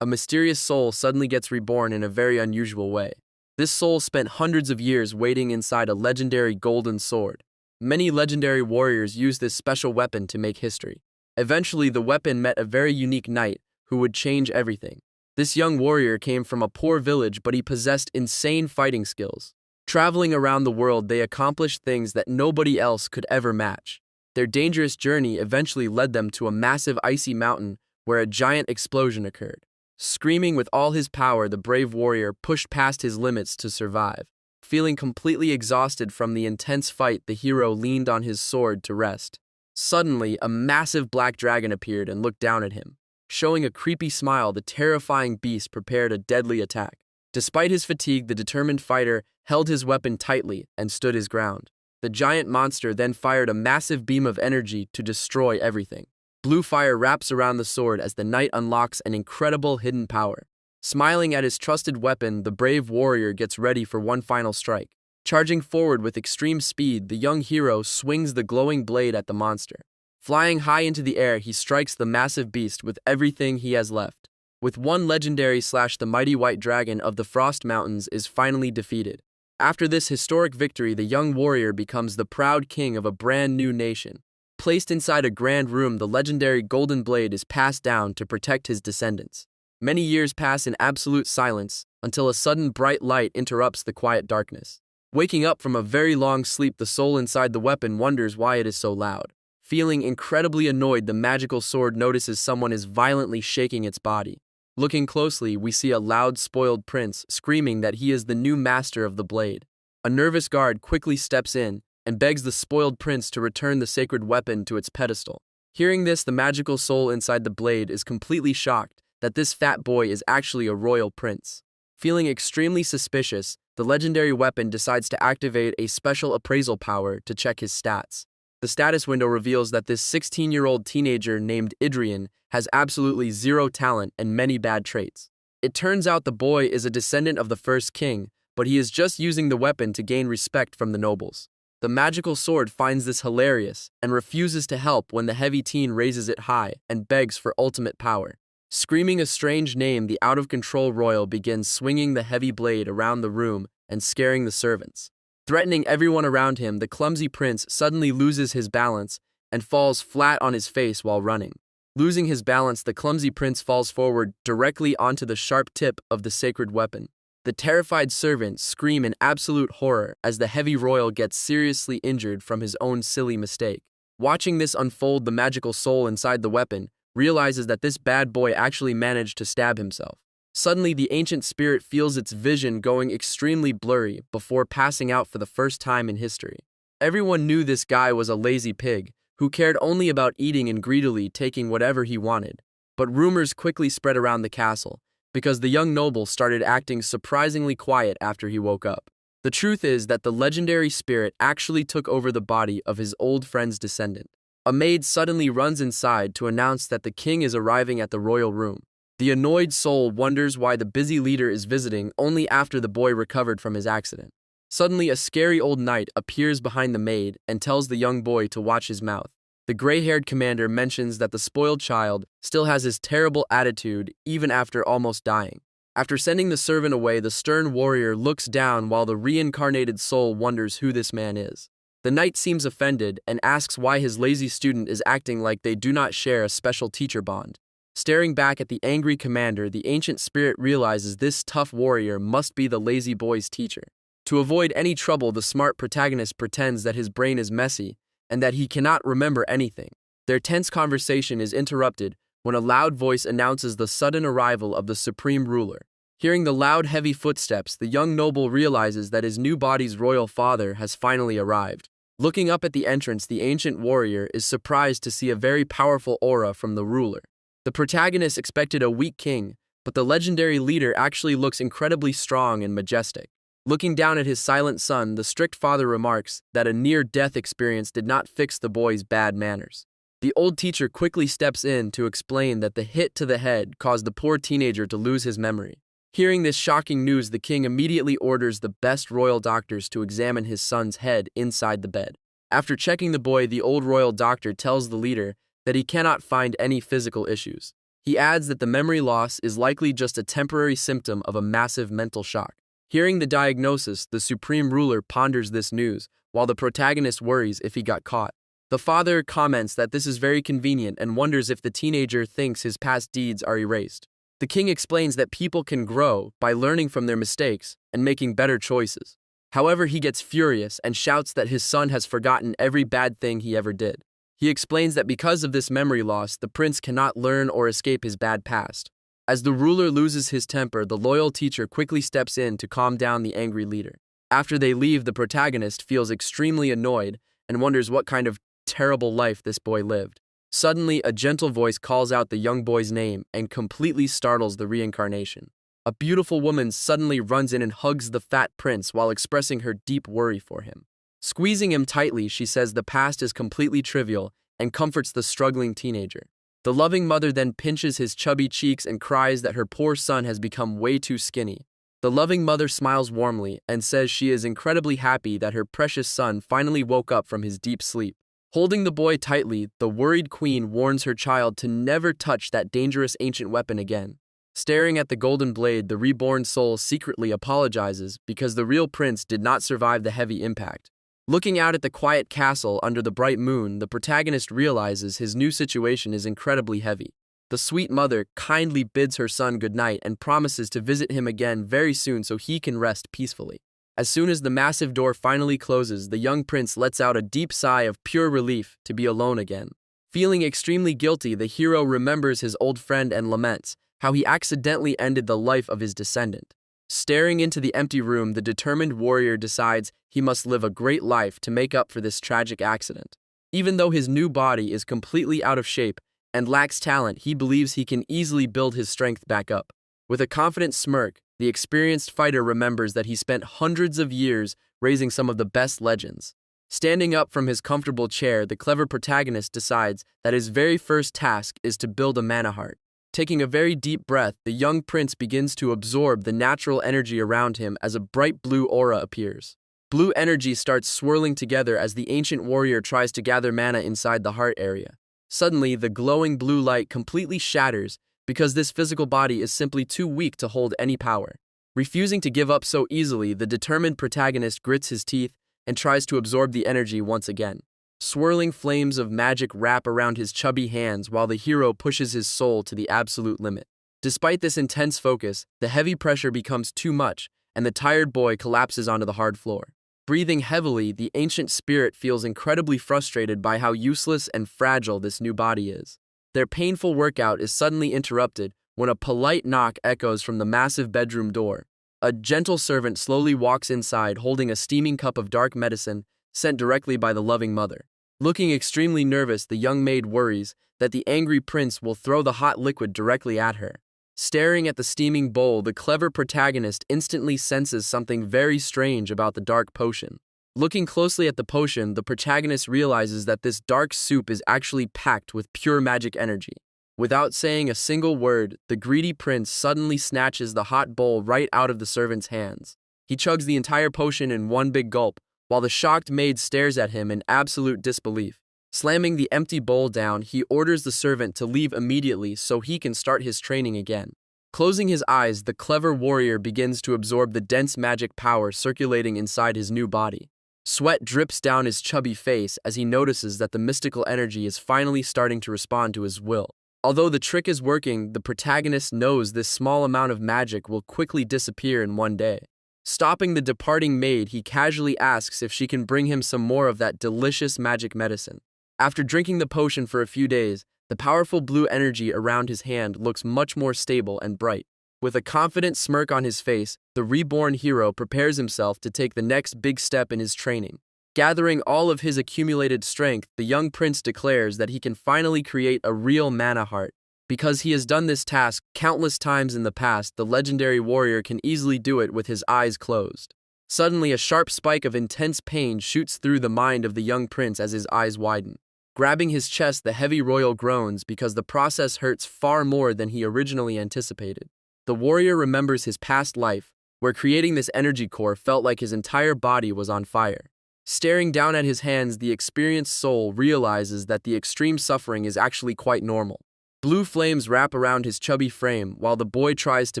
a mysterious soul suddenly gets reborn in a very unusual way. This soul spent hundreds of years waiting inside a legendary golden sword. Many legendary warriors used this special weapon to make history. Eventually, the weapon met a very unique knight who would change everything. This young warrior came from a poor village, but he possessed insane fighting skills. Traveling around the world, they accomplished things that nobody else could ever match. Their dangerous journey eventually led them to a massive icy mountain where a giant explosion occurred. Screaming with all his power, the brave warrior pushed past his limits to survive. Feeling completely exhausted from the intense fight, the hero leaned on his sword to rest. Suddenly, a massive black dragon appeared and looked down at him. Showing a creepy smile, the terrifying beast prepared a deadly attack. Despite his fatigue, the determined fighter held his weapon tightly and stood his ground. The giant monster then fired a massive beam of energy to destroy everything. Blue fire wraps around the sword as the knight unlocks an incredible hidden power. Smiling at his trusted weapon, the brave warrior gets ready for one final strike. Charging forward with extreme speed, the young hero swings the glowing blade at the monster. Flying high into the air, he strikes the massive beast with everything he has left. With one legendary slash, the mighty white dragon of the Frost Mountains is finally defeated. After this historic victory, the young warrior becomes the proud king of a brand new nation. Placed inside a grand room, the legendary golden blade is passed down to protect his descendants. Many years pass in absolute silence until a sudden bright light interrupts the quiet darkness. Waking up from a very long sleep, the soul inside the weapon wonders why it is so loud. Feeling incredibly annoyed, the magical sword notices someone is violently shaking its body. Looking closely, we see a loud, spoiled prince screaming that he is the new master of the blade. A nervous guard quickly steps in and begs the spoiled prince to return the sacred weapon to its pedestal. Hearing this, the magical soul inside the blade is completely shocked that this fat boy is actually a royal prince. Feeling extremely suspicious, the legendary weapon decides to activate a special appraisal power to check his stats. The status window reveals that this 16-year-old teenager named Adrien has absolutely zero talent and many bad traits. It turns out the boy is a descendant of the first king, but he is just using the weapon to gain respect from the nobles. The magical sword finds this hilarious and refuses to help when the heavy teen raises it high and begs for ultimate power. Screaming a strange name, the out-of-control royal begins swinging the heavy blade around the room and scaring the servants. Threatening everyone around him, the clumsy prince suddenly loses his balance and falls flat on his face while running. Losing his balance, the clumsy prince falls forward directly onto the sharp tip of the sacred weapon. The terrified servants scream in absolute horror as the heavy royal gets seriously injured from his own silly mistake. Watching this unfold, the magical soul inside the weapon realizes that this bad boy actually managed to stab himself. Suddenly, the ancient spirit feels its vision going extremely blurry before passing out for the first time in history. Everyone knew this guy was a lazy pig who cared only about eating and greedily taking whatever he wanted. But rumors quickly spread around the castle because the young noble started acting surprisingly quiet after he woke up. The truth is that the legendary spirit actually took over the body of his old friend's descendant. A maid suddenly runs inside to announce that the king is arriving at the royal room. The annoyed soul wonders why the busy leader is visiting only after the boy recovered from his accident. Suddenly, a scary old knight appears behind the maid and tells the young boy to watch his mouth. The gray-haired commander mentions that the spoiled child still has his terrible attitude even after almost dying. After sending the servant away, the stern warrior looks down while the reincarnated soul wonders who this man is. The knight seems offended and asks why his lazy student is acting like they do not share a special teacher bond. Staring back at the angry commander, the ancient spirit realizes this tough warrior must be the lazy boy's teacher. To avoid any trouble, the smart protagonist pretends that his brain is messy and that he cannot remember anything. Their tense conversation is interrupted when a loud voice announces the sudden arrival of the supreme ruler. Hearing the loud, heavy footsteps, the young noble realizes that his new body's royal father has finally arrived. Looking up at the entrance, the ancient warrior is surprised to see a very powerful aura from the ruler. The protagonist expected a weak king, but the legendary leader actually looks incredibly strong and majestic. Looking down at his silent son, the strict father remarks that a near-death experience did not fix the boy's bad manners. The old teacher quickly steps in to explain that the hit to the head caused the poor teenager to lose his memory. Hearing this shocking news, the king immediately orders the best royal doctors to examine his son's head inside the bed. After checking the boy, the old royal doctor tells the leader that he cannot find any physical issues. He adds that the memory loss is likely just a temporary symptom of a massive mental shock. Hearing the diagnosis, the supreme ruler ponders this news, while the protagonist worries if he got caught. The father comments that this is very convenient and wonders if the teenager thinks his past deeds are erased. The king explains that people can grow by learning from their mistakes and making better choices. However, he gets furious and shouts that his son has forgotten every bad thing he ever did. He explains that because of this memory loss, the prince cannot learn or escape his bad past. As the ruler loses his temper, the loyal teacher quickly steps in to calm down the angry leader. After they leave, the protagonist feels extremely annoyed and wonders what kind of terrible life this boy lived. Suddenly, a gentle voice calls out the young boy's name and completely startles the reincarnation. A beautiful woman suddenly runs in and hugs the fat prince while expressing her deep worry for him. Squeezing him tightly, she says the past is completely trivial and comforts the struggling teenager. The loving mother then pinches his chubby cheeks and cries that her poor son has become way too skinny. The loving mother smiles warmly and says she is incredibly happy that her precious son finally woke up from his deep sleep. Holding the boy tightly, the worried queen warns her child to never touch that dangerous ancient weapon again. Staring at the golden blade, the reborn soul secretly apologizes because the real prince did not survive the heavy impact. Looking out at the quiet castle under the bright moon, the protagonist realizes his new situation is incredibly heavy. The sweet mother kindly bids her son goodnight and promises to visit him again very soon so he can rest peacefully. As soon as the massive door finally closes, the young prince lets out a deep sigh of pure relief to be alone again. Feeling extremely guilty, the hero remembers his old friend and laments how he accidentally ended the life of his descendant. Staring into the empty room, the determined warrior decides he must live a great life to make up for this tragic accident. Even though his new body is completely out of shape and lacks talent, he believes he can easily build his strength back up. With a confident smirk, the experienced fighter remembers that he spent hundreds of years raising some of the best legends. Standing up from his comfortable chair, the clever protagonist decides that his very first task is to build a mana heart. Taking a very deep breath, the young prince begins to absorb the natural energy around him as a bright blue aura appears. Blue energy starts swirling together as the ancient warrior tries to gather mana inside the heart area. Suddenly, the glowing blue light completely shatters because this physical body is simply too weak to hold any power. Refusing to give up so easily, the determined protagonist grits his teeth and tries to absorb the energy once again. Swirling flames of magic wrap around his chubby hands while the hero pushes his soul to the absolute limit. Despite this intense focus, the heavy pressure becomes too much, and the tired boy collapses onto the hard floor. Breathing heavily, the ancient spirit feels incredibly frustrated by how useless and fragile this new body is. Their painful workout is suddenly interrupted when a polite knock echoes from the massive bedroom door. A gentle servant slowly walks inside holding a steaming cup of dark medicine sent directly by the loving mother. Looking extremely nervous, the young maid worries that the angry prince will throw the hot liquid directly at her. Staring at the steaming bowl, the clever protagonist instantly senses something very strange about the dark potion. Looking closely at the potion, the protagonist realizes that this dark soup is actually packed with pure magic energy. Without saying a single word, the greedy prince suddenly snatches the hot bowl right out of the servant's hands. He chugs the entire potion in one big gulp, while the shocked maid stares at him in absolute disbelief. Slamming the empty bowl down, he orders the servant to leave immediately so he can start his training again. Closing his eyes, the clever warrior begins to absorb the dense magic power circulating inside his new body. Sweat drips down his chubby face as he notices that the mystical energy is finally starting to respond to his will. Although the trick is working, the protagonist knows this small amount of magic will quickly disappear in one day. Stopping the departing maid, he casually asks if she can bring him some more of that delicious magic medicine. After drinking the potion for a few days, the powerful blue energy around his hand looks much more stable and bright. With a confident smirk on his face, the reborn hero prepares himself to take the next big step in his training. Gathering all of his accumulated strength, the young prince declares that he can finally create a real mana heart. Because he has done this task countless times in the past, the legendary warrior can easily do it with his eyes closed. Suddenly, a sharp spike of intense pain shoots through the mind of the young prince as his eyes widen. Grabbing his chest, the heavy royal groans because the process hurts far more than he originally anticipated. The warrior remembers his past life, where creating this energy core felt like his entire body was on fire. Staring down at his hands, the experienced soul realizes that the extreme suffering is actually quite normal. Blue flames wrap around his chubby frame while the boy tries to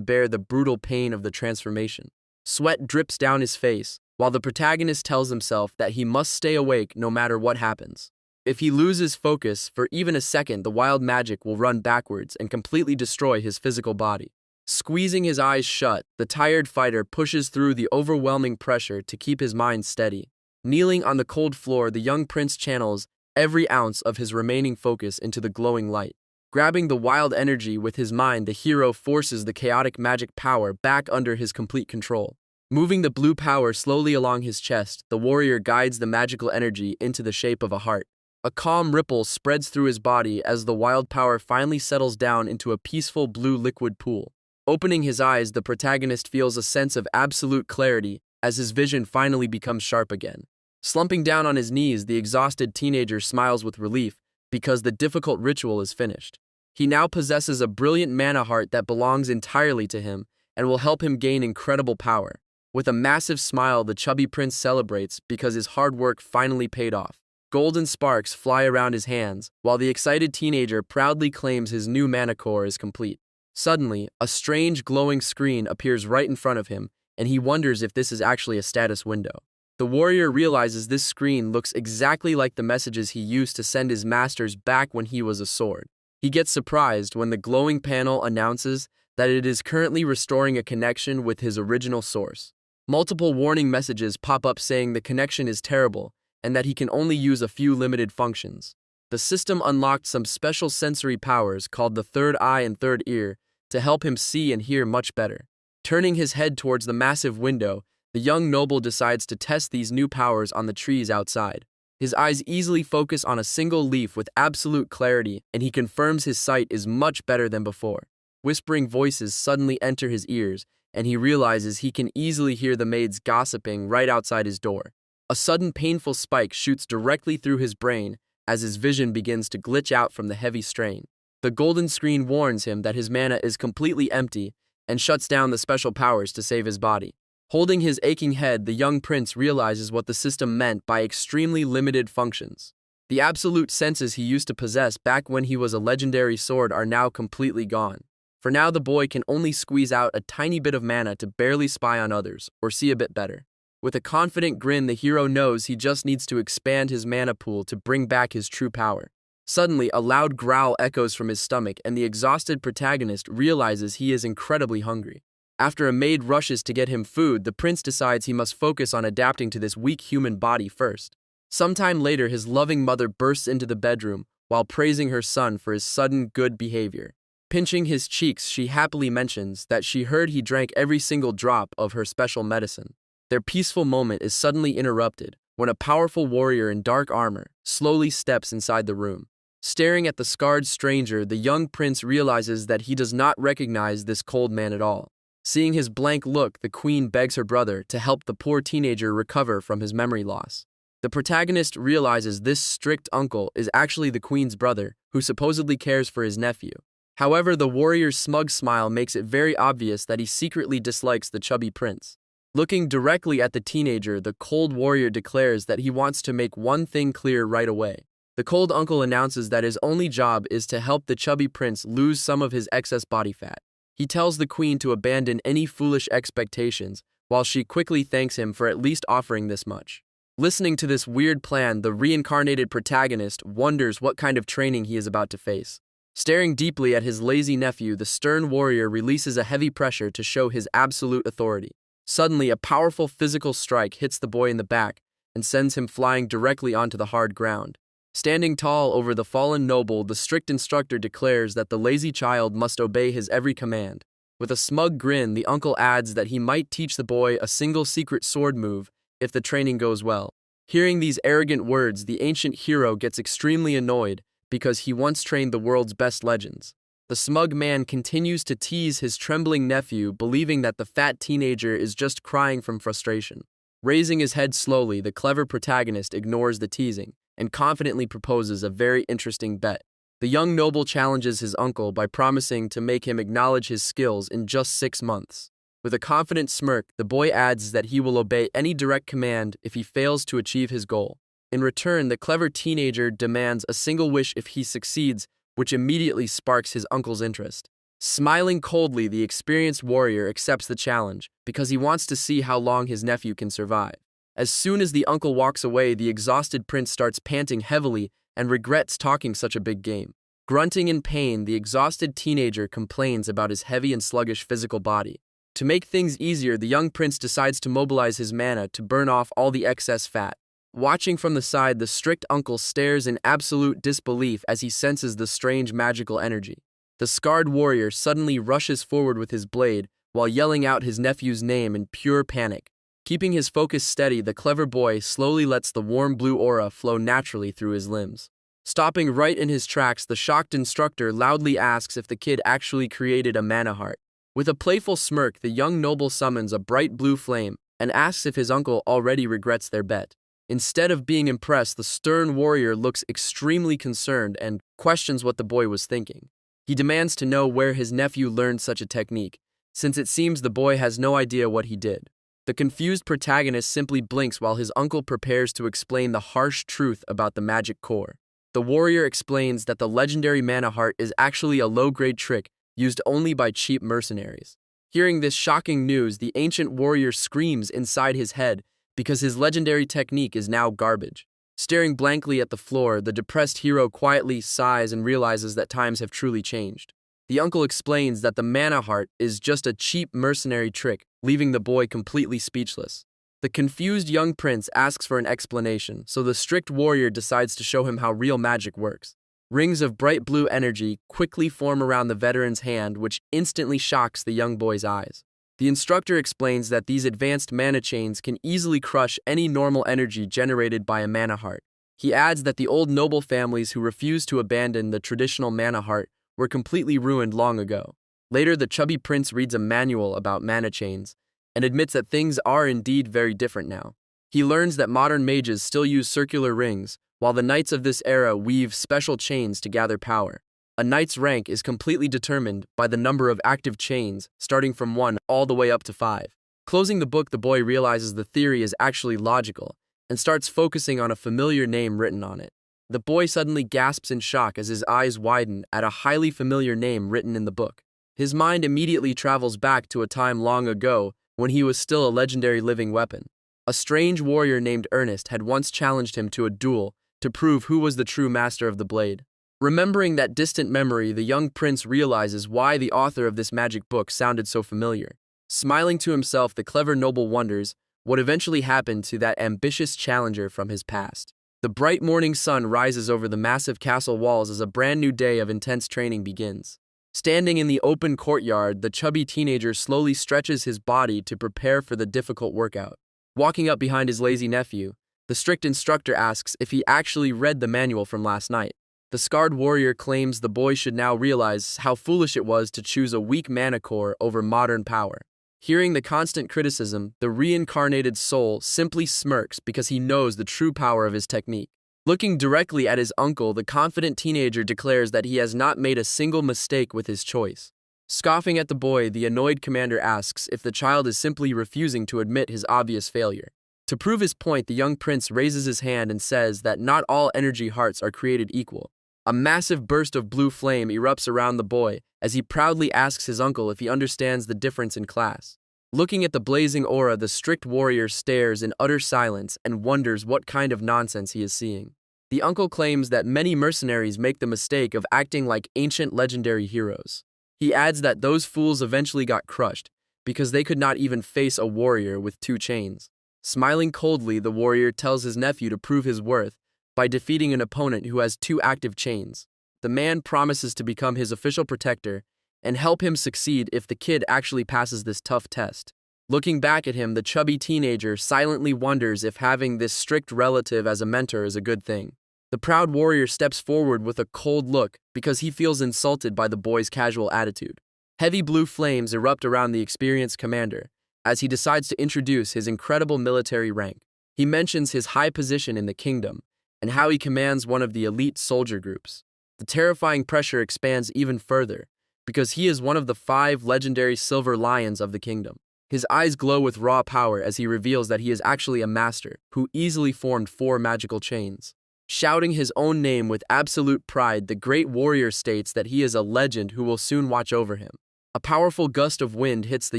bear the brutal pain of the transformation. Sweat drips down his face, while the protagonist tells himself that he must stay awake no matter what happens. If he loses focus for even a second, the wild magic will run backwards and completely destroy his physical body. Squeezing his eyes shut, the tired fighter pushes through the overwhelming pressure to keep his mind steady. Kneeling on the cold floor, the young prince channels every ounce of his remaining focus into the glowing light. Grabbing the wild energy with his mind, the hero forces the chaotic magic power back under his complete control. Moving the blue power slowly along his chest, the warrior guides the magical energy into the shape of a heart. A calm ripple spreads through his body as the wild power finally settles down into a peaceful blue liquid pool. Opening his eyes, the protagonist feels a sense of absolute clarity as his vision finally becomes sharp again. Slumping down on his knees, the exhausted teenager smiles with relief because the difficult ritual is finished. He now possesses a brilliant mana heart that belongs entirely to him and will help him gain incredible power. With a massive smile, the chubby prince celebrates because his hard work finally paid off. Golden sparks fly around his hands, while the excited teenager proudly claims his new mana core is complete. Suddenly, a strange glowing screen appears right in front of him, and he wonders if this is actually a status window. The warrior realizes this screen looks exactly like the messages he used to send his masters back when he was a sword. He gets surprised when the glowing panel announces that it is currently restoring a connection with his original source. Multiple warning messages pop up saying the connection is terrible and that he can only use a few limited functions. The system unlocked some special sensory powers called the third eye and third ear to help him see and hear much better. Turning his head towards the massive window, the young noble decides to test these new powers on the trees outside. His eyes easily focus on a single leaf with absolute clarity, and he confirms his sight is much better than before. Whispering voices suddenly enter his ears, and he realizes he can easily hear the maids gossiping right outside his door. A sudden painful spike shoots directly through his brain as his vision begins to glitch out from the heavy strain. The golden screen warns him that his mana is completely empty and shuts down the special powers to save his body. Holding his aching head, the young prince realizes what the system meant by extremely limited functions. The absolute senses he used to possess back when he was a legendary sword are now completely gone. For now, the boy can only squeeze out a tiny bit of mana to barely spy on others or see a bit better. With a confident grin, the hero knows he just needs to expand his mana pool to bring back his true power. Suddenly, a loud growl echoes from his stomach, and the exhausted protagonist realizes he is incredibly hungry. After a maid rushes to get him food, the prince decides he must focus on adapting to this weak human body first. Sometime later, his loving mother bursts into the bedroom while praising her son for his sudden good behavior. Pinching his cheeks, she happily mentions that she heard he drank every single drop of her special medicine. Their peaceful moment is suddenly interrupted when a powerful warrior in dark armor slowly steps inside the room. Staring at the scarred stranger, the young prince realizes that he does not recognize this cold man at all. Seeing his blank look, the queen begs her brother to help the poor teenager recover from his memory loss. The protagonist realizes this strict uncle is actually the queen's brother, who supposedly cares for his nephew. However, the warrior's smug smile makes it very obvious that he secretly dislikes the chubby prince. Looking directly at the teenager, the cold warrior declares that he wants to make one thing clear right away. The cold uncle announces that his only job is to help the chubby prince lose some of his excess body fat. He tells the queen to abandon any foolish expectations, while she quickly thanks him for at least offering this much. Listening to this weird plan, the reincarnated protagonist wonders what kind of training he is about to face. Staring deeply at his lazy nephew, the stern warrior releases a heavy pressure to show his absolute authority. Suddenly, a powerful physical strike hits the boy in the back and sends him flying directly onto the hard ground. Standing tall over the fallen noble, the strict instructor declares that the lazy child must obey his every command. With a smug grin, the uncle adds that he might teach the boy a single secret sword move if the training goes well. Hearing these arrogant words, the ancient hero gets extremely annoyed because he once trained the world's best legends. The smug man continues to tease his trembling nephew, believing that the fat teenager is just crying from frustration. Raising his head slowly, the clever protagonist ignores the teasing and confidently proposes a very interesting bet. The young noble challenges his uncle by promising to make him acknowledge his skills in just 6 months. With a confident smirk, the boy adds that he will obey any direct command if he fails to achieve his goal. In return, the clever teenager demands a single wish if he succeeds which immediately sparks his uncle's interest. Smiling coldly, the experienced warrior accepts the challenge because he wants to see how long his nephew can survive. As soon as the uncle walks away, the exhausted prince starts panting heavily and regrets talking such a big game. Grunting in pain, the exhausted teenager complains about his heavy and sluggish physical body. To make things easier, the young prince decides to mobilize his mana to burn off all the excess fat. Watching from the side, the strict uncle stares in absolute disbelief as he senses the strange magical energy. The scarred warrior suddenly rushes forward with his blade while yelling out his nephew's name in pure panic. Keeping his focus steady, the clever boy slowly lets the warm blue aura flow naturally through his limbs. Stopping right in his tracks, the shocked instructor loudly asks if the kid actually created a mana heart. With a playful smirk, the young noble summons a bright blue flame and asks if his uncle already regrets their bet. Instead of being impressed, the stern warrior looks extremely concerned and questions what the boy was thinking. He demands to know where his nephew learned such a technique, since it seems the boy has no idea what he did. The confused protagonist simply blinks while his uncle prepares to explain the harsh truth about the magic core. The warrior explains that the legendary mana heart is actually a low-grade trick used only by cheap mercenaries. Hearing this shocking news, the ancient warrior screams inside his head because his legendary technique is now garbage. Staring blankly at the floor, the depressed hero quietly sighs and realizes that times have truly changed. The uncle explains that the mana heart is just a cheap mercenary trick, leaving the boy completely speechless. The confused young prince asks for an explanation, so the strict warrior decides to show him how real magic works. Rings of bright blue energy quickly form around the veteran's hand, which instantly shocks the young boy's eyes. The instructor explains that these advanced mana chains can easily crush any normal energy generated by a mana heart. He adds that the old noble families who refused to abandon the traditional mana heart were completely ruined long ago. Later, the chubby prince reads a manual about mana chains and admits that things are indeed very different now. He learns that modern mages still use circular rings, while the knights of this era weave special chains to gather power. A knight's rank is completely determined by the number of active chains, starting from 1 all the way up to 5. Closing the book, the boy realizes the theory is actually logical and starts focusing on a familiar name written on it. The boy suddenly gasps in shock as his eyes widen at a highly familiar name written in the book. His mind immediately travels back to a time long ago when he was still a legendary living weapon. A strange warrior named Ernest had once challenged him to a duel to prove who was the true master of the blade. Remembering that distant memory, the young prince realizes why the author of this magic book sounded so familiar. Smiling to himself, the clever noble wonders what eventually happened to that ambitious challenger from his past. The bright morning sun rises over the massive castle walls as a brand new day of intense training begins. Standing in the open courtyard, the chubby teenager slowly stretches his body to prepare for the difficult workout. Walking up behind his lazy nephew, the strict instructor asks if he actually read the manual from last night. The scarred warrior claims the boy should now realize how foolish it was to choose a weak mana core over modern power. Hearing the constant criticism, the reincarnated soul simply smirks because he knows the true power of his technique. Looking directly at his uncle, the confident teenager declares that he has not made a single mistake with his choice. Scoffing at the boy, the annoyed commander asks if the child is simply refusing to admit his obvious failure. To prove his point, the young prince raises his hand and says that not all energy hearts are created equal. A massive burst of blue flame erupts around the boy as he proudly asks his uncle if he understands the difference in class. Looking at the blazing aura, the strict warrior stares in utter silence and wonders what kind of nonsense he is seeing. The uncle claims that many mercenaries make the mistake of acting like ancient legendary heroes. He adds that those fools eventually got crushed because they could not even face a warrior with 2 chains. Smiling coldly, the warrior tells his nephew to prove his worth by defeating an opponent who has 2 active chains. The man promises to become his official protector and help him succeed if the kid actually passes this tough test. Looking back at him, the chubby teenager silently wonders if having this strict relative as a mentor is a good thing. The proud warrior steps forward with a cold look because he feels insulted by the boy's casual attitude. Heavy blue flames erupt around the experienced commander as he decides to introduce his incredible military rank. He mentions his high position in the kingdom and how he commands one of the elite soldier groups. The terrifying pressure expands even further because he is one of the 5 legendary silver lions of the kingdom. His eyes glow with raw power as he reveals that he is actually a master who easily formed 4 magical chains. Shouting his own name with absolute pride, the great warrior states that he is a legend who will soon watch over him. A powerful gust of wind hits the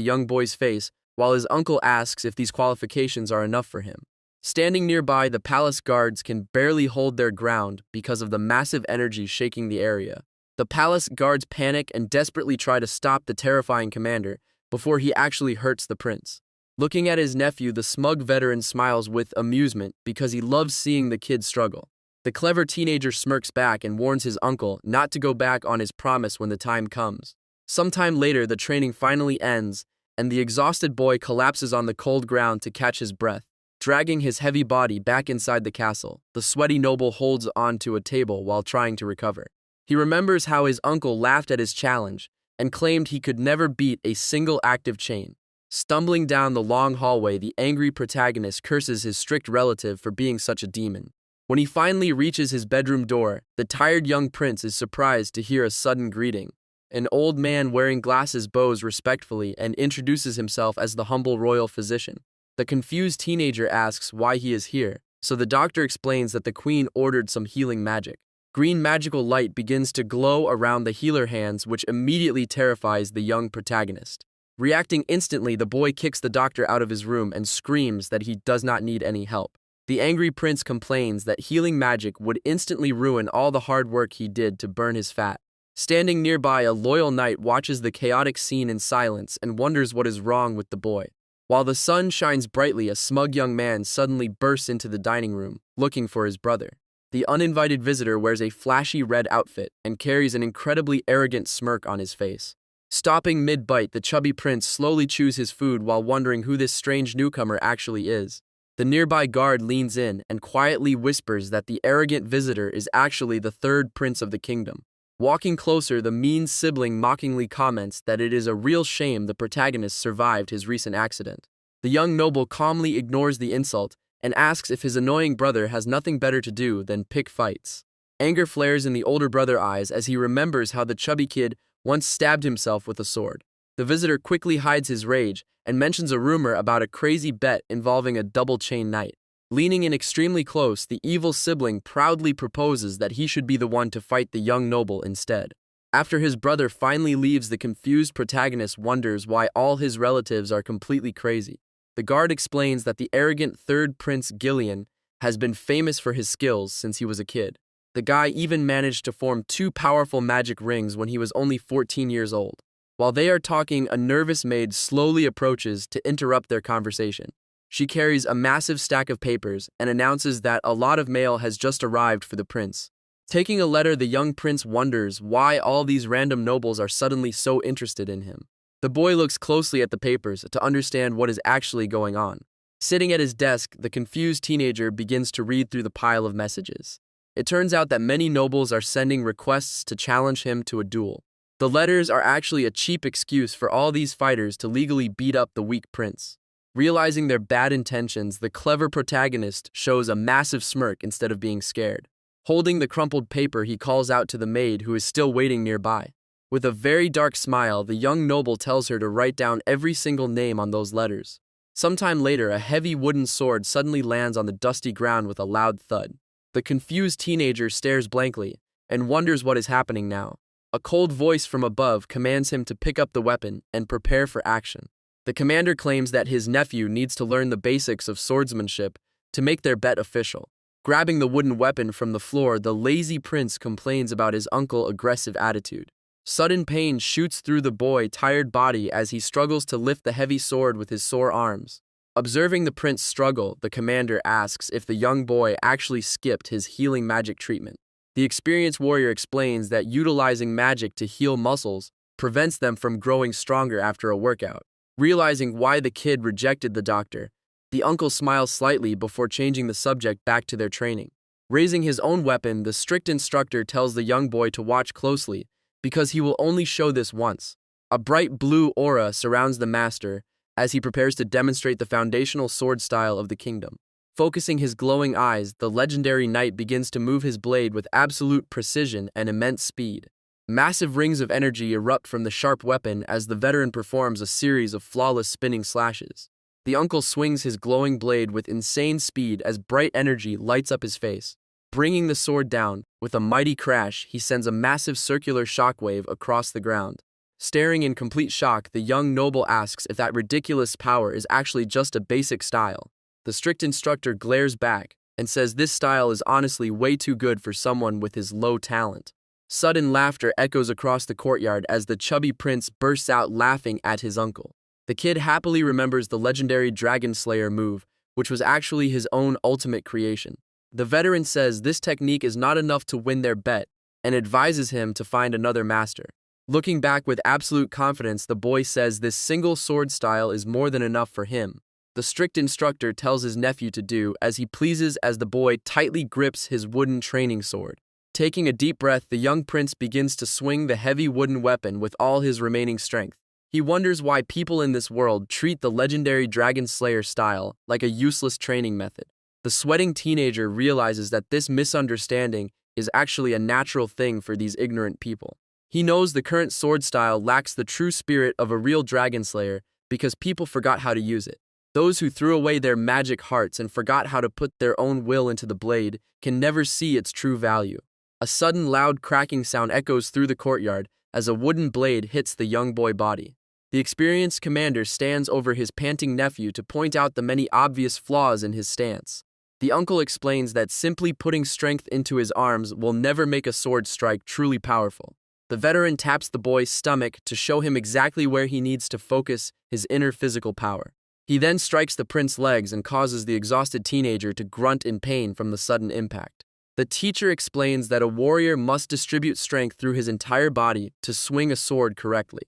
young boy's face, while his uncle asks if these qualifications are enough for him. Standing nearby, the palace guards can barely hold their ground because of the massive energy shaking the area. The palace guards panic and desperately try to stop the terrifying commander before he actually hurts the prince. Looking at his nephew, the smug veteran smiles with amusement because he loves seeing the kid struggle. The clever teenager smirks back and warns his uncle not to go back on his promise when the time comes. Sometime later, the training finally ends, and the exhausted boy collapses on the cold ground to catch his breath. Dragging his heavy body back inside the castle, the sweaty noble holds onto a table while trying to recover. He remembers how his uncle laughed at his challenge and claimed he could never beat a single active chain. Stumbling down the long hallway, the angry protagonist curses his strict relative for being such a demon. When he finally reaches his bedroom door, the tired young prince is surprised to hear a sudden greeting. An old man wearing glasses bows respectfully and introduces himself as the humble royal physician. The confused teenager asks why he is here, so the doctor explains that the queen ordered some healing magic. Green magical light begins to glow around the healer hands, which immediately terrifies the young protagonist. Reacting instantly, the boy kicks the doctor out of his room and screams that he does not need any help. The angry prince complains that healing magic would instantly ruin all the hard work he did to burn his fat. Standing nearby, a loyal knight watches the chaotic scene in silence and wonders what is wrong with the boy. While the sun shines brightly, a smug young man suddenly bursts into the dining room, looking for his brother. The uninvited visitor wears a flashy red outfit and carries an incredibly arrogant smirk on his face. Stopping mid-bite, the chubby prince slowly chews his food while wondering who this strange newcomer actually is. The nearby guard leans in and quietly whispers that the arrogant visitor is actually the third prince of the kingdom. Walking closer, the mean sibling mockingly comments that it is a real shame the protagonist survived his recent accident. The young noble calmly ignores the insult and asks if his annoying brother has nothing better to do than pick fights. Anger flares in the older brother's eyes as he remembers how the chubby kid once stabbed himself with a sword. The visitor quickly hides his rage and mentions a rumor about a crazy bet involving a double-chain knight. Leaning in extremely close, the evil sibling proudly proposes that he should be the one to fight the young noble instead. After his brother finally leaves, the confused protagonist wonders why all his relatives are completely crazy. The guard explains that the arrogant third prince Gillian has been famous for his skills since he was a kid. The guy even managed to form 2 powerful magic rings when he was only 14 years old. While they are talking, a nervous maid slowly approaches to interrupt their conversation. She carries a massive stack of papers and announces that a lot of mail has just arrived for the prince. Taking a letter, the young prince wonders why all these random nobles are suddenly so interested in him. The boy looks closely at the papers to understand what is actually going on. Sitting at his desk, the confused teenager begins to read through the pile of messages. It turns out that many nobles are sending requests to challenge him to a duel. The letters are actually a cheap excuse for all these fighters to legally beat up the weak prince. Realizing their bad intentions, the clever protagonist shows a massive smirk instead of being scared. Holding the crumpled paper, he calls out to the maid who is still waiting nearby. With a very dark smile, the young noble tells her to write down every single name on those letters. Sometime later, a heavy wooden sword suddenly lands on the dusty ground with a loud thud. The confused teenager stares blankly and wonders what is happening now. A cold voice from above commands him to pick up the weapon and prepare for action. The commander claims that his nephew needs to learn the basics of swordsmanship to make their bet official. Grabbing the wooden weapon from the floor, the lazy prince complains about his uncle's aggressive attitude. Sudden pain shoots through the boy's tired body as he struggles to lift the heavy sword with his sore arms. Observing the prince struggle, the commander asks if the young boy actually skipped his healing magic treatment. The experienced warrior explains that utilizing magic to heal muscles prevents them from growing stronger after a workout. Realizing why the kid rejected the doctor, the uncle smiles slightly before changing the subject back to their training. Raising his own weapon, the strict instructor tells the young boy to watch closely because he will only show this once. A bright blue aura surrounds the master as he prepares to demonstrate the foundational sword style of the kingdom. Focusing his glowing eyes, the legendary knight begins to move his blade with absolute precision and immense speed. Massive rings of energy erupt from the sharp weapon as the veteran performs a series of flawless spinning slashes. The uncle swings his glowing blade with insane speed as bright energy lights up his face. Bringing the sword down, with a mighty crash, he sends a massive circular shockwave across the ground. Staring in complete shock, the young noble asks if that ridiculous power is actually just a basic style. The strict instructor glares back and says this style is honestly way too good for someone with his low talent. Sudden laughter echoes across the courtyard as the chubby prince bursts out laughing at his uncle. The kid happily remembers the legendary Dragon Slayer move, which was actually his own ultimate creation. The veteran says this technique is not enough to win their bet and advises him to find another master. Looking back with absolute confidence, the boy says this single sword style is more than enough for him. The strict instructor tells his nephew to do as he pleases as the boy tightly grips his wooden training sword. Taking a deep breath, the young prince begins to swing the heavy wooden weapon with all his remaining strength. He wonders why people in this world treat the legendary Dragon Slayer style like a useless training method. The sweating teenager realizes that this misunderstanding is actually a natural thing for these ignorant people. He knows the current sword style lacks the true spirit of a real Dragon Slayer because people forgot how to use it. Those who threw away their magic hearts and forgot how to put their own will into the blade can never see its true value. A sudden loud cracking sound echoes through the courtyard as a wooden blade hits the young boy's body. The experienced commander stands over his panting nephew to point out the many obvious flaws in his stance. The uncle explains that simply putting strength into his arms will never make a sword strike truly powerful. The veteran taps the boy's stomach to show him exactly where he needs to focus his inner physical power. He then strikes the prince's legs and causes the exhausted teenager to grunt in pain from the sudden impact. The teacher explains that a warrior must distribute strength through his entire body to swing a sword correctly.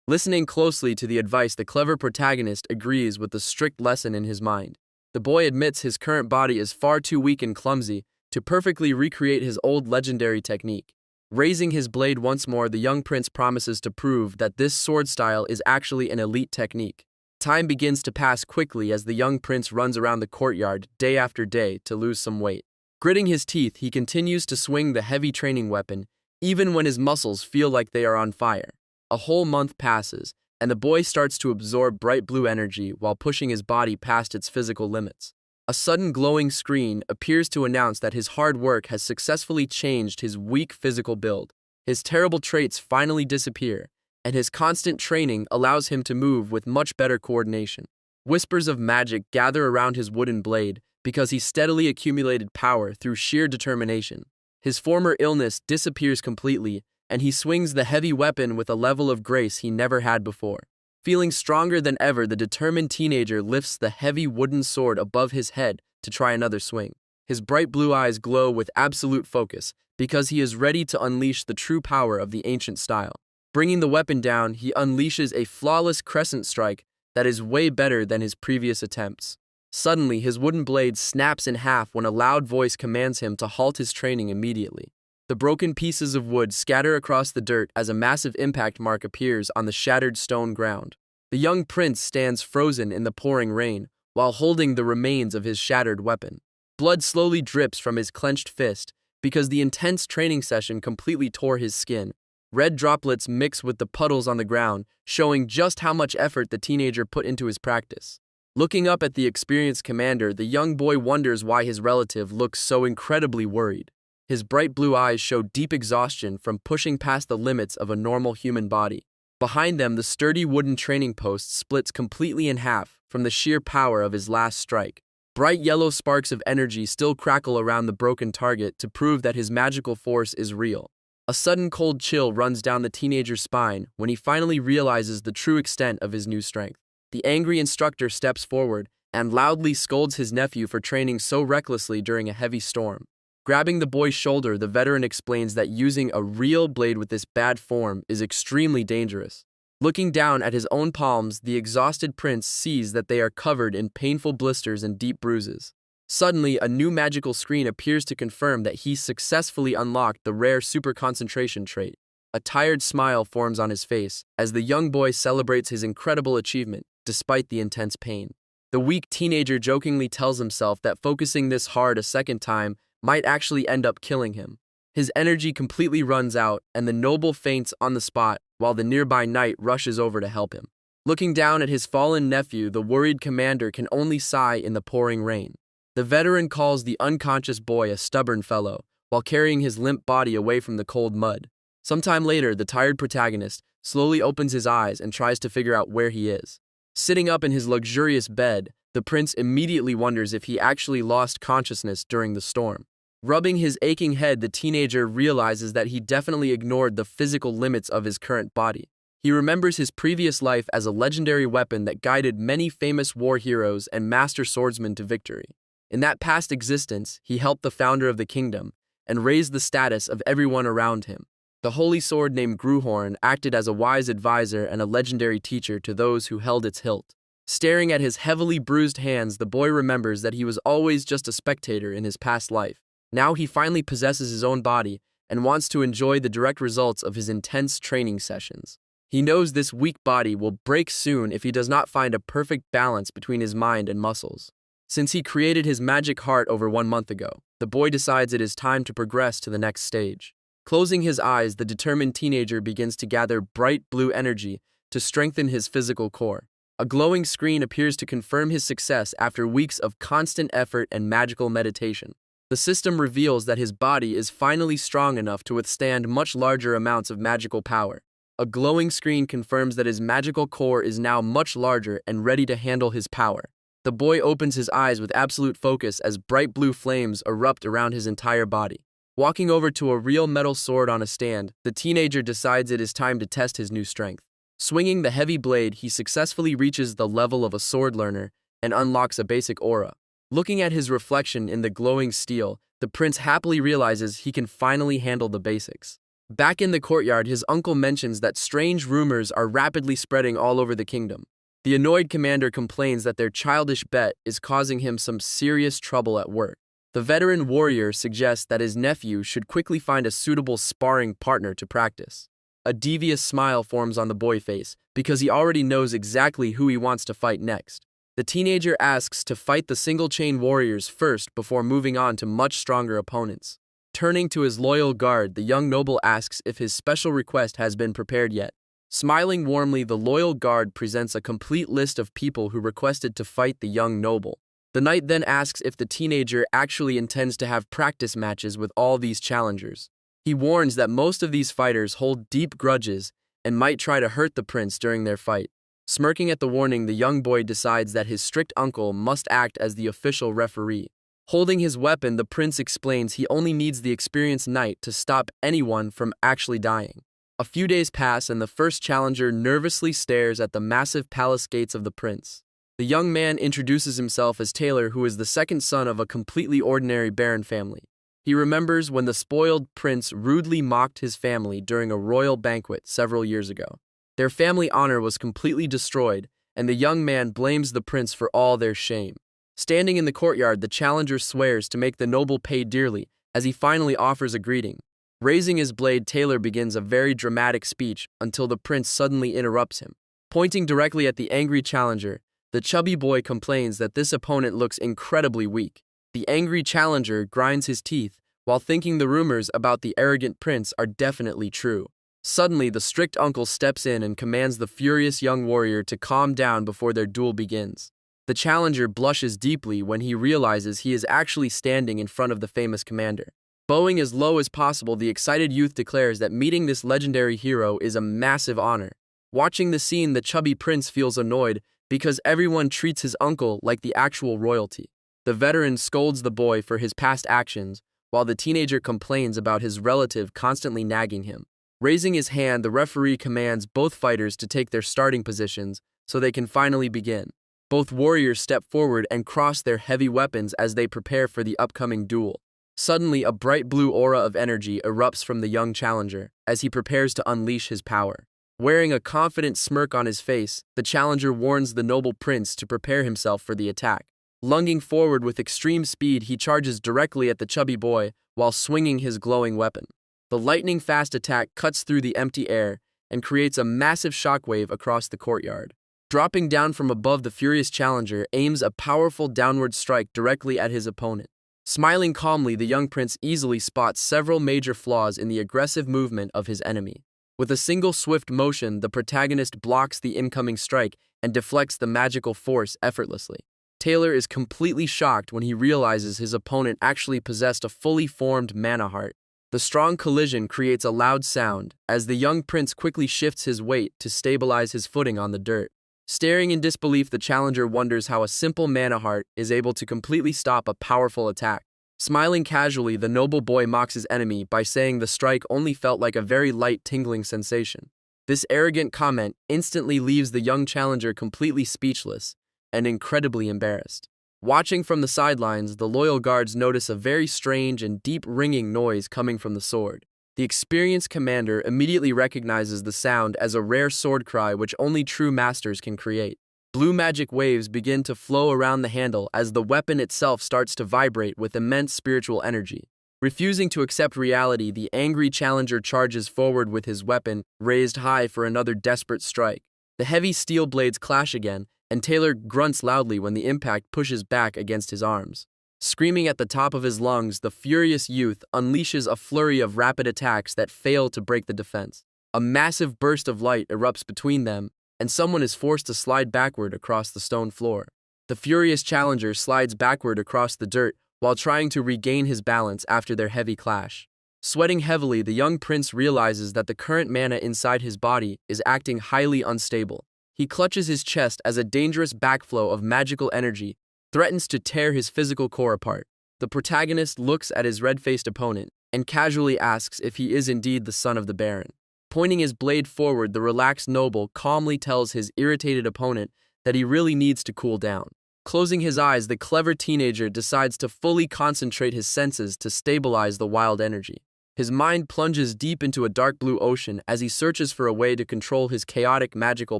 Listening closely to the advice, the clever protagonist agrees with the strict lesson in his mind. The boy admits his current body is far too weak and clumsy to perfectly recreate his old legendary technique. Raising his blade once more, the young prince promises to prove that this sword style is actually an elite technique. Time begins to pass quickly as the young prince runs around the courtyard day after day to lose some weight. Gritting his teeth, he continues to swing the heavy training weapon, even when his muscles feel like they are on fire. A whole month passes, and the boy starts to absorb bright blue energy while pushing his body past its physical limits. A sudden glowing screen appears to announce that his hard work has successfully changed his weak physical build. His terrible traits finally disappear, and his constant training allows him to move with much better coordination. Whispers of magic gather around his wooden blade because he steadily accumulated power through sheer determination. His former illness disappears completely, and he swings the heavy weapon with a level of grace he never had before. Feeling stronger than ever, the determined teenager lifts the heavy wooden sword above his head to try another swing. His bright blue eyes glow with absolute focus because he is ready to unleash the true power of the ancient style. Bringing the weapon down, he unleashes a flawless crescent strike that is way better than his previous attempts. Suddenly, his wooden blade snaps in half when a loud voice commands him to halt his training immediately. The broken pieces of wood scatter across the dirt as a massive impact mark appears on the shattered stone ground. The young prince stands frozen in the pouring rain while holding the remains of his shattered weapon. Blood slowly drips from his clenched fist because the intense training session completely tore his skin. Red droplets mix with the puddles on the ground, showing just how much effort the teenager put into his practice. Looking up at the experienced commander, the young boy wonders why his relative looks so incredibly worried. His bright blue eyes show deep exhaustion from pushing past the limits of a normal human body. Behind them, the sturdy wooden training post splits completely in half from the sheer power of his last strike. Bright yellow sparks of energy still crackle around the broken target to prove that his magical force is real. A sudden cold chill runs down the teenager's spine when he finally realizes the true extent of his new strength. The angry instructor steps forward and loudly scolds his nephew for training so recklessly during a heavy storm. Grabbing the boy's shoulder, the veteran explains that using a real blade with this bad form is extremely dangerous. Looking down at his own palms, the exhausted prince sees that they are covered in painful blisters and deep bruises. Suddenly, a new magical screen appears to confirm that he successfully unlocked the rare super concentration trait. A tired smile forms on his face as the young boy celebrates his incredible achievement, despite the intense pain. The weak teenager jokingly tells himself that focusing this hard a second time might actually end up killing him. His energy completely runs out, and the noble faints on the spot while the nearby knight rushes over to help him. Looking down at his fallen nephew, the worried commander can only sigh in the pouring rain. The veteran calls the unconscious boy a stubborn fellow, while carrying his limp body away from the cold mud. Sometime later, the tired protagonist slowly opens his eyes and tries to figure out where he is. Sitting up in his luxurious bed, the prince immediately wonders if he actually lost consciousness during the storm. Rubbing his aching head, the teenager realizes that he definitely ignored the physical limits of his current body. He remembers his previous life as a legendary weapon that guided many famous war heroes and master swordsmen to victory. In that past existence, he helped the founder of the kingdom and raised the status of everyone around him. The holy sword named Gruhorn acted as a wise advisor and a legendary teacher to those who held its hilt. Staring at his heavily bruised hands, the boy remembers that he was always just a spectator in his past life. Now he finally possesses his own body and wants to enjoy the direct results of his intense training sessions. He knows this weak body will break soon if he does not find a perfect balance between his mind and muscles. Since he created his magic heart over 1 month ago, the boy decides it is time to progress to the next stage. Closing his eyes, the determined teenager begins to gather bright blue energy to strengthen his physical core. A glowing screen appears to confirm his success after weeks of constant effort and magical meditation. The system reveals that his body is finally strong enough to withstand much larger amounts of magical power. A glowing screen confirms that his magical core is now much larger and ready to handle his power. The boy opens his eyes with absolute focus as bright blue flames erupt around his entire body. Walking over to a real metal sword on a stand, the teenager decides it is time to test his new strength. Swinging the heavy blade, he successfully reaches the level of a sword learner and unlocks a basic aura. Looking at his reflection in the glowing steel, the prince happily realizes he can finally handle the basics. Back in the courtyard, his uncle mentions that strange rumors are rapidly spreading all over the kingdom. The annoyed commander complains that their childish bet is causing him some serious trouble at work. The veteran warrior suggests that his nephew should quickly find a suitable sparring partner to practice. A devious smile forms on the boy's face because he already knows exactly who he wants to fight next. The teenager asks to fight the single-chain warriors first before moving on to much stronger opponents. Turning to his loyal guard, the young noble asks if his special request has been prepared yet. Smiling warmly, the loyal guard presents a complete list of people who requested to fight the young noble. The knight then asks if the teenager actually intends to have practice matches with all these challengers. He warns that most of these fighters hold deep grudges and might try to hurt the prince during their fight. Smirking at the warning, the young boy decides that his strict uncle must act as the official referee. Holding his weapon, the prince explains he only needs the experienced knight to stop anyone from actually dying. A few days pass and the first challenger nervously stares at the massive palace gates of the prince. The young man introduces himself as Taylor, who is the second son of a completely ordinary baron family. He remembers when the spoiled prince rudely mocked his family during a royal banquet several years ago. Their family honor was completely destroyed, and the young man blames the prince for all their shame. Standing in the courtyard, the challenger swears to make the noble pay dearly as he finally offers a greeting. Raising his blade, Taylor begins a very dramatic speech until the prince suddenly interrupts him. Pointing directly at the angry challenger, the chubby boy complains that this opponent looks incredibly weak. The angry challenger grinds his teeth while thinking the rumors about the arrogant prince are definitely true. Suddenly, the strict uncle steps in and commands the furious young warrior to calm down before their duel begins. The challenger blushes deeply when he realizes he is actually standing in front of the famous commander. Bowing as low as possible, the excited youth declares that meeting this legendary hero is a massive honor. Watching the scene, the chubby prince feels annoyed because everyone treats his uncle like the actual royalty. The veteran scolds the boy for his past actions, while the teenager complains about his relative constantly nagging him. Raising his hand, the referee commands both fighters to take their starting positions so they can finally begin. Both warriors step forward and cross their heavy weapons as they prepare for the upcoming duel. Suddenly, a bright blue aura of energy erupts from the young challenger as he prepares to unleash his power. Wearing a confident smirk on his face, the challenger warns the noble prince to prepare himself for the attack. Lunging forward with extreme speed, he charges directly at the chubby boy while swinging his glowing weapon. The lightning-fast attack cuts through the empty air and creates a massive shockwave across the courtyard. Dropping down from above, the furious challenger aims a powerful downward strike directly at his opponent. Smiling calmly, the young prince easily spots several major flaws in the aggressive movement of his enemy. With a single swift motion, the protagonist blocks the incoming strike and deflects the magical force effortlessly. Taylor is completely shocked when he realizes his opponent actually possessed a fully formed mana heart. The strong collision creates a loud sound as the young prince quickly shifts his weight to stabilize his footing on the dirt. Staring in disbelief, the challenger wonders how a simple mana heart is able to completely stop a powerful attack. Smiling casually, the noble boy mocks his enemy by saying the strike only felt like a very light tingling sensation. This arrogant comment instantly leaves the young challenger completely speechless and incredibly embarrassed. Watching from the sidelines, the loyal guards notice a very strange and deep ringing noise coming from the sword. The experienced commander immediately recognizes the sound as a rare sword cry which only true masters can create. Blue magic waves begin to flow around the handle as the weapon itself starts to vibrate with immense spiritual energy. Refusing to accept reality, the angry challenger charges forward with his weapon raised high for another desperate strike. The heavy steel blades clash again, and Taylor grunts loudly when the impact pushes back against his arms. Screaming at the top of his lungs, the furious youth unleashes a flurry of rapid attacks that fail to break the defense. A massive burst of light erupts between them, and someone is forced to slide backward across the stone floor. The furious challenger slides backward across the dirt while trying to regain his balance after their heavy clash. Sweating heavily, the young prince realizes that the current mana inside his body is acting highly unstable. He clutches his chest as a dangerous backflow of magical energy threatens to tear his physical core apart. The protagonist looks at his red-faced opponent and casually asks if he is indeed the son of the Baron. Pointing his blade forward, the relaxed noble calmly tells his irritated opponent that he really needs to cool down. Closing his eyes, the clever teenager decides to fully concentrate his senses to stabilize the wild energy. His mind plunges deep into a dark blue ocean as he searches for a way to control his chaotic magical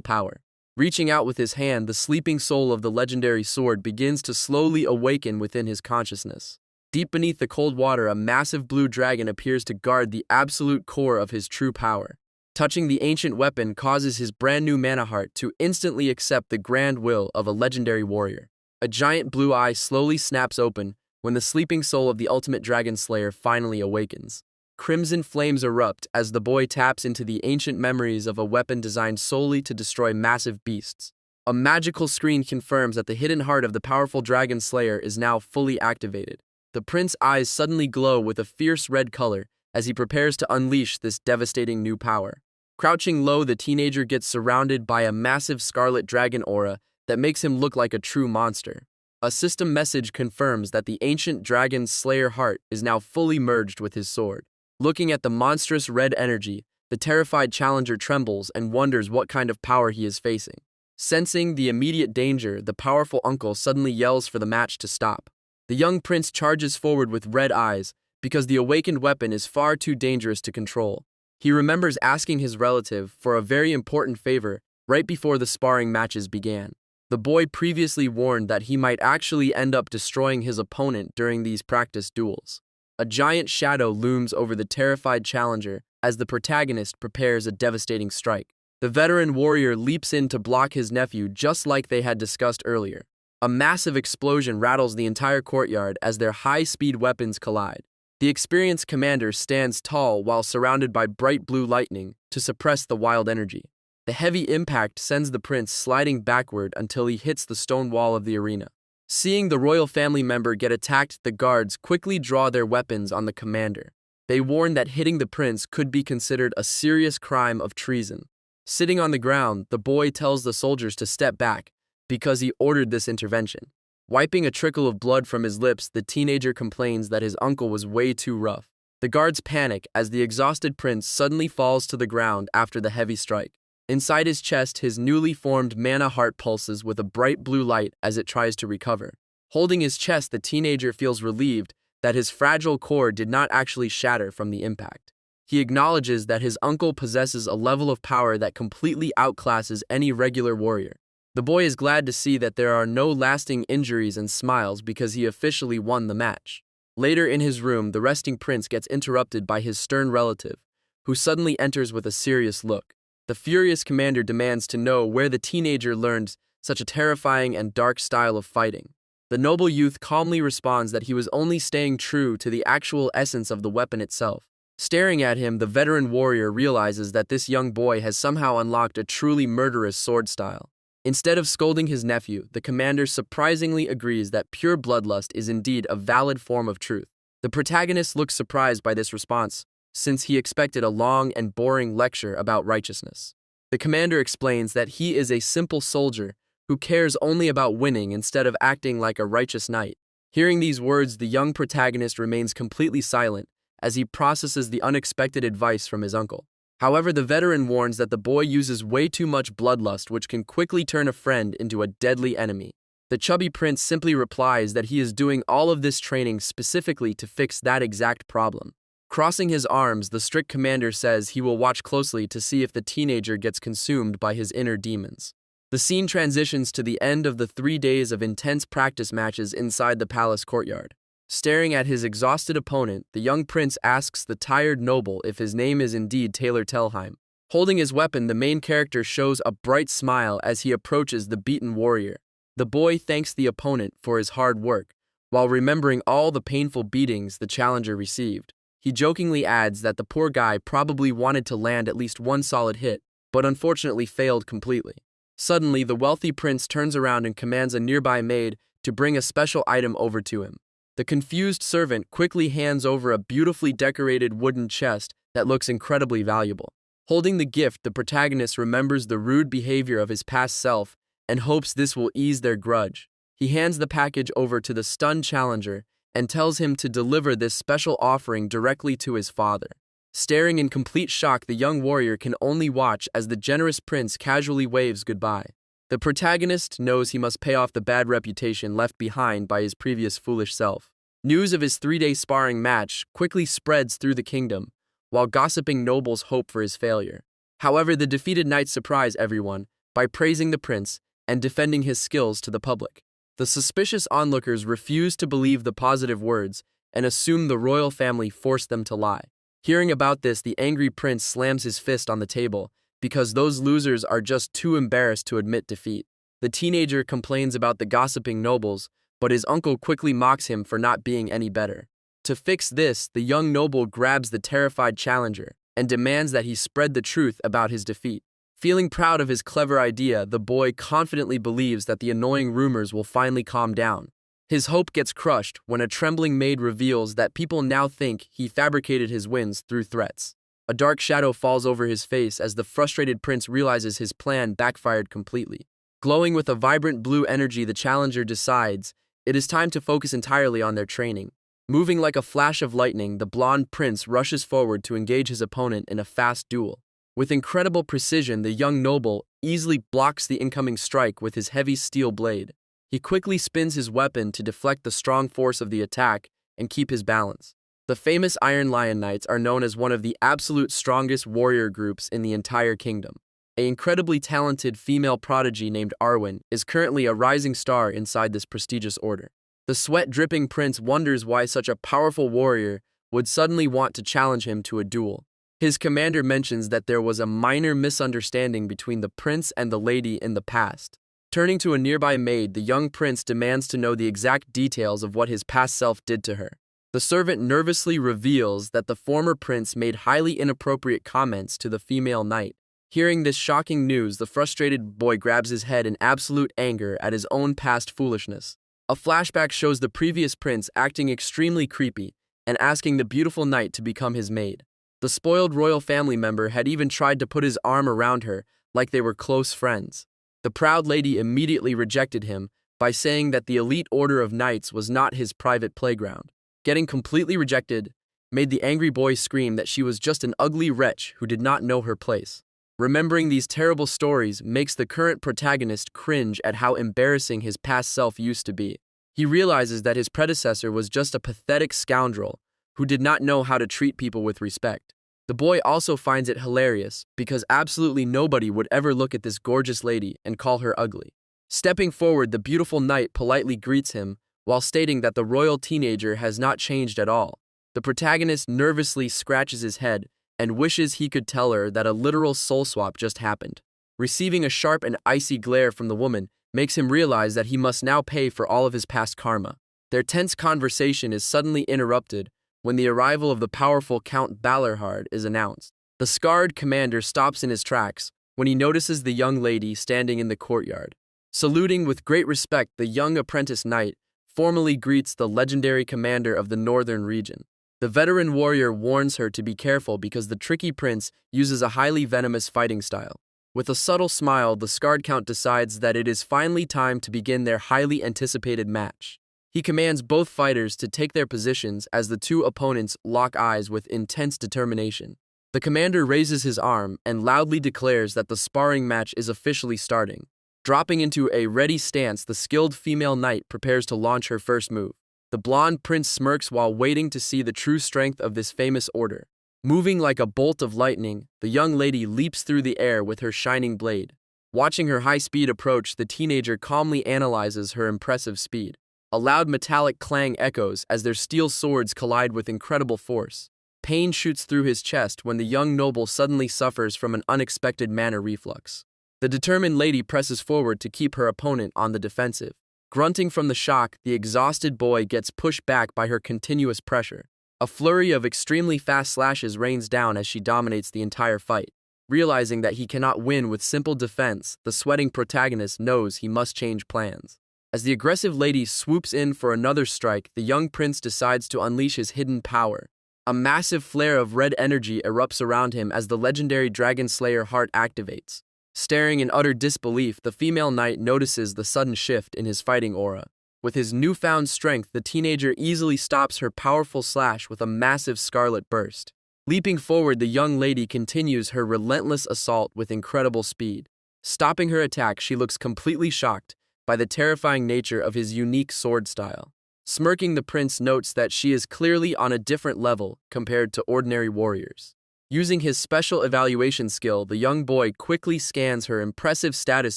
power. Reaching out with his hand, the sleeping soul of the legendary sword begins to slowly awaken within his consciousness. Deep beneath the cold water, a massive blue dragon appears to guard the absolute core of his true power. Touching the ancient weapon causes his brand new mana heart to instantly accept the grand will of a legendary warrior. A giant blue eye slowly snaps open when the sleeping soul of the ultimate dragon slayer finally awakens. Crimson flames erupt as the boy taps into the ancient memories of a weapon designed solely to destroy massive beasts. A magical screen confirms that the hidden heart of the powerful dragon slayer is now fully activated. The prince's eyes suddenly glow with a fierce red color as he prepares to unleash this devastating new power. Crouching low, the teenager gets surrounded by a massive scarlet dragon aura that makes him look like a true monster. A system message confirms that the ancient dragon slayer heart is now fully merged with his sword. Looking at the monstrous red energy, the terrified challenger trembles and wonders what kind of power he is facing. Sensing the immediate danger, the powerful uncle suddenly yells for the match to stop. The young prince charges forward with red eyes because the awakened weapon is far too dangerous to control. He remembers asking his relative for a very important favor right before the sparring matches began. The boy previously warned that he might actually end up destroying his opponent during these practice duels. A giant shadow looms over the terrified challenger as the protagonist prepares a devastating strike. The veteran warrior leaps in to block his nephew just like they had discussed earlier. A massive explosion rattles the entire courtyard as their high-speed weapons collide. The experienced commander stands tall while surrounded by bright blue lightning to suppress the wild energy. The heavy impact sends the prince sliding backward until he hits the stone wall of the arena. Seeing the royal family member get attacked, the guards quickly draw their weapons on the commander. They warn that hitting the prince could be considered a serious crime of treason. Sitting on the ground, the boy tells the soldiers to step back because he ordered this intervention. Wiping a trickle of blood from his lips, the teenager complains that his uncle was way too rough. The guards panic as the exhausted prince suddenly falls to the ground after the heavy strike. Inside his chest, his newly formed mana heart pulses with a bright blue light as it tries to recover. Holding his chest, the teenager feels relieved that his fragile core did not actually shatter from the impact. He acknowledges that his uncle possesses a level of power that completely outclasses any regular warrior. The boy is glad to see that there are no lasting injuries and smiles because he officially won the match. Later in his room, the resting prince gets interrupted by his stern relative, who suddenly enters with a serious look. The furious commander demands to know where the teenager learned such a terrifying and dark style of fighting. The noble youth calmly responds that he was only staying true to the actual essence of the weapon itself. Staring at him, the veteran warrior realizes that this young boy has somehow unlocked a truly murderous sword style. Instead of scolding his nephew, the commander surprisingly agrees that pure bloodlust is indeed a valid form of truth. The protagonist looks surprised by this response, since he expected a long and boring lecture about righteousness. The commander explains that he is a simple soldier who cares only about winning instead of acting like a righteous knight. Hearing these words, the young protagonist remains completely silent as he processes the unexpected advice from his uncle. However, the veteran warns that the boy uses way too much bloodlust, which can quickly turn a friend into a deadly enemy. The chubby prince simply replies that he is doing all of this training specifically to fix that exact problem. Crossing his arms, the strict commander says he will watch closely to see if the teenager gets consumed by his inner demons. The scene transitions to the end of the 3 days of intense practice matches inside the palace courtyard. Staring at his exhausted opponent, the young prince asks the tired noble if his name is indeed Taylor Telheim. Holding his weapon, the main character shows a bright smile as he approaches the beaten warrior. The boy thanks the opponent for his hard work, while remembering all the painful beatings the challenger received. He jokingly adds that the poor guy probably wanted to land at least one solid hit, but unfortunately failed completely. Suddenly, the wealthy prince turns around and commands a nearby maid to bring a special item over to him. The confused servant quickly hands over a beautifully decorated wooden chest that looks incredibly valuable. Holding the gift, the protagonist remembers the rude behavior of his past self and hopes this will ease their grudge. He hands the package over to the stunned challenger and tells him to deliver this special offering directly to his father. Staring in complete shock, the young warrior can only watch as the generous prince casually waves goodbye. The protagonist knows he must pay off the bad reputation left behind by his previous foolish self. News of his 3-day sparring match quickly spreads through the kingdom, while gossiping nobles hope for his failure. However, the defeated knight surprise everyone by praising the prince and defending his skills to the public. The suspicious onlookers refuse to believe the positive words and assume the royal family forced them to lie. Hearing about this, the angry prince slams his fist on the table because those losers are just too embarrassed to admit defeat. The teenager complains about the gossiping nobles, but his uncle quickly mocks him for not being any better. To fix this, the young noble grabs the terrified challenger and demands that he spread the truth about his defeat. Feeling proud of his clever idea, the boy confidently believes that the annoying rumors will finally calm down. His hope gets crushed when a trembling maid reveals that people now think he fabricated his wins through threats. A dark shadow falls over his face as the frustrated prince realizes his plan backfired completely. Glowing with a vibrant blue energy, the challenger decides it is time to focus entirely on their training. Moving like a flash of lightning, the blonde prince rushes forward to engage his opponent in a fast duel. With incredible precision, the young noble easily blocks the incoming strike with his heavy steel blade. He quickly spins his weapon to deflect the strong force of the attack and keep his balance. The famous Iron Lion Knights are known as one of the absolute strongest warrior groups in the entire kingdom. An incredibly talented female prodigy named Arwen is currently a rising star inside this prestigious order. The sweat-dripping prince wonders why such a powerful warrior would suddenly want to challenge him to a duel. His commander mentions that there was a minor misunderstanding between the prince and the lady in the past. Turning to a nearby maid, the young prince demands to know the exact details of what his past self did to her. The servant nervously reveals that the former prince made highly inappropriate comments to the female knight. Hearing this shocking news, the frustrated boy grabs his head in absolute anger at his own past foolishness. A flashback shows the previous prince acting extremely creepy and asking the beautiful knight to become his maid. The spoiled royal family member had even tried to put his arm around her like they were close friends. The proud lady immediately rejected him by saying that the elite order of knights was not his private playground. Getting completely rejected made the angry boy scream that she was just an ugly wretch who did not know her place. Remembering these terrible stories makes the current protagonist cringe at how embarrassing his past self used to be. He realizes that his predecessor was just a pathetic scoundrel who did not know how to treat people with respect. The boy also finds it hilarious because absolutely nobody would ever look at this gorgeous lady and call her ugly. Stepping forward, the beautiful knight politely greets him while stating that the royal teenager has not changed at all. The protagonist nervously scratches his head and wishes he could tell her that a literal soul swap just happened. Receiving a sharp and icy glare from the woman makes him realize that he must now pay for all of his past karma. Their tense conversation is suddenly interrupted when the arrival of the powerful Count Balerhard is announced. The scarred commander stops in his tracks, when he notices the young lady standing in the courtyard. Saluting with great respect, the young apprentice knight formally greets the legendary commander of the northern region. The veteran warrior warns her to be careful because the tricky prince uses a highly venomous fighting style. With a subtle smile, the Scarred Count decides that it is finally time to begin their highly anticipated match. He commands both fighters to take their positions as the two opponents lock eyes with intense determination. The commander raises his arm and loudly declares that the sparring match is officially starting. Dropping into a ready stance, the skilled female knight prepares to launch her first move. The blonde prince smirks while waiting to see the true strength of this famous order. Moving like a bolt of lightning, the young lady leaps through the air with her shining blade. Watching her high-speed approach, the teenager calmly analyzes her impressive speed. A loud metallic clang echoes as their steel swords collide with incredible force. Pain shoots through his chest when the young noble suddenly suffers from an unexpected mana reflux. The determined lady presses forward to keep her opponent on the defensive. Grunting from the shock, the exhausted boy gets pushed back by her continuous pressure. A flurry of extremely fast slashes rains down as she dominates the entire fight. Realizing that he cannot win with simple defense, the sweating protagonist knows he must change plans. As the aggressive lady swoops in for another strike, the young prince decides to unleash his hidden power. A massive flare of red energy erupts around him as the legendary Dragon Slayer heart activates. Staring in utter disbelief, the female knight notices the sudden shift in his fighting aura. With his newfound strength, the teenager easily stops her powerful slash with a massive scarlet burst. Leaping forward, the young lady continues her relentless assault with incredible speed. Stopping her attack, she looks completely shocked by the terrifying nature of his unique sword style. Smirking, the prince notes that she is clearly on a different level compared to ordinary warriors. Using his special evaluation skill, the young boy quickly scans her impressive status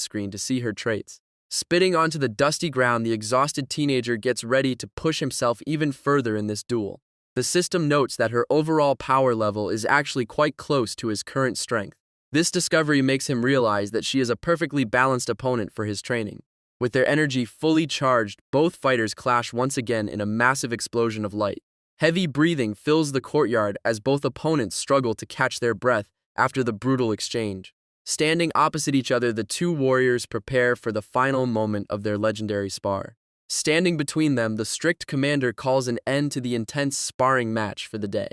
screen to see her traits. Spitting onto the dusty ground, the exhausted teenager gets ready to push himself even further in this duel. The system notes that her overall power level is actually quite close to his current strength. This discovery makes him realize that she is a perfectly balanced opponent for his training. With their energy fully charged, both fighters clash once again in a massive explosion of light. Heavy breathing fills the courtyard as both opponents struggle to catch their breath after the brutal exchange. Standing opposite each other, the two warriors prepare for the final moment of their legendary spar. Standing between them, the strict commander calls an end to the intense sparring match for the day.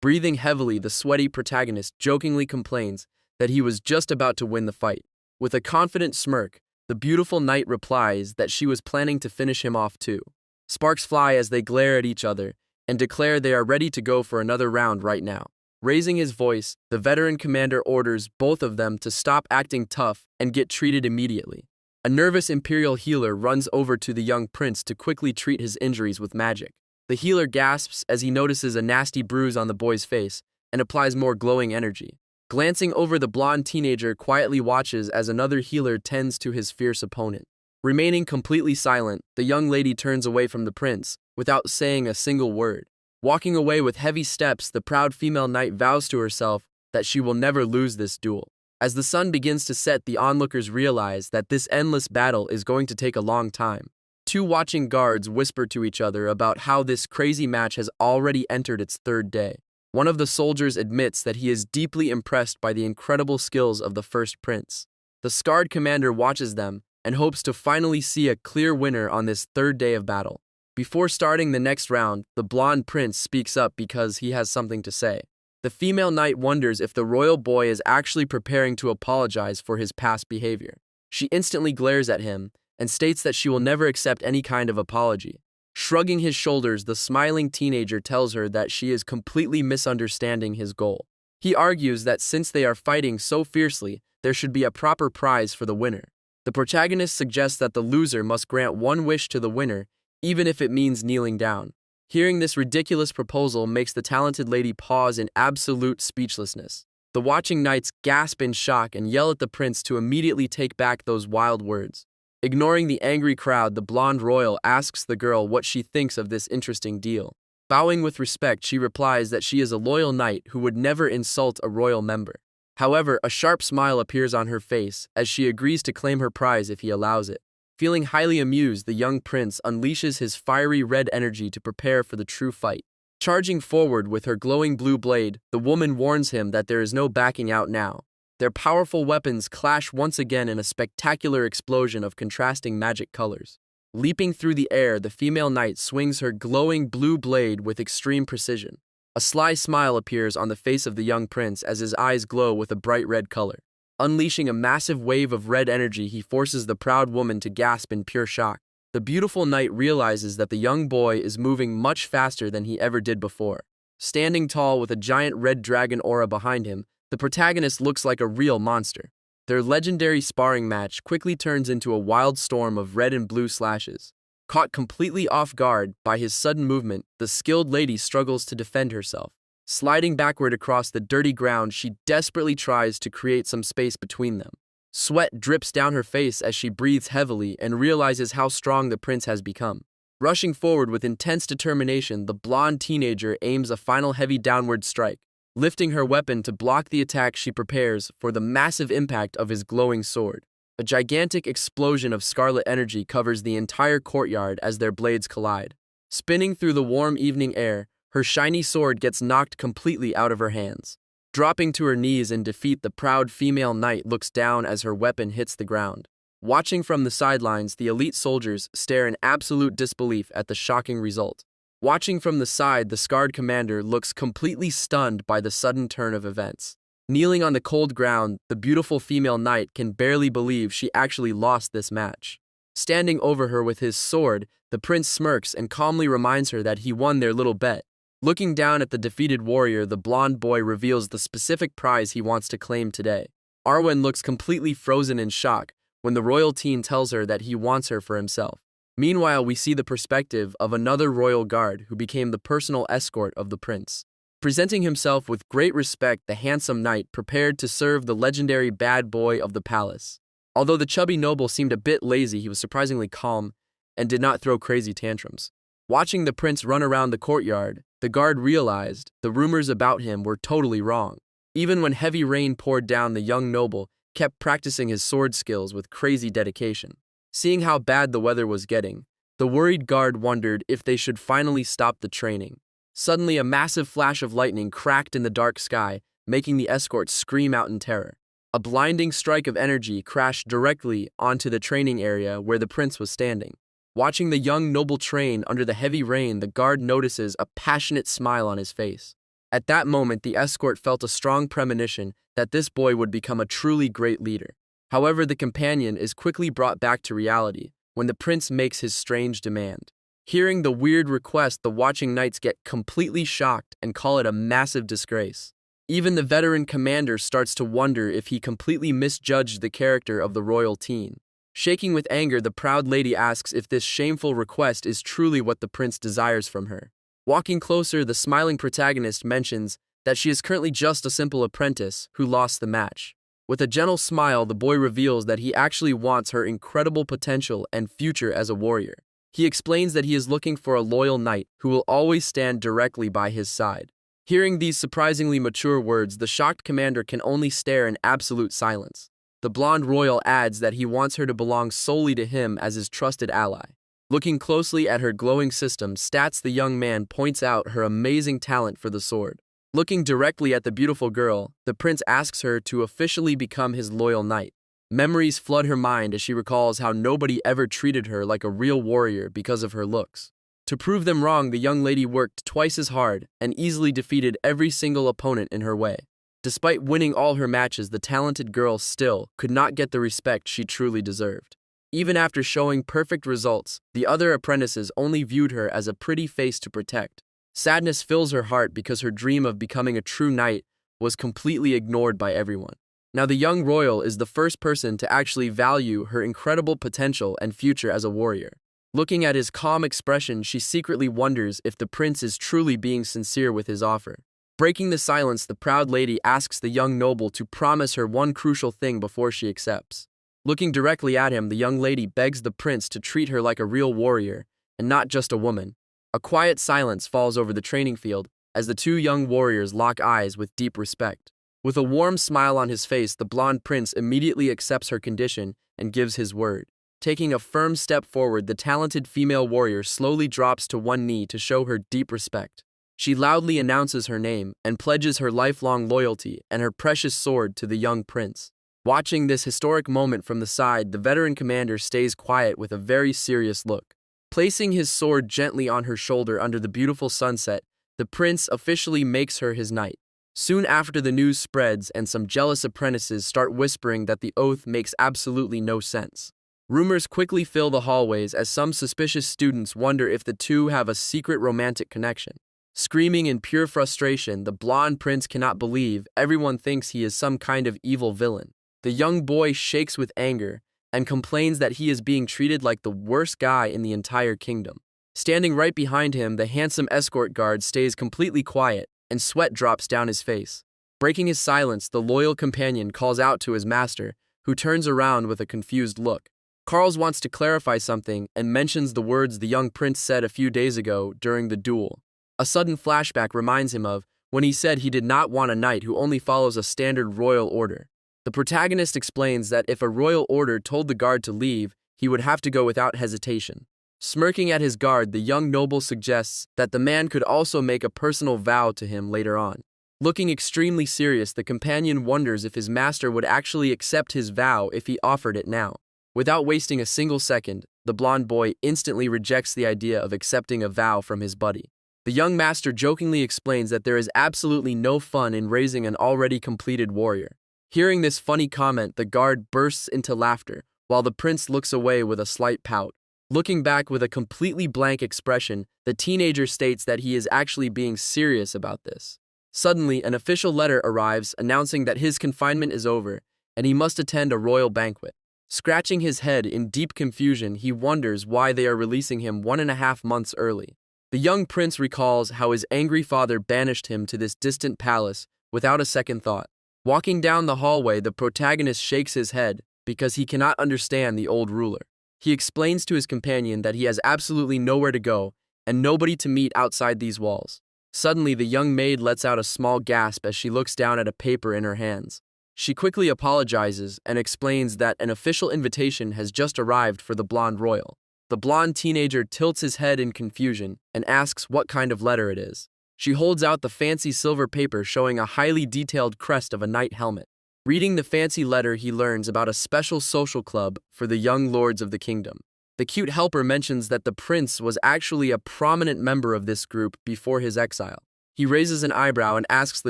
Breathing heavily, the sweaty protagonist jokingly complains that he was just about to win the fight. With a confident smirk, the beautiful knight replies that she was planning to finish him off too. Sparks fly as they glare at each other and declare they are ready to go for another round right now. Raising his voice, the veteran commander orders both of them to stop acting tough and get treated immediately. A nervous imperial healer runs over to the young prince to quickly treat his injuries with magic. The healer gasps as he notices a nasty bruise on the boy's face and applies more glowing energy. Glancing over, the blonde teenager quietly watches as another healer tends to his fierce opponent. Remaining completely silent, the young lady turns away from the prince without saying a single word. Walking away with heavy steps, the proud female knight vows to herself that she will never lose this duel. As the sun begins to set, the onlookers realize that this endless battle is going to take a long time. Two watching guards whisper to each other about how this crazy match has already entered its third day. One of the soldiers admits that he is deeply impressed by the incredible skills of the first prince. The scarred commander watches them and hopes to finally see a clear winner on this third day of battle. Before starting the next round, the blonde prince speaks up because he has something to say. The female knight wonders if the royal boy is actually preparing to apologize for his past behavior. She instantly glares at him and states that she will never accept any kind of apology. Shrugging his shoulders, the smiling teenager tells her that she is completely misunderstanding his goal. He argues that since they are fighting so fiercely, there should be a proper prize for the winner. The protagonist suggests that the loser must grant one wish to the winner, even if it means kneeling down. Hearing this ridiculous proposal makes the talented lady pause in absolute speechlessness. The watching knights gasp in shock and yell at the prince to immediately take back those wild words. Ignoring the angry crowd, the blonde royal asks the girl what she thinks of this interesting deal. Bowing with respect, she replies that she is a loyal knight who would never insult a royal member. However, a sharp smile appears on her face as she agrees to claim her prize if he allows it. Feeling highly amused, the young prince unleashes his fiery red energy to prepare for the true fight. Charging forward with her glowing blue blade, the woman warns him that there is no backing out now. Their powerful weapons clash once again in a spectacular explosion of contrasting magic colors. Leaping through the air, the female knight swings her glowing blue blade with extreme precision. A sly smile appears on the face of the young prince as his eyes glow with a bright red color. Unleashing a massive wave of red energy, he forces the proud woman to gasp in pure shock. The beautiful knight realizes that the young boy is moving much faster than he ever did before. Standing tall with a giant red dragon aura behind him, the protagonist looks like a real monster. Their legendary sparring match quickly turns into a wild storm of red and blue slashes. Caught completely off guard by his sudden movement, the skilled lady struggles to defend herself. Sliding backward across the dirty ground, she desperately tries to create some space between them. Sweat drips down her face as she breathes heavily and realizes how strong the prince has become. Rushing forward with intense determination, the blonde teenager aims a final heavy downward strike. Lifting her weapon to block the attack, she prepares for the massive impact of his glowing sword. A gigantic explosion of scarlet energy covers the entire courtyard as their blades collide. Spinning through the warm evening air, her shiny sword gets knocked completely out of her hands. Dropping to her knees in defeat, the proud female knight looks down as her weapon hits the ground. Watching from the sidelines, the elite soldiers stare in absolute disbelief at the shocking result. Watching from the side, the scarred commander looks completely stunned by the sudden turn of events. Kneeling on the cold ground, the beautiful female knight can barely believe she actually lost this match. Standing over her with his sword, the prince smirks and calmly reminds her that he won their little bet. Looking down at the defeated warrior, the blonde boy reveals the specific prize he wants to claim today. Arwen looks completely frozen in shock when the royal teen tells her that he wants her for himself. Meanwhile, we see the perspective of another royal guard who became the personal escort of the prince. Presenting himself with great respect, the handsome knight prepared to serve the legendary bad boy of the palace. Although the chubby noble seemed a bit lazy, he was surprisingly calm and did not throw crazy tantrums. Watching the prince run around the courtyard, the guard realized the rumors about him were totally wrong. Even when heavy rain poured down, the young noble kept practicing his sword skills with crazy dedication. Seeing how bad the weather was getting, the worried guard wondered if they should finally stop the training. Suddenly, a massive flash of lightning cracked in the dark sky, making the escort scream out in terror. A blinding strike of energy crashed directly onto the training area where the prince was standing. Watching the young noble train under the heavy rain, the guard notices a passionate smile on his face. At that moment, the escort felt a strong premonition that this boy would become a truly great leader. However, the companion is quickly brought back to reality when the prince makes his strange demand. Hearing the weird request, the watching knights get completely shocked and call it a massive disgrace. Even the veteran commander starts to wonder if he completely misjudged the character of the royal teen. Shaking with anger, the proud lady asks if this shameful request is truly what the prince desires from her. Walking closer, the smiling protagonist mentions that she is currently just a simple apprentice who lost the match. With a gentle smile, the boy reveals that he actually wants her incredible potential and future as a warrior. He explains that he is looking for a loyal knight who will always stand directly by his side. Hearing these surprisingly mature words, the shocked commander can only stare in absolute silence. The blonde royal adds that he wants her to belong solely to him as his trusted ally. Looking closely at her glowing system stats, the young man points out her amazing talent for the sword. Looking directly at the beautiful girl, the prince asks her to officially become his loyal knight. Memories flood her mind as she recalls how nobody ever treated her like a real warrior because of her looks. To prove them wrong, the young lady worked twice as hard and easily defeated every single opponent in her way. Despite winning all her matches, the talented girl still could not get the respect she truly deserved. Even after showing perfect results, the other apprentices only viewed her as a pretty face to protect. Sadness fills her heart because her dream of becoming a true knight was completely ignored by everyone. Now the young royal is the first person to actually value her incredible potential and future as a warrior. Looking at his calm expression, she secretly wonders if the prince is truly being sincere with his offer. Breaking the silence, the proud lady asks the young noble to promise her one crucial thing before she accepts. Looking directly at him, the young lady begs the prince to treat her like a real warrior and not just a woman. A quiet silence falls over the training field as the two young warriors lock eyes with deep respect. With a warm smile on his face, the blonde prince immediately accepts her condition and gives his word. Taking a firm step forward, the talented female warrior slowly drops to one knee to show her deep respect. She loudly announces her name and pledges her lifelong loyalty and her precious sword to the young prince. Watching this historic moment from the side, the veteran commander stays quiet with a very serious look. Placing his sword gently on her shoulder under the beautiful sunset, the prince officially makes her his knight. Soon after, the news spreads and some jealous apprentices start whispering that the oath makes absolutely no sense. Rumors quickly fill the hallways as some suspicious students wonder if the two have a secret romantic connection. Screaming in pure frustration, the blonde prince cannot believe everyone thinks he is some kind of evil villain. The young boy shakes with anger and complains that he is being treated like the worst guy in the entire kingdom. Standing right behind him, the handsome escort guard stays completely quiet, and sweat drops down his face. Breaking his silence, the loyal companion calls out to his master, who turns around with a confused look. Carl wants to clarify something and mentions the words the young prince said a few days ago during the duel. A sudden flashback reminds him of when he said he did not want a knight who only follows a standard royal order. The protagonist explains that if a royal order told the guard to leave, he would have to go without hesitation. Smirking at his guard, the young noble suggests that the man could also make a personal vow to him later on. Looking extremely serious, the companion wonders if his master would actually accept his vow if he offered it now. Without wasting a single second, the blonde boy instantly rejects the idea of accepting a vow from his buddy. The young master jokingly explains that there is absolutely no fun in raising an already completed warrior. Hearing this funny comment, the guard bursts into laughter, while the prince looks away with a slight pout. Looking back with a completely blank expression, the teenager states that he is actually being serious about this. Suddenly, an official letter arrives announcing that his confinement is over and he must attend a royal banquet. Scratching his head in deep confusion, he wonders why they are releasing him 1.5 months early. The young prince recalls how his angry father banished him to this distant palace without a second thought. Walking down the hallway, the protagonist shakes his head because he cannot understand the old ruler. He explains to his companion that he has absolutely nowhere to go and nobody to meet outside these walls. Suddenly, the young maid lets out a small gasp as she looks down at a paper in her hands. She quickly apologizes and explains that an official invitation has just arrived for the blonde royal. The blonde teenager tilts his head in confusion and asks what kind of letter it is. She holds out the fancy silver paper showing a highly detailed crest of a knight helmet. Reading the fancy letter, he learns about a special social club for the young lords of the kingdom. The cute helper mentions that the prince was actually a prominent member of this group before his exile. He raises an eyebrow and asks the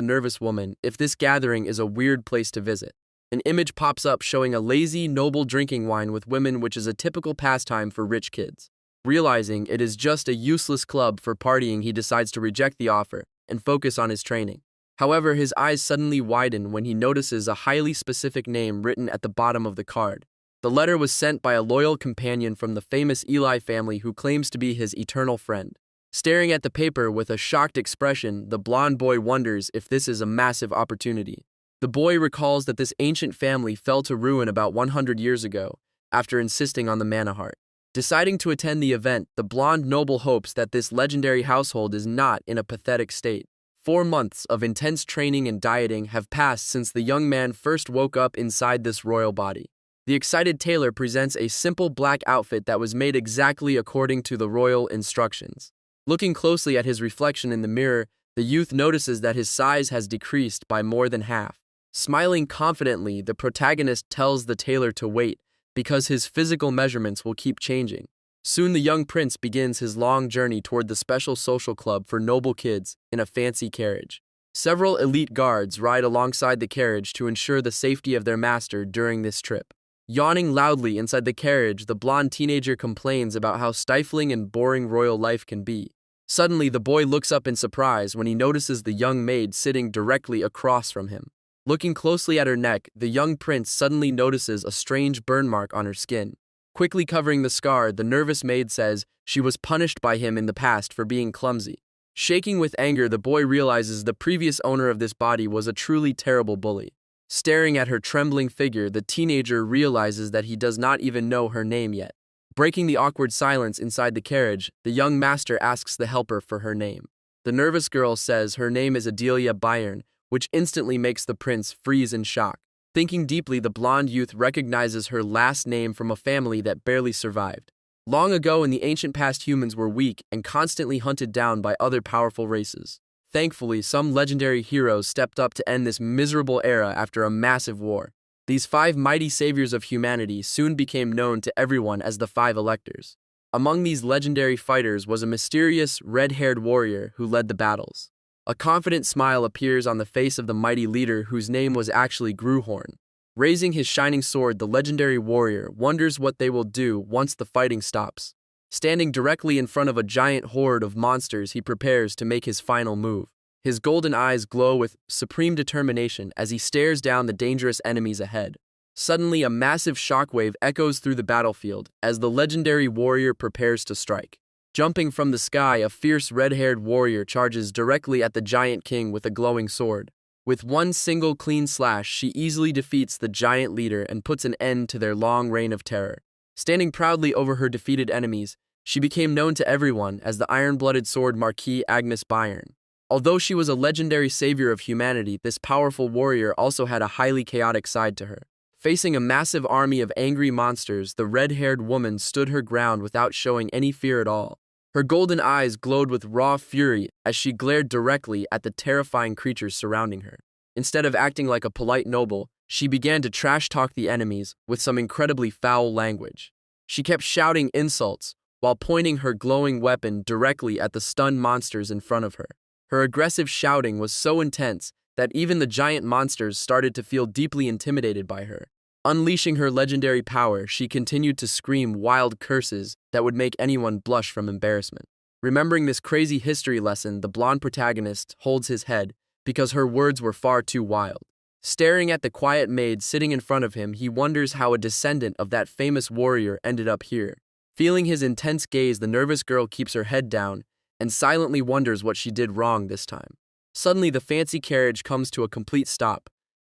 nervous woman if this gathering is a weird place to visit. An image pops up showing a lazy, noble drinking wine with women, which is a typical pastime for rich kids. Realizing it is just a useless club for partying, he decides to reject the offer and focus on his training. However, his eyes suddenly widen when he notices a highly specific name written at the bottom of the card. The letter was sent by a loyal companion from the famous Eli family who claims to be his eternal friend. Staring at the paper with a shocked expression, the blonde boy wonders if this is a massive opportunity. The boy recalls that this ancient family fell to ruin about 100 years ago after insisting on the mana heart. Deciding to attend the event, the blonde noble hopes that this legendary household is not in a pathetic state. 4 months of intense training and dieting have passed since the young man first woke up inside this royal body. The excited tailor presents a simple black outfit that was made exactly according to the royal instructions. Looking closely at his reflection in the mirror, the youth notices that his size has decreased by more than half. Smiling confidently, the protagonist tells the tailor to wait because his physical measurements will keep changing. Soon the young prince begins his long journey toward the special social club for noble kids in a fancy carriage. Several elite guards ride alongside the carriage to ensure the safety of their master during this trip. Yawning loudly inside the carriage, the blonde teenager complains about how stifling and boring royal life can be. Suddenly, the boy looks up in surprise when he notices the young maid sitting directly across from him. Looking closely at her neck, the young prince suddenly notices a strange burn mark on her skin. Quickly covering the scar, the nervous maid says she was punished by him in the past for being clumsy. Shaking with anger, the boy realizes the previous owner of this body was a truly terrible bully. Staring at her trembling figure, the teenager realizes that he does not even know her name yet. Breaking the awkward silence inside the carriage, the young master asks the helper for her name. The nervous girl says her name is Adelia Bayern, which instantly makes the prince freeze in shock. Thinking deeply, the blonde youth recognizes her last name from a family that barely survived. Long ago in the ancient past, humans were weak and constantly hunted down by other powerful races. Thankfully, some legendary heroes stepped up to end this miserable era after a massive war. These 5 mighty saviors of humanity soon became known to everyone as the 5 electors. Among these legendary fighters was a mysterious, red-haired warrior who led the battles. A confident smile appears on the face of the mighty leader, whose name was actually Gruhorn. Raising his shining sword, the legendary warrior wonders what they will do once the fighting stops. Standing directly in front of a giant horde of monsters, he prepares to make his final move. His golden eyes glow with supreme determination as he stares down the dangerous enemies ahead. Suddenly, a massive shockwave echoes through the battlefield as the legendary warrior prepares to strike. Jumping from the sky, a fierce red-haired warrior charges directly at the giant king with a glowing sword. With one single clean slash, she easily defeats the giant leader and puts an end to their long reign of terror. Standing proudly over her defeated enemies, she became known to everyone as the iron-blooded sword Marquis Agnes Bayern. Although she was a legendary savior of humanity, this powerful warrior also had a highly chaotic side to her. Facing a massive army of angry monsters, the red-haired woman stood her ground without showing any fear at all. Her golden eyes glowed with raw fury as she glared directly at the terrifying creatures surrounding her. Instead of acting like a polite noble, she began to trash-talk the enemies with some incredibly foul language. She kept shouting insults while pointing her glowing weapon directly at the stunned monsters in front of her. Her aggressive shouting was so intense that even the giant monsters started to feel deeply intimidated by her. Unleashing her legendary power, she continued to scream wild curses that would make anyone blush from embarrassment. Remembering this crazy history lesson, the blonde protagonist holds his head because her words were far too wild. Staring at the quiet maid sitting in front of him, he wonders how a descendant of that famous warrior ended up here. Feeling his intense gaze, the nervous girl keeps her head down and silently wonders what she did wrong this time. Suddenly, the fancy carriage comes to a complete stop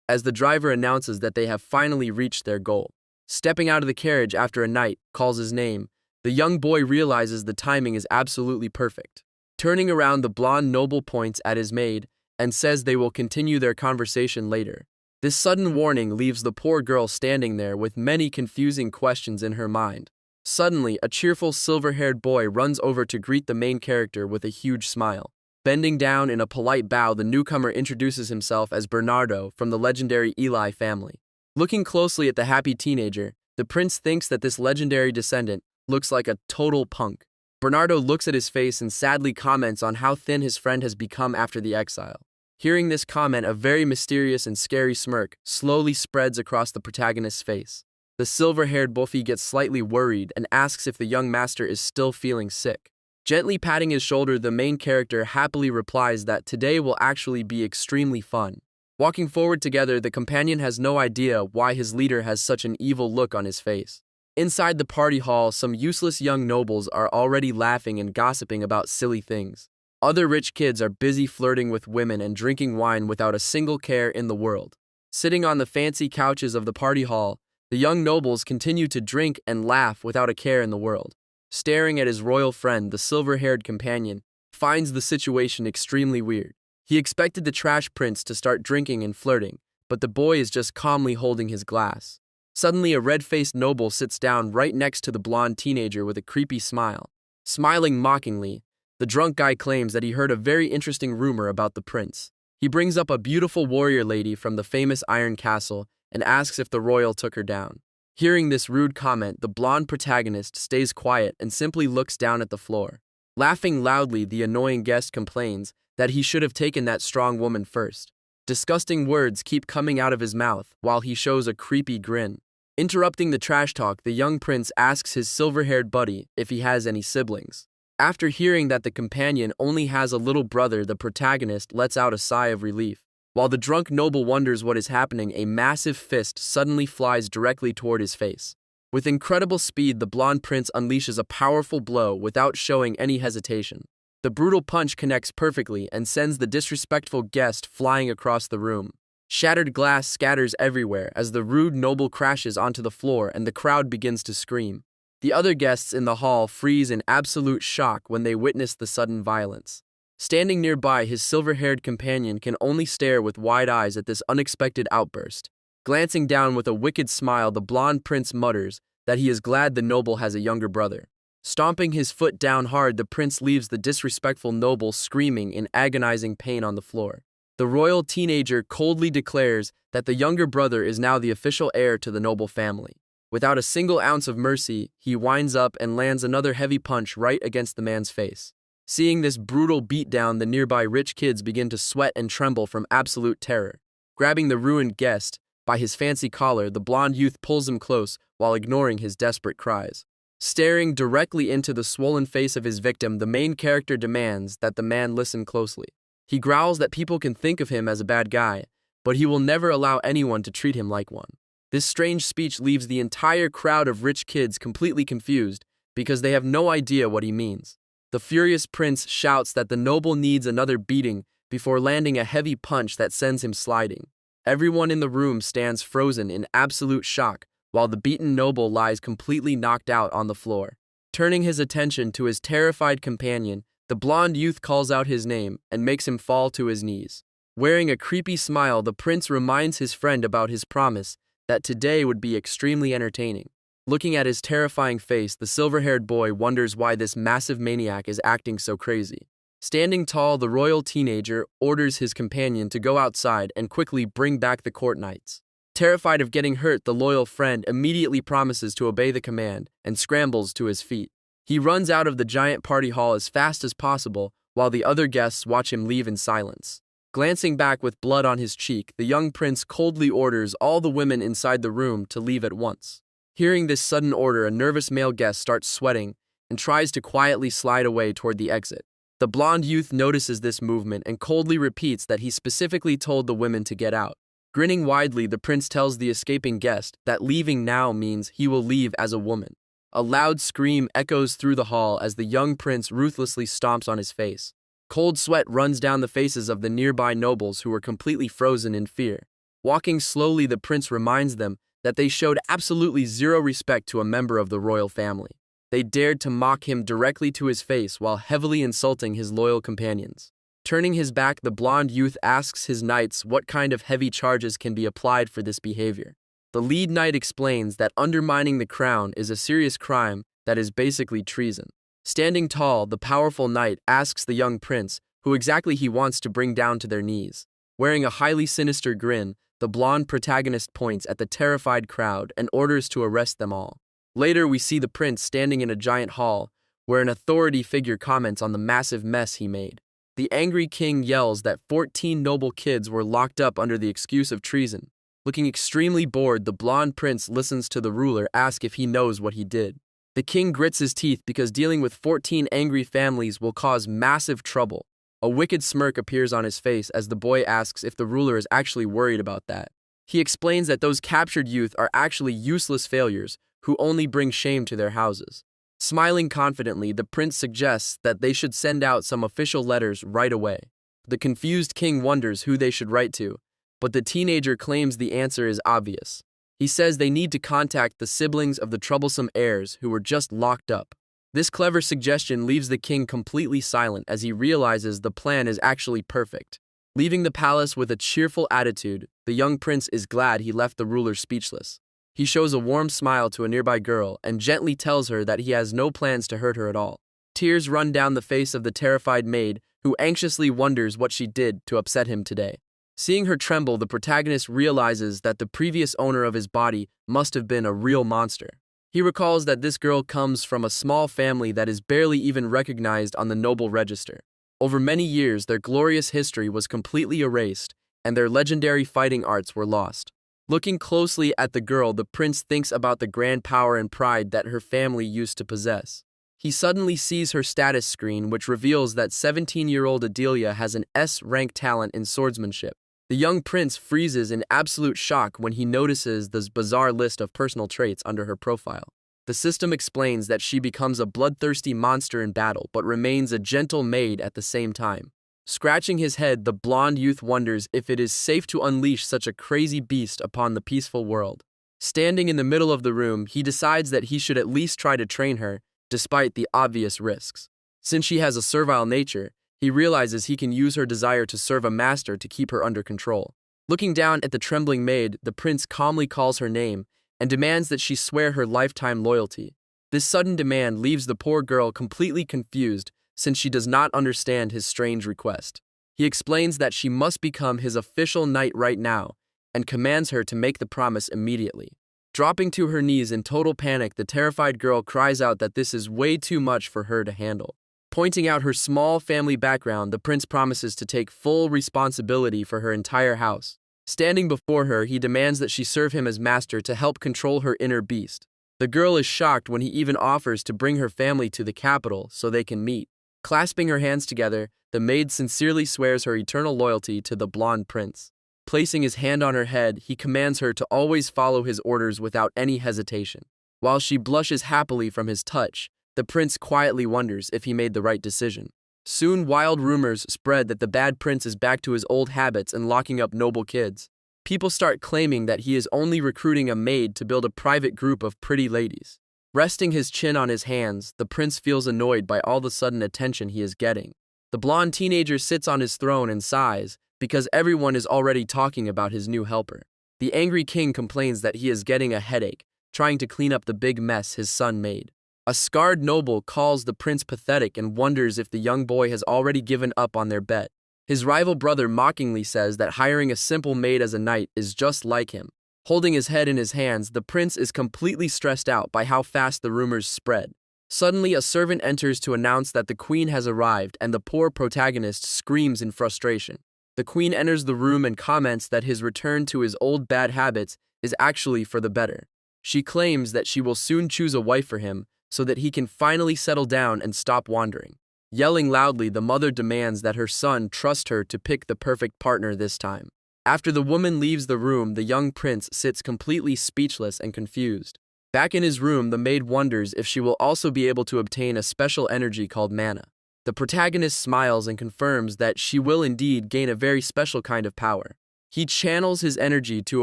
as the driver announces that they have finally reached their goal. Stepping out of the carriage after a night calls his name, the young boy realizes the timing is absolutely perfect. Turning around, the blonde noble points at his maid and says they will continue their conversation later. This sudden warning leaves the poor girl standing there with many confusing questions in her mind. Suddenly, a cheerful silver-haired boy runs over to greet the main character with a huge smile. Bending down in a polite bow, the newcomer introduces himself as Bernardo from the legendary Eli family. Looking closely at the happy teenager, the prince thinks that this legendary descendant looks like a total punk. Bernardo looks at his face and sadly comments on how thin his friend has become after the exile. Hearing this comment, a very mysterious and scary smirk slowly spreads across the protagonist's face. The silver-haired Buffy gets slightly worried and asks if the young master is still feeling sick. Gently patting his shoulder, the main character happily replies that today will actually be extremely fun. Walking forward together, the companion has no idea why his leader has such an evil look on his face. Inside the party hall, some useless young nobles are already laughing and gossiping about silly things. Other rich kids are busy flirting with women and drinking wine without a single care in the world. Sitting on the fancy couches of the party hall, the young nobles continue to drink and laugh without a care in the world. Staring at his royal friend, the silver-haired companion finds the situation extremely weird. He expected the trash prince to start drinking and flirting, but the boy is just calmly holding his glass. Suddenly, a red-faced noble sits down right next to the blonde teenager with a creepy smile. Smiling mockingly, the drunk guy claims that he heard a very interesting rumor about the prince. He brings up a beautiful warrior lady from the famous Iron Castle and asks if the royal took her down. Hearing this rude comment, the blonde protagonist stays quiet and simply looks down at the floor. Laughing loudly, the annoying guest complains that he should have taken that strong woman first. Disgusting words keep coming out of his mouth while he shows a creepy grin. Interrupting the trash talk, the young prince asks his silver-haired buddy if he has any siblings. After hearing that the companion only has a little brother, the protagonist lets out a sigh of relief. While the drunk noble wonders what is happening, a massive fist suddenly flies directly toward his face. With incredible speed, the blonde prince unleashes a powerful blow without showing any hesitation. The brutal punch connects perfectly and sends the disrespectful guest flying across the room. Shattered glass scatters everywhere as the rude noble crashes onto the floor and the crowd begins to scream. The other guests in the hall freeze in absolute shock when they witness the sudden violence. Standing nearby, his silver-haired companion can only stare with wide eyes at this unexpected outburst. Glancing down with a wicked smile, the blonde prince mutters that he is glad the noble has a younger brother. Stomping his foot down hard, the prince leaves the disrespectful noble screaming in agonizing pain on the floor. The royal teenager coldly declares that the younger brother is now the official heir to the noble family. Without a single ounce of mercy, he winds up and lands another heavy punch right against the man's face. Seeing this brutal beatdown, the nearby rich kids begin to sweat and tremble from absolute terror. Grabbing the ruined guest by his fancy collar, the blonde youth pulls him close while ignoring his desperate cries. Staring directly into the swollen face of his victim, the main character demands that the man listen closely. He growls that people can think of him as a bad guy, but he will never allow anyone to treat him like one. This strange speech leaves the entire crowd of rich kids completely confused because they have no idea what he means. The furious prince shouts that the noble needs another beating before landing a heavy punch that sends him sliding. Everyone in the room stands frozen in absolute shock, while the beaten noble lies completely knocked out on the floor. Turning his attention to his terrified companion, the blonde youth calls out his name and makes him fall to his knees. Wearing a creepy smile, the prince reminds his friend about his promise that today would be extremely entertaining. Looking at his terrifying face, the silver-haired boy wonders why this massive maniac is acting so crazy. Standing tall, the royal teenager orders his companion to go outside and quickly bring back the court knights. Terrified of getting hurt, the loyal friend immediately promises to obey the command and scrambles to his feet. He runs out of the giant party hall as fast as possible, while the other guests watch him leave in silence. Glancing back with blood on his cheek, the young prince coldly orders all the women inside the room to leave at once. Hearing this sudden order, a nervous male guest starts sweating and tries to quietly slide away toward the exit. The blonde youth notices this movement and coldly repeats that he specifically told the women to get out. Grinning widely, the prince tells the escaping guest that leaving now means he will leave as a woman. A loud scream echoes through the hall as the young prince ruthlessly stomps on his face. Cold sweat runs down the faces of the nearby nobles who were completely frozen in fear. Walking slowly, the prince reminds them that they showed absolutely zero respect to a member of the royal family. They dared to mock him directly to his face while heavily insulting his loyal companions. Turning his back, the blonde youth asks his knights what kind of heavy charges can be applied for this behavior. The lead knight explains that undermining the crown is a serious crime that is basically treason. Standing tall, the powerful knight asks the young prince who exactly he wants to bring down to their knees. Wearing a highly sinister grin, the blonde protagonist points at the terrified crowd and orders to arrest them all. Later, we see the prince standing in a giant hall where an authority figure comments on the massive mess he made. The angry king yells that 14 noble kids were locked up under the excuse of treason. Looking extremely bored, the blonde prince listens to the ruler ask if he knows what he did. The king grits his teeth because dealing with 14 angry families will cause massive trouble. A wicked smirk appears on his face as the boy asks if the ruler is actually worried about that. He explains that those captured youth are actually useless failures who only bring shame to their houses. Smiling confidently, the prince suggests that they should send out some official letters right away. The confused king wonders who they should write to, but the teenager claims the answer is obvious. He says they need to contact the siblings of the troublesome heirs who were just locked up. This clever suggestion leaves the king completely silent as he realizes the plan is actually perfect. Leaving the palace with a cheerful attitude, the young prince is glad he left the ruler speechless. He shows a warm smile to a nearby girl and gently tells her that he has no plans to hurt her at all. Tears run down the face of the terrified maid, who anxiously wonders what she did to upset him today. Seeing her tremble, the protagonist realizes that the previous owner of his body must have been a real monster. He recalls that this girl comes from a small family that is barely even recognized on the noble register. Over many years, their glorious history was completely erased, and their legendary fighting arts were lost. Looking closely at the girl, the prince thinks about the grand power and pride that her family used to possess. He suddenly sees her status screen, which reveals that 17-year-old Adelia has an S-rank talent in swordsmanship. The young prince freezes in absolute shock when he notices this bizarre list of personal traits under her profile. The system explains that she becomes a bloodthirsty monster in battle, but remains a gentle maid at the same time. Scratching his head, the blonde youth wonders if it is safe to unleash such a crazy beast upon the peaceful world. Standing in the middle of the room, he decides that he should at least try to train her, despite the obvious risks. Since she has a servile nature, he realizes he can use her desire to serve a master to keep her under control. Looking down at the trembling maid, the prince calmly calls her name and demands that she swear her lifetime loyalty. This sudden demand leaves the poor girl completely confused since she does not understand his strange request. He explains that she must become his official knight right now and commands her to make the promise immediately. Dropping to her knees in total panic, the terrified girl cries out that this is way too much for her to handle. Pointing out her small family background, the prince promises to take full responsibility for her entire house. Standing before her, he demands that she serve him as master to help control her inner beast. The girl is shocked when he even offers to bring her family to the capital so they can meet. Clasping her hands together, the maid sincerely swears her eternal loyalty to the blonde prince. Placing his hand on her head, he commands her to always follow his orders without any hesitation. While she blushes happily from his touch, the prince quietly wonders if he made the right decision. Soon, wild rumors spread that the bad prince is back to his old habits and locking up noble kids. People start claiming that he is only recruiting a maid to build a private group of pretty ladies. Resting his chin on his hands, the prince feels annoyed by all the sudden attention he is getting. The blonde teenager sits on his throne and sighs because everyone is already talking about his new helper. The angry king complains that he is getting a headache, trying to clean up the big mess his son made. A scarred noble calls the prince pathetic and wonders if the young boy has already given up on their bet. His rival brother mockingly says that hiring a simple maid as a knight is just like him. Holding his head in his hands, the prince is completely stressed out by how fast the rumors spread. Suddenly, a servant enters to announce that the queen has arrived, and the poor protagonist screams in frustration. The queen enters the room and comments that his return to his old bad habits is actually for the better. She claims that she will soon choose a wife for him so that he can finally settle down and stop wandering. Yelling loudly, the mother demands that her son trust her to pick the perfect partner this time. After the woman leaves the room, the young prince sits completely speechless and confused. Back in his room, the maid wonders if she will also be able to obtain a special energy called mana. The protagonist smiles and confirms that she will indeed gain a very special kind of power. He channels his energy to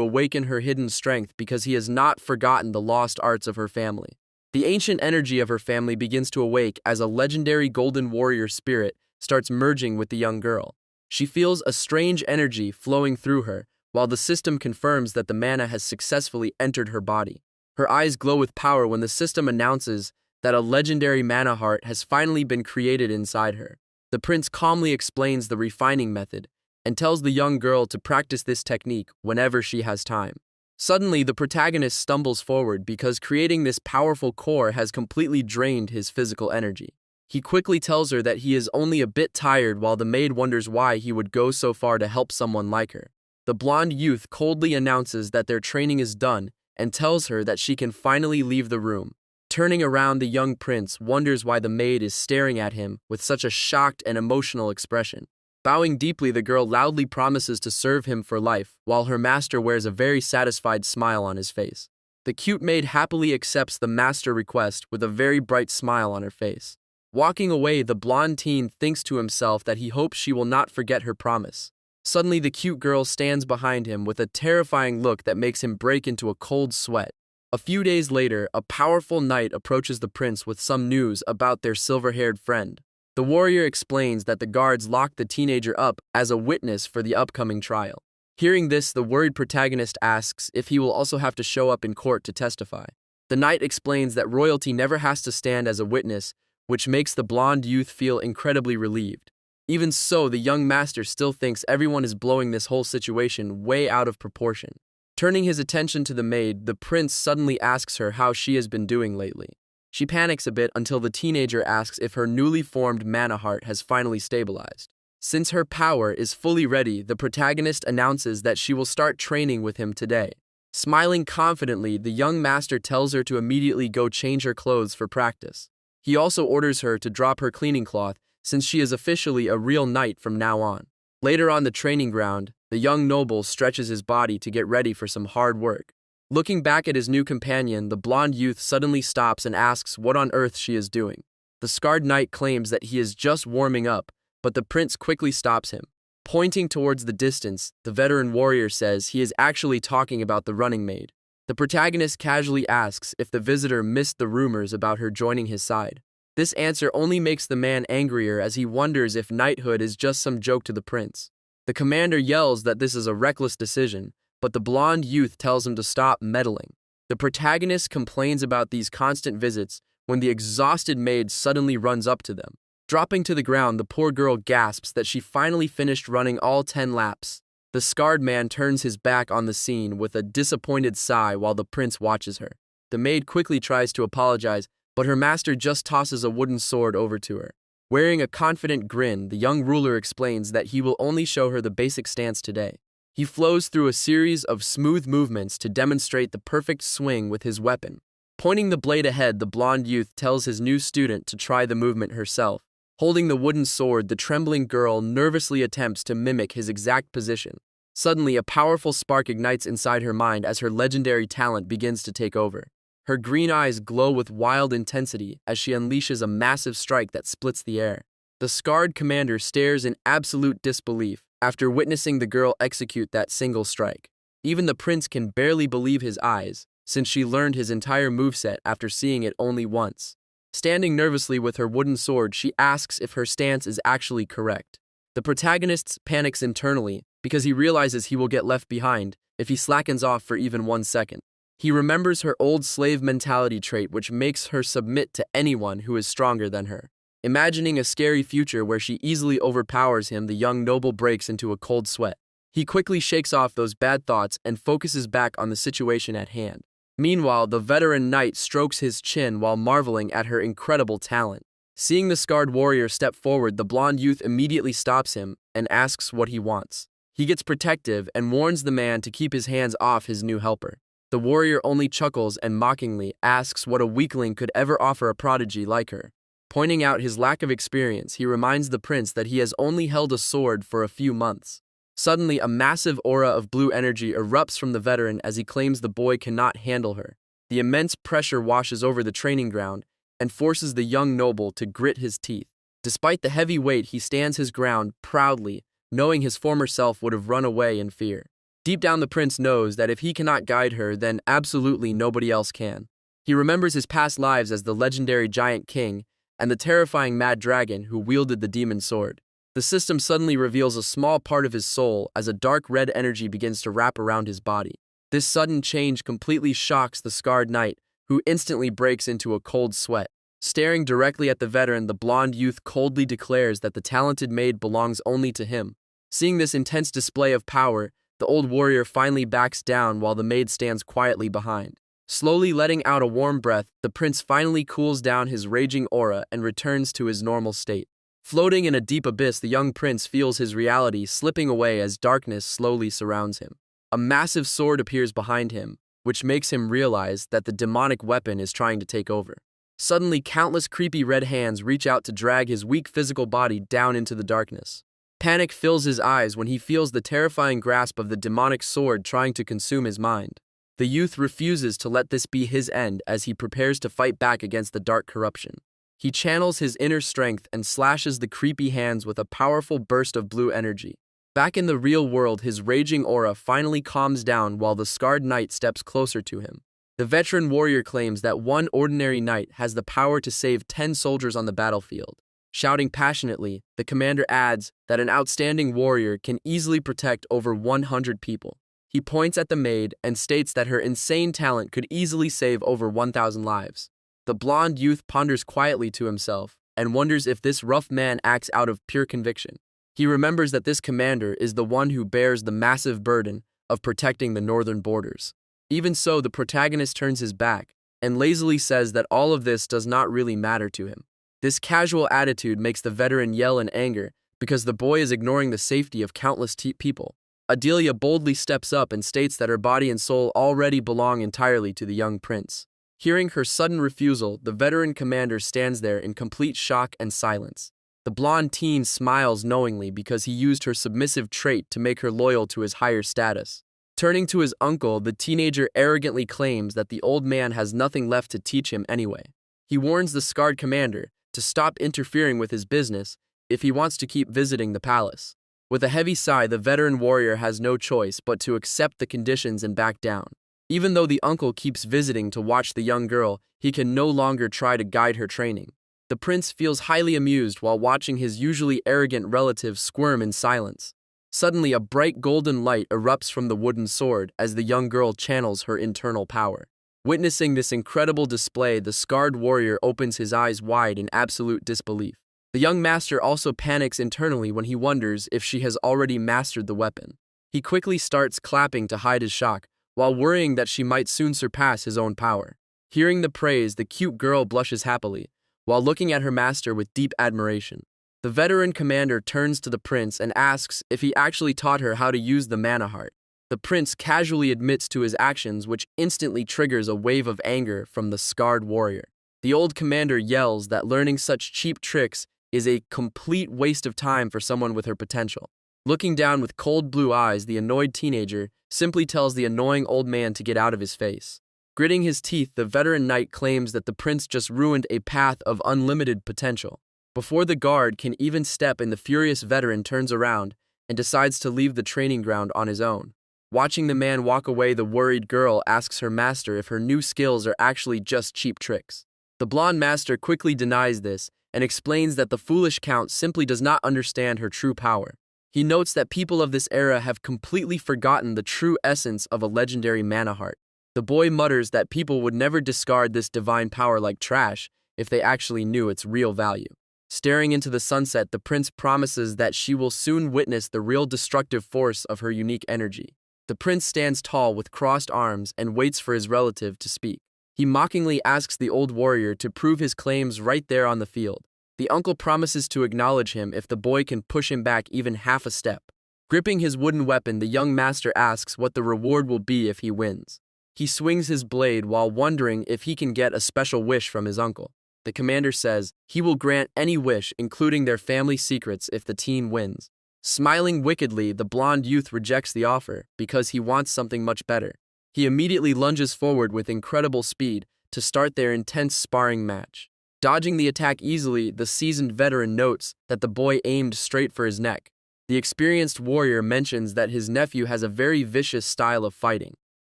awaken her hidden strength because he has not forgotten the lost arts of her family. The ancient energy of her family begins to awake as a legendary golden warrior spirit starts merging with the young girl. She feels a strange energy flowing through her, while the system confirms that the mana has successfully entered her body. Her eyes glow with power when the system announces that a legendary mana heart has finally been created inside her. The prince calmly explains the refining method and tells the young girl to practice this technique whenever she has time. Suddenly, the protagonist stumbles forward because creating this powerful core has completely drained his physical energy. He quickly tells her that he is only a bit tired, while the maid wonders why he would go so far to help someone like her. The blonde youth coldly announces that their training is done and tells her that she can finally leave the room. Turning around, the young prince wonders why the maid is staring at him with such a shocked and emotional expression. Bowing deeply, the girl loudly promises to serve him for life, while her master wears a very satisfied smile on his face. The cute maid happily accepts the master request with a very bright smile on her face. Walking away, the blonde teen thinks to himself that he hopes she will not forget her promise. Suddenly, the cute girl stands behind him with a terrifying look that makes him break into a cold sweat. A few days later, a powerful knight approaches the prince with some news about their silver-haired friend. The warrior explains that the guards locked the teenager up as a witness for the upcoming trial. Hearing this, the worried protagonist asks if he will also have to show up in court to testify. The knight explains that royalty never has to stand as a witness, which makes the blonde youth feel incredibly relieved. Even so, the young master still thinks everyone is blowing this whole situation way out of proportion. Turning his attention to the maid, the prince suddenly asks her how she has been doing lately. She panics a bit until the teenager asks if her newly formed mana heart has finally stabilized. Since her power is fully ready, the protagonist announces that she will start training with him today. Smiling confidently, the young master tells her to immediately go change her clothes for practice. He also orders her to drop her cleaning cloth since she is officially a real knight from now on. Later on the training ground, the young noble stretches his body to get ready for some hard work. Looking back at his new companion, the blonde youth suddenly stops and asks what on earth she is doing. The scarred knight claims that he is just warming up, but the prince quickly stops him. Pointing towards the distance, the veteran warrior says he is actually talking about the running maid. The protagonist casually asks if the visitor missed the rumors about her joining his side. This answer only makes the man angrier as he wonders if knighthood is just some joke to the prince. The commander yells that this is a reckless decision, but the blonde youth tells him to stop meddling. The protagonist complains about these constant visits, when the exhausted maid suddenly runs up to them. Dropping to the ground, the poor girl gasps that she finally finished running all 10 laps. The scarred man turns his back on the scene with a disappointed sigh while the prince watches her. The maid quickly tries to apologize, but her master just tosses a wooden sword over to her. Wearing a confident grin, the young ruler explains that he will only show her the basic stance today. He flows through a series of smooth movements to demonstrate the perfect swing with his weapon. Pointing the blade ahead, the blonde youth tells his new student to try the movement herself. Holding the wooden sword, the trembling girl nervously attempts to mimic his exact position. Suddenly, a powerful spark ignites inside her mind as her legendary talent begins to take over. Her green eyes glow with wild intensity as she unleashes a massive strike that splits the air. The scarred commander stares in absolute disbelief after witnessing the girl execute that single strike. Even the prince can barely believe his eyes, since she learned his entire moveset after seeing it only once. Standing nervously with her wooden sword, she asks if her stance is actually correct. The protagonist panics internally because he realizes he will get left behind if he slackens off for even 1 second. He remembers her old slave mentality trait, which makes her submit to anyone who is stronger than her. Imagining a scary future where she easily overpowers him, the young noble breaks into a cold sweat. He quickly shakes off those bad thoughts and focuses back on the situation at hand. Meanwhile, the veteran knight strokes his chin while marveling at her incredible talent. Seeing the scarred warrior step forward, the blonde youth immediately stops him and asks what he wants. He gets protective and warns the man to keep his hands off his new helper. The warrior only chuckles and mockingly asks what a weakling could ever offer a prodigy like her. Pointing out his lack of experience, he reminds the prince that he has only held a sword for a few months. Suddenly, a massive aura of blue energy erupts from the veteran as he claims the boy cannot handle her. The immense pressure washes over the training ground and forces the young noble to grit his teeth. Despite the heavy weight, he stands his ground proudly, knowing his former self would have run away in fear. Deep down, the prince knows that if he cannot guide her, then absolutely nobody else can. He remembers his past lives as the legendary giant king and the terrifying mad dragon who wielded the demon sword. The system suddenly reveals a small part of his soul as a dark red energy begins to wrap around his body. This sudden change completely shocks the scarred knight, who instantly breaks into a cold sweat. Staring directly at the veteran, the blonde youth coldly declares that the talented maid belongs only to him. Seeing this intense display of power, the old warrior finally backs down while the maid stands quietly behind. Slowly letting out a warm breath, the prince finally cools down his raging aura and returns to his normal state. Floating in a deep abyss, the young prince feels his reality slipping away as darkness slowly surrounds him. A massive sword appears behind him, which makes him realize that the demonic weapon is trying to take over. Suddenly, countless creepy red hands reach out to drag his weak physical body down into the darkness. Panic fills his eyes when he feels the terrifying grasp of the demonic sword trying to consume his mind. The youth refuses to let this be his end as he prepares to fight back against the dark corruption. He channels his inner strength and slashes the creepy hands with a powerful burst of blue energy. Back in the real world, his raging aura finally calms down while the scarred knight steps closer to him. The veteran warrior claims that one ordinary knight has the power to save 10 soldiers on the battlefield. Shouting passionately, the commander adds that an outstanding warrior can easily protect over 100 people. He points at the maid and states that her insane talent could easily save over 1,000 lives. The blonde youth ponders quietly to himself and wonders if this rough man acts out of pure conviction. He remembers that this commander is the one who bears the massive burden of protecting the northern borders. Even so, the protagonist turns his back and lazily says that all of this does not really matter to him. This casual attitude makes the veteran yell in anger because the boy is ignoring the safety of countless people. Adelia boldly steps up and states that her body and soul already belong entirely to the young prince. Hearing her sudden refusal, the veteran commander stands there in complete shock and silence. The blonde teen smiles knowingly because he used her submissive trait to make her loyal to his higher status. Turning to his uncle, the teenager arrogantly claims that the old man has nothing left to teach him anyway. He warns the scarred commander to stop interfering with his business if he wants to keep visiting the palace. With a heavy sigh, the veteran warrior has no choice but to accept the conditions and back down. Even though the uncle keeps visiting to watch the young girl, he can no longer try to guide her training. The prince feels highly amused while watching his usually arrogant relative squirm in silence. Suddenly, a bright golden light erupts from the wooden sword as the young girl channels her internal power. Witnessing this incredible display, the scarred warrior opens his eyes wide in absolute disbelief. The young master also panics internally when he wonders if she has already mastered the weapon. He quickly starts clapping to hide his shock, while worrying that she might soon surpass his own power. Hearing the praise, the cute girl blushes happily, while looking at her master with deep admiration. The veteran commander turns to the prince and asks if he actually taught her how to use the mana heart. The prince casually admits to his actions, which instantly triggers a wave of anger from the scarred warrior. The old commander yells that learning such cheap tricks is a complete waste of time for someone with her potential. Looking down with cold blue eyes, the annoyed teenager simply tells the annoying old man to get out of his face. Gritting his teeth, the veteran knight claims that the prince just ruined a path of unlimited potential. Before the guard can even step in, the furious veteran turns around and decides to leave the training ground on his own. Watching the man walk away, the worried girl asks her master if her new skills are actually just cheap tricks. The blonde master quickly denies this and explains that the foolish count simply does not understand her true power. He notes that people of this era have completely forgotten the true essence of a legendary mana heart. The boy mutters that people would never discard this divine power like trash if they actually knew its real value. Staring into the sunset, the prince promises that she will soon witness the real destructive force of her unique energy. The prince stands tall with crossed arms and waits for his relative to speak. He mockingly asks the old warrior to prove his claims right there on the field. The uncle promises to acknowledge him if the boy can push him back even half a step. Gripping his wooden weapon, the young master asks what the reward will be if he wins. He swings his blade while wondering if he can get a special wish from his uncle. The commander says he will grant any wish, including their family secrets, if the team wins. Smiling wickedly, the blonde youth rejects the offer because he wants something much better. He immediately lunges forward with incredible speed to start their intense sparring match. Dodging the attack easily, the seasoned veteran notes that the boy aimed straight for his neck. The experienced warrior mentions that his nephew has a very vicious style of fighting.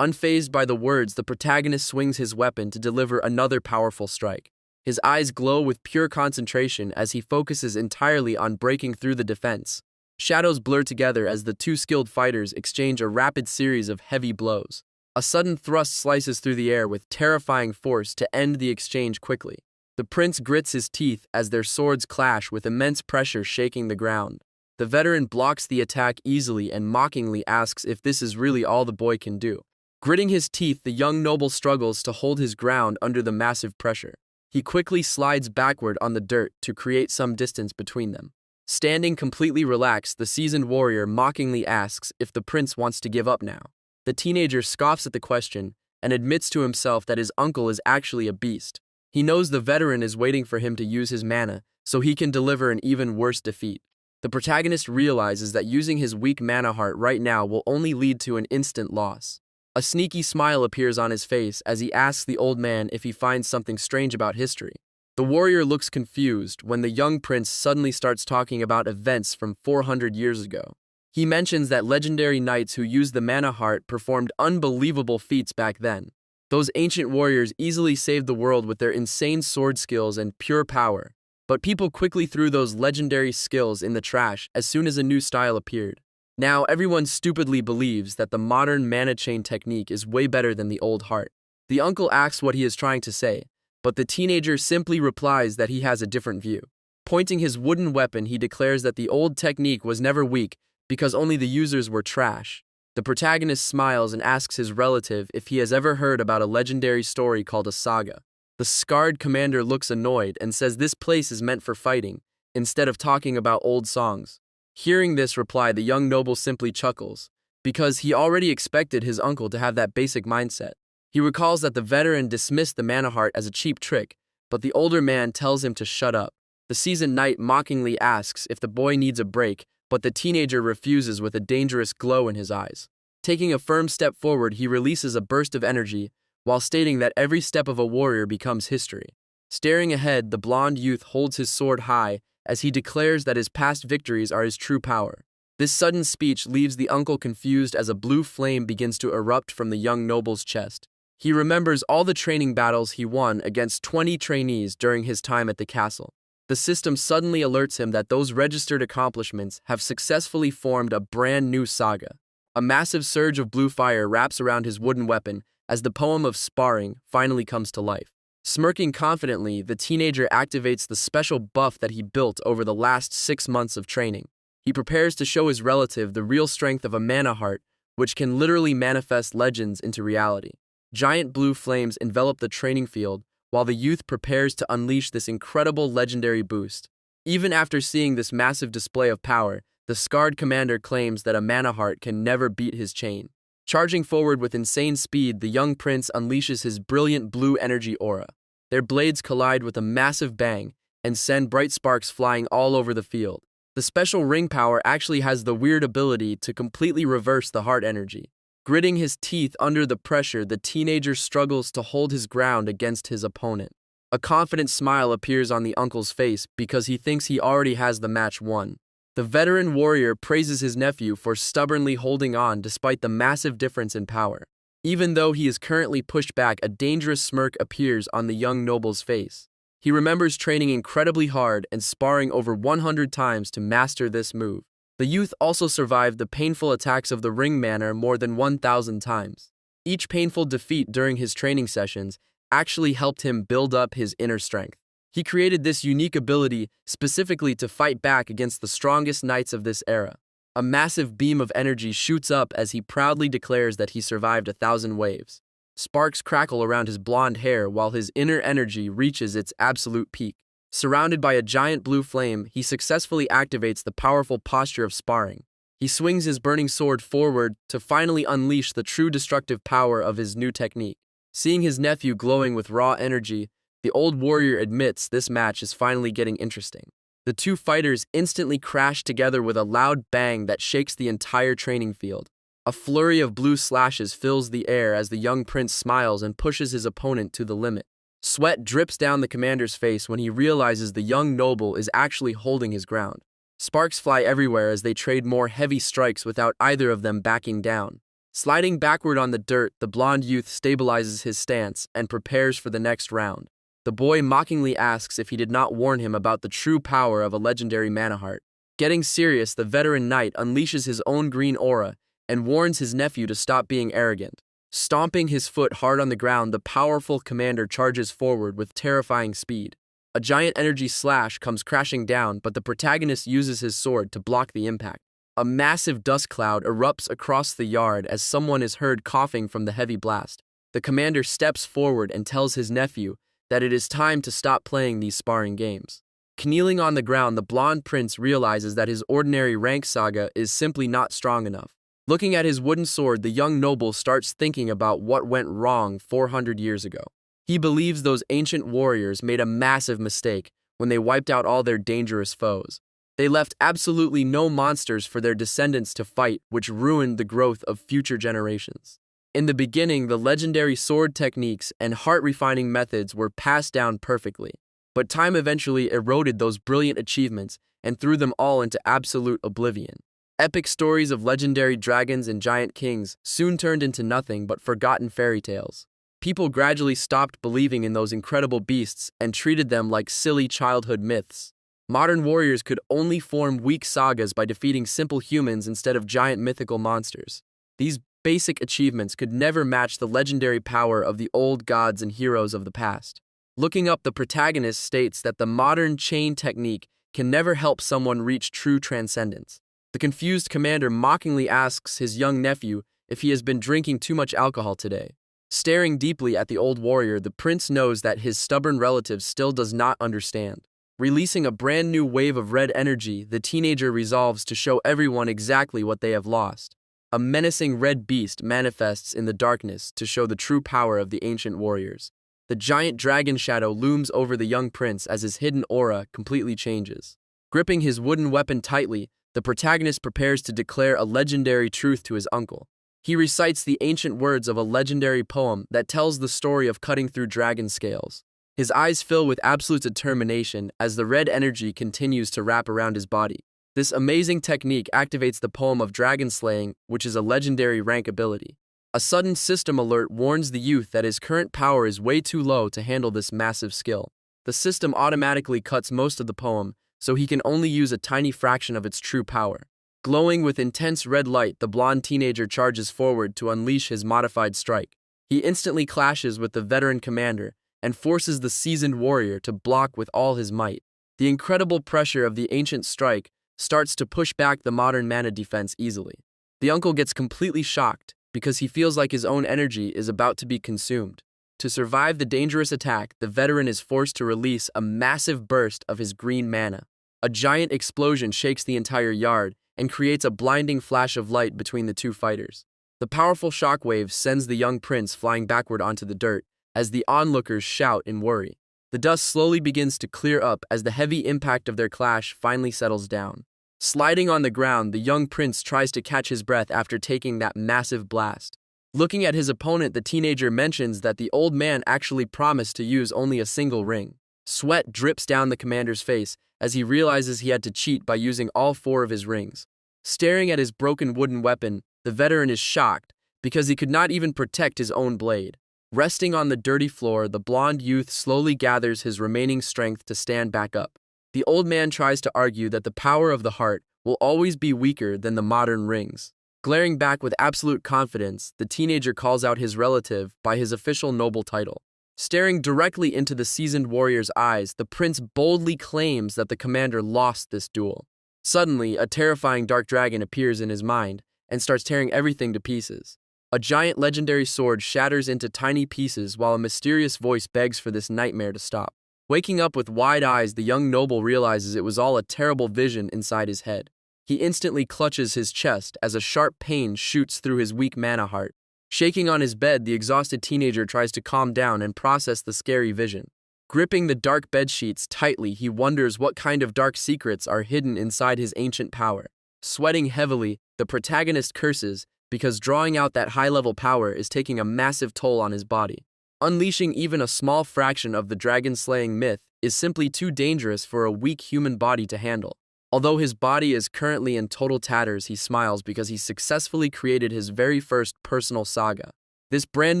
Unfazed by the words, the protagonist swings his weapon to deliver another powerful strike. His eyes glow with pure concentration as he focuses entirely on breaking through the defense. Shadows blur together as the two skilled fighters exchange a rapid series of heavy blows. A sudden thrust slices through the air with terrifying force to end the exchange quickly. The prince grits his teeth as their swords clash with immense pressure shaking the ground. The veteran blocks the attack easily and mockingly asks if this is really all the boy can do. Gritting his teeth, the young noble struggles to hold his ground under the massive pressure. He quickly slides backward on the dirt to create some distance between them. Standing completely relaxed, the seasoned warrior mockingly asks if the prince wants to give up now. The teenager scoffs at the question and admits to himself that his uncle is actually a beast. He knows the veteran is waiting for him to use his mana so he can deliver an even worse defeat. The protagonist realizes that using his weak mana heart right now will only lead to an instant loss. A sneaky smile appears on his face as he asks the old man if he finds something strange about history. The warrior looks confused when the young prince suddenly starts talking about events from 400 years ago. He mentions that legendary knights who used the mana heart performed unbelievable feats back then. Those ancient warriors easily saved the world with their insane sword skills and pure power. But people quickly threw those legendary skills in the trash as soon as a new style appeared. Now everyone stupidly believes that the modern mana chain technique is way better than the old heart. The uncle asks what he is trying to say, but the teenager simply replies that he has a different view. Pointing his wooden weapon, he declares that the old technique was never weak because only the users were trash. The protagonist smiles and asks his relative if he has ever heard about a legendary story called a saga. The scarred commander looks annoyed and says this place is meant for fighting, instead of talking about old songs. Hearing this reply, the young noble simply chuckles, because he already expected his uncle to have that basic mindset. He recalls that the veteran dismissed the mana heart as a cheap trick, but the older man tells him to shut up. The seasoned knight mockingly asks if the boy needs a break, but the teenager refuses with a dangerous glow in his eyes. Taking a firm step forward, he releases a burst of energy, while stating that every step of a warrior becomes history. Staring ahead, the blonde youth holds his sword high as he declares that his past victories are his true power. This sudden speech leaves the uncle confused as a blue flame begins to erupt from the young noble's chest. He remembers all the training battles he won against 20 trainees during his time at the castle. The system suddenly alerts him that those registered accomplishments have successfully formed a brand new saga. A massive surge of blue fire wraps around his wooden weapon as the poem of sparring finally comes to life. Smirking confidently, the teenager activates the special buff that he built over the last 6 months of training. He prepares to show his relative the real strength of a mana heart, which can literally manifest legends into reality. Giant blue flames envelop the training field, while the youth prepares to unleash this incredible legendary boost. Even after seeing this massive display of power, the scarred commander claims that a mana heart can never beat his chain. Charging forward with insane speed, the young prince unleashes his brilliant blue energy aura. Their blades collide with a massive bang and send bright sparks flying all over the field. The special ring power actually has the weird ability to completely reverse the heart energy. Gritting his teeth under the pressure, the teenager struggles to hold his ground against his opponent. A confident smile appears on the uncle's face because he thinks he already has the match won. The veteran warrior praises his nephew for stubbornly holding on despite the massive difference in power. Even though he is currently pushed back, a dangerous smirk appears on the young noble's face. He remembers training incredibly hard and sparring over 100 times to master this move. The youth also survived the painful attacks of the ring manor more than 1,000 times. Each painful defeat during his training sessions actually helped him build up his inner strength. He created this unique ability specifically to fight back against the strongest knights of this era. A massive beam of energy shoots up as he proudly declares that he survived 1,000 waves. Sparks crackle around his blonde hair while his inner energy reaches its absolute peak. Surrounded by a giant blue flame, he successfully activates the powerful posture of sparring. He swings his burning sword forward to finally unleash the true destructive power of his new technique. Seeing his nephew glowing with raw energy, the old warrior admits this match is finally getting interesting. The two fighters instantly crash together with a loud bang that shakes the entire training field. A flurry of blue slashes fills the air as the young prince smiles and pushes his opponent to the limit. Sweat drips down the commander's face when he realizes the young noble is actually holding his ground. Sparks fly everywhere as they trade more heavy strikes without either of them backing down. Sliding backward on the dirt, the blonde youth stabilizes his stance and prepares for the next round. The boy mockingly asks if he did not warn him about the true power of a legendary mana heart. Getting serious, the veteran knight unleashes his own green aura and warns his nephew to stop being arrogant. Stomping his foot hard on the ground, the powerful commander charges forward with terrifying speed. A giant energy slash comes crashing down, but the protagonist uses his sword to block the impact. A massive dust cloud erupts across the yard as someone is heard coughing from the heavy blast. The commander steps forward and tells his nephew that it is time to stop playing these sparring games. Kneeling on the ground, the blonde prince realizes that his ordinary rank saga is simply not strong enough. Looking at his wooden sword, the young noble starts thinking about what went wrong 400 years ago. He believes those ancient warriors made a massive mistake when they wiped out all their dangerous foes. They left absolutely no monsters for their descendants to fight, which ruined the growth of future generations. In the beginning, the legendary sword techniques and heart-refining methods were passed down perfectly, but time eventually eroded those brilliant achievements and threw them all into absolute oblivion. Epic stories of legendary dragons and giant kings soon turned into nothing but forgotten fairy tales. People gradually stopped believing in those incredible beasts and treated them like silly childhood myths. Modern warriors could only form weak sagas by defeating simple humans instead of giant mythical monsters. These basic achievements could never match the legendary power of the old gods and heroes of the past. Looking up, the protagonist states that the modern chain technique can never help someone reach true transcendence. The confused commander mockingly asks his young nephew if he has been drinking too much alcohol today. Staring deeply at the old warrior, the prince knows that his stubborn relative still does not understand. Releasing a brand new wave of red energy, the teenager resolves to show everyone exactly what they have lost. A menacing red beast manifests in the darkness to show the true power of the ancient warriors. The giant dragon shadow looms over the young prince as his hidden aura completely changes. Gripping his wooden weapon tightly, the protagonist prepares to declare a legendary truth to his uncle. He recites the ancient words of a legendary poem that tells the story of cutting through dragon scales. His eyes fill with absolute determination as the red energy continues to wrap around his body. This amazing technique activates the poem of dragon slaying, which is a legendary rank ability. A sudden system alert warns the youth that his current power is way too low to handle this massive skill. The system automatically cuts most of the poem, so he can only use a tiny fraction of its true power. Glowing with intense red light, the blonde teenager charges forward to unleash his modified strike. He instantly clashes with the veteran commander and forces the seasoned warrior to block with all his might. The incredible pressure of the ancient strike starts to push back the modern mana defense easily. The uncle gets completely shocked because he feels like his own energy is about to be consumed. To survive the dangerous attack, the veteran is forced to release a massive burst of his green mana. A giant explosion shakes the entire yard and creates a blinding flash of light between the two fighters. The powerful shockwave sends the young prince flying backward onto the dirt as the onlookers shout in worry. The dust slowly begins to clear up as the heavy impact of their clash finally settles down. Sliding on the ground, the young prince tries to catch his breath after taking that massive blast. Looking at his opponent, the teenager mentions that the old man actually promised to use only a single ring. Sweat drips down the commander's face as he realizes he had to cheat by using all 4 of his rings. Staring at his broken wooden weapon, the veteran is shocked because he could not even protect his own blade. Resting on the dirty floor, the blonde youth slowly gathers his remaining strength to stand back up. The old man tries to argue that the power of the heart will always be weaker than the modern rings. Glaring back with absolute confidence, the teenager calls out his relative by his official noble title. Staring directly into the seasoned warrior's eyes, the prince boldly claims that the commander lost this duel. Suddenly, a terrifying dark dragon appears in his mind and starts tearing everything to pieces. A giant legendary sword shatters into tiny pieces while a mysterious voice begs for this nightmare to stop. Waking up with wide eyes, the young noble realizes it was all a terrible vision inside his head. He instantly clutches his chest as a sharp pain shoots through his weak mana heart. Shaking on his bed, the exhausted teenager tries to calm down and process the scary vision. Gripping the dark bedsheets tightly, he wonders what kind of dark secrets are hidden inside his ancient power. Sweating heavily, the protagonist curses because drawing out that high-level power is taking a massive toll on his body. Unleashing even a small fraction of the dragon-slaying myth is simply too dangerous for a weak human body to handle. Although his body is currently in total tatters, he smiles because he successfully created his very first personal saga. This brand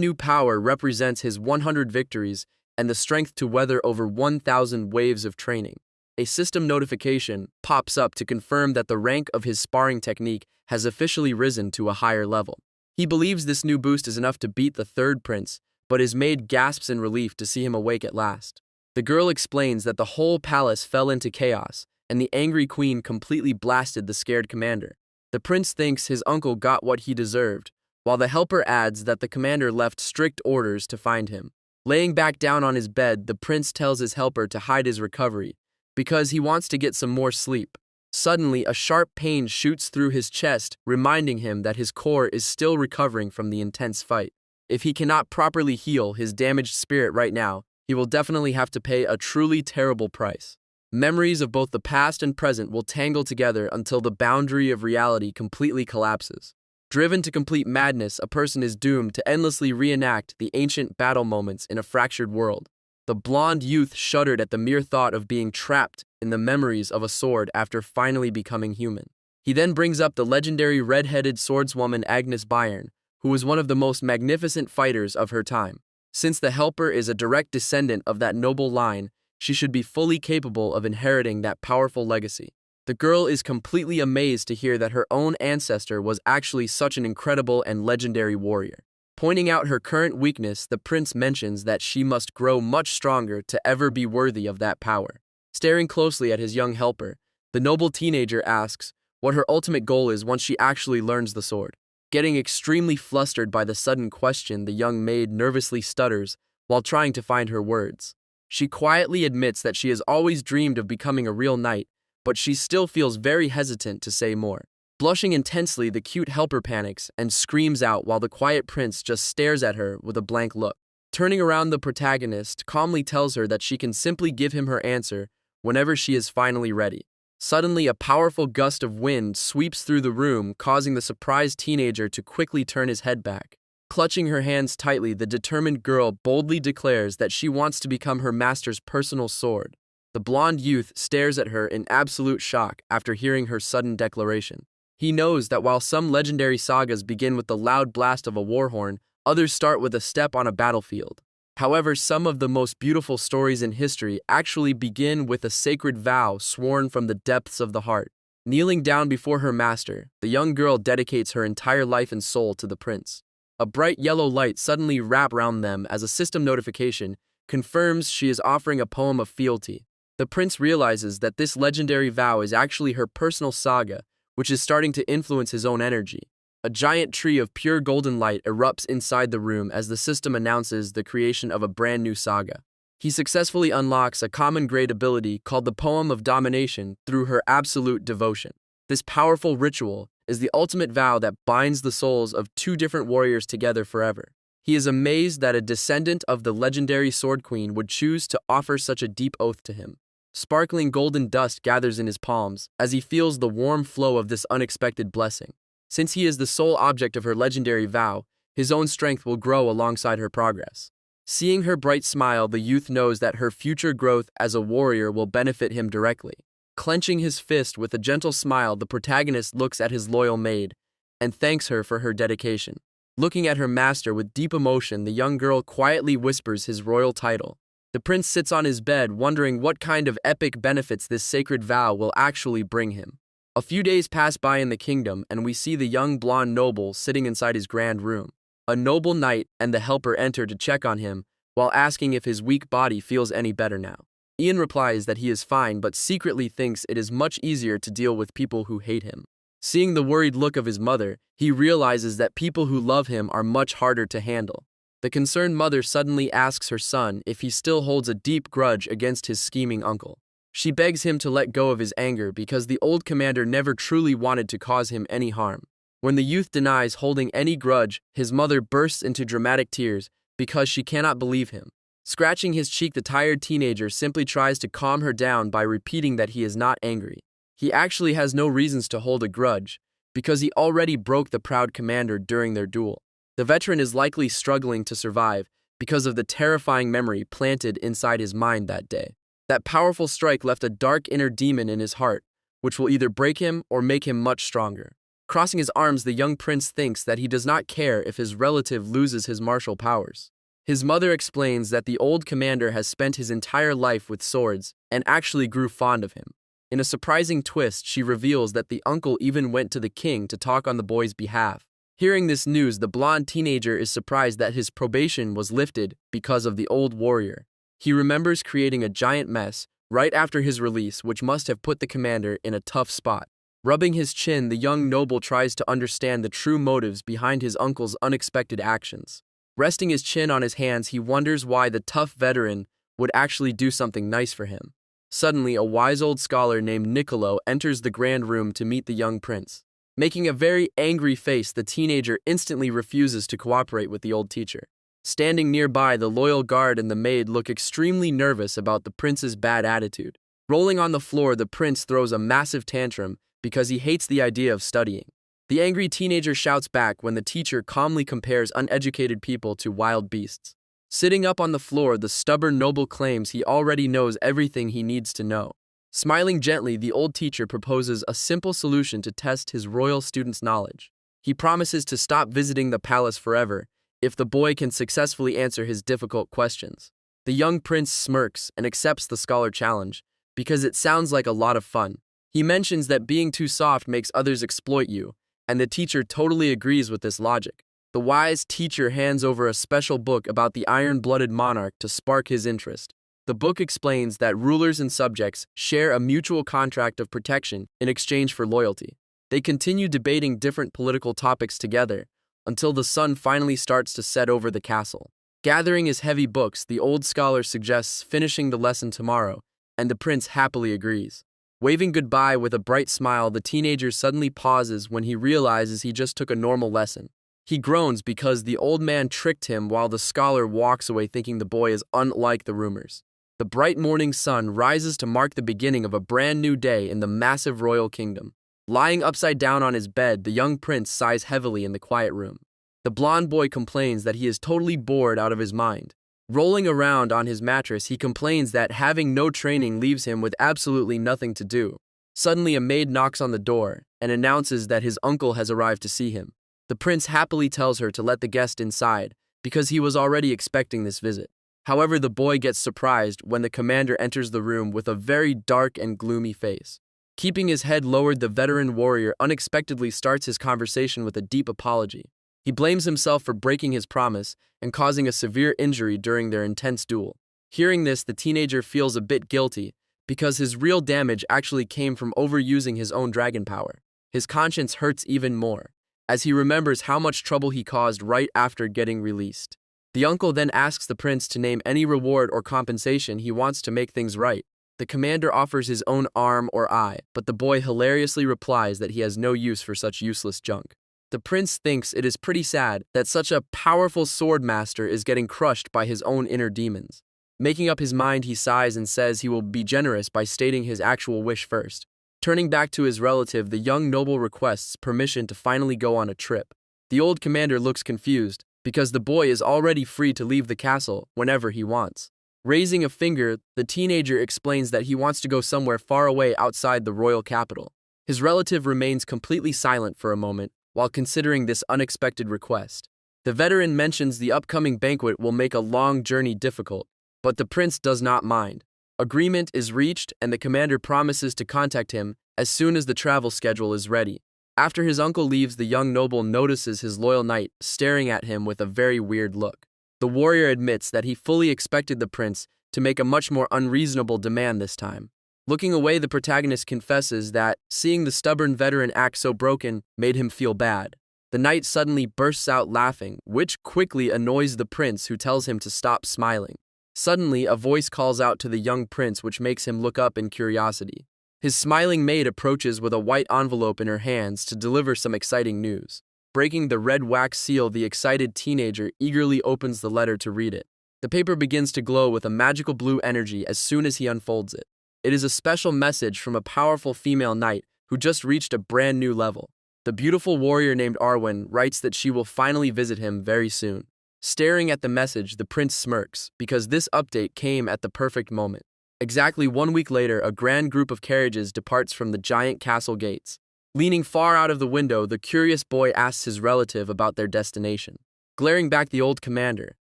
new power represents his 100 victories and the strength to weather over 1,000 waves of training. A system notification pops up to confirm that the rank of his sparring technique has officially risen to a higher level. He believes this new boost is enough to beat the third prince, but his maid gasps in relief to see him awake at last. The girl explains that the whole palace fell into chaos, and the angry queen completely blasted the scared commander. The prince thinks his uncle got what he deserved, while the helper adds that the commander left strict orders to find him. Laying back down on his bed, the prince tells his helper to hide his recovery, because he wants to get some more sleep. Suddenly, a sharp pain shoots through his chest, reminding him that his core is still recovering from the intense fight. If he cannot properly heal his damaged spirit right now, he will definitely have to pay a truly terrible price. Memories of both the past and present will tangle together until the boundary of reality completely collapses. Driven to complete madness, a person is doomed to endlessly reenact the ancient battle moments in a fractured world. The blonde youth shuddered at the mere thought of being trapped in the memories of a sword after finally becoming human. He then brings up the legendary red-headed swordswoman Agnes Bayern, who was one of the most magnificent fighters of her time. Since the helper is a direct descendant of that noble line, she should be fully capable of inheriting that powerful legacy. The girl is completely amazed to hear that her own ancestor was actually such an incredible and legendary warrior. Pointing out her current weakness, the prince mentions that she must grow much stronger to ever be worthy of that power. Staring closely at his young helper, the noble teenager asks what her ultimate goal is once she actually learns the sword. Getting extremely flustered by the sudden question, the young maid nervously stutters while trying to find her words. She quietly admits that she has always dreamed of becoming a real knight, but she still feels very hesitant to say more. Blushing intensely, the cute helper panics and screams out while the quiet prince just stares at her with a blank look. Turning around, the protagonist calmly tells her that she can simply give him her answer whenever she is finally ready. Suddenly, a powerful gust of wind sweeps through the room, causing the surprised teenager to quickly turn his head back. Clutching her hands tightly, the determined girl boldly declares that she wants to become her master's personal sword. The blonde youth stares at her in absolute shock after hearing her sudden declaration. He knows that while some legendary sagas begin with the loud blast of a war horn, others start with a step on a battlefield. However, some of the most beautiful stories in history actually begin with a sacred vow sworn from the depths of the heart. Kneeling down before her master, the young girl dedicates her entire life and soul to the prince. A bright yellow light suddenly wraps around them as a system notification confirms she is offering a poem of fealty. The prince realizes that this legendary vow is actually her personal saga, which is starting to influence his own energy. A giant tree of pure golden light erupts inside the room as the system announces the creation of a brand new saga. He successfully unlocks a common grade ability called the Poem of Domination through her absolute devotion. This powerful ritual is the ultimate vow that binds the souls of two different warriors together forever. He is amazed that a descendant of the legendary Sword Queen would choose to offer such a deep oath to him. Sparkling golden dust gathers in his palms as he feels the warm flow of this unexpected blessing. Since he is the sole object of her legendary vow, his own strength will grow alongside her progress. Seeing her bright smile, the youth knows that her future growth as a warrior will benefit him directly. Clenching his fist with a gentle smile, the protagonist looks at his loyal maid and thanks her for her dedication. Looking at her master with deep emotion, the young girl quietly whispers his royal title. The prince sits on his bed, wondering what kind of epic benefits this sacred vow will actually bring him. A few days pass by in the kingdom, and we see the young blonde noble sitting inside his grand room. A noble knight and the helper enter to check on him, while asking if his weak body feels any better now. Ian replies that he is fine, but secretly thinks it is much easier to deal with people who hate him. Seeing the worried look of his mother, he realizes that people who love him are much harder to handle. The concerned mother suddenly asks her son if he still holds a deep grudge against his scheming uncle. She begs him to let go of his anger because the old commander never truly wanted to cause him any harm. When the youth denies holding any grudge, his mother bursts into dramatic tears because she cannot believe him. Scratching his cheek, the tired teenager simply tries to calm her down by repeating that he is not angry. He actually has no reasons to hold a grudge because he already broke the proud commander during their duel. The veteran is likely struggling to survive because of the terrifying memory planted inside his mind that day. That powerful strike left a dark inner demon in his heart, which will either break him or make him much stronger. Crossing his arms, the young prince thinks that he does not care if his relative loses his martial powers. His mother explains that the old commander has spent his entire life with swords and actually grew fond of him. In a surprising twist, she reveals that the uncle even went to the king to talk on the boy's behalf. Hearing this news, the blonde teenager is surprised that his probation was lifted because of the old warrior. He remembers creating a giant mess right after his release, which must have put the commander in a tough spot. Rubbing his chin, the young noble tries to understand the true motives behind his uncle's unexpected actions. Resting his chin on his hands, he wonders why the tough veteran would actually do something nice for him. Suddenly, a wise old scholar named Niccolo enters the grand room to meet the young prince. Making a very angry face, the teenager instantly refuses to cooperate with the old teacher. Standing nearby, the loyal guard and the maid look extremely nervous about the prince's bad attitude. Rolling on the floor, the prince throws a massive tantrum because he hates the idea of studying. The angry teenager shouts back when the teacher calmly compares uneducated people to wild beasts. Sitting up on the floor, the stubborn noble claims he already knows everything he needs to know. Smiling gently, the old teacher proposes a simple solution to test his royal student's knowledge. He promises to stop visiting the palace forever if the boy can successfully answer his difficult questions. The young prince smirks and accepts the scholar challenge because it sounds like a lot of fun. He mentions that being too soft makes others exploit you, and the teacher totally agrees with this logic. The wise teacher hands over a special book about the iron-blooded monarch to spark his interest. The book explains that rulers and subjects share a mutual contract of protection in exchange for loyalty. They continue debating different political topics together until the sun finally starts to set over the castle. Gathering his heavy books, the old scholar suggests finishing the lesson tomorrow, and the prince happily agrees. Waving goodbye with a bright smile, the teenager suddenly pauses when he realizes he just took a normal lesson. He groans because the old man tricked him while the scholar walks away thinking the boy is unlike the rumors. The bright morning sun rises to mark the beginning of a brand new day in the massive royal kingdom. Lying upside down on his bed, the young prince sighs heavily in the quiet room. The blonde boy complains that he is totally bored out of his mind. Rolling around on his mattress, he complains that having no training leaves him with absolutely nothing to do. Suddenly, a maid knocks on the door and announces that his uncle has arrived to see him. The prince happily tells her to let the guest inside because he was already expecting this visit. However, the boy gets surprised when the commander enters the room with a very dark and gloomy face. Keeping his head lowered, the veteran warrior unexpectedly starts his conversation with a deep apology. He blames himself for breaking his promise and causing a severe injury during their intense duel. Hearing this, the teenager feels a bit guilty because his real damage actually came from overusing his own dragon power. His conscience hurts even more, as he remembers how much trouble he caused right after getting released. The uncle then asks the prince to name any reward or compensation he wants to make things right. The commander offers his own arm or eye, but the boy hilariously replies that he has no use for such useless junk. The prince thinks it is pretty sad that such a powerful sword master is getting crushed by his own inner demons. Making up his mind, he sighs and says he will be generous by stating his actual wish first. Turning back to his relative, the young noble requests permission to finally go on a trip. The old commander looks confused, because the boy is already free to leave the castle whenever he wants. Raising a finger, the teenager explains that he wants to go somewhere far away outside the royal capital. His relative remains completely silent for a moment while considering this unexpected request. The veteran mentions the upcoming banquet will make a long journey difficult, but the prince does not mind. Agreement is reached, and the commander promises to contact him as soon as the travel schedule is ready. After his uncle leaves, the young noble notices his loyal knight staring at him with a very weird look. The warrior admits that he fully expected the prince to make a much more unreasonable demand this time. Looking away, the protagonist confesses that seeing the stubborn veteran act so broken made him feel bad. The knight suddenly bursts out laughing, which quickly annoys the prince, who tells him to stop smiling. Suddenly, a voice calls out to the young prince, which makes him look up in curiosity. His smiling maid approaches with a white envelope in her hands to deliver some exciting news. Breaking the red wax seal, the excited teenager eagerly opens the letter to read it. The paper begins to glow with a magical blue energy as soon as he unfolds it. It is a special message from a powerful female knight who just reached a brand new level. The beautiful warrior named Arwen writes that she will finally visit him very soon. Staring at the message, the prince smirks, because this update came at the perfect moment. Exactly 1 week later, a grand group of carriages departs from the giant castle gates. Leaning far out of the window, the curious boy asks his relative about their destination. Glaring back, the old commander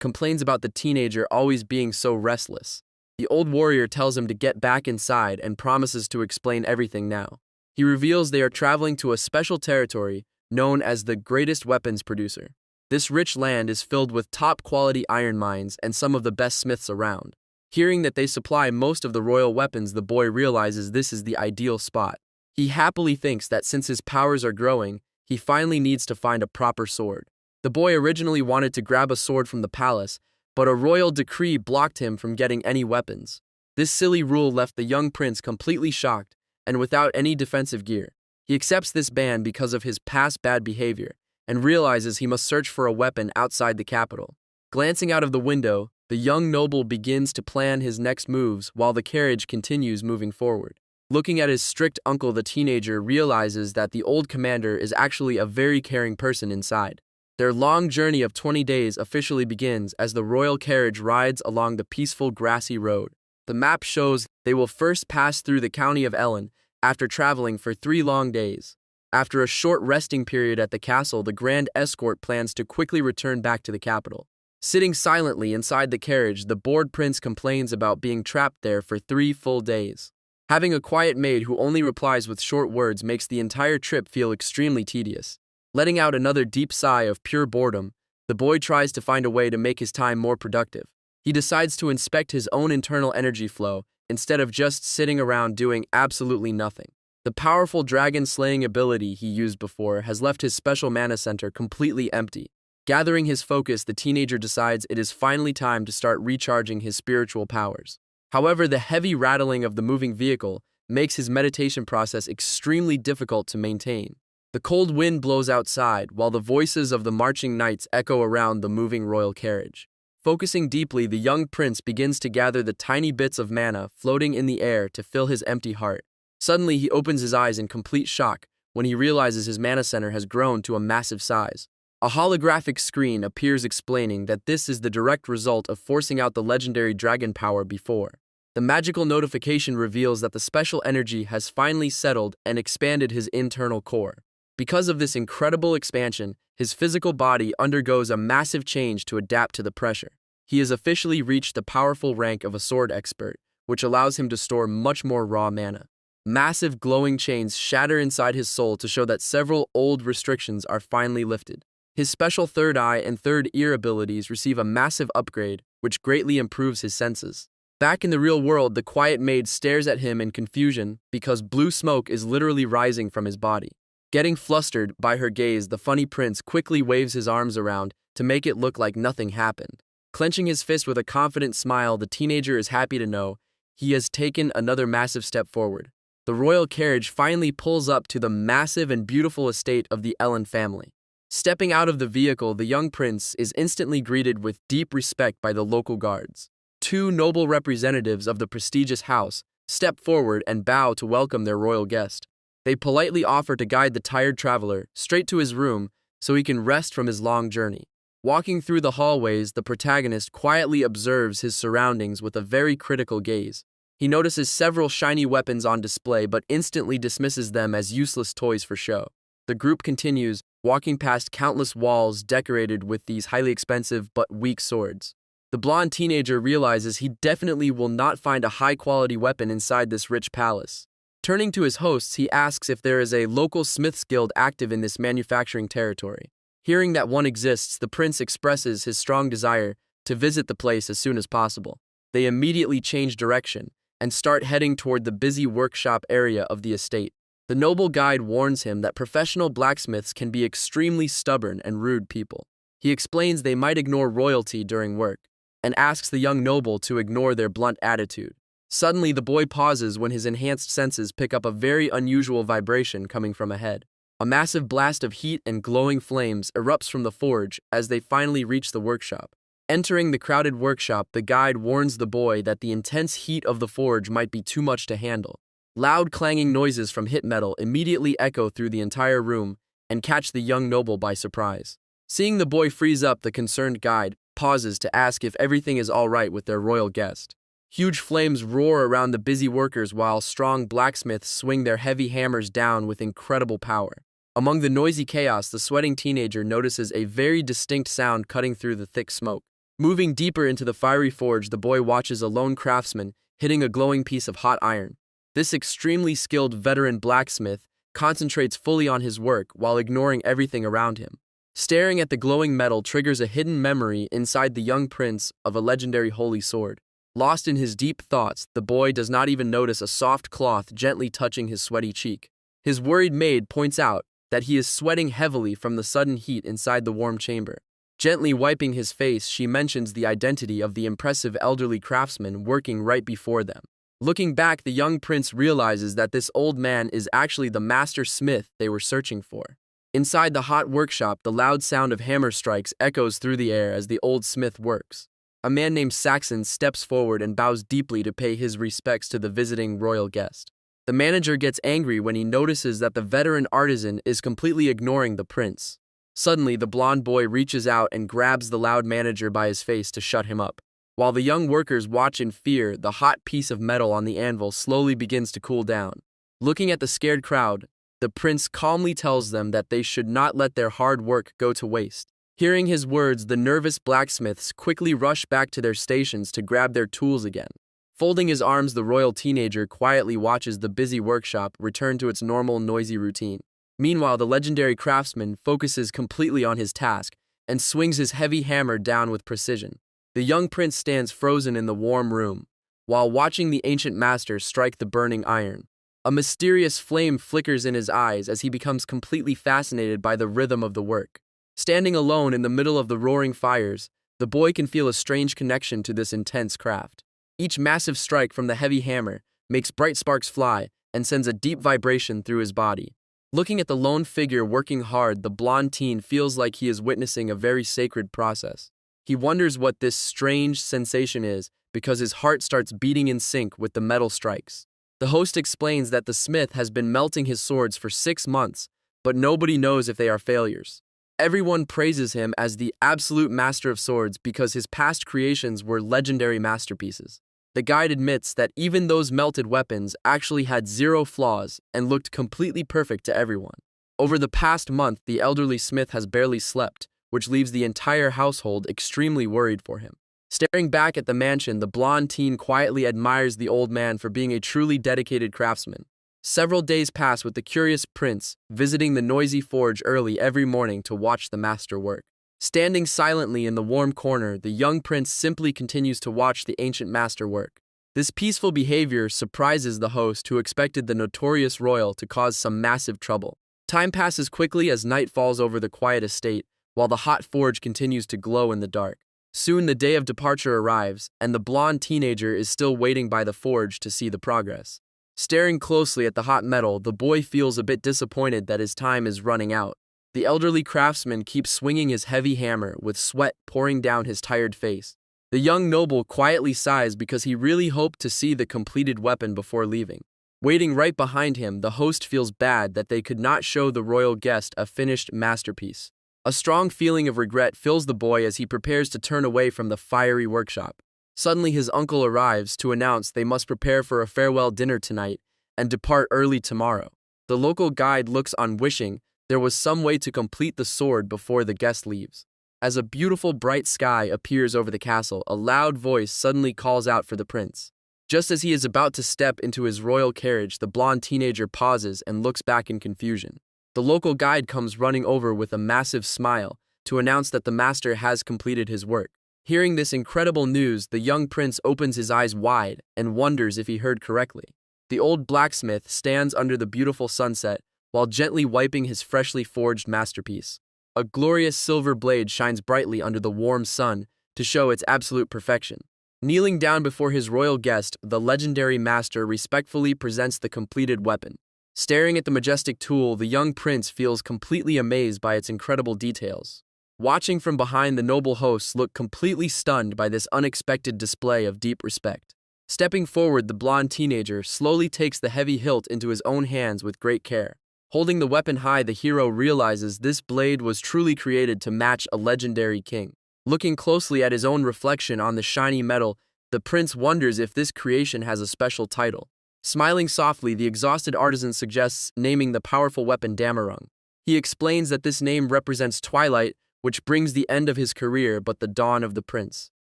complains about the teenager always being so restless. The old warrior tells him to get back inside and promises to explain everything now. He reveals they are traveling to a special territory known as the greatest weapons producer. This rich land is filled with top-quality iron mines and some of the best smiths around. Hearing that they supply most of the royal weapons, the boy realizes this is the ideal spot. He happily thinks that since his powers are growing, he finally needs to find a proper sword. The boy originally wanted to grab a sword from the palace, but a royal decree blocked him from getting any weapons. This silly rule left the young prince completely shocked and without any defensive gear. He accepts this ban because of his past bad behavior and realizes he must search for a weapon outside the capital. Glancing out of the window, the young noble begins to plan his next moves while the carriage continues moving forward. Looking at his strict uncle, the teenager realizes that the old commander is actually a very caring person inside. Their long journey of 20 days officially begins as the royal carriage rides along the peaceful grassy road. The map shows they will first pass through the county of Ellen after traveling for 3 long days. After a short resting period at the castle, the grand escort plans to quickly return back to the capital. Sitting silently inside the carriage, the bored prince complains about being trapped there for 3 full days. Having a quiet maid who only replies with short words makes the entire trip feel extremely tedious. Letting out another deep sigh of pure boredom, the boy tries to find a way to make his time more productive. He decides to inspect his own internal energy flow instead of just sitting around doing absolutely nothing. The powerful dragon-slaying ability he used before has left his special mana center completely empty. Gathering his focus, the teenager decides it is finally time to start recharging his spiritual powers. However, the heavy rattling of the moving vehicle makes his meditation process extremely difficult to maintain. The cold wind blows outside, while the voices of the marching knights echo around the moving royal carriage. Focusing deeply, the young prince begins to gather the tiny bits of mana floating in the air to fill his empty heart. Suddenly, he opens his eyes in complete shock when he realizes his mana center has grown to a massive size. A holographic screen appears explaining that this is the direct result of forcing out the legendary dragon power before. The magical notification reveals that the special energy has finally settled and expanded his internal core. Because of this incredible expansion, his physical body undergoes a massive change to adapt to the pressure. He has officially reached the powerful rank of a sword expert, which allows him to store much more raw mana. Massive glowing chains shatter inside his soul to show that several old restrictions are finally lifted. His special third eye and third ear abilities receive a massive upgrade, which greatly improves his senses. Back in the real world, the quiet maid stares at him in confusion because blue smoke is literally rising from his body. Getting flustered by her gaze, the funny prince quickly waves his arms around to make it look like nothing happened. Clenching his fist with a confident smile, the teenager is happy to know he has taken another massive step forward. The royal carriage finally pulls up to the massive and beautiful estate of the Ellen family. Stepping out of the vehicle, the young prince is instantly greeted with deep respect by the local guards. Two noble representatives of the prestigious house step forward and bow to welcome their royal guest. They politely offer to guide the tired traveler straight to his room so he can rest from his long journey. Walking through the hallways, the protagonist quietly observes his surroundings with a very critical gaze. He notices several shiny weapons on display but instantly dismisses them as useless toys for show. The group continues, walking past countless walls decorated with these highly expensive but weak swords. The blonde teenager realizes he definitely will not find a high-quality weapon inside this rich palace. Turning to his hosts, he asks if there is a local smith's guild active in this manufacturing territory. Hearing that one exists, the prince expresses his strong desire to visit the place as soon as possible. They immediately change direction and start heading toward the busy workshop area of the estate. The noble guide warns him that professional blacksmiths can be extremely stubborn and rude people. He explains they might ignore royalty during work and asks the young noble to ignore their blunt attitude. Suddenly, the boy pauses when his enhanced senses pick up a very unusual vibration coming from ahead. A massive blast of heat and glowing flames erupts from the forge as they finally reach the workshop. Entering the crowded workshop, the guide warns the boy that the intense heat of the forge might be too much to handle. Loud clanging noises from hit metal immediately echo through the entire room and catch the young noble by surprise. Seeing the boy freeze up, the concerned guide pauses to ask if everything is all right with their royal guest. Huge flames roar around the busy workers while strong blacksmiths swing their heavy hammers down with incredible power. Among the noisy chaos, the sweating teenager notices a very distinct sound cutting through the thick smoke. Moving deeper into the fiery forge, the boy watches a lone craftsman hitting a glowing piece of hot iron. This extremely skilled veteran blacksmith concentrates fully on his work while ignoring everything around him. Staring at the glowing metal triggers a hidden memory inside the young prince of a legendary holy sword. Lost in his deep thoughts, the boy does not even notice a soft cloth gently touching his sweaty cheek. His worried maid points out that he is sweating heavily from the sudden heat inside the warm chamber. Gently wiping his face, she mentions the identity of the impressive elderly craftsman working right before them. Looking back, the young prince realizes that this old man is actually the master smith they were searching for. Inside the hot workshop, the loud sound of hammer strikes echoes through the air as the old smith works. A man named Saxon steps forward and bows deeply to pay his respects to the visiting royal guest. The manager gets angry when he notices that the veteran artisan is completely ignoring the prince. Suddenly, the blonde boy reaches out and grabs the loud manager by his face to shut him up. While the young workers watch in fear, the hot piece of metal on the anvil slowly begins to cool down. Looking at the scared crowd, the prince calmly tells them that they should not let their hard work go to waste. Hearing his words, the nervous blacksmiths quickly rush back to their stations to grab their tools again. Folding his arms, the royal teenager quietly watches the busy workshop return to its normal, noisy routine. Meanwhile, the legendary craftsman focuses completely on his task and swings his heavy hammer down with precision. The young prince stands frozen in the warm room, while watching the ancient master strike the burning iron. A mysterious flame flickers in his eyes as he becomes completely fascinated by the rhythm of the work. Standing alone in the middle of the roaring fires, the boy can feel a strange connection to this intense craft. Each massive strike from the heavy hammer makes bright sparks fly and sends a deep vibration through his body. Looking at the lone figure working hard, the blonde teen feels like he is witnessing a very sacred process. He wonders what this strange sensation is because his heart starts beating in sync with the metal strikes. The host explains that the smith has been melting his swords for 6 months, but nobody knows if they are failures. Everyone praises him as the absolute master of swords because his past creations were legendary masterpieces. The guide admits that even those melted weapons actually had 0 flaws and looked completely perfect to everyone. Over the past month, the elderly smith has barely slept, which leaves the entire household extremely worried for him. Staring back at the mansion, the blonde teen quietly admires the old man for being a truly dedicated craftsman. Several days pass with the curious prince visiting the noisy forge early every morning to watch the master work. Standing silently in the warm corner, the young prince simply continues to watch the ancient master work. This peaceful behavior surprises the host, who expected the notorious royal to cause some massive trouble. Time passes quickly as night falls over the quiet estate, while the hot forge continues to glow in the dark. Soon the day of departure arrives, and the blonde teenager is still waiting by the forge to see the progress. Staring closely at the hot metal, the boy feels a bit disappointed that his time is running out. The elderly craftsman keeps swinging his heavy hammer, with sweat pouring down his tired face. The young noble quietly sighs because he really hoped to see the completed weapon before leaving. Waiting right behind him, the host feels bad that they could not show the royal guest a finished masterpiece. A strong feeling of regret fills the boy as he prepares to turn away from the fiery workshop. Suddenly his uncle arrives to announce they must prepare for a farewell dinner tonight and depart early tomorrow. The local guide looks on, wishing there was some way to complete the sword before the guest leaves. As a beautiful bright sky appears over the castle, a loud voice suddenly calls out for the prince. Just as he is about to step into his royal carriage, the blonde teenager pauses and looks back in confusion. The local guide comes running over with a massive smile to announce that the master has completed his work. Hearing this incredible news, the young prince opens his eyes wide and wonders if he heard correctly. The old blacksmith stands under the beautiful sunset while gently wiping his freshly forged masterpiece. A glorious silver blade shines brightly under the warm sun to show its absolute perfection. Kneeling down before his royal guest, the legendary master respectfully presents the completed weapon. Staring at the majestic tool, the young prince feels completely amazed by its incredible details. Watching from behind, the noble hosts look completely stunned by this unexpected display of deep respect. Stepping forward, the blonde teenager slowly takes the heavy hilt into his own hands with great care. Holding the weapon high, the hero realizes this blade was truly created to match a legendary king. Looking closely at his own reflection on the shiny metal, the prince wonders if this creation has a special title. Smiling softly, the exhausted artisan suggests naming the powerful weapon Damarung. He explains that this name represents twilight, which brings the end of his career but the dawn of the prince.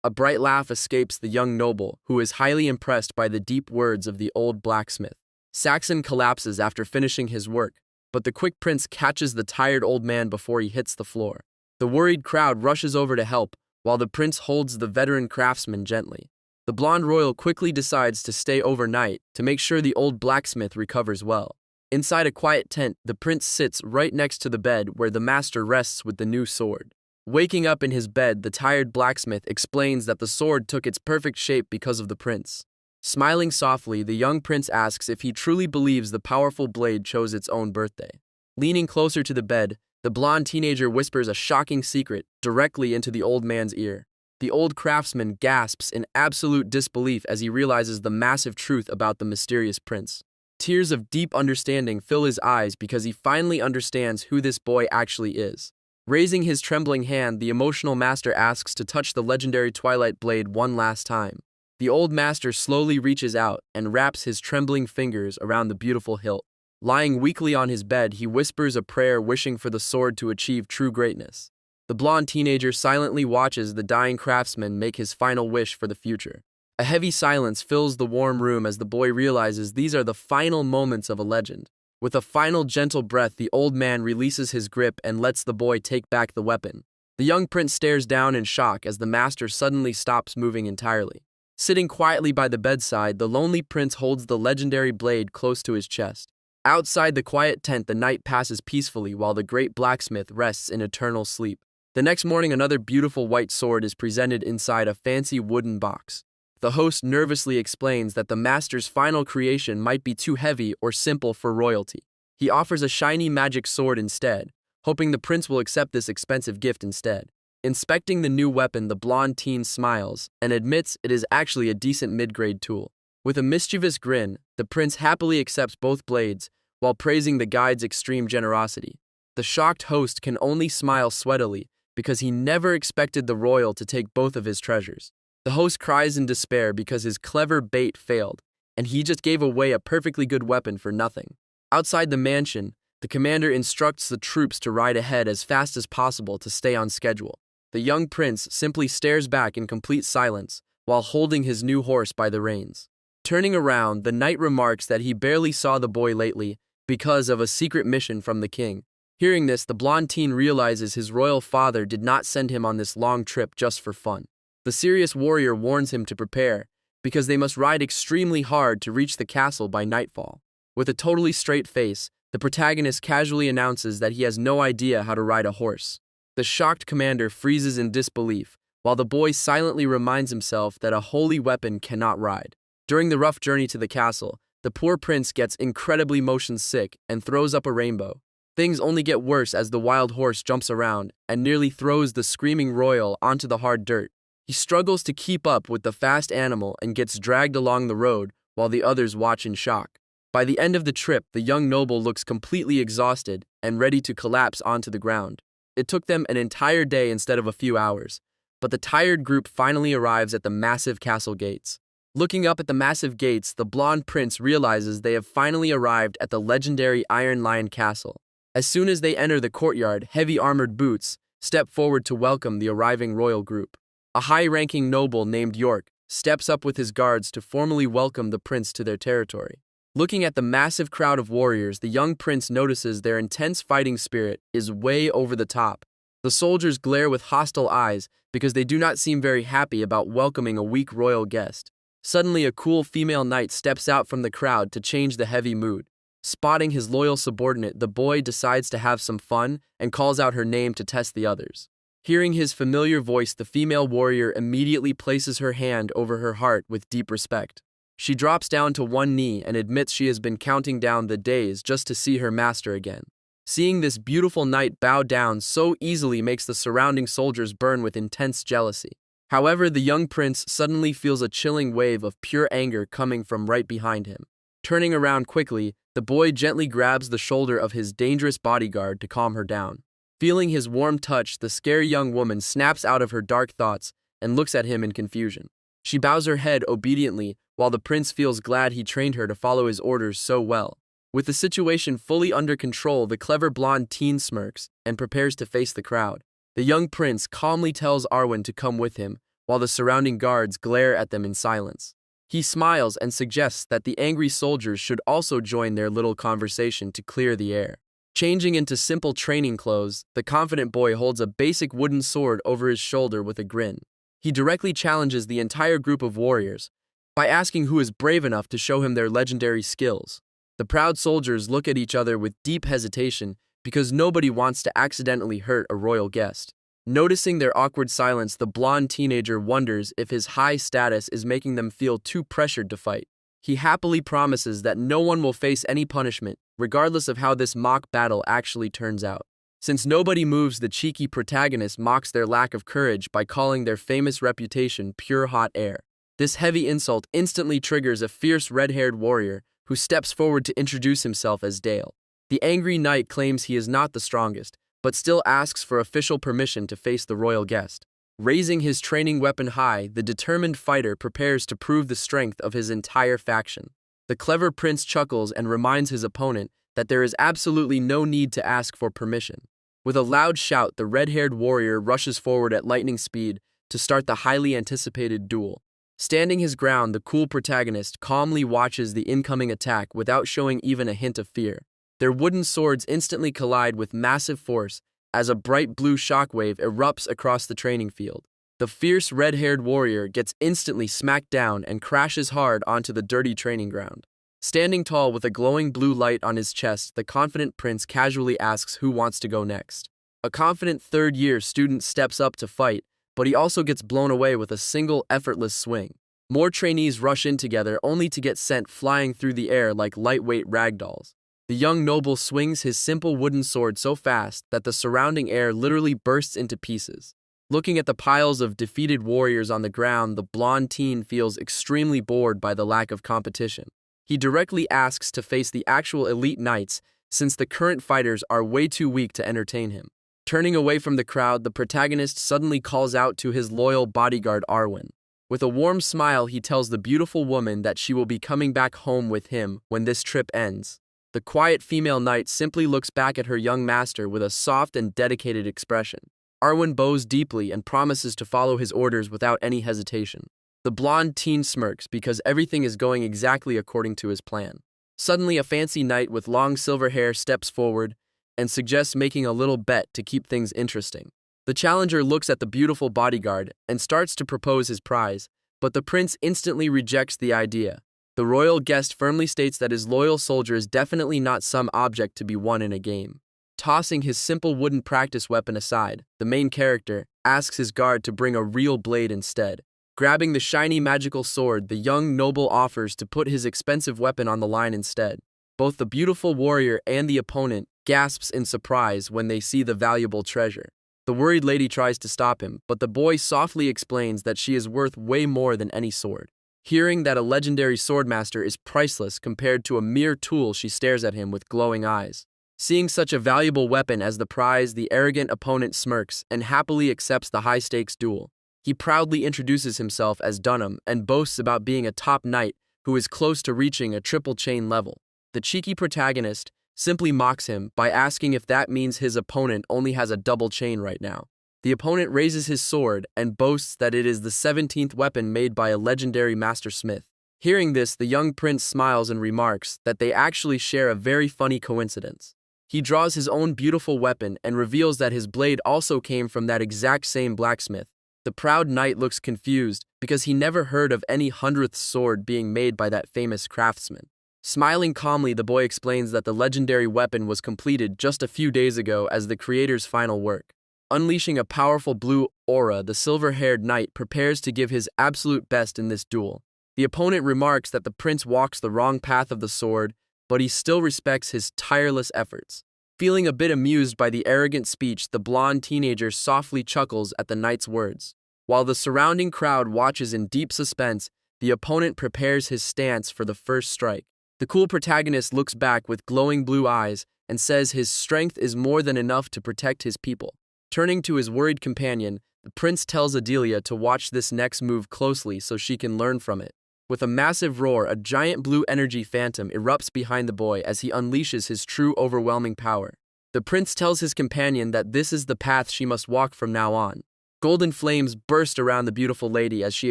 A bright laugh escapes the young noble, who is highly impressed by the deep words of the old blacksmith. Saxon collapses after finishing his work, but the quick prince catches the tired old man before he hits the floor. The worried crowd rushes over to help, while the prince holds the veteran craftsman gently. The blonde royal quickly decides to stay overnight to make sure the old blacksmith recovers well. Inside a quiet tent, the prince sits right next to the bed where the master rests with the new sword. Waking up in his bed, the tired blacksmith explains that the sword took its perfect shape because of the prince. Smiling softly, the young prince asks if he truly believes the powerful blade chose its own birthday. Leaning closer to the bed, the blonde teenager whispers a shocking secret directly into the old man's ear. The old craftsman gasps in absolute disbelief as he realizes the massive truth about the mysterious prince. Tears of deep understanding fill his eyes because he finally understands who this boy actually is. Raising his trembling hand, the emotional master asks to touch the legendary twilight blade one last time. The old master slowly reaches out and wraps his trembling fingers around the beautiful hilt. Lying weakly on his bed, he whispers a prayer wishing for the sword to achieve true greatness. The blonde teenager silently watches the dying craftsman make his final wish for the future. A heavy silence fills the warm room as the boy realizes these are the final moments of a legend. With a final gentle breath, the old man releases his grip and lets the boy take back the weapon. The young prince stares down in shock as the master suddenly stops moving entirely. Sitting quietly by the bedside, the lonely prince holds the legendary blade close to his chest. Outside the quiet tent, the night passes peacefully while the great blacksmith rests in eternal sleep. The next morning, another beautiful white sword is presented inside a fancy wooden box. The host nervously explains that the master's final creation might be too heavy or simple for royalty. He offers a shiny magic sword instead, hoping the prince will accept this expensive gift instead. Inspecting the new weapon, the blonde teen smiles and admits it is actually a decent mid-grade tool. With a mischievous grin, the prince happily accepts both blades while praising the guide's extreme generosity. The shocked host can only smile sweatily because he never expected the royal to take both of his treasures. The host cries in despair because his clever bait failed, and he just gave away a perfectly good weapon for nothing. Outside the mansion, the commander instructs the troops to ride ahead as fast as possible to stay on schedule. The young prince simply stares back in complete silence while holding his new horse by the reins. Turning around, the knight remarks that he barely saw the boy lately because of a secret mission from the king. Hearing this, the blonde teen realizes his royal father did not send him on this long trip just for fun. The serious warrior warns him to prepare, because they must ride extremely hard to reach the castle by nightfall. With a totally straight face, the protagonist casually announces that he has no idea how to ride a horse. The shocked commander freezes in disbelief, while the boy silently reminds himself that a holy weapon cannot ride. During the rough journey to the castle, the poor prince gets incredibly motion sick and throws up a rainbow. Things only get worse as the wild horse jumps around and nearly throws the screaming royal onto the hard dirt. He struggles to keep up with the fast animal and gets dragged along the road while the others watch in shock. By the end of the trip, the young noble looks completely exhausted and ready to collapse onto the ground. It took them an entire day instead of a few hours, but the tired group finally arrives at the massive castle gates. Looking up at the massive gates, the blonde prince realizes they have finally arrived at the legendary Iron Lion Castle. As soon as they enter the courtyard, heavy armored boots step forward to welcome the arriving royal group. A high-ranking noble named York steps up with his guards to formally welcome the prince to their territory. Looking at the massive crowd of warriors, the young prince notices their intense fighting spirit is way over the top. The soldiers glare with hostile eyes because they do not seem very happy about welcoming a weak royal guest. Suddenly, a cool female knight steps out from the crowd to change the heavy mood. Spotting his loyal subordinate, the boy decides to have some fun and calls out her name to test the others. Hearing his familiar voice, the female warrior immediately places her hand over her heart with deep respect. She drops down to one knee and admits she has been counting down the days just to see her master again. Seeing this beautiful knight bow down so easily makes the surrounding soldiers burn with intense jealousy. However, the young prince suddenly feels a chilling wave of pure anger coming from right behind him. Turning around quickly, the boy gently grabs the shoulder of his dangerous bodyguard to calm her down. Feeling his warm touch, the scary young woman snaps out of her dark thoughts and looks at him in confusion. She bows her head obediently, while the prince feels glad he trained her to follow his orders so well. With the situation fully under control, the clever blonde teen smirks and prepares to face the crowd. The young prince calmly tells Arwen to come with him, while the surrounding guards glare at them in silence. He smiles and suggests that the angry soldiers should also join their little conversation to clear the air. Changing into simple training clothes, the confident boy holds a basic wooden sword over his shoulder with a grin. He directly challenges the entire group of warriors by asking who is brave enough to show him their legendary skills. The proud soldiers look at each other with deep hesitation because nobody wants to accidentally hurt a royal guest. Noticing their awkward silence, the blonde teenager wonders if his high status is making them feel too pressured to fight. He happily promises that no one will face any punishment, regardless of how this mock battle actually turns out. Since nobody moves, the cheeky protagonist mocks their lack of courage by calling their famous reputation pure hot air. This heavy insult instantly triggers a fierce red-haired warrior who steps forward to introduce himself as Dale. The angry knight claims he is not the strongest, but still asks for official permission to face the royal guest. Raising his training weapon high, the determined fighter prepares to prove the strength of his entire faction. The clever prince chuckles and reminds his opponent that there is absolutely no need to ask for permission. With a loud shout, the red-haired warrior rushes forward at lightning speed to start the highly anticipated duel. Standing his ground, the cool protagonist calmly watches the incoming attack without showing even a hint of fear. Their wooden swords instantly collide with massive force as a bright blue shockwave erupts across the training field. The fierce red-haired warrior gets instantly smacked down and crashes hard onto the dirty training ground. Standing tall with a glowing blue light on his chest, the confident prince casually asks who wants to go next. A confident third-year student steps up to fight, but he also gets blown away with a single effortless swing. More trainees rush in together only to get sent flying through the air like lightweight ragdolls. The young noble swings his simple wooden sword so fast that the surrounding air literally bursts into pieces. Looking at the piles of defeated warriors on the ground, the blonde teen feels extremely bored by the lack of competition. He directly asks to face the actual elite knights since the current fighters are way too weak to entertain him. Turning away from the crowd, the protagonist suddenly calls out to his loyal bodyguard Arwen. With a warm smile, he tells the beautiful woman that she will be coming back home with him when this trip ends. The quiet female knight simply looks back at her young master with a soft and dedicated expression. Arwen bows deeply and promises to follow his orders without any hesitation. The blonde teen smirks because everything is going exactly according to his plan. Suddenly, a fancy knight with long silver hair steps forward and suggests making a little bet to keep things interesting. The challenger looks at the beautiful bodyguard and starts to propose his prize, but the prince instantly rejects the idea. The royal guest firmly states that his loyal soldier is definitely not some object to be won in a game. Tossing his simple wooden practice weapon aside, the main character asks his guard to bring a real blade instead. Grabbing the shiny magical sword, the young noble offers to put his expensive weapon on the line instead. Both the beautiful warrior and the opponent gasps in surprise when they see the valuable treasure. The worried lady tries to stop him, but the boy softly explains that she is worth way more than any sword. Hearing that a legendary swordmaster is priceless compared to a mere tool, she stares at him with glowing eyes. Seeing such a valuable weapon as the prize, the arrogant opponent smirks and happily accepts the high-stakes duel. He proudly introduces himself as Dunham and boasts about being a top knight who is close to reaching a triple chain level. The cheeky protagonist simply mocks him by asking if that means his opponent only has a double chain right now. The opponent raises his sword and boasts that it is the 17th weapon made by a legendary master smith. Hearing this, the young prince smiles and remarks that they actually share a very funny coincidence. He draws his own beautiful weapon and reveals that his blade also came from that exact same blacksmith. The proud knight looks confused because he never heard of any 100th sword being made by that famous craftsman. Smiling calmly, the boy explains that the legendary weapon was completed just a few days ago as the creator's final work. Unleashing a powerful blue aura, the silver-haired knight prepares to give his absolute best in this duel. The opponent remarks that the prince walks the wrong path of the sword, but he still respects his tireless efforts. Feeling a bit amused by the arrogant speech, the blonde teenager softly chuckles at the knight's words. While the surrounding crowd watches in deep suspense, the opponent prepares his stance for the first strike. The cool protagonist looks back with glowing blue eyes and says his strength is more than enough to protect his people. Turning to his worried companion, the prince tells Adelia to watch this next move closely so she can learn from it. With a massive roar, a giant blue energy phantom erupts behind the boy as he unleashes his true overwhelming power. The prince tells his companion that this is the path she must walk from now on. Golden flames burst around the beautiful lady as she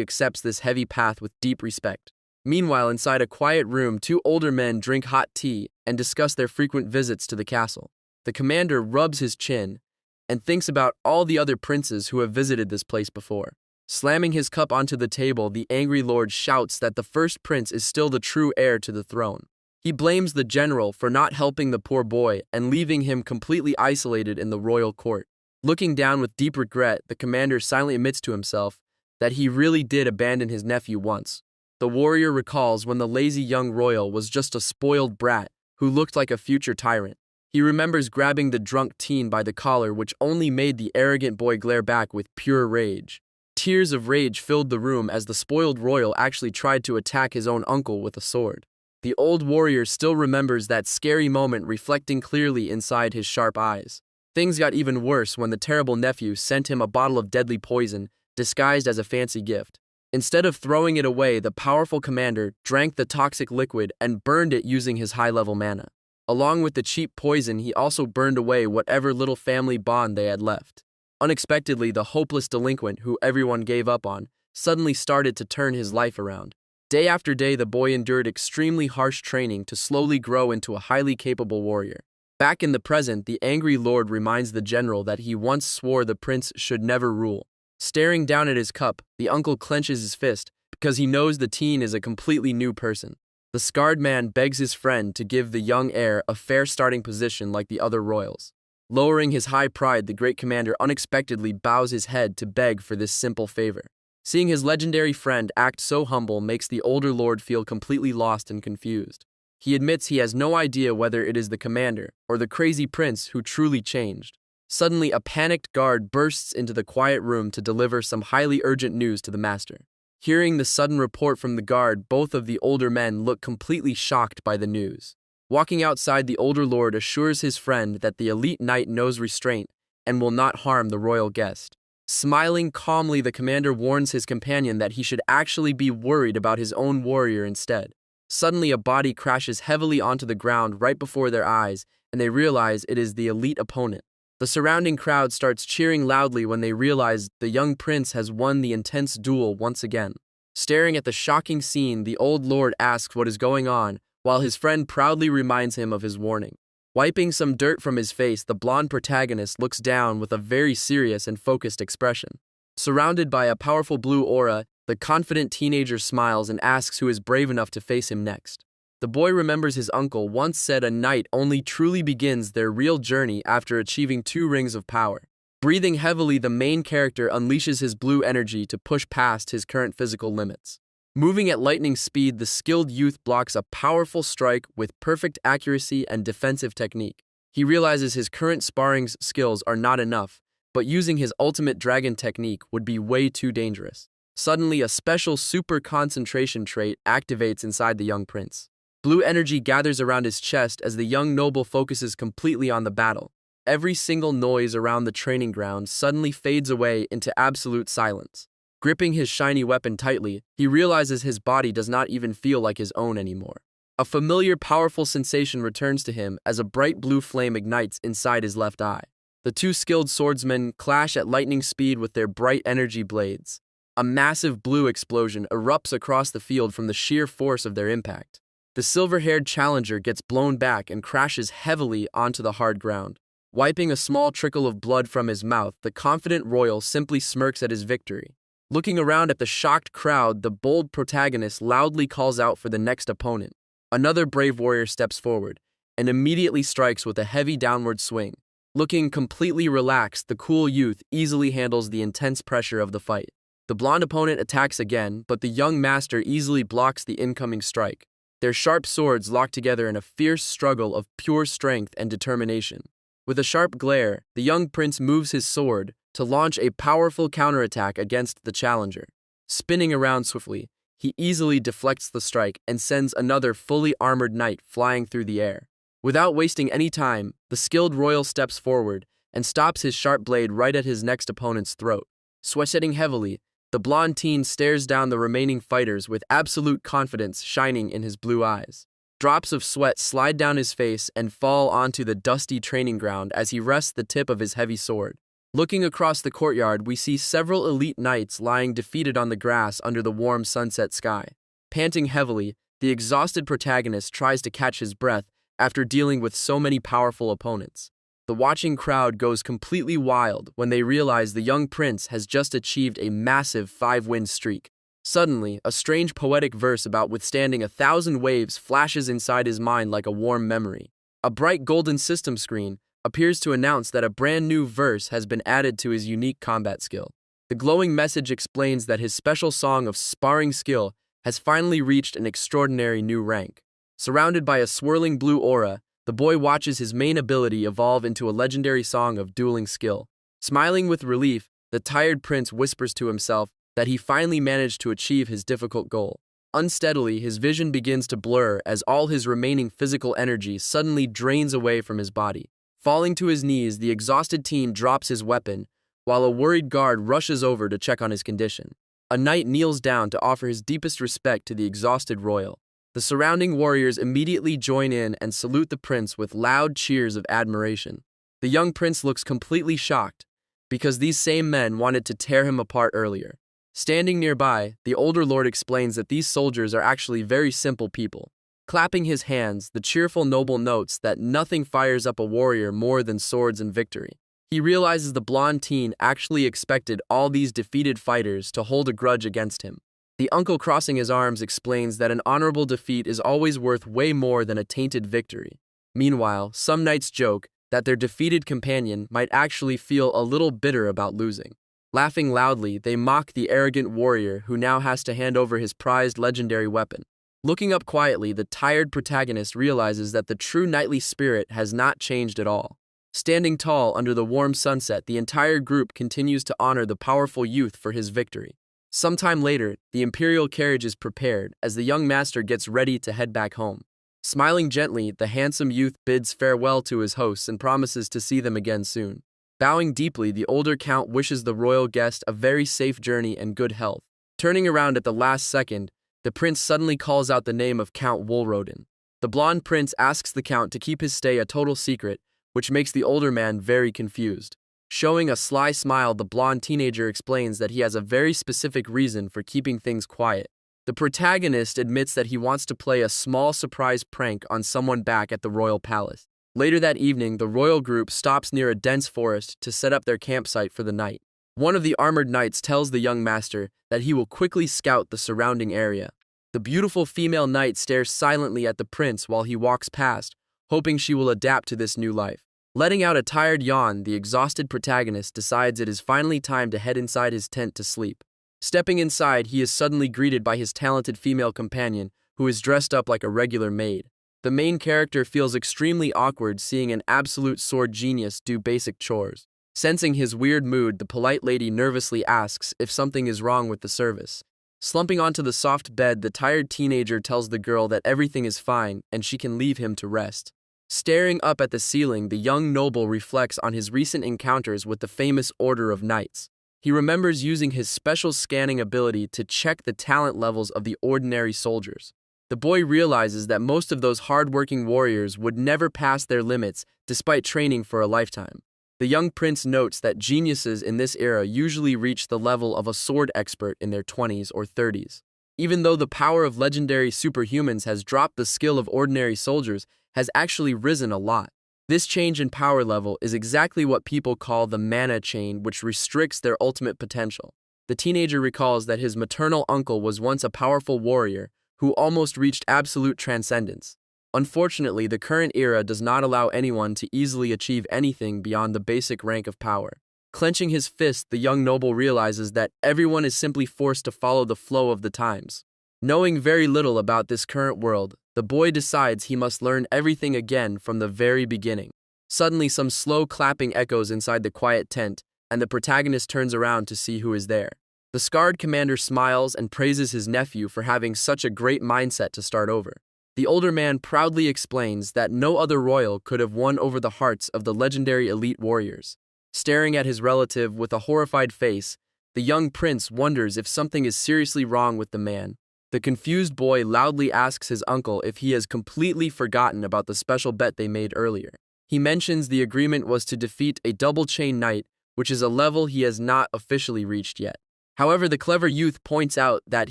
accepts this heavy path with deep respect. Meanwhile, inside a quiet room, two older men drink hot tea and discuss their frequent visits to the castle. The commander rubs his chin and thinks about all the other princes who have visited this place before. Slamming his cup onto the table, the angry lord shouts that the first prince is still the true heir to the throne. He blames the general for not helping the poor boy and leaving him completely isolated in the royal court. Looking down with deep regret, the commander silently admits to himself that he really did abandon his nephew once. The warrior recalls when the lazy young royal was just a spoiled brat who looked like a future tyrant. He remembers grabbing the drunk teen by the collar, which only made the arrogant boy glare back with pure rage. Tears of rage filled the room as the spoiled royal actually tried to attack his own uncle with a sword. The old warrior still remembers that scary moment reflecting clearly inside his sharp eyes. Things got even worse when the terrible nephew sent him a bottle of deadly poison disguised as a fancy gift. Instead of throwing it away, the powerful commander drank the toxic liquid and burned it using his high-level mana. Along with the cheap poison, he also burned away whatever little family bond they had left. Unexpectedly, the hopeless delinquent who everyone gave up on suddenly started to turn his life around. Day after day, the boy endured extremely harsh training to slowly grow into a highly capable warrior. Back in the present, the angry lord reminds the general that he once swore the prince should never rule. Staring down at his cup, the uncle clenches his fist because he knows the teen is a completely new person. The scarred man begs his friend to give the young heir a fair starting position like the other royals. Lowering his high pride, the great commander unexpectedly bows his head to beg for this simple favor. Seeing his legendary friend act so humble makes the older lord feel completely lost and confused. He admits he has no idea whether it is the commander or the crazy prince who truly changed. Suddenly, a panicked guard bursts into the quiet room to deliver some highly urgent news to the master. Hearing the sudden report from the guard, both of the older men look completely shocked by the news. Walking outside, the older lord assures his friend that the elite knight knows restraint and will not harm the royal guest. Smiling calmly, the commander warns his companion that he should actually be worried about his own warrior instead. Suddenly, a body crashes heavily onto the ground right before their eyes, and they realize it is the elite opponent. The surrounding crowd starts cheering loudly when they realize the young prince has won the intense duel once again. Staring at the shocking scene, the old lord asks what is going on, while his friend proudly reminds him of his warning. Wiping some dirt from his face, the blonde protagonist looks down with a very serious and focused expression. Surrounded by a powerful blue aura, the confident teenager smiles and asks who is brave enough to face him next. The boy remembers his uncle once said a knight only truly begins their real journey after achieving 2 rings of power. Breathing heavily, the main character unleashes his blue energy to push past his current physical limits. Moving at lightning speed, the skilled youth blocks a powerful strike with perfect accuracy and defensive technique. He realizes his current sparring skills are not enough, but using his ultimate dragon technique would be way too dangerous. Suddenly, a special super concentration trait activates inside the young prince. Blue energy gathers around his chest as the young noble focuses completely on the battle. Every single noise around the training ground suddenly fades away into absolute silence. Gripping his shiny weapon tightly, he realizes his body does not even feel like his own anymore. A familiar, powerful sensation returns to him as a bright blue flame ignites inside his left eye. The 2 skilled swordsmen clash at lightning speed with their bright energy blades. A massive blue explosion erupts across the field from the sheer force of their impact. The silver-haired challenger gets blown back and crashes heavily onto the hard ground. Wiping a small trickle of blood from his mouth, the confident royal simply smirks at his victory. Looking around at the shocked crowd, the bold protagonist loudly calls out for the next opponent. Another brave warrior steps forward and immediately strikes with a heavy downward swing. Looking completely relaxed, the cool youth easily handles the intense pressure of the fight. The blonde opponent attacks again, but the young master easily blocks the incoming strike. Their sharp swords lock together in a fierce struggle of pure strength and determination. With a sharp glare, the young prince moves his sword to launch a powerful counterattack against the challenger. Spinning around swiftly, he easily deflects the strike and sends another fully armored knight flying through the air. Without wasting any time, the skilled royal steps forward and stops his sharp blade right at his next opponent's throat. Sweating heavily, the blonde teen stares down the remaining fighters with absolute confidence shining in his blue eyes. Drops of sweat slide down his face and fall onto the dusty training ground as he rests the tip of his heavy sword. Looking across the courtyard, we see several elite knights lying defeated on the grass under the warm sunset sky. Panting heavily, the exhausted protagonist tries to catch his breath after dealing with so many powerful opponents. The watching crowd goes completely wild when they realize the young prince has just achieved a massive 5-win streak. Suddenly, a strange poetic verse about withstanding 1,000 waves flashes inside his mind like a warm memory. A bright golden system screen appears to announce that a brand new verse has been added to his unique combat skill. The glowing message explains that his special song of sparring skill has finally reached an extraordinary new rank. Surrounded by a swirling blue aura, the boy watches his main ability evolve into a legendary song of dueling skill. Smiling with relief, the tired prince whispers to himself that he finally managed to achieve his difficult goal. Unsteadily, his vision begins to blur as all his remaining physical energy suddenly drains away from his body. Falling to his knees, the exhausted teen drops his weapon, while a worried guard rushes over to check on his condition. A knight kneels down to offer his deepest respect to the exhausted royal. The surrounding warriors immediately join in and salute the prince with loud cheers of admiration. The young prince looks completely shocked, because these same men wanted to tear him apart earlier. Standing nearby, the older lord explains that these soldiers are actually very simple people. Clapping his hands, the cheerful noble notes that nothing fires up a warrior more than swords and victory. He realizes the blonde teen actually expected all these defeated fighters to hold a grudge against him. The uncle crossing his arms explains that an honorable defeat is always worth way more than a tainted victory. Meanwhile, some knights joke that their defeated companion might actually feel a little bitter about losing. Laughing loudly, they mock the arrogant warrior who now has to hand over his prized legendary weapon. Looking up quietly, the tired protagonist realizes that the true knightly spirit has not changed at all. Standing tall under the warm sunset, the entire group continues to honor the powerful youth for his victory. Sometime later, the imperial carriage is prepared as the young master gets ready to head back home. Smiling gently, the handsome youth bids farewell to his hosts and promises to see them again soon. Bowing deeply, the older count wishes the royal guest a very safe journey and good health. Turning around at the last second, the prince suddenly calls out the name of Count Woolrodin. The blonde prince asks the count to keep his stay a total secret, which makes the older man very confused. Showing a sly smile, the blonde teenager explains that he has a very specific reason for keeping things quiet. The protagonist admits that he wants to play a small surprise prank on someone back at the royal palace. Later that evening, the royal group stops near a dense forest to set up their campsite for the night. One of the armored knights tells the young master that he will quickly scout the surrounding area. The beautiful female knight stares silently at the prince while he walks past, hoping she will adapt to this new life. Letting out a tired yawn, the exhausted protagonist decides it is finally time to head inside his tent to sleep. Stepping inside, he is suddenly greeted by his talented female companion, who is dressed up like a regular maid. The main character feels extremely awkward seeing an absolute sword genius do basic chores. Sensing his weird mood, the polite lady nervously asks if something is wrong with the service. Slumping onto the soft bed, the tired teenager tells the girl that everything is fine and she can leave him to rest. Staring up at the ceiling, the young noble reflects on his recent encounters with the famous Order of Knights. He remembers using his special scanning ability to check the talent levels of the ordinary soldiers. The boy realizes that most of those hard-working warriors would never pass their limits despite training for a lifetime. The young prince notes that geniuses in this era usually reach the level of a sword expert in their 20s or 30s. Even though the power of legendary superhumans has dropped, the skill of ordinary soldiers has actually risen a lot. This change in power level is exactly what people call the mana chain, which restricts their ultimate potential. The teenager recalls that his maternal uncle was once a powerful warrior who almost reached absolute transcendence. Unfortunately, the current era does not allow anyone to easily achieve anything beyond the basic rank of power. Clenching his fist, the young noble realizes that everyone is simply forced to follow the flow of the times. Knowing very little about this current world, the boy decides he must learn everything again from the very beginning. Suddenly, some slow clapping echoes inside the quiet tent, and the protagonist turns around to see who is there. The scarred commander smiles and praises his nephew for having such a great mindset to start over. The older man proudly explains that no other royal could have won over the hearts of the legendary elite warriors. Staring at his relative with a horrified face, the young prince wonders if something is seriously wrong with the man. The confused boy loudly asks his uncle if he has completely forgotten about the special bet they made earlier. He mentions the agreement was to defeat a double-chain knight, which is a level he has not officially reached yet. However, the clever youth points out that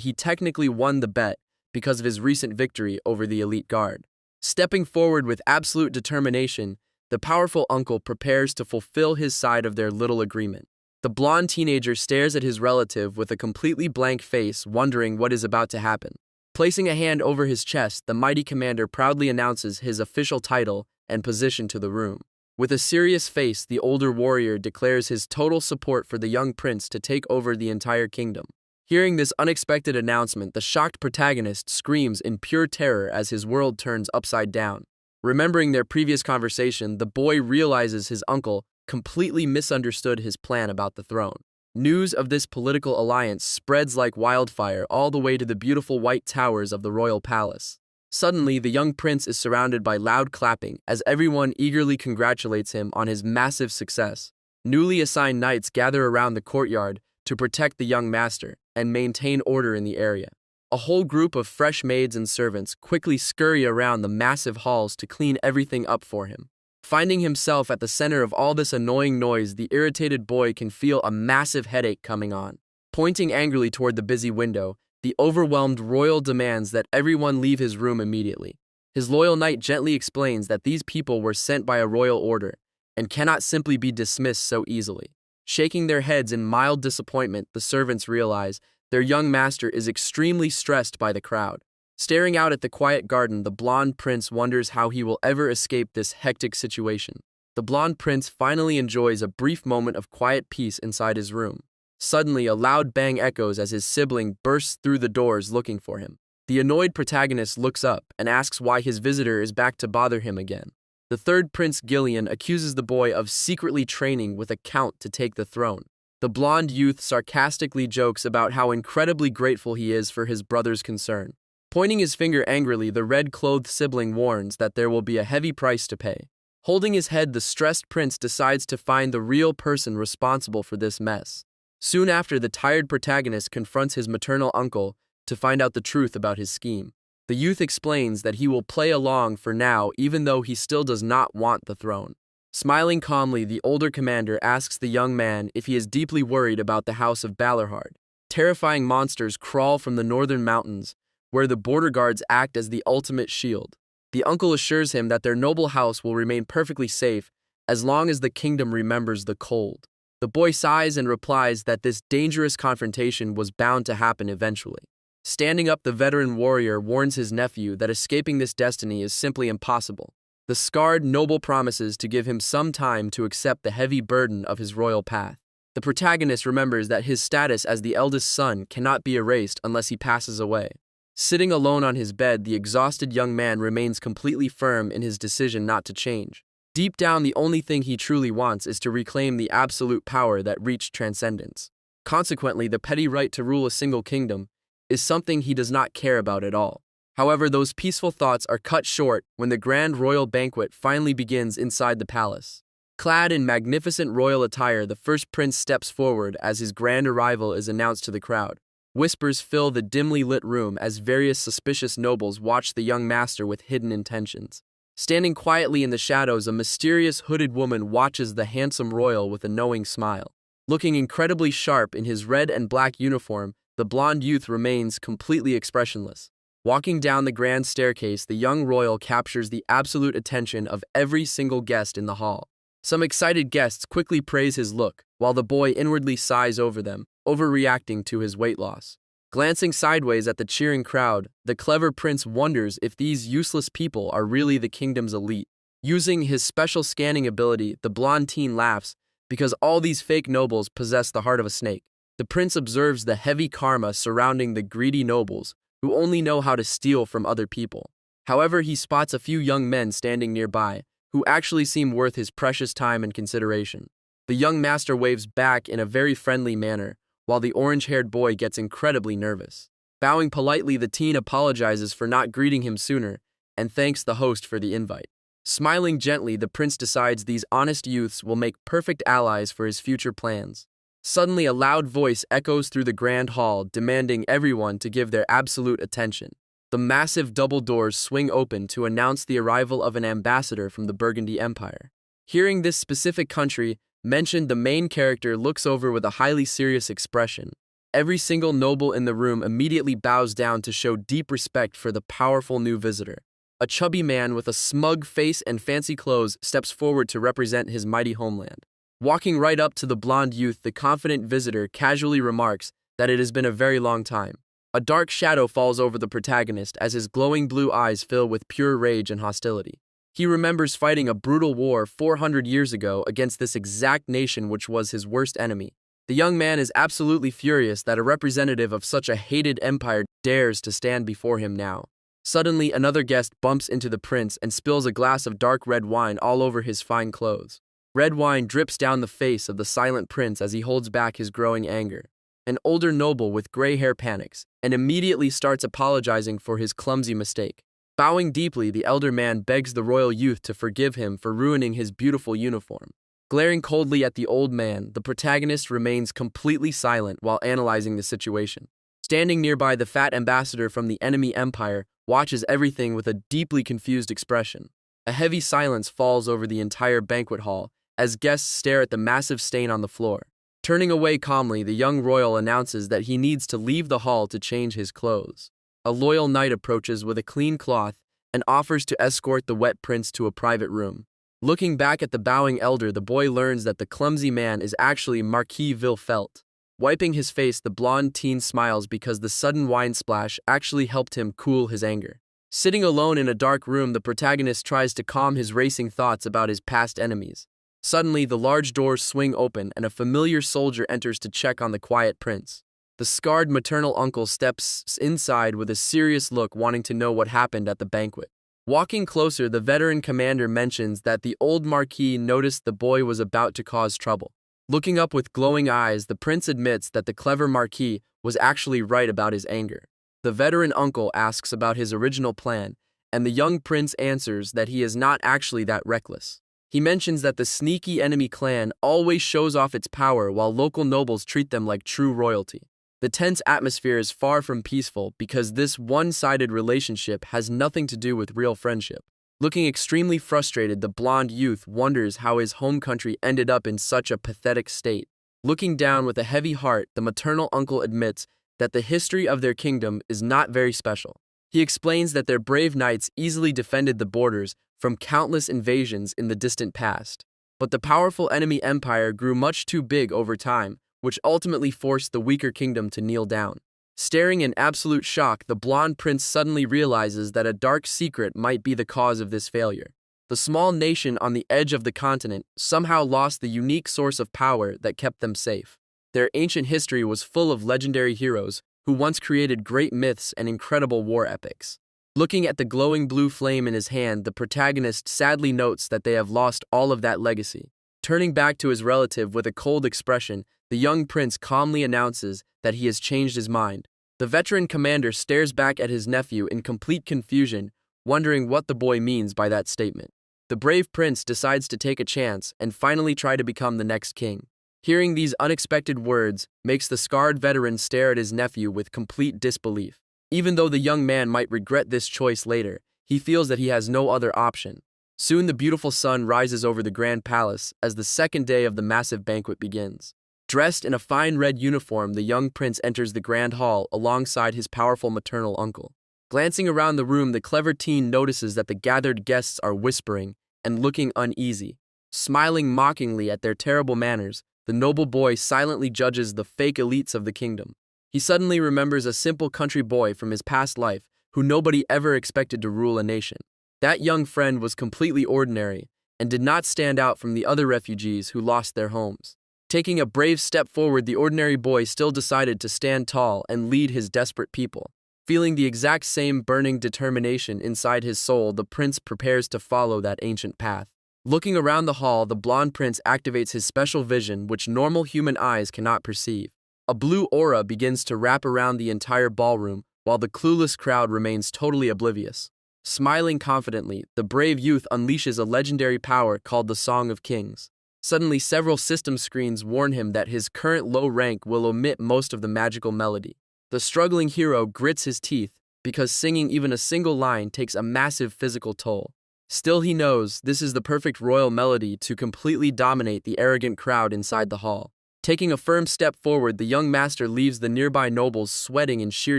he technically won the bet because of his recent victory over the elite guard. Stepping forward with absolute determination, the powerful uncle prepares to fulfill his side of their little agreement. The blonde teenager stares at his relative with a completely blank face, wondering what is about to happen. Placing a hand over his chest, the mighty commander proudly announces his official title and position to the room. With a serious face, the older warrior declares his total support for the young prince to take over the entire kingdom. Hearing this unexpected announcement, the shocked protagonist screams in pure terror as his world turns upside down. Remembering their previous conversation, the boy realizes his uncle completely misunderstood his plan about the throne. News of this political alliance spreads like wildfire all the way to the beautiful white towers of the royal palace. Suddenly, the young prince is surrounded by loud clapping as everyone eagerly congratulates him on his massive success. Newly assigned knights gather around the courtyard to protect the young master and maintain order in the area. A whole group of fresh maids and servants quickly scurry around the massive halls to clean everything up for him. Finding himself at the center of all this annoying noise, the irritated boy can feel a massive headache coming on. Pointing angrily toward the busy window, the overwhelmed royal demands that everyone leave his room immediately. His loyal knight gently explains that these people were sent by a royal order and cannot simply be dismissed so easily. Shaking their heads in mild disappointment, the servants realize their young master is extremely stressed by the crowd. Staring out at the quiet garden, the blonde prince wonders how he will ever escape this hectic situation. The blonde prince finally enjoys a brief moment of quiet peace inside his room. Suddenly, a loud bang echoes as his sibling bursts through the doors looking for him. The annoyed protagonist looks up and asks why his visitor is back to bother him again. The third Prince Gillian accuses the boy of secretly training with a count to take the throne. The blonde youth sarcastically jokes about how incredibly grateful he is for his brother's concern. Pointing his finger angrily, the red-clothed sibling warns that there will be a heavy price to pay. Holding his head, the stressed prince decides to find the real person responsible for this mess. Soon after, the tired protagonist confronts his maternal uncle to find out the truth about his scheme. The youth explains that he will play along for now even though he still does not want the throne. Smiling calmly, the older commander asks the young man if he is deeply worried about the House of Balerhard. Terrifying monsters crawl from the northern mountains, where the border guards act as the ultimate shield. The uncle assures him that their noble house will remain perfectly safe as long as the kingdom remembers the cold. The boy sighs and replies that this dangerous confrontation was bound to happen eventually. Standing up, the veteran warrior warns his nephew that escaping this destiny is simply impossible. The scarred noble promises to give him some time to accept the heavy burden of his royal path. The protagonist remembers that his status as the eldest son cannot be erased unless he passes away. Sitting alone on his bed, the exhausted young man remains completely firm in his decision not to change. Deep down, the only thing he truly wants is to reclaim the absolute power that reached transcendence. Consequently, the petty right to rule a single kingdom is something he does not care about at all. However, those peaceful thoughts are cut short when the grand royal banquet finally begins inside the palace. Clad in magnificent royal attire, the first prince steps forward as his grand arrival is announced to the crowd. Whispers fill the dimly lit room as various suspicious nobles watch the young master with hidden intentions. Standing quietly in the shadows, a mysterious hooded woman watches the handsome royal with a knowing smile. Looking incredibly sharp in his red and black uniform, the blonde youth remains completely expressionless. Walking down the grand staircase, the young royal captures the absolute attention of every single guest in the hall. Some excited guests quickly praise his look, while the boy inwardly sighs over them, overreacting to his weight loss. Glancing sideways at the cheering crowd, the clever prince wonders if these useless people are really the kingdom's elite. Using his special scanning ability, the blonde teen laughs because all these fake nobles possess the heart of a snake. The prince observes the heavy karma surrounding the greedy nobles, who only know how to steal from other people. However, he spots a few young men standing nearby, who actually seem worth his precious time and consideration. The young master waves back in a very friendly manner, while the orange-haired boy gets incredibly nervous. Bowing politely, the teen apologizes for not greeting him sooner and thanks the host for the invite. Smiling gently, the prince decides these honest youths will make perfect allies for his future plans. Suddenly, a loud voice echoes through the grand hall, demanding everyone to give their absolute attention. The massive double doors swing open to announce the arrival of an ambassador from the Burgundy Empire. Hearing this specific country mentioned, the main character looks over with a highly serious expression. Every single noble in the room immediately bows down to show deep respect for the powerful new visitor. A chubby man with a smug face and fancy clothes steps forward to represent his mighty homeland. Walking right up to the blonde youth, the confident visitor casually remarks that it has been a very long time. A dark shadow falls over the protagonist as his glowing blue eyes fill with pure rage and hostility. He remembers fighting a brutal war 400 years ago against this exact nation, which was his worst enemy. The young man is absolutely furious that a representative of such a hated empire dares to stand before him now. Suddenly, another guest bumps into the prince and spills a glass of dark red wine all over his fine clothes. Red wine drips down the face of the silent prince as he holds back his growing anger. An older noble with gray hair panics and immediately starts apologizing for his clumsy mistake. Bowing deeply, the elder man begs the royal youth to forgive him for ruining his beautiful uniform. Glaring coldly at the old man, the protagonist remains completely silent while analyzing the situation. Standing nearby, the fat ambassador from the enemy empire watches everything with a deeply confused expression. A heavy silence falls over the entire banquet hall as guests stare at the massive stain on the floor. Turning away calmly, the young royal announces that he needs to leave the hall to change his clothes. A loyal knight approaches with a clean cloth and offers to escort the wet prince to a private room. Looking back at the bowing elder, the boy learns that the clumsy man is actually Marquis Villefelt. Wiping his face, the blonde teen smiles because the sudden wine splash actually helped him cool his anger. Sitting alone in a dark room, the protagonist tries to calm his racing thoughts about his past enemies. Suddenly, the large doors swing open and a familiar soldier enters to check on the quiet prince. The scarred maternal uncle steps inside with a serious look, wanting to know what happened at the banquet. Walking closer, the veteran commander mentions that the old marquis noticed the boy was about to cause trouble. Looking up with glowing eyes, the prince admits that the clever marquis was actually right about his anger. The veteran uncle asks about his original plan, and the young prince answers that he is not actually that reckless. He mentions that the sneaky enemy clan always shows off its power while local nobles treat them like true royalty. The tense atmosphere is far from peaceful because this one-sided relationship has nothing to do with real friendship. Looking extremely frustrated, the blonde youth wonders how his home country ended up in such a pathetic state. Looking down with a heavy heart, the maternal uncle admits that the history of their kingdom is not very special. He explains that their brave knights easily defended the borders from countless invasions in the distant past. But the powerful enemy empire grew much too big over time, which ultimately forced the weaker kingdom to kneel down. Staring in absolute shock, the blonde prince suddenly realizes that a dark secret might be the cause of this failure. The small nation on the edge of the continent somehow lost the unique source of power that kept them safe. Their ancient history was full of legendary heroes who once created great myths and incredible war epics. Looking at the glowing blue flame in his hand, the protagonist sadly notes that they have lost all of that legacy. Turning back to his relative with a cold expression, the young prince calmly announces that he has changed his mind. The veteran commander stares back at his nephew in complete confusion, wondering what the boy means by that statement. The brave prince decides to take a chance and finally try to become the next king. Hearing these unexpected words makes the scarred veteran stare at his nephew with complete disbelief. Even though the young man might regret this choice later, he feels that he has no other option. Soon the beautiful sun rises over the grand palace as the second day of the massive banquet begins. Dressed in a fine red uniform, the young prince enters the grand hall alongside his powerful maternal uncle. Glancing around the room, the clever teen notices that the gathered guests are whispering and looking uneasy. Smiling mockingly at their terrible manners, the noble boy silently judges the fake elites of the kingdom. He suddenly remembers a simple country boy from his past life who nobody ever expected to rule a nation. That young friend was completely ordinary and did not stand out from the other refugees who lost their homes. Taking a brave step forward, the ordinary boy still decided to stand tall and lead his desperate people. Feeling the exact same burning determination inside his soul, the prince prepares to follow that ancient path. Looking around the hall, the blonde prince activates his special vision, which normal human eyes cannot perceive. A blue aura begins to wrap around the entire ballroom, while the clueless crowd remains totally oblivious. Smiling confidently, the brave youth unleashes a legendary power called the Song of Kings. Suddenly, several system screens warn him that his current low rank will omit most of the magical melody. The struggling hero grits his teeth because singing even a single line takes a massive physical toll. Still, he knows this is the perfect royal melody to completely dominate the arrogant crowd inside the hall. Taking a firm step forward, the young master leaves the nearby nobles sweating in sheer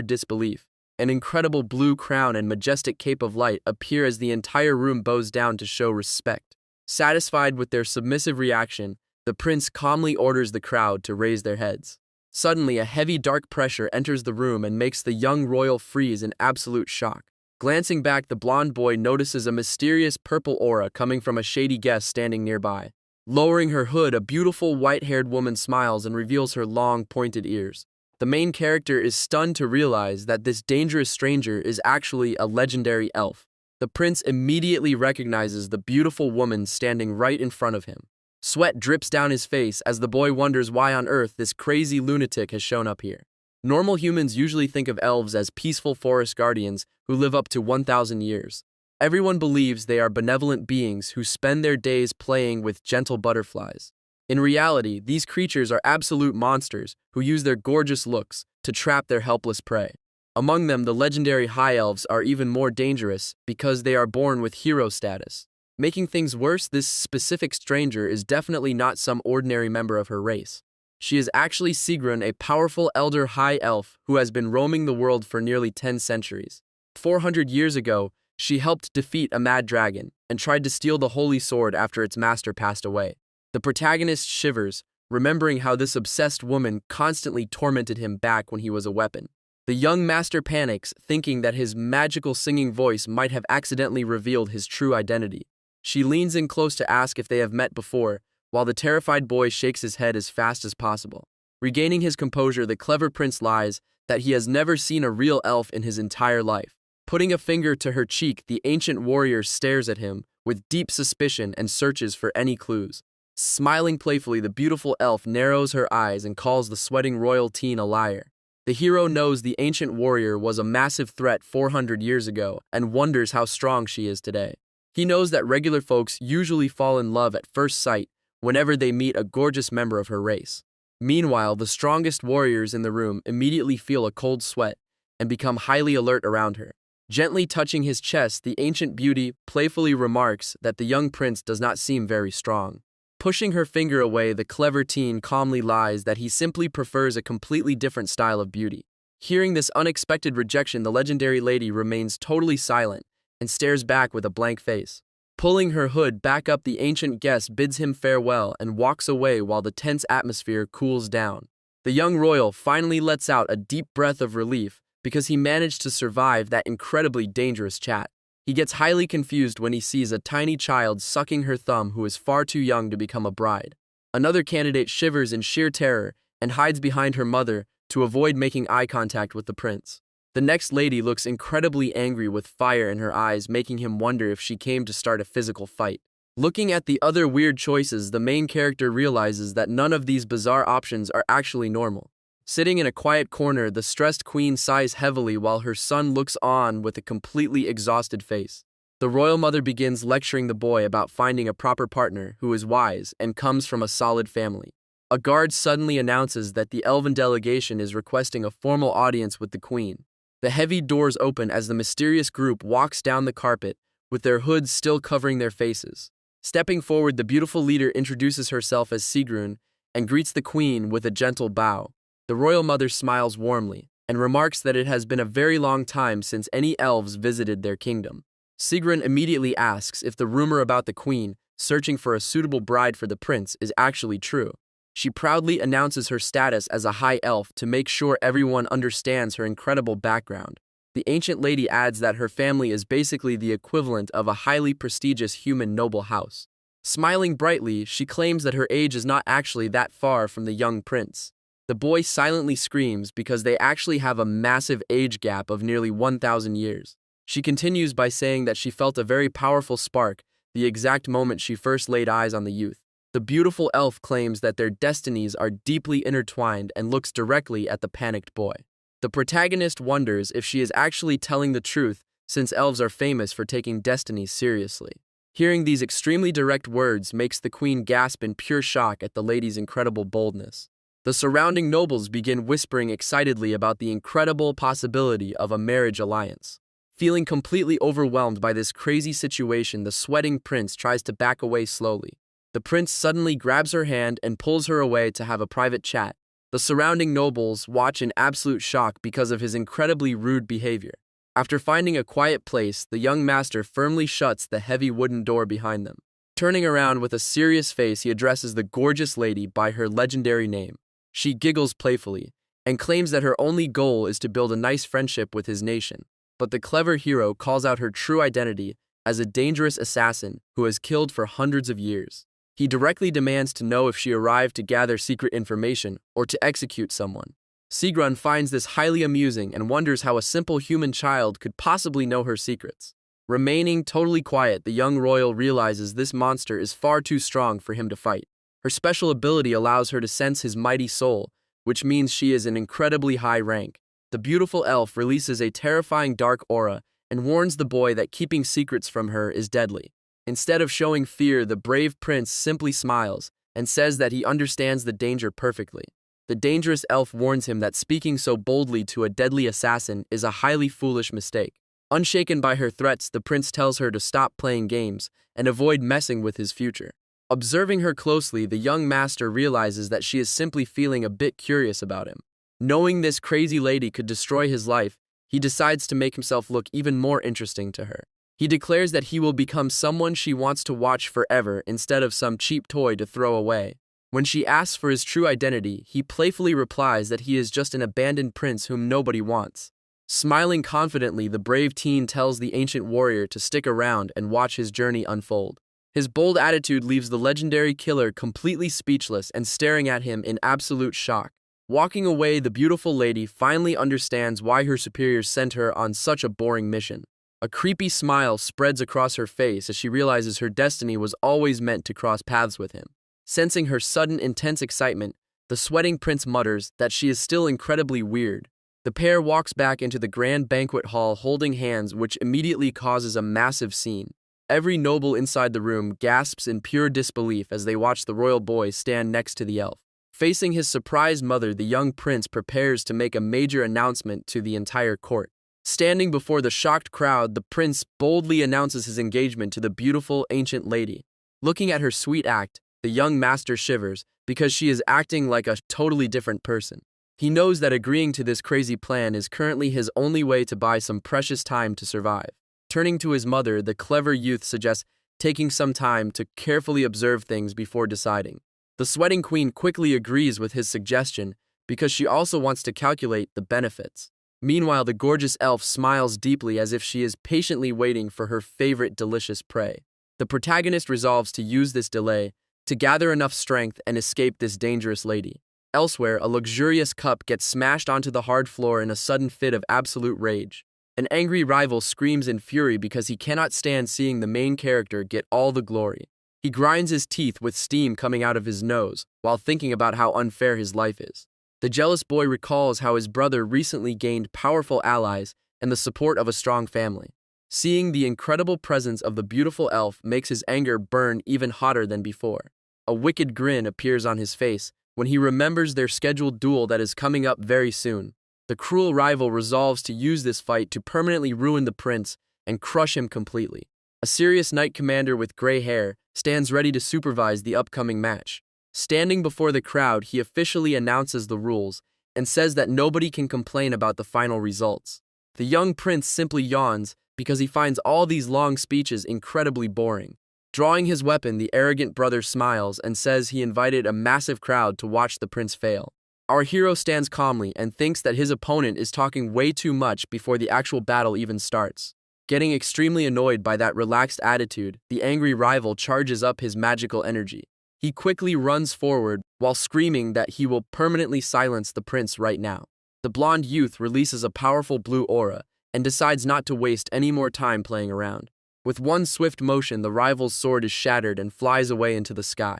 disbelief. An incredible blue crown and majestic cape of light appear as the entire room bows down to show respect. Satisfied with their submissive reaction, the prince calmly orders the crowd to raise their heads. Suddenly, a heavy dark pressure enters the room and makes the young royal freeze in absolute shock. Glancing back, the blonde boy notices a mysterious purple aura coming from a shady guest standing nearby. Lowering her hood, a beautiful white-haired woman smiles and reveals her long, pointed ears. The main character is stunned to realize that this dangerous stranger is actually a legendary elf. The prince immediately recognizes the beautiful woman standing right in front of him. Sweat drips down his face as the boy wonders why on earth this crazy lunatic has shown up here. Normal humans usually think of elves as peaceful forest guardians who live up to 1,000 years. Everyone believes they are benevolent beings who spend their days playing with gentle butterflies. In reality, these creatures are absolute monsters who use their gorgeous looks to trap their helpless prey. Among them, the legendary high elves are even more dangerous because they are born with hero status. Making things worse, this specific stranger is definitely not some ordinary member of her race. She is actually Sigrun, a powerful elder high elf who has been roaming the world for nearly 10 centuries. 400 years ago, she helped defeat a mad dragon and tried to steal the holy sword after its master passed away. The protagonist shivers, remembering how this obsessed woman constantly tormented him back when he was a weapon. The young master panics, thinking that his magical singing voice might have accidentally revealed his true identity. She leans in close to ask if they have met before, while the terrified boy shakes his head as fast as possible. Regaining his composure, the clever prince lies that he has never seen a real elf in his entire life. Putting a finger to her cheek, the ancient warrior stares at him with deep suspicion and searches for any clues. Smiling playfully, the beautiful elf narrows her eyes and calls the sweating royal teen a liar. The hero knows the ancient warrior was a massive threat 400 years ago and wonders how strong she is today. He knows that regular folks usually fall in love at first sight whenever they meet a gorgeous member of her race. Meanwhile, the strongest warriors in the room immediately feel a cold sweat and become highly alert around her. Gently touching his chest, the ancient beauty playfully remarks that the young prince does not seem very strong. Pushing her finger away, the clever teen calmly lies that he simply prefers a completely different style of beauty. Hearing this unexpected rejection, the legendary lady remains totally silent and stares back with a blank face. Pulling her hood back up, the ancient guest bids him farewell and walks away while the tense atmosphere cools down. The young royal finally lets out a deep breath of relief because he managed to survive that incredibly dangerous chat. He gets highly confused when he sees a tiny child sucking her thumb who is far too young to become a bride. Another candidate shivers in sheer terror and hides behind her mother to avoid making eye contact with the prince. The next lady looks incredibly angry with fire in her eyes, making him wonder if she came to start a physical fight. Looking at the other weird choices, the main character realizes that none of these bizarre options are actually normal. Sitting in a quiet corner, the stressed queen sighs heavily while her son looks on with a completely exhausted face. The royal mother begins lecturing the boy about finding a proper partner who is wise and comes from a solid family. A guard suddenly announces that the elven delegation is requesting a formal audience with the queen. The heavy doors open as the mysterious group walks down the carpet, with their hoods still covering their faces. Stepping forward, the beautiful leader introduces herself as Sigrun and greets the queen with a gentle bow. The royal mother smiles warmly and remarks that it has been a very long time since any elves visited their kingdom. Sigrun immediately asks if the rumor about the queen searching for a suitable bride for the prince is actually true. She proudly announces her status as a high elf to make sure everyone understands her incredible background. The ancient lady adds that her family is basically the equivalent of a highly prestigious human noble house. Smiling brightly, she claims that her age is not actually that far from the young prince. The boy silently screams because they actually have a massive age gap of nearly 1,000 years. She continues by saying that she felt a very powerful spark the exact moment she first laid eyes on the youth. The beautiful elf claims that their destinies are deeply intertwined and looks directly at the panicked boy. The protagonist wonders if she is actually telling the truth, since elves are famous for taking destinies seriously. Hearing these extremely direct words makes the queen gasp in pure shock at the lady's incredible boldness. The surrounding nobles begin whispering excitedly about the incredible possibility of a marriage alliance. Feeling completely overwhelmed by this crazy situation, the sweating prince tries to back away slowly. The prince suddenly grabs her hand and pulls her away to have a private chat. The surrounding nobles watch in absolute shock because of his incredibly rude behavior. After finding a quiet place, the young master firmly shuts the heavy wooden door behind them. Turning around with a serious face, he addresses the gorgeous lady by her legendary name. She giggles playfully and claims that her only goal is to build a nice friendship with his nation. But the clever hero calls out her true identity as a dangerous assassin who has killed for hundreds of years. He directly demands to know if she arrived to gather secret information or to execute someone. Sigrun finds this highly amusing and wonders how a simple human child could possibly know her secrets. Remaining totally quiet, the young royal realizes this monster is far too strong for him to fight. Her special ability allows her to sense his mighty soul, which means she is an incredibly high rank. The beautiful elf releases a terrifying dark aura and warns the boy that keeping secrets from her is deadly. Instead of showing fear, the brave prince simply smiles and says that he understands the danger perfectly. The dangerous elf warns him that speaking so boldly to a deadly assassin is a highly foolish mistake. Unshaken by her threats, the prince tells her to stop playing games and avoid messing with his future. Observing her closely, the young master realizes that she is simply feeling a bit curious about him. Knowing this crazy lady could destroy his life, he decides to make himself look even more interesting to her. He declares that he will become someone she wants to watch forever instead of some cheap toy to throw away. When she asks for his true identity, he playfully replies that he is just an abandoned prince whom nobody wants. Smiling confidently, the brave teen tells the ancient warrior to stick around and watch his journey unfold. His bold attitude leaves the legendary killer completely speechless and staring at him in absolute shock. Walking away, the beautiful lady finally understands why her superiors sent her on such a boring mission. A creepy smile spreads across her face as she realizes her destiny was always meant to cross paths with him. Sensing her sudden intense excitement, the sweating prince mutters that she is still incredibly weird. The pair walks back into the grand banquet hall holding hands, which immediately causes a massive scene. Every noble inside the room gasps in pure disbelief as they watch the royal boy stand next to the elf. Facing his surprised mother, the young prince prepares to make a major announcement to the entire court. Standing before the shocked crowd, the prince boldly announces his engagement to the beautiful ancient lady. Looking at her sweet act, the young master shivers because she is acting like a totally different person. He knows that agreeing to this crazy plan is currently his only way to buy some precious time to survive. Turning to his mother, the clever youth suggests taking some time to carefully observe things before deciding. The sweating queen quickly agrees with his suggestion because she also wants to calculate the benefits. Meanwhile, the gorgeous elf smiles deeply as if she is patiently waiting for her favorite delicious prey. The protagonist resolves to use this delay to gather enough strength and escape this dangerous lady. Elsewhere, a luxurious cup gets smashed onto the hard floor in a sudden fit of absolute rage. An angry rival screams in fury because he cannot stand seeing the main character get all the glory. He grinds his teeth with steam coming out of his nose while thinking about how unfair his life is. The jealous boy recalls how his brother recently gained powerful allies and the support of a strong family. Seeing the incredible presence of the beautiful elf makes his anger burn even hotter than before. A wicked grin appears on his face when he remembers their scheduled duel that is coming up very soon. The cruel rival resolves to use this fight to permanently ruin the prince and crush him completely. A serious knight commander with gray hair stands ready to supervise the upcoming match. Standing before the crowd, he officially announces the rules and says that nobody can complain about the final results. The young prince simply yawns because he finds all these long speeches incredibly boring. Drawing his weapon, the arrogant brother smiles and says he invited a massive crowd to watch the prince fail. Our hero stands calmly and thinks that his opponent is talking way too much before the actual battle even starts. Getting extremely annoyed by that relaxed attitude, the angry rival charges up his magical energy. He quickly runs forward while screaming that he will permanently silence the prince right now. The blonde youth releases a powerful blue aura and decides not to waste any more time playing around. With one swift motion, the rival's sword is shattered and flies away into the sky.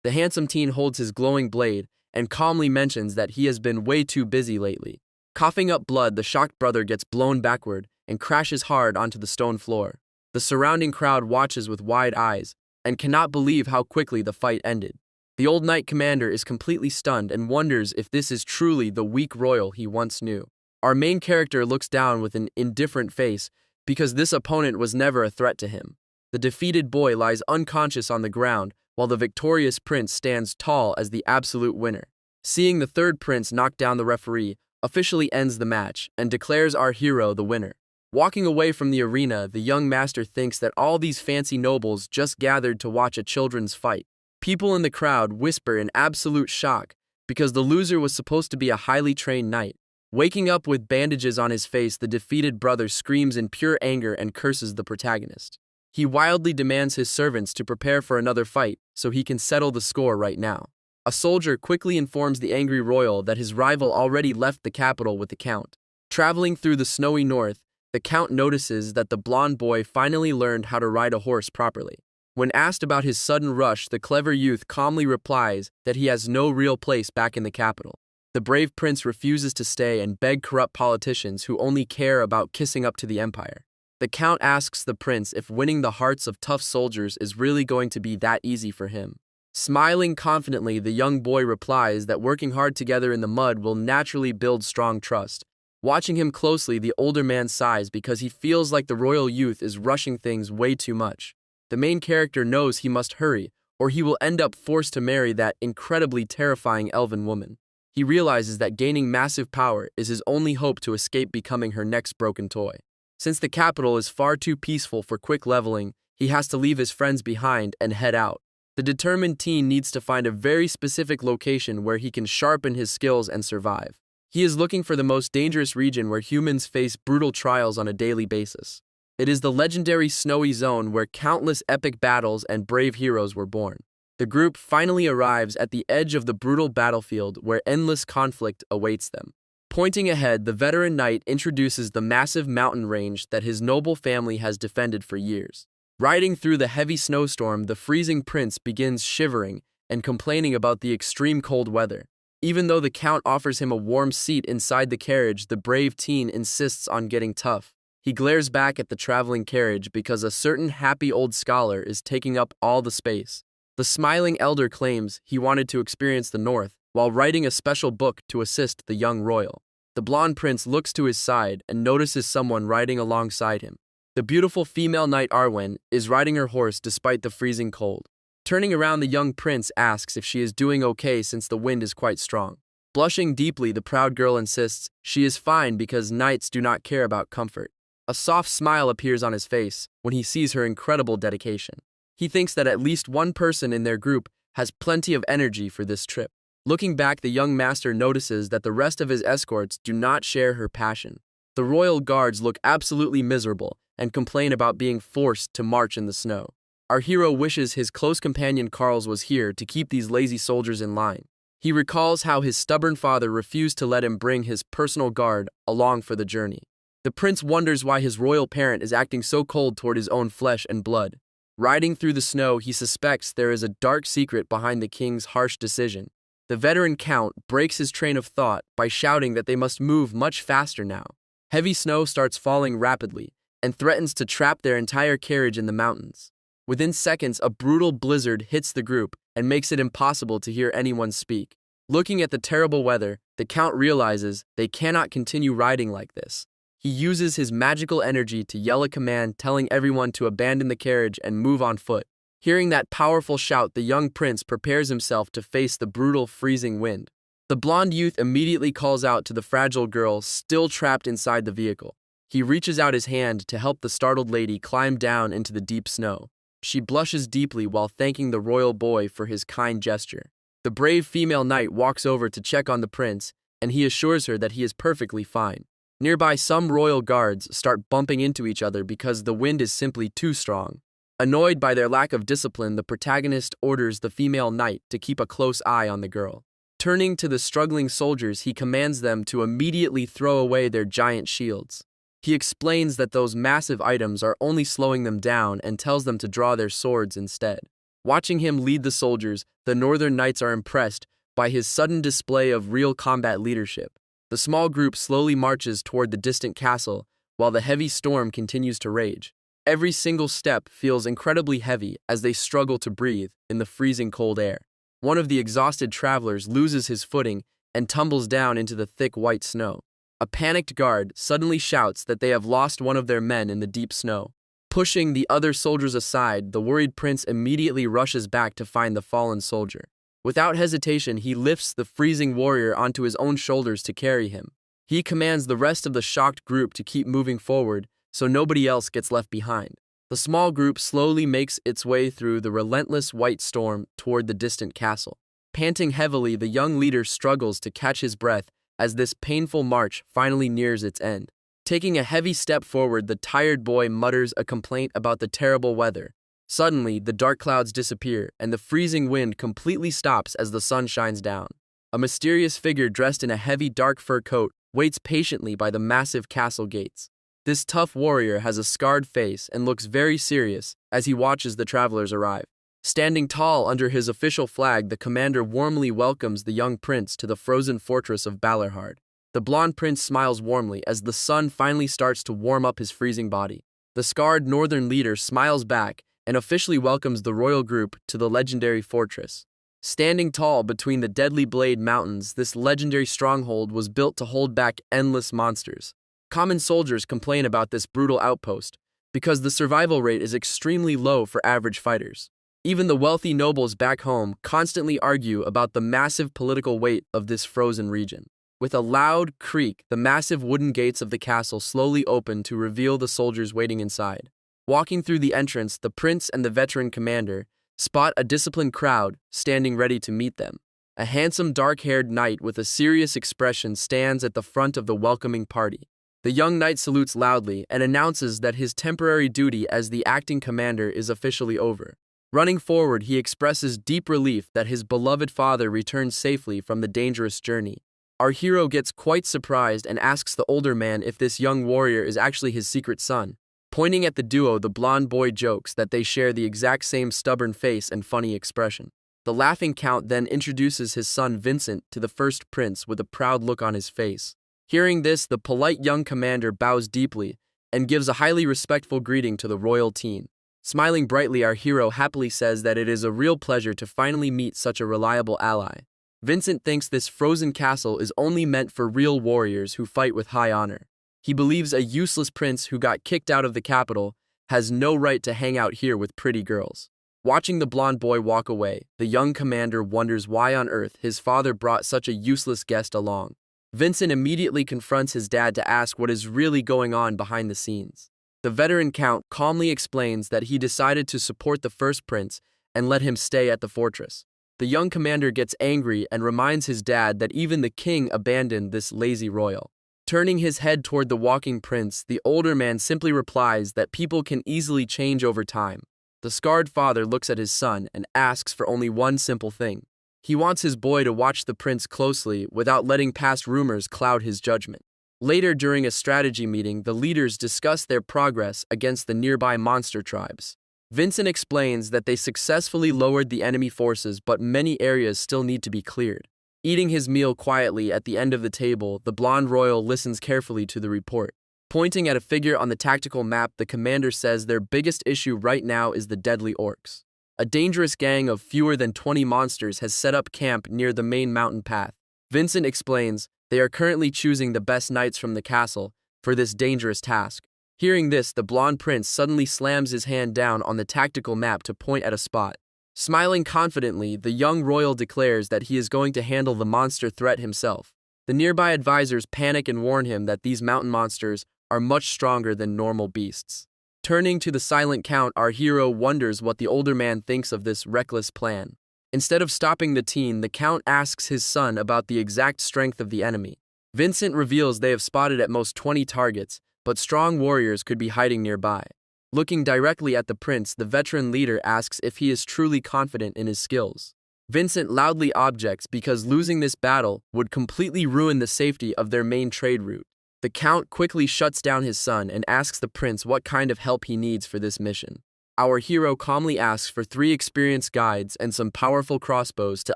The handsome teen holds his glowing blade and calmly mentions that he has been way too busy lately. Coughing up blood, the shocked brother gets blown backward and crashes hard onto the stone floor. The surrounding crowd watches with wide eyes and cannot believe how quickly the fight ended. The old knight commander is completely stunned and wonders if this is truly the weak royal he once knew. Our main character looks down with an indifferent face because this opponent was never a threat to him. The defeated boy lies unconscious on the ground while the victorious prince stands tall as the absolute winner. Seeing the third prince knock down the referee officially ends the match and declares our hero the winner. Walking away from the arena, the young master thinks that all these fancy nobles just gathered to watch a children's fight. People in the crowd whisper in absolute shock because the loser was supposed to be a highly trained knight. Waking up with bandages on his face, the defeated brother screams in pure anger and curses the protagonist. He wildly demands his servants to prepare for another fight so he can settle the score right now. A soldier quickly informs the angry royal that his rival already left the capital with the count. Traveling through the snowy north, the count notices that the blonde boy finally learned how to ride a horse properly. When asked about his sudden rush, the clever youth calmly replies that he has no real place back in the capital. The brave prince refuses to stay and beg corrupt politicians who only care about kissing up to the empire. The count asks the prince if winning the hearts of tough soldiers is really going to be that easy for him. Smiling confidently, the young boy replies that working hard together in the mud will naturally build strong trust. Watching him closely, the older man sighs because he feels like the royal youth is rushing things way too much. The main character knows he must hurry, or he will end up forced to marry that incredibly terrifying elven woman. He realizes that gaining massive power is his only hope to escape becoming her next broken toy. Since the capital is far too peaceful for quick leveling, he has to leave his friends behind and head out. The determined teen needs to find a very specific location where he can sharpen his skills and survive. He is looking for the most dangerous region where humans face brutal trials on a daily basis. It is the legendary Snowy Zone where countless epic battles and brave heroes were born. The group finally arrives at the edge of the brutal battlefield where endless conflict awaits them. Pointing ahead, the veteran knight introduces the massive mountain range that his noble family has defended for years. Riding through the heavy snowstorm, the freezing prince begins shivering and complaining about the extreme cold weather. Even though the count offers him a warm seat inside the carriage, the brave teen insists on getting tough. He glares back at the traveling carriage because a certain happy old scholar is taking up all the space. The smiling elder claims he wanted to experience the north while writing a special book to assist the young royal. The blonde prince looks to his side and notices someone riding alongside him. The beautiful female knight Arwen is riding her horse despite the freezing cold. Turning around, the young prince asks if she is doing okay since the wind is quite strong. Blushing deeply, the proud girl insists she is fine because knights do not care about comfort. A soft smile appears on his face when he sees her incredible dedication. He thinks that at least one person in their group has plenty of energy for this trip. Looking back, the young master notices that the rest of his escorts do not share her passion. The royal guards look absolutely miserable and complain about being forced to march in the snow. Our hero wishes his close companion Carls was here to keep these lazy soldiers in line. He recalls how his stubborn father refused to let him bring his personal guard along for the journey. The prince wonders why his royal parent is acting so cold toward his own flesh and blood. Riding through the snow, he suspects there is a dark secret behind the king's harsh decision. The veteran count breaks his train of thought by shouting that they must move much faster now. Heavy snow starts falling rapidly and threatens to trap their entire carriage in the mountains. Within seconds, a brutal blizzard hits the group and makes it impossible to hear anyone speak. Looking at the terrible weather, the count realizes they cannot continue riding like this. He uses his magical energy to yell a command telling everyone to abandon the carriage and move on foot. Hearing that powerful shout, the young prince prepares himself to face the brutal, freezing wind. The blonde youth immediately calls out to the fragile girl still trapped inside the vehicle. He reaches out his hand to help the startled lady climb down into the deep snow. She blushes deeply while thanking the royal boy for his kind gesture. The brave female knight walks over to check on the prince, and he assures her that he is perfectly fine. Nearby, some royal guards start bumping into each other because the wind is simply too strong. Annoyed by their lack of discipline, the protagonist orders the female knight to keep a close eye on the girl. Turning to the struggling soldiers, he commands them to immediately throw away their giant shields. He explains that those massive items are only slowing them down and tells them to draw their swords instead. Watching him lead the soldiers, the northern knights are impressed by his sudden display of real combat leadership. The small group slowly marches toward the distant castle while the heavy storm continues to rage. Every single step feels incredibly heavy as they struggle to breathe in the freezing cold air. One of the exhausted travelers loses his footing and tumbles down into the thick white snow. A panicked guard suddenly shouts that they have lost one of their men in the deep snow. Pushing the other soldiers aside, the worried prince immediately rushes back to find the fallen soldier. Without hesitation, he lifts the freezing warrior onto his own shoulders to carry him. He commands the rest of the shocked group to keep moving forward so nobody else gets left behind. The small group slowly makes its way through the relentless white storm toward the distant castle. Panting heavily, the young leader struggles to catch his breath as this painful march finally nears its end. Taking a heavy step forward, the tired boy mutters a complaint about the terrible weather. Suddenly, the dark clouds disappear, and the freezing wind completely stops as the sun shines down. A mysterious figure dressed in a heavy dark fur coat waits patiently by the massive castle gates. This tough warrior has a scarred face and looks very serious as he watches the travelers arrive. Standing tall under his official flag, the commander warmly welcomes the young prince to the frozen fortress of Balerhard. The blonde prince smiles warmly as the sun finally starts to warm up his freezing body. The scarred northern leader smiles back and officially welcomes the royal group to the legendary fortress. Standing tall between the Deadly Blade Mountains, this legendary stronghold was built to hold back endless monsters. Common soldiers complain about this brutal outpost because the survival rate is extremely low for average fighters. Even the wealthy nobles back home constantly argue about the massive political weight of this frozen region. With a loud creak, the massive wooden gates of the castle slowly open to reveal the soldiers waiting inside. Walking through the entrance, the prince and the veteran commander spot a disciplined crowd standing ready to meet them. A handsome dark-haired knight with a serious expression stands at the front of the welcoming party. The young knight salutes loudly and announces that his temporary duty as the acting commander is officially over. Running forward, he expresses deep relief that his beloved father returned safely from the dangerous journey. Our hero gets quite surprised and asks the older man if this young warrior is actually his secret son. Pointing at the duo, the blonde boy jokes that they share the exact same stubborn face and funny expression. The laughing count then introduces his son Vincent to the first prince with a proud look on his face. Hearing this, the polite young commander bows deeply and gives a highly respectful greeting to the royal team. Smiling brightly, our hero happily says that it is a real pleasure to finally meet such a reliable ally. Vincent thinks this frozen castle is only meant for real warriors who fight with high honor. He believes a useless prince who got kicked out of the capital has no right to hang out here with pretty girls. Watching the blonde boy walk away, the young commander wonders why on earth his father brought such a useless guest along. Vincent immediately confronts his dad to ask what is really going on behind the scenes. The veteran count calmly explains that he decided to support the first prince and let him stay at the fortress. The young commander gets angry and reminds his dad that even the king abandoned this lazy royal. Turning his head toward the walking prince, the older man simply replies that people can easily change over time. The scarred father looks at his son and asks for only one simple thing. He wants his boy to watch the prince closely without letting past rumors cloud his judgment. Later, during a strategy meeting, the leaders discuss their progress against the nearby monster tribes. Vincent explains that they successfully lowered the enemy forces, but many areas still need to be cleared. Eating his meal quietly at the end of the table, the blonde royal listens carefully to the report. Pointing at a figure on the tactical map, the commander says their biggest issue right now is the deadly orcs. A dangerous gang of fewer than 20 monsters has set up camp near the main mountain path. Vincent explains they are currently choosing the best knights from the castle for this dangerous task. Hearing this, the blonde prince suddenly slams his hand down on the tactical map to point at a spot. Smiling confidently, the young royal declares that he is going to handle the monster threat himself. The nearby advisors panic and warn him that these mountain monsters are much stronger than normal beasts. Turning to the silent count, our hero wonders what the older man thinks of this reckless plan. Instead of stopping the teen, the count asks his son about the exact strength of the enemy. Vincent reveals they have spotted at most 20 targets, but strong warriors could be hiding nearby. Looking directly at the prince, the veteran leader asks if he is truly confident in his skills. Vincent loudly objects because losing this battle would completely ruin the safety of their main trade route. The count quickly shuts down his son and asks the prince what kind of help he needs for this mission. Our hero calmly asks for 3 experienced guides and some powerful crossbows to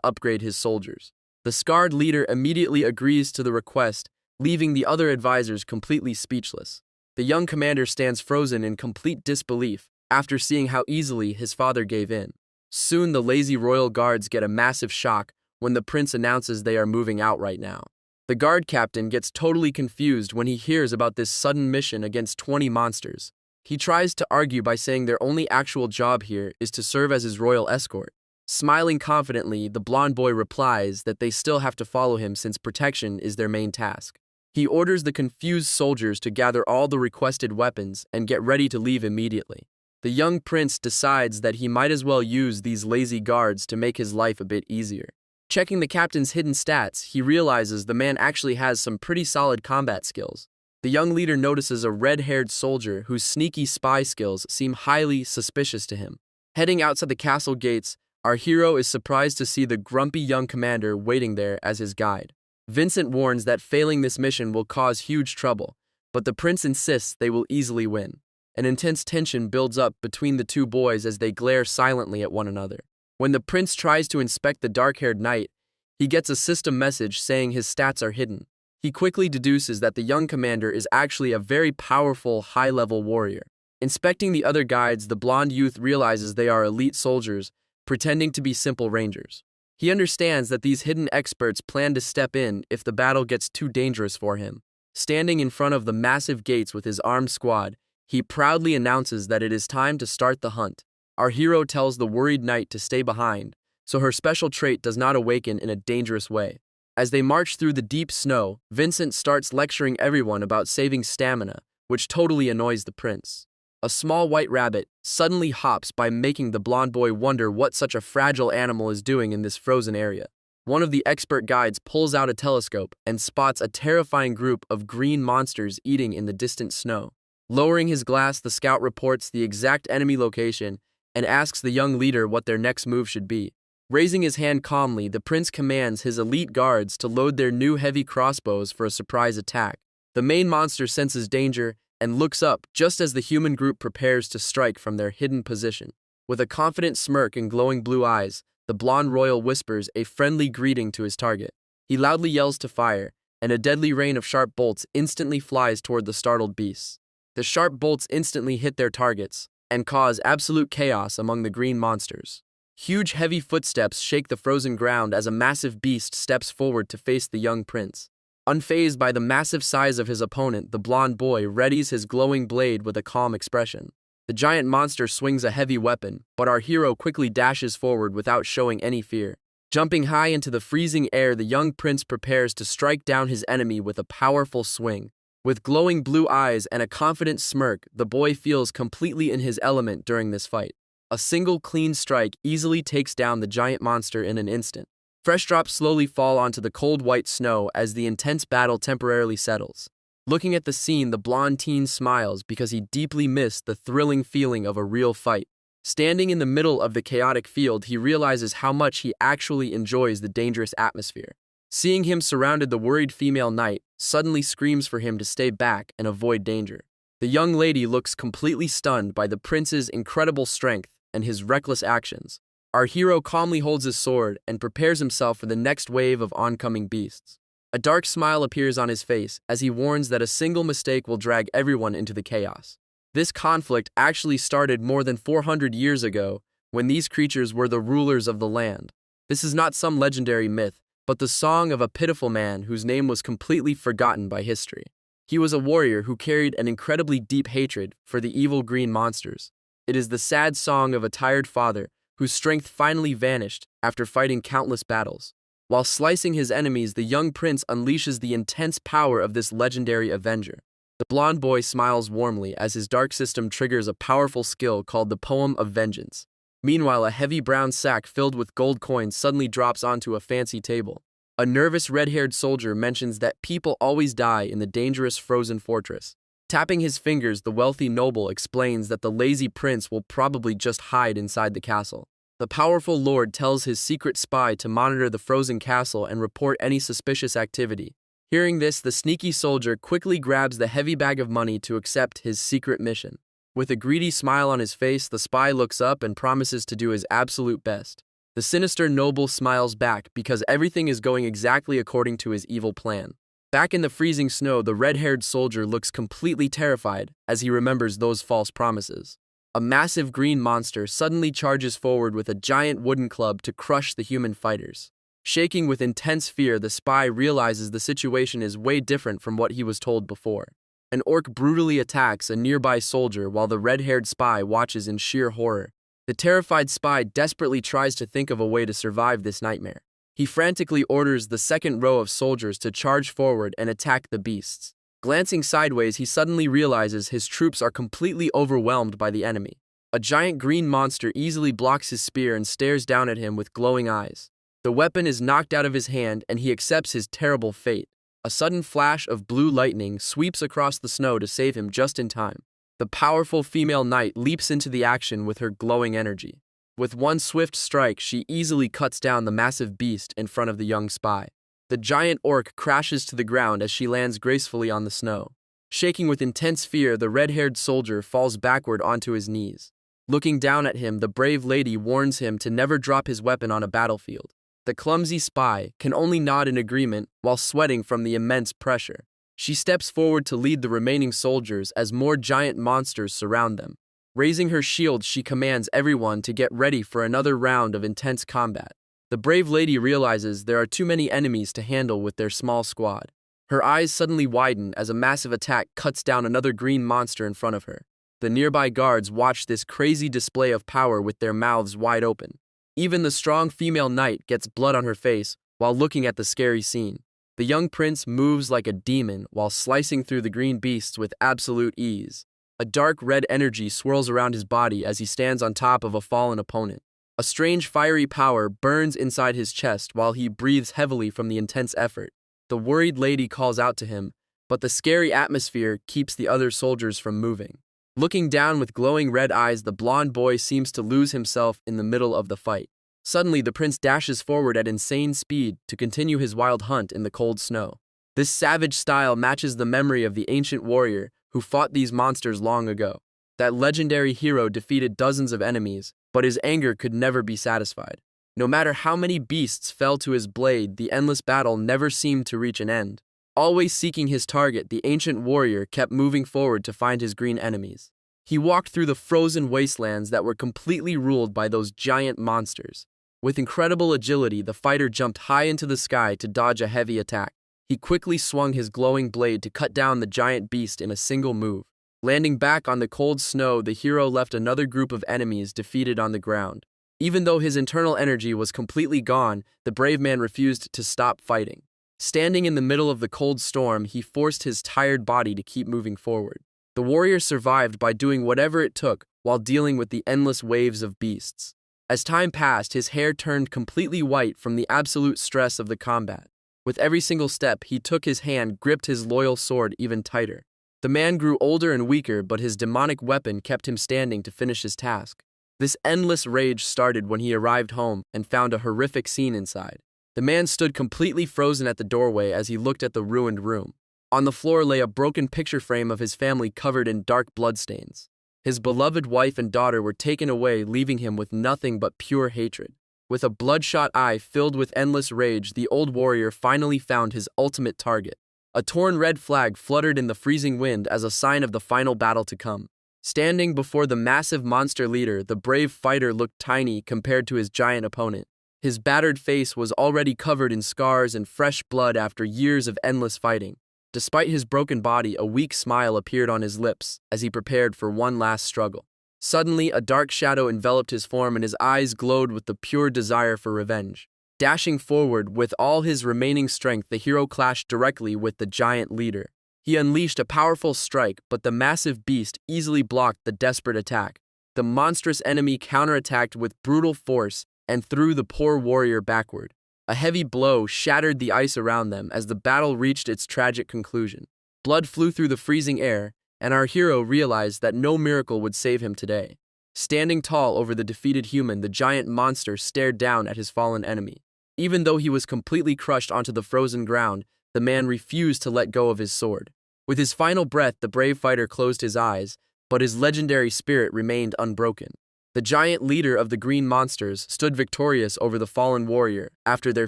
upgrade his soldiers. The scarred leader immediately agrees to the request, leaving the other advisors completely speechless. The young commander stands frozen in complete disbelief after seeing how easily his father gave in. Soon the lazy royal guards get a massive shock when the prince announces they are moving out right now. The guard captain gets totally confused when he hears about this sudden mission against 20 monsters. He tries to argue by saying their only actual job here is to serve as his royal escort. Smiling confidently, the blonde boy replies that they still have to follow him since protection is their main task. He orders the confused soldiers to gather all the requested weapons and get ready to leave immediately. The young prince decides that he might as well use these lazy guards to make his life a bit easier. Checking the captain's hidden stats, he realizes the man actually has some pretty solid combat skills. The young leader notices a red-haired soldier whose sneaky spy skills seem highly suspicious to him. Heading outside the castle gates, our hero is surprised to see the grumpy young commander waiting there as his guide. Vincent warns that failing this mission will cause huge trouble, but the prince insists they will easily win. An intense tension builds up between the two boys as they glare silently at one another. When the prince tries to inspect the dark-haired knight, he gets a system message saying his stats are hidden. He quickly deduces that the young commander is actually a very powerful, high-level warrior. Inspecting the other guides, the blonde youth realizes they are elite soldiers, pretending to be simple rangers. He understands that these hidden experts plan to step in if the battle gets too dangerous for him. Standing in front of the massive gates with his armed squad, he proudly announces that it is time to start the hunt. Our hero tells the worried knight to stay behind, so her special trait does not awaken in a dangerous way. As they march through the deep snow, Vincent starts lecturing everyone about saving stamina, which totally annoys the prince. A small white rabbit suddenly hops by making the blonde boy wonder what such a fragile animal is doing in this frozen area. One of the expert guides pulls out a telescope and spots a terrifying group of green monsters eating in the distant snow. Lowering his glass, the scout reports the exact enemy location and asks the young leader what their next move should be. Raising his hand calmly, the prince commands his elite guards to load their new heavy crossbows for a surprise attack. The main monster senses danger and looks up just as the human group prepares to strike from their hidden position. With a confident smirk and glowing blue eyes, the blonde royal whispers a friendly greeting to his target. He loudly yells to fire, and a deadly rain of sharp bolts instantly flies toward the startled beasts. The sharp bolts instantly hit their targets and cause absolute chaos among the green monsters. Huge, heavy footsteps shake the frozen ground as a massive beast steps forward to face the young prince. Unfazed by the massive size of his opponent, the blonde boy readies his glowing blade with a calm expression. The giant monster swings a heavy weapon, but our hero quickly dashes forward without showing any fear. Jumping high into the freezing air, the young prince prepares to strike down his enemy with a powerful swing. With glowing blue eyes and a confident smirk, the boy feels completely in his element during this fight. A single clean strike easily takes down the giant monster in an instant. Fresh drops slowly fall onto the cold white snow as the intense battle temporarily settles. Looking at the scene, the blonde teen smiles because he deeply missed the thrilling feeling of a real fight. Standing in the middle of the chaotic field, he realizes how much he actually enjoys the dangerous atmosphere. Seeing him surrounded, the worried female knight suddenly screams for him to stay back and avoid danger. The young lady looks completely stunned by the prince's incredible strength and his reckless actions. Our hero calmly holds his sword and prepares himself for the next wave of oncoming beasts. A dark smile appears on his face as he warns that a single mistake will drag everyone into the chaos. This conflict actually started more than 400 years ago, when these creatures were the rulers of the land. This is not some legendary myth, but the song of a pitiful man whose name was completely forgotten by history. He was a warrior who carried an incredibly deep hatred for the evil green monsters. It is the sad song of a tired father whose strength finally vanished after fighting countless battles. While slicing his enemies, the young prince unleashes the intense power of this legendary avenger. The blonde boy smiles warmly as his dark system triggers a powerful skill called the Poem of Vengeance. Meanwhile, a heavy brown sack filled with gold coins suddenly drops onto a fancy table. A nervous red-haired soldier mentions that people always die in the dangerous frozen fortress. Tapping his fingers, the wealthy noble explains that the lazy prince will probably just hide inside the castle. The powerful lord tells his secret spy to monitor the frozen castle and report any suspicious activity. Hearing this, the sneaky soldier quickly grabs the heavy bag of money to accept his secret mission. With a greedy smile on his face, the spy looks up and promises to do his absolute best. The sinister noble smiles back because everything is going exactly according to his evil plan. Back in the freezing snow, the red-haired soldier looks completely terrified as he remembers those false promises. A massive green monster suddenly charges forward with a giant wooden club to crush the human fighters. Shaking with intense fear, the spy realizes the situation is way different from what he was told before. An orc brutally attacks a nearby soldier while the red-haired spy watches in sheer horror. The terrified spy desperately tries to think of a way to survive this nightmare. He frantically orders the second row of soldiers to charge forward and attack the beasts. Glancing sideways, he suddenly realizes his troops are completely overwhelmed by the enemy. A giant green monster easily blocks his spear and stares down at him with glowing eyes. The weapon is knocked out of his hand and he accepts his terrible fate. A sudden flash of blue lightning sweeps across the snow to save him just in time. The powerful female knight leaps into the action with her glowing energy. With one swift strike, she easily cuts down the massive beast in front of the young spy. The giant orc crashes to the ground as she lands gracefully on the snow. Shaking with intense fear, the red-haired soldier falls backward onto his knees. Looking down at him, the brave lady warns him to never drop his weapon on a battlefield. The clumsy spy can only nod in agreement while sweating from the immense pressure. She steps forward to lead the remaining soldiers as more giant monsters surround them. Raising her shield, she commands everyone to get ready for another round of intense combat. The brave lady realizes there are too many enemies to handle with their small squad. Her eyes suddenly widen as a massive attack cuts down another green monster in front of her. The nearby guards watch this crazy display of power with their mouths wide open. Even the strong female knight gets blood on her face while looking at the scary scene. The young prince moves like a demon while slicing through the green beasts with absolute ease. A dark red energy swirls around his body as he stands on top of a fallen opponent. A strange fiery power burns inside his chest while he breathes heavily from the intense effort. The worried lady calls out to him, but the scary atmosphere keeps the other soldiers from moving. Looking down with glowing red eyes, the blonde boy seems to lose himself in the middle of the fight. Suddenly, the prince dashes forward at insane speed to continue his wild hunt in the cold snow. This savage style matches the memory of the ancient warrior who fought these monsters long ago. That legendary hero defeated dozens of enemies, but his anger could never be satisfied. No matter how many beasts fell to his blade, the endless battle never seemed to reach an end. Always seeking his target, the ancient warrior kept moving forward to find his green enemies. He walked through the frozen wastelands that were completely ruled by those giant monsters. With incredible agility, the fighter jumped high into the sky to dodge a heavy attack. He quickly swung his glowing blade to cut down the giant beast in a single move. Landing back on the cold snow, the hero left another group of enemies defeated on the ground. Even though his internal energy was completely gone, the brave man refused to stop fighting. Standing in the middle of the cold storm, he forced his tired body to keep moving forward. The warrior survived by doing whatever it took while dealing with the endless waves of beasts. As time passed, his hair turned completely white from the absolute stress of the combat. With every single step he took, his hand gripped his loyal sword even tighter. The man grew older and weaker, but his demonic weapon kept him standing to finish his task. This endless rage started when he arrived home and found a horrific scene inside. The man stood completely frozen at the doorway as he looked at the ruined room. On the floor lay a broken picture frame of his family covered in dark bloodstains. His beloved wife and daughter were taken away, leaving him with nothing but pure hatred. With a bloodshot eye filled with endless rage, the old warrior finally found his ultimate target. A torn red flag fluttered in the freezing wind as a sign of the final battle to come. Standing before the massive monster leader, the brave fighter looked tiny compared to his giant opponent. His battered face was already covered in scars and fresh blood after years of endless fighting. Despite his broken body, a weak smile appeared on his lips as he prepared for one last struggle. Suddenly, a dark shadow enveloped his form and his eyes glowed with the pure desire for revenge. Dashing forward with all his remaining strength, the hero clashed directly with the giant leader. He unleashed a powerful strike, but the massive beast easily blocked the desperate attack. The monstrous enemy counterattacked with brutal force and threw the poor warrior backward. A heavy blow shattered the ice around them as the battle reached its tragic conclusion. Blood flew through the freezing air, and our hero realized that no miracle would save him today. Standing tall over the defeated human, the giant monster stared down at his fallen enemy. Even though he was completely crushed onto the frozen ground, the man refused to let go of his sword. With his final breath, the brave fighter closed his eyes, but his legendary spirit remained unbroken. The giant leader of the green monsters stood victorious over the fallen warrior after their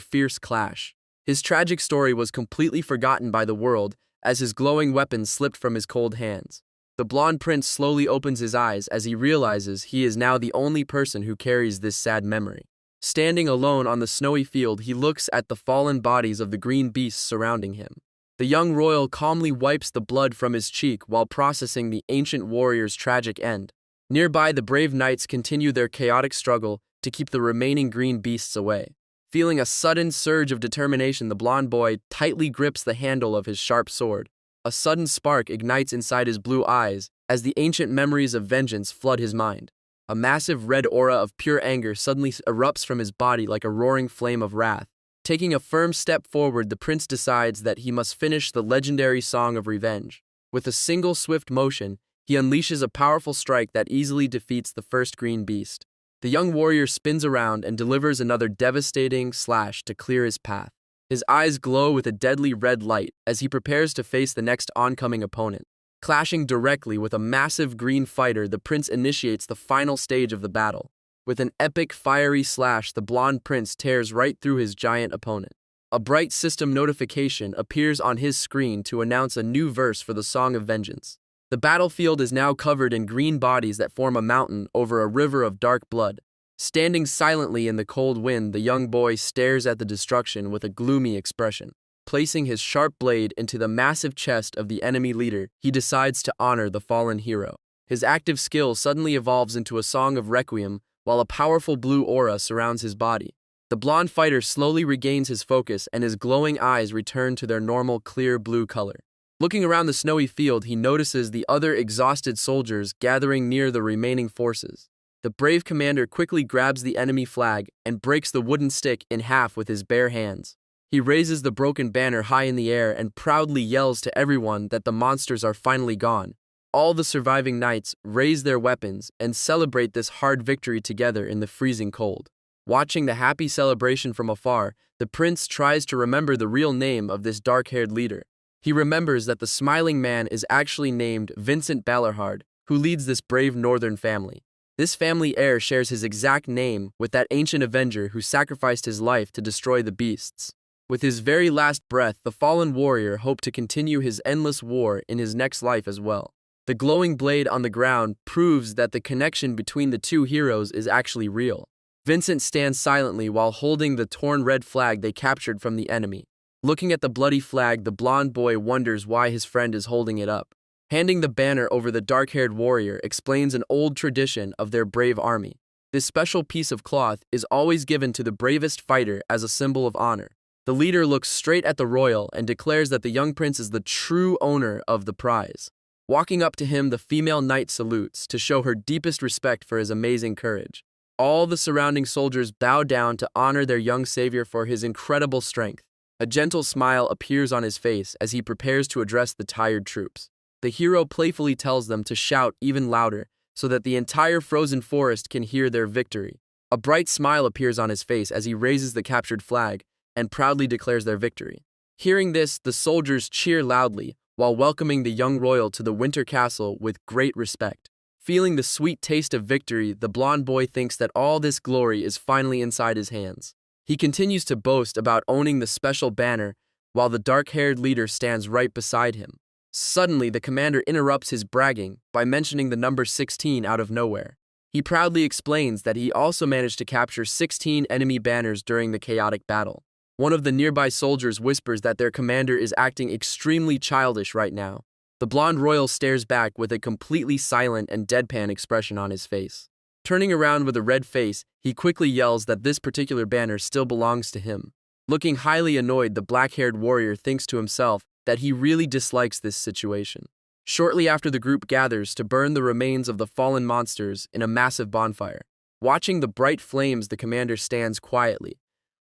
fierce clash. His tragic story was completely forgotten by the world as his glowing weapon slipped from his cold hands. The blonde prince slowly opens his eyes as he realizes he is now the only person who carries this sad memory. Standing alone on the snowy field, he looks at the fallen bodies of the green beasts surrounding him. The young royal calmly wipes the blood from his cheek while processing the ancient warrior's tragic end. Nearby, the brave knights continue their chaotic struggle to keep the remaining green beasts away. Feeling a sudden surge of determination, the blonde boy tightly grips the handle of his sharp sword. A sudden spark ignites inside his blue eyes as the ancient memories of vengeance flood his mind. A massive red aura of pure anger suddenly erupts from his body like a roaring flame of wrath. Taking a firm step forward, the prince decides that he must finish the legendary song of revenge. With a single swift motion, he unleashes a powerful strike that easily defeats the first green beast. The young warrior spins around and delivers another devastating slash to clear his path. His eyes glow with a deadly red light as he prepares to face the next oncoming opponent. Clashing directly with a massive green fighter, the prince initiates the final stage of the battle. With an epic fiery slash, the blonde prince tears right through his giant opponent. A bright system notification appears on his screen to announce a new verse for the Song of Vengeance. The battlefield is now covered in green bodies that form a mountain over a river of dark blood. Standing silently in the cold wind, the young boy stares at the destruction with a gloomy expression. Placing his sharp blade into the massive chest of the enemy leader, he decides to honor the fallen hero. His active skill suddenly evolves into a song of requiem while a powerful blue aura surrounds his body. The blonde fighter slowly regains his focus and his glowing eyes return to their normal clear blue color. Looking around the snowy field, he notices the other exhausted soldiers gathering near the remaining forces. The brave commander quickly grabs the enemy flag and breaks the wooden stick in half with his bare hands. He raises the broken banner high in the air and proudly yells to everyone that the monsters are finally gone. All the surviving knights raise their weapons and celebrate this hard victory together in the freezing cold. Watching the happy celebration from afar, the prince tries to remember the real name of this dark-haired leader. He remembers that the smiling man is actually named Vincent Ballarhard, who leads this brave northern family. This family heir shares his exact name with that ancient avenger who sacrificed his life to destroy the beasts. With his very last breath, the fallen warrior hoped to continue his endless war in his next life as well. The glowing blade on the ground proves that the connection between the two heroes is actually real. Vincent stands silently while holding the torn red flag they captured from the enemy. Looking at the bloody flag, the blonde boy wonders why his friend is holding it up. Handing the banner over, the dark-haired warrior explains an old tradition of their brave army. This special piece of cloth is always given to the bravest fighter as a symbol of honor. The leader looks straight at the royal and declares that the young prince is the true owner of the prize. Walking up to him, the female knight salutes to show her deepest respect for his amazing courage. All the surrounding soldiers bow down to honor their young savior for his incredible strength. A gentle smile appears on his face as he prepares to address the tired troops. The hero playfully tells them to shout even louder so that the entire frozen forest can hear their victory. A bright smile appears on his face as he raises the captured flag and proudly declares their victory. Hearing this, the soldiers cheer loudly while welcoming the young royal to the winter castle with great respect. Feeling the sweet taste of victory, the blonde boy thinks that all this glory is finally inside his hands. He continues to boast about owning the special banner while the dark-haired leader stands right beside him. Suddenly, the commander interrupts his bragging by mentioning the number 16 out of nowhere. He proudly explains that he also managed to capture 16 enemy banners during the chaotic battle. One of the nearby soldiers whispers that their commander is acting extremely childish right now. The blonde royal stares back with a completely silent and deadpan expression on his face. Turning around with a red face, he quickly yells that this particular banner still belongs to him. Looking highly annoyed, the black-haired warrior thinks to himself that he really dislikes this situation. Shortly after, the group gathers to burn the remains of the fallen monsters in a massive bonfire. Watching the bright flames, the commander stands quietly,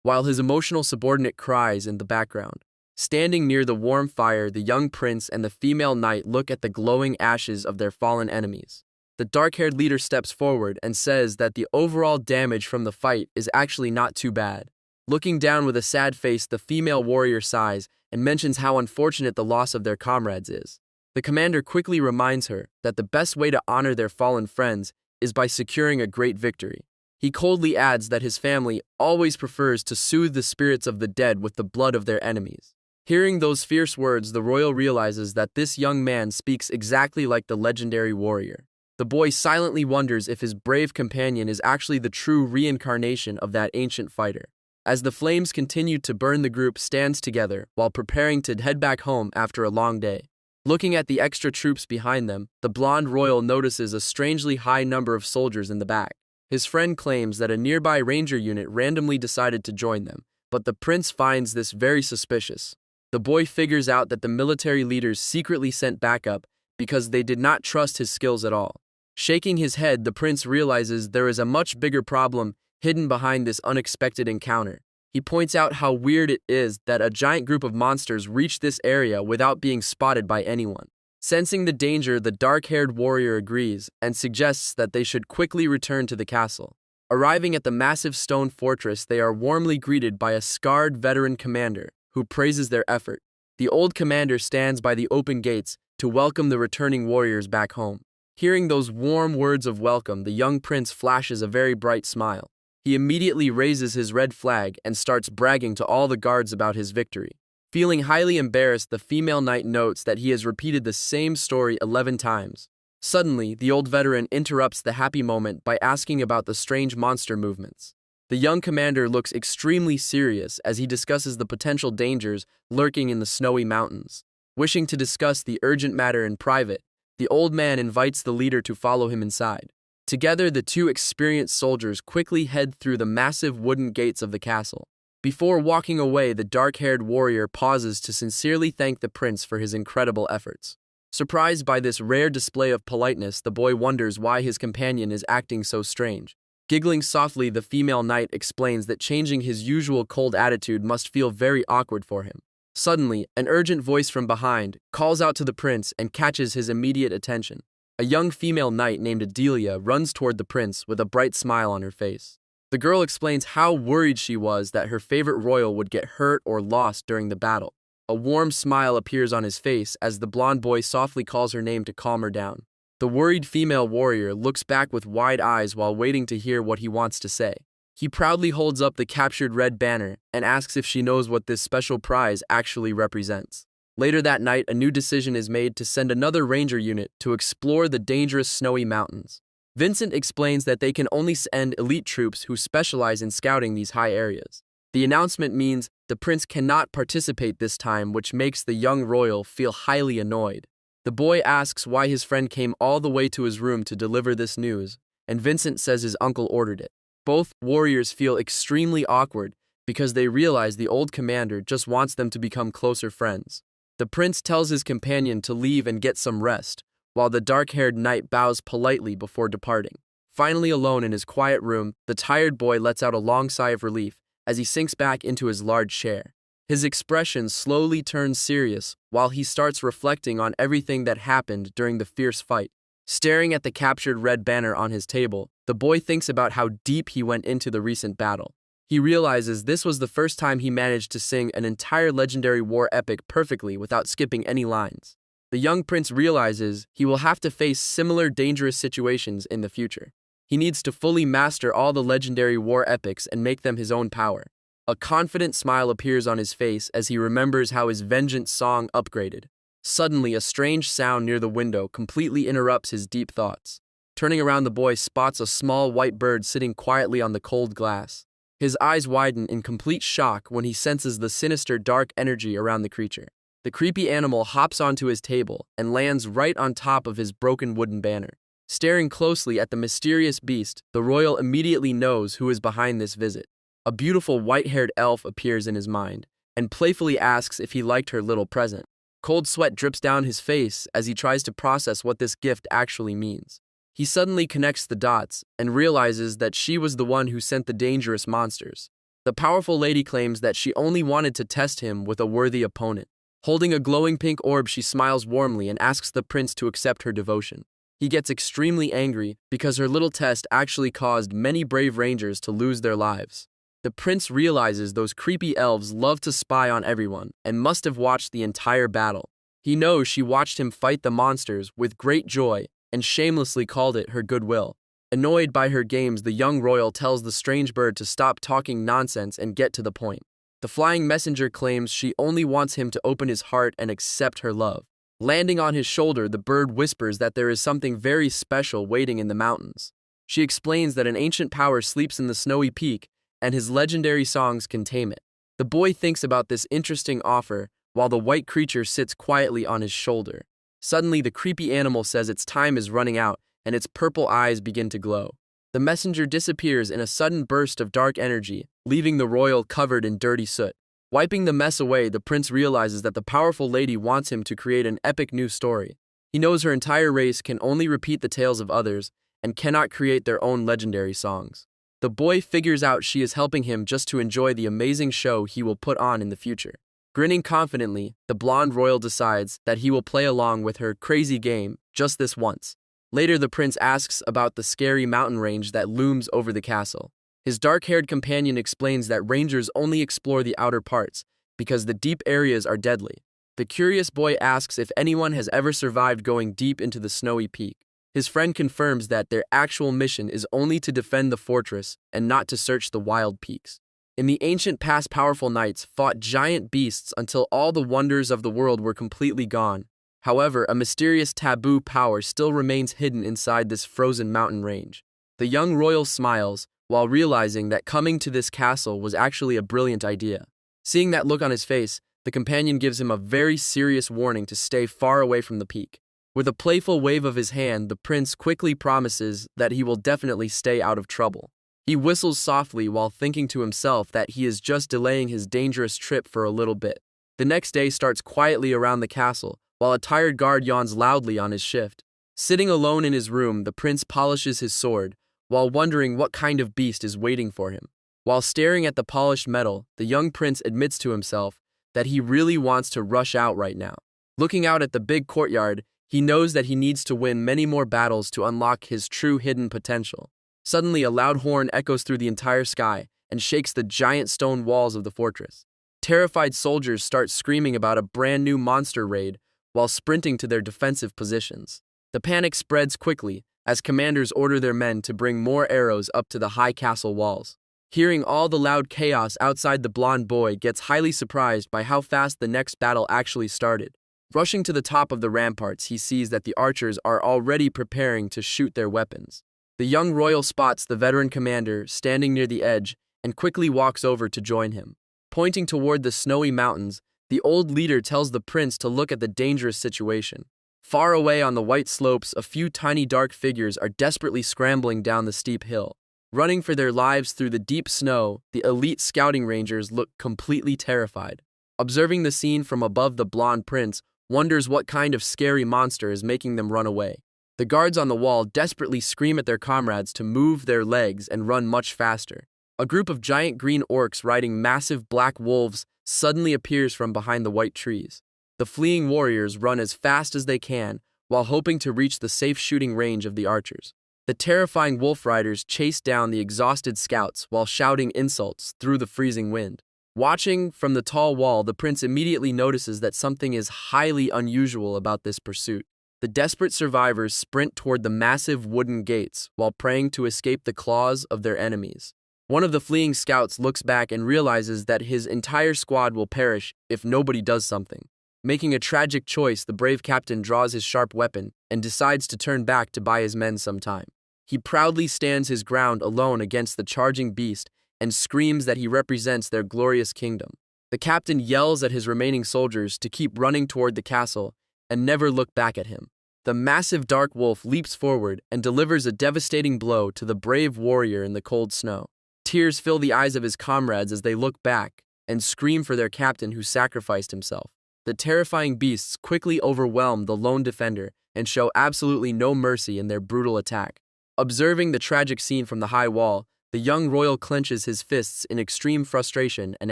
while his emotional subordinate cries in the background. Standing near the warm fire, the young prince and the female knight look at the glowing ashes of their fallen enemies. The dark-haired leader steps forward and says that the overall damage from the fight is actually not too bad. Looking down with a sad face, the female warrior sighs and mentions how unfortunate the loss of their comrades is. The commander quickly reminds her that the best way to honor their fallen friends is by securing a great victory. He coldly adds that his family always prefers to soothe the spirits of the dead with the blood of their enemies. Hearing those fierce words, the royal realizes that this young man speaks exactly like the legendary warrior. The boy silently wonders if his brave companion is actually the true reincarnation of that ancient fighter. As the flames continue to burn, the group stands together while preparing to head back home after a long day. Looking at the extra troops behind them, the blonde royal notices a strangely high number of soldiers in the back. His friend claims that a nearby ranger unit randomly decided to join them, but the prince finds this very suspicious. The boy figures out that the military leaders secretly sent backup because they did not trust his skills at all. Shaking his head, the prince realizes there is a much bigger problem hidden behind this unexpected encounter. He points out how weird it is that a giant group of monsters reached this area without being spotted by anyone. Sensing the danger, the dark-haired warrior agrees and suggests that they should quickly return to the castle. Arriving at the massive stone fortress, they are warmly greeted by a scarred veteran commander who praises their effort. The old commander stands by the open gates to welcome the returning warriors back home. Hearing those warm words of welcome, the young prince flashes a very bright smile. He immediately raises his red flag and starts bragging to all the guards about his victory. Feeling highly embarrassed, the female knight notes that he has repeated the same story 11 times. Suddenly, the old veteran interrupts the happy moment by asking about the strange monster movements. The young commander looks extremely serious as he discusses the potential dangers lurking in the snowy mountains. Wishing to discuss the urgent matter in private, the old man invites the leader to follow him inside. Together, the two experienced soldiers quickly head through the massive wooden gates of the castle. Before walking away, the dark-haired warrior pauses to sincerely thank the prince for his incredible efforts. Surprised by this rare display of politeness, the boy wonders why his companion is acting so strange. Giggling softly, the female knight explains that changing his usual cold attitude must feel very awkward for him. Suddenly, an urgent voice from behind calls out to the prince and catches his immediate attention. A young female knight named Adelia runs toward the prince with a bright smile on her face. The girl explains how worried she was that her favorite royal would get hurt or lost during the battle. A warm smile appears on his face as the blonde boy softly calls her name to calm her down. The worried female warrior looks back with wide eyes while waiting to hear what he wants to say. He proudly holds up the captured red banner and asks if she knows what this special prize actually represents. Later that night, a new decision is made to send another ranger unit to explore the dangerous snowy mountains. Vincent explains that they can only send elite troops who specialize in scouting these high areas. The announcement means the prince cannot participate this time, which makes the young royal feel highly annoyed. The boy asks why his friend came all the way to his room to deliver this news, and Vincent says his uncle ordered it. Both warriors feel extremely awkward because they realize the old commander just wants them to become closer friends. The prince tells his companion to leave and get some rest, while the dark-haired knight bows politely before departing. Finally alone in his quiet room, the tired boy lets out a long sigh of relief as he sinks back into his large chair. His expression slowly turns serious while he starts reflecting on everything that happened during the fierce fight. Staring at the captured red banner on his table, the boy thinks about how deep he went into the recent battle. He realizes this was the first time he managed to sing an entire legendary war epic perfectly without skipping any lines. The young prince realizes he will have to face similar dangerous situations in the future. He needs to fully master all the legendary war epics and make them his own power. A confident smile appears on his face as he remembers how his vengeance song upgraded. Suddenly, a strange sound near the window completely interrupts his deep thoughts. Turning around, the boy spots a small white bird sitting quietly on the cold glass. His eyes widen in complete shock when he senses the sinister dark energy around the creature. The creepy animal hops onto his table and lands right on top of his broken wooden banner. Staring closely at the mysterious beast, the royal immediately knows who is behind this visit. A beautiful white-haired elf appears in his mind and playfully asks if he liked her little present. Cold sweat drips down his face as he tries to process what this gift actually means. He suddenly connects the dots and realizes that she was the one who sent the dangerous monsters. The powerful lady claims that she only wanted to test him with a worthy opponent. Holding a glowing pink orb, she smiles warmly and asks the prince to accept her devotion. He gets extremely angry because her little test actually caused many brave rangers to lose their lives. The prince realizes those creepy elves love to spy on everyone and must have watched the entire battle. He knows she watched him fight the monsters with great joy and shamelessly called it her goodwill. Annoyed by her games, the young royal tells the strange bird to stop talking nonsense and get to the point. The flying messenger claims she only wants him to open his heart and accept her love. Landing on his shoulder, the bird whispers that there is something very special waiting in the mountains. She explains that an ancient power sleeps in the snowy peak, and his legendary songs can tame it. The boy thinks about this interesting offer while the white creature sits quietly on his shoulder. Suddenly, the creepy animal says its time is running out, and its purple eyes begin to glow. The messenger disappears in a sudden burst of dark energy, leaving the royal covered in dirty soot. Wiping the mess away, the prince realizes that the powerful lady wants him to create an epic new story. He knows her entire race can only repeat the tales of others and cannot create their own legendary songs. The boy figures out she is helping him just to enjoy the amazing show he will put on in the future. Grinning confidently, the blonde royal decides that he will play along with her crazy game just this once. Later, the prince asks about the scary mountain range that looms over the castle. His dark-haired companion explains that rangers only explore the outer parts because the deep areas are deadly. The curious boy asks if anyone has ever survived going deep into the snowy peak. His friend confirms that their actual mission is only to defend the fortress and not to search the wild peaks. In the ancient past, powerful knights fought giant beasts until all the wonders of the world were completely gone. However, a mysterious taboo power still remains hidden inside this frozen mountain range. The young royal smiles while realizing that coming to this castle was actually a brilliant idea. Seeing that look on his face, the companion gives him a very serious warning to stay far away from the peak. With a playful wave of his hand, the prince quickly promises that he will definitely stay out of trouble. He whistles softly while thinking to himself that he is just delaying his dangerous trip for a little bit. The next day starts quietly around the castle, while a tired guard yawns loudly on his shift. Sitting alone in his room, the prince polishes his sword, while wondering what kind of beast is waiting for him. While staring at the polished metal, the young prince admits to himself that he really wants to rush out right now. Looking out at the big courtyard, he knows that he needs to win many more battles to unlock his true hidden potential. Suddenly, a loud horn echoes through the entire sky and shakes the giant stone walls of the fortress. Terrified soldiers start screaming about a brand new monster raid while sprinting to their defensive positions. The panic spreads quickly as commanders order their men to bring more arrows up to the high castle walls. Hearing all the loud chaos outside, the blonde boy gets highly surprised by how fast the next battle actually started. Rushing to the top of the ramparts, he sees that the archers are already preparing to shoot their weapons. The young royal spots the veteran commander standing near the edge and quickly walks over to join him. Pointing toward the snowy mountains, the old leader tells the prince to look at the dangerous situation. Far away on the white slopes, a few tiny dark figures are desperately scrambling down the steep hill. Running for their lives through the deep snow, the elite scouting rangers look completely terrified. Observing the scene from above, the blonde prince wonders what kind of scary monster is making them run away. The guards on the wall desperately scream at their comrades to move their legs and run much faster. A group of giant green orcs riding massive black wolves suddenly appears from behind the white trees. The fleeing warriors run as fast as they can while hoping to reach the safe shooting range of the archers. The terrifying wolf riders chase down the exhausted scouts while shouting insults through the freezing wind. Watching from the tall wall, the prince immediately notices that something is highly unusual about this pursuit. The desperate survivors sprint toward the massive wooden gates while praying to escape the claws of their enemies. One of the fleeing scouts looks back and realizes that his entire squad will perish if nobody does something. Making a tragic choice, the brave captain draws his sharp weapon and decides to turn back to buy his men some time. He proudly stands his ground alone against the charging beast and screams that he represents their glorious kingdom. The captain yells at his remaining soldiers to keep running toward the castle and never look back at him. The massive dark wolf leaps forward and delivers a devastating blow to the brave warrior in the cold snow. Tears fill the eyes of his comrades as they look back and scream for their captain who sacrificed himself. The terrifying beasts quickly overwhelm the lone defender and show absolutely no mercy in their brutal attack. Observing the tragic scene from the high wall, the young royal clenches his fists in extreme frustration and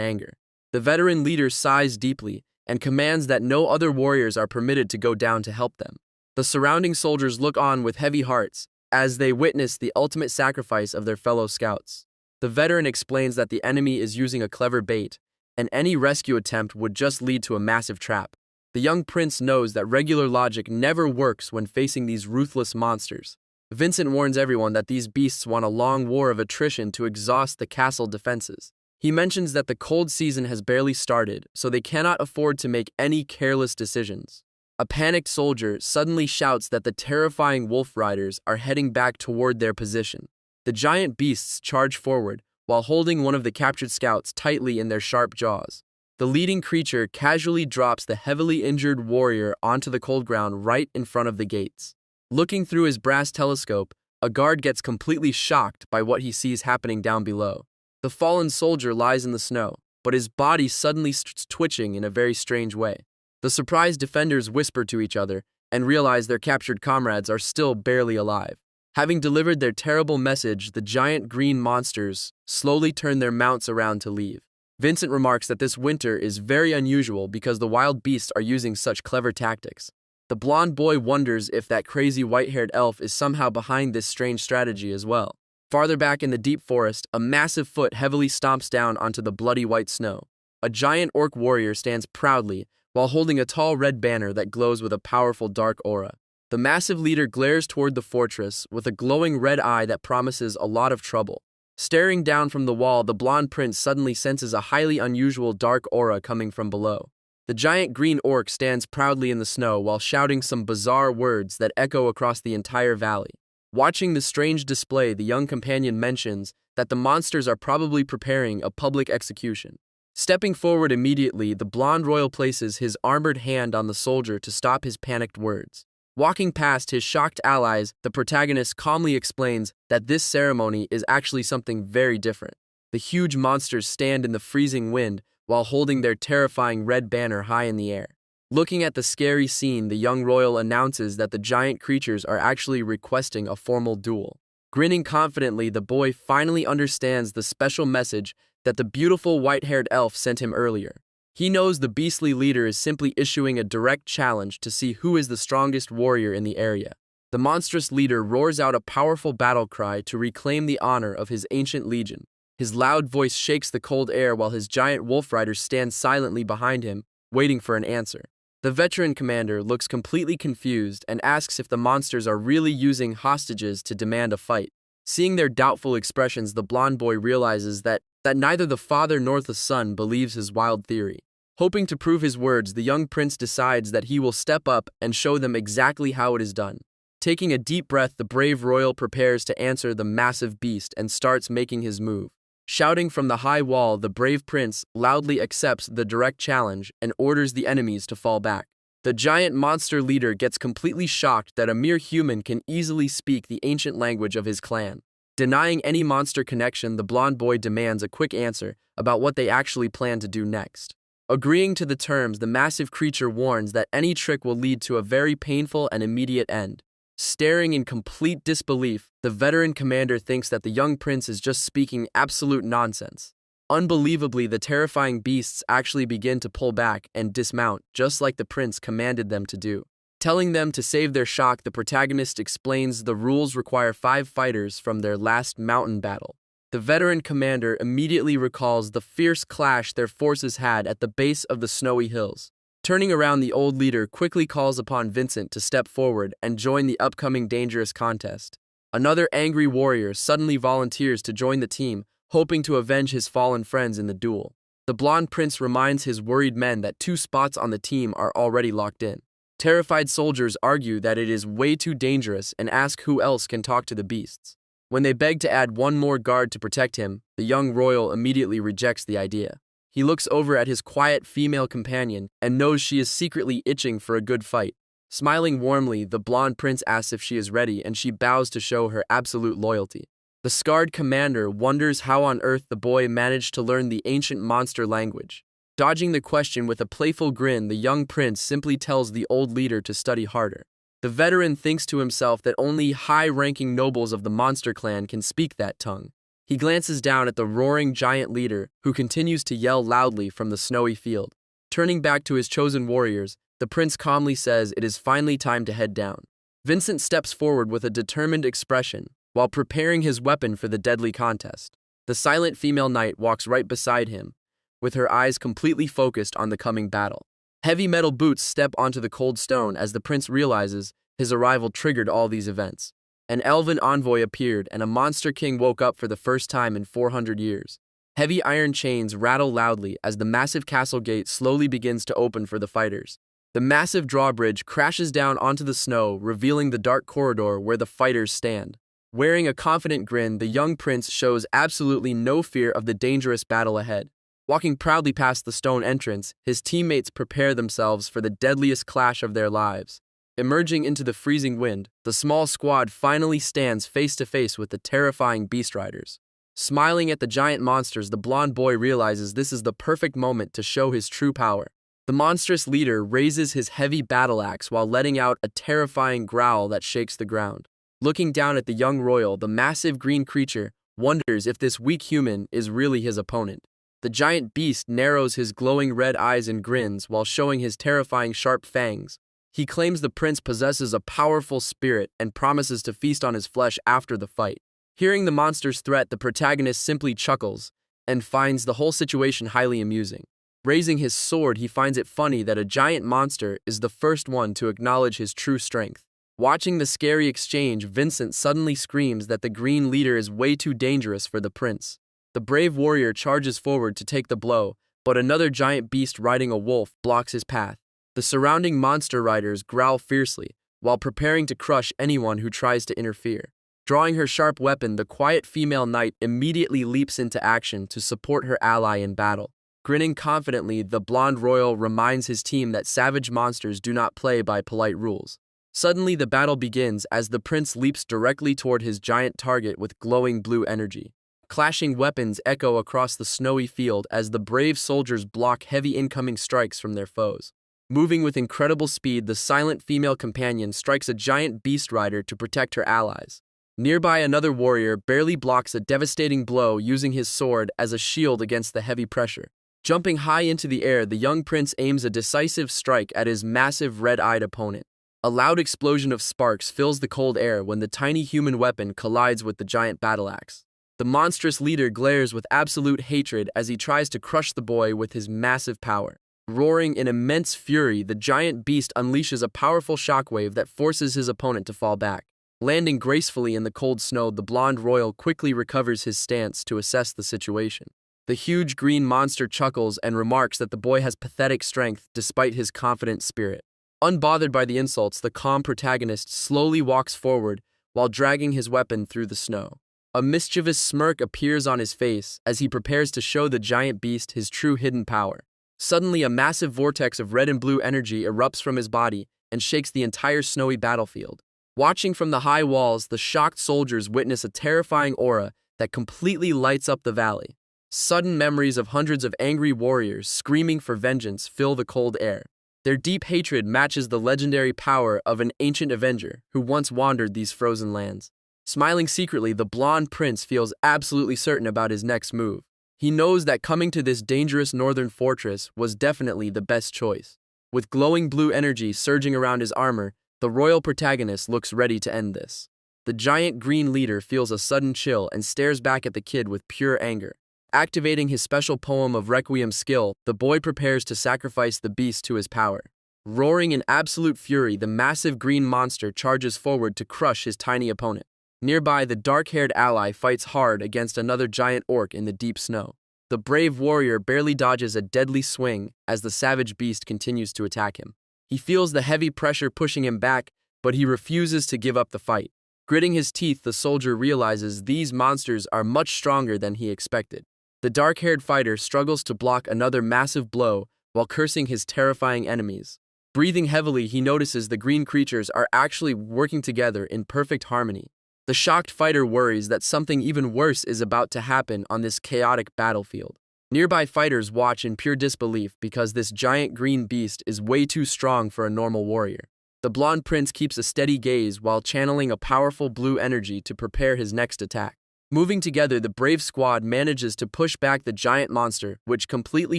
anger. The veteran leader sighs deeply and commands that no other warriors are permitted to go down to help them. The surrounding soldiers look on with heavy hearts as they witness the ultimate sacrifice of their fellow scouts. The veteran explains that the enemy is using a clever bait, and any rescue attempt would just lead to a massive trap. The young prince knows that regular logic never works when facing these ruthless monsters. Vincent warns everyone that these beasts want a long war of attrition to exhaust the castle defenses. He mentions that the cold season has barely started, so they cannot afford to make any careless decisions. A panicked soldier suddenly shouts that the terrifying wolf riders are heading back toward their position. The giant beasts charge forward while holding one of the captured scouts tightly in their sharp jaws. The leading creature casually drops the heavily injured warrior onto the cold ground right in front of the gates. Looking through his brass telescope, a guard gets completely shocked by what he sees happening down below. The fallen soldier lies in the snow, but his body suddenly twitching in a very strange way. The surprised defenders whisper to each other and realize their captured comrades are still barely alive. Having delivered their terrible message, the giant green monsters slowly turn their mounts around to leave. Vincent remarks that this winter is very unusual because the wild beasts are using such clever tactics. The blonde boy wonders if that crazy white-haired elf is somehow behind this strange strategy as well. Farther back in the deep forest, a massive foot heavily stomps down onto the bloody white snow. A giant orc warrior stands proudly while holding a tall red banner that glows with a powerful dark aura. The massive leader glares toward the fortress with a glowing red eye that promises a lot of trouble. Staring down from the wall, the blonde prince suddenly senses a highly unusual dark aura coming from below. The giant green orc stands proudly in the snow while shouting some bizarre words that echo across the entire valley. Watching the strange display, the young companion mentions that the monsters are probably preparing a public execution. Stepping forward immediately, the blonde royal places his armored hand on the soldier to stop his panicked words. Walking past his shocked allies, the protagonist calmly explains that this ceremony is actually something very different. The huge monsters stand in the freezing wind while holding their terrifying red banner high in the air. Looking at the scary scene, the young royal announces that the giant creatures are actually requesting a formal duel. Grinning confidently, the boy finally understands the special message that the beautiful white-haired elf sent him earlier. He knows the beastly leader is simply issuing a direct challenge to see who is the strongest warrior in the area. The monstrous leader roars out a powerful battle cry to reclaim the honor of his ancient legion. His loud voice shakes the cold air while his giant wolf riders stand silently behind him, waiting for an answer. The veteran commander looks completely confused and asks if the monsters are really using hostages to demand a fight. Seeing their doubtful expressions, the blonde boy realizes that neither the father nor the son believes his wild theory. Hoping to prove his words, the young prince decides that he will step up and show them exactly how it is done. Taking a deep breath, the brave royal prepares to answer the massive beast and starts making his move. Shouting from the high wall, the brave prince loudly accepts the direct challenge and orders the enemies to fall back. The giant monster leader gets completely shocked that a mere human can easily speak the ancient language of his clan. Denying any monster connection, the blonde boy demands a quick answer about what they actually plan to do next. Agreeing to the terms, the massive creature warns that any trick will lead to a very painful and immediate end. Staring in complete disbelief, the veteran commander thinks that the young prince is just speaking absolute nonsense. Unbelievably, the terrifying beasts actually begin to pull back and dismount, just like the prince commanded them to do. Telling them to save their shock, the protagonist explains the rules require 5 fighters from their last mountain battle. The veteran commander immediately recalls the fierce clash their forces had at the base of the snowy hills. Turning around, the old leader quickly calls upon Vincent to step forward and join the upcoming dangerous contest. Another angry warrior suddenly volunteers to join the team, hoping to avenge his fallen friends in the duel. The blonde prince reminds his worried men that 2 spots on the team are already locked in. Terrified soldiers argue that it is way too dangerous and ask who else can talk to the beasts. When they beg to add 1 more guard to protect him, the young royal immediately rejects the idea. He looks over at his quiet female companion and knows she is secretly itching for a good fight. Smiling warmly, the blonde prince asks if she is ready, and she bows to show her absolute loyalty. The scarred commander wonders how on earth the boy managed to learn the ancient monster language. Dodging the question with a playful grin, the young prince simply tells the old leader to study harder. The veteran thinks to himself that only high-ranking nobles of the monster clan can speak that tongue. He glances down at the roaring giant leader, who continues to yell loudly from the snowy field. Turning back to his chosen warriors, the prince calmly says it is finally time to head down. Vincent steps forward with a determined expression, while preparing his weapon for the deadly contest. The silent female knight walks right beside him, with her eyes completely focused on the coming battle. Heavy metal boots step onto the cold stone as the prince realizes his arrival triggered all these events. An elven envoy appeared, and a monster king woke up for the first time in 400 years. Heavy iron chains rattle loudly as the massive castle gate slowly begins to open for the fighters. The massive drawbridge crashes down onto the snow, revealing the dark corridor where the fighters stand. Wearing a confident grin, the young prince shows absolutely no fear of the dangerous battle ahead. Walking proudly past the stone entrance, his teammates prepare themselves for the deadliest clash of their lives. Emerging into the freezing wind, the small squad finally stands face to face with the terrifying beast riders. Smiling at the giant monsters, the blonde boy realizes this is the perfect moment to show his true power. The monstrous leader raises his heavy battle axe while letting out a terrifying growl that shakes the ground. Looking down at the young royal, the massive green creature wonders if this weak human is really his opponent. The giant beast narrows his glowing red eyes and grins while showing his terrifying sharp fangs. He claims the prince possesses a powerful spirit and promises to feast on his flesh after the fight. Hearing the monster's threat, the protagonist simply chuckles and finds the whole situation highly amusing. Raising his sword, he finds it funny that a giant monster is the first one to acknowledge his true strength. Watching the scary exchange, Vincent suddenly screams that the green leader is way too dangerous for the prince. The brave warrior charges forward to take the blow, but another giant beast riding a wolf blocks his path. The surrounding monster riders growl fiercely, while preparing to crush anyone who tries to interfere. Drawing her sharp weapon, the quiet female knight immediately leaps into action to support her ally in battle. Grinning confidently, the blonde royal reminds his team that savage monsters do not play by polite rules. Suddenly, the battle begins as the prince leaps directly toward his giant target with glowing blue energy. Clashing weapons echo across the snowy field as the brave soldiers block heavy incoming strikes from their foes. Moving with incredible speed, the silent female companion strikes a giant beast rider to protect her allies. Nearby, another warrior barely blocks a devastating blow using his sword as a shield against the heavy pressure. Jumping high into the air, the young prince aims a decisive strike at his massive red-eyed opponent. A loud explosion of sparks fills the cold air when the tiny human weapon collides with the giant battle axe. The monstrous leader glares with absolute hatred as he tries to crush the boy with his massive power. Roaring in immense fury, the giant beast unleashes a powerful shockwave that forces his opponent to fall back. Landing gracefully in the cold snow, the blonde royal quickly recovers his stance to assess the situation. The huge green monster chuckles and remarks that the boy has pathetic strength despite his confident spirit. Unbothered by the insults, the calm protagonist slowly walks forward while dragging his weapon through the snow. A mischievous smirk appears on his face as he prepares to show the giant beast his true hidden power. Suddenly, a massive vortex of red and blue energy erupts from his body and shakes the entire snowy battlefield. Watching from the high walls, the shocked soldiers witness a terrifying aura that completely lights up the valley. Sudden memories of hundreds of angry warriors screaming for vengeance fill the cold air. Their deep hatred matches the legendary power of an ancient avenger who once wandered these frozen lands. Smiling secretly, the blonde prince feels absolutely certain about his next move. He knows that coming to this dangerous northern fortress was definitely the best choice. With glowing blue energy surging around his armor, the royal protagonist looks ready to end this. The giant green leader feels a sudden chill and stares back at the kid with pure anger. Activating his special poem of Requiem skill, the boy prepares to sacrifice the beast to his power. Roaring in absolute fury, the massive green monster charges forward to crush his tiny opponent. Nearby, the dark-haired ally fights hard against another giant orc in the deep snow. The brave warrior barely dodges a deadly swing as the savage beast continues to attack him. He feels the heavy pressure pushing him back, but he refuses to give up the fight. Gritting his teeth, the soldier realizes these monsters are much stronger than he expected. The dark-haired fighter struggles to block another massive blow while cursing his terrifying enemies. Breathing heavily, he notices the green creatures are actually working together in perfect harmony. The shocked fighter worries that something even worse is about to happen on this chaotic battlefield. Nearby fighters watch in pure disbelief because this giant green beast is way too strong for a normal warrior. The blonde prince keeps a steady gaze while channeling a powerful blue energy to prepare his next attack. Moving together, the brave squad manages to push back the giant monster, which completely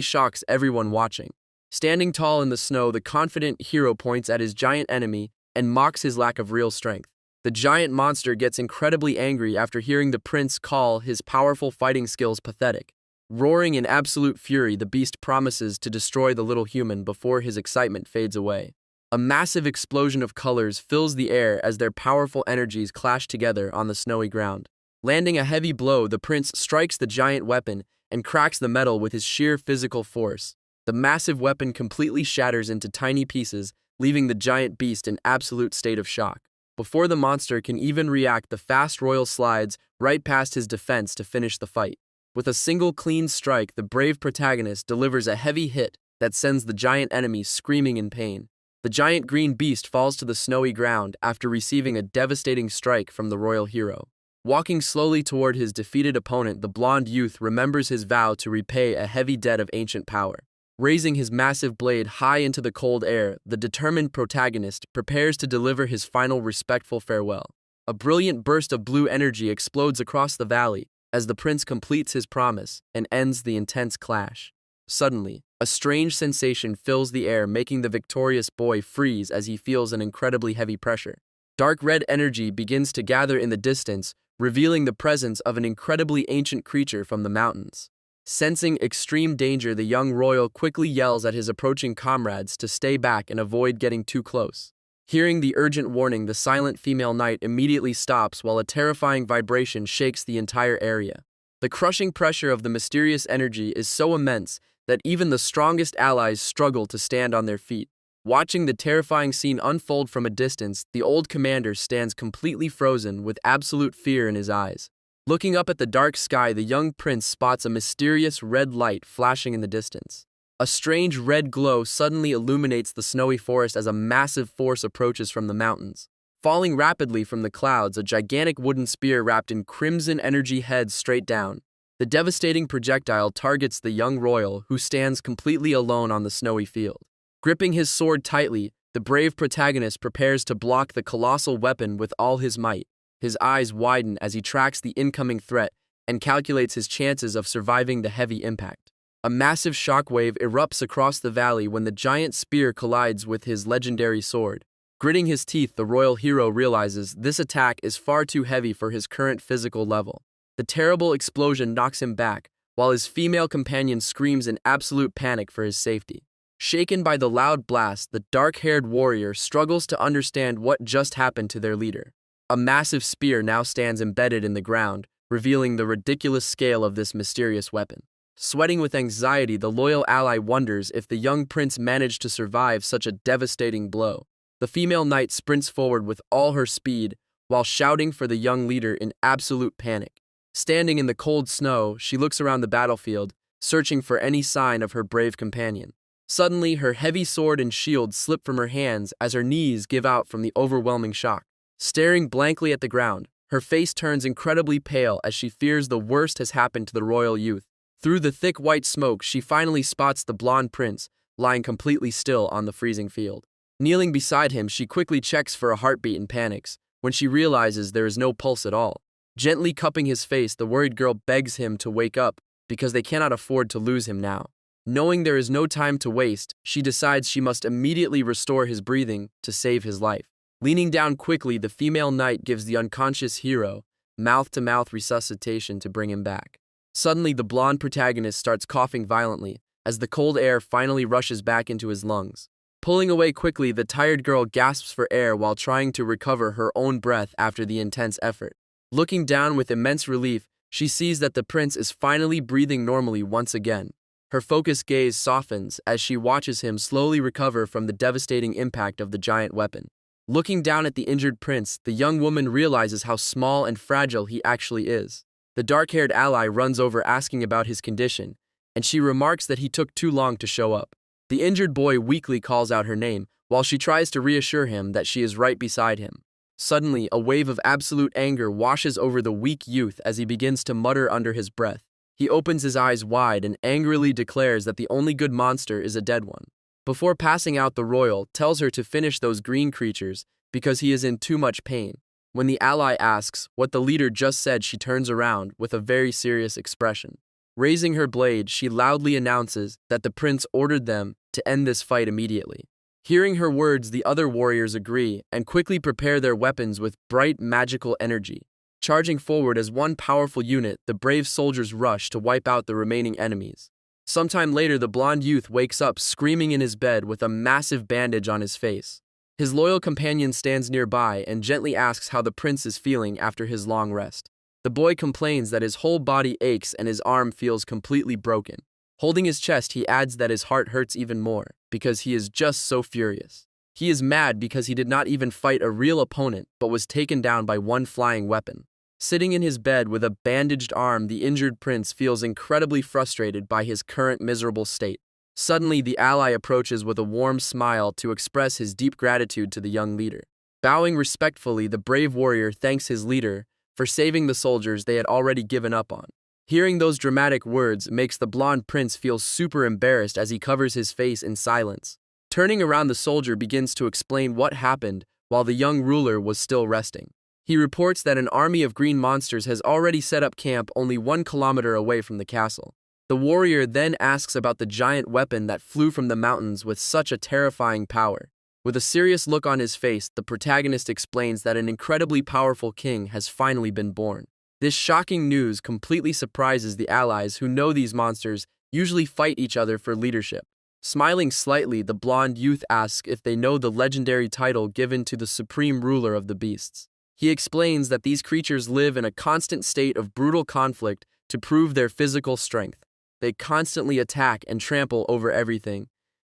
shocks everyone watching. Standing tall in the snow, the confident hero points at his giant enemy and mocks his lack of real strength. The giant monster gets incredibly angry after hearing the prince call his powerful fighting skills pathetic. Roaring in absolute fury, the beast promises to destroy the little human before his excitement fades away. A massive explosion of colors fills the air as their powerful energies clash together on the snowy ground. Landing a heavy blow, the prince strikes the giant weapon and cracks the metal with his sheer physical force. The massive weapon completely shatters into tiny pieces, leaving the giant beast in absolute state of shock. Before the monster can even react, the fast royal slides right past his defense to finish the fight. With a single clean strike, the brave protagonist delivers a heavy hit that sends the giant enemy screaming in pain. The giant green beast falls to the snowy ground after receiving a devastating strike from the royal hero. Walking slowly toward his defeated opponent, the blonde youth remembers his vow to repay a heavy debt of ancient power. Raising his massive blade high into the cold air, the determined protagonist prepares to deliver his final respectful farewell. A brilliant burst of blue energy explodes across the valley as the prince completes his promise and ends the intense clash. Suddenly, a strange sensation fills the air, making the victorious boy freeze as he feels an incredibly heavy pressure. Dark red energy begins to gather in the distance, revealing the presence of an incredibly ancient creature from the mountains. Sensing extreme danger, the young royal quickly yells at his approaching comrades to stay back and avoid getting too close. Hearing the urgent warning, the silent female knight immediately stops while a terrifying vibration shakes the entire area. The crushing pressure of the mysterious energy is so immense that even the strongest allies struggle to stand on their feet. Watching the terrifying scene unfold from a distance, the old commander stands completely frozen with absolute fear in his eyes. Looking up at the dark sky, the young prince spots a mysterious red light flashing in the distance. A strange red glow suddenly illuminates the snowy forest as a massive force approaches from the mountains. Falling rapidly from the clouds, a gigantic wooden spear wrapped in crimson energy heads straight down. The devastating projectile targets the young royal, who stands completely alone on the snowy field. Gripping his sword tightly, the brave protagonist prepares to block the colossal weapon with all his might. His eyes widen as he tracks the incoming threat and calculates his chances of surviving the heavy impact. A massive shockwave erupts across the valley when the giant spear collides with his legendary sword. Gritting his teeth, the royal hero realizes this attack is far too heavy for his current physical level. The terrible explosion knocks him back, while his female companion screams in absolute panic for his safety. Shaken by the loud blast, the dark-haired warrior struggles to understand what just happened to their leader. A massive spear now stands embedded in the ground, revealing the ridiculous scale of this mysterious weapon. Sweating with anxiety, the loyal ally wonders if the young prince managed to survive such a devastating blow. The female knight sprints forward with all her speed, while shouting for the young leader in absolute panic. Standing in the cold snow, she looks around the battlefield, searching for any sign of her brave companion. Suddenly, her heavy sword and shield slip from her hands as her knees give out from the overwhelming shock. Staring blankly at the ground, her face turns incredibly pale as she fears the worst has happened to the royal youth. Through the thick white smoke, she finally spots the blonde prince, lying completely still on the freezing field. Kneeling beside him, she quickly checks for a heartbeat and panics, when she realizes there is no pulse at all. Gently cupping his face, the worried girl begs him to wake up, because they cannot afford to lose him now. Knowing there is no time to waste, she decides she must immediately restore his breathing to save his life. Leaning down quickly, the female knight gives the unconscious hero mouth-to-mouth resuscitation to bring him back. Suddenly, the blonde protagonist starts coughing violently, as the cold air finally rushes back into his lungs. Pulling away quickly, the tired girl gasps for air while trying to recover her own breath after the intense effort. Looking down with immense relief, she sees that the prince is finally breathing normally once again. Her focused gaze softens as she watches him slowly recover from the devastating impact of the giant weapon. Looking down at the injured prince, the young woman realizes how small and fragile he actually is. The dark-haired ally runs over asking about his condition, and she remarks that he took too long to show up. The injured boy weakly calls out her name, while she tries to reassure him that she is right beside him. Suddenly, a wave of absolute anger washes over the weak youth as he begins to mutter under his breath. He opens his eyes wide and angrily declares that the only good monster is a dead one. Before passing out, the royal tells her to finish those green creatures because he is in too much pain. When the ally asks what the leader just said, she turns around with a very serious expression. Raising her blade, she loudly announces that the prince ordered them to end this fight immediately. Hearing her words, the other warriors agree and quickly prepare their weapons with bright magical energy. Charging forward as one powerful unit, the brave soldiers rush to wipe out the remaining enemies. Sometime later, the blonde youth wakes up screaming in his bed with a massive bandage on his face. His loyal companion stands nearby and gently asks how the prince is feeling after his long rest. The boy complains that his whole body aches and his arm feels completely broken. Holding his chest, he adds that his heart hurts even more because he is just so furious. He is mad because he did not even fight a real opponent but was taken down by one flying weapon. Sitting in his bed with a bandaged arm, the injured prince feels incredibly frustrated by his current miserable state. Suddenly, the ally approaches with a warm smile to express his deep gratitude to the young leader. Bowing respectfully, the brave warrior thanks his leader for saving the soldiers they had already given up on. Hearing those dramatic words makes the blonde prince feel super embarrassed as he covers his face in silence. Turning around, the soldier begins to explain what happened while the young ruler was still resting. He reports that an army of green monsters has already set up camp only 1 kilometer away from the castle. The warrior then asks about the giant weapon that flew from the mountains with such a terrifying power. With a serious look on his face, the protagonist explains that an incredibly powerful king has finally been born. This shocking news completely surprises the allies who know these monsters usually fight each other for leadership. Smiling slightly, the blonde youth asks if they know the legendary title given to the supreme ruler of the beasts. He explains that these creatures live in a constant state of brutal conflict to prove their physical strength. They constantly attack and trample over everything,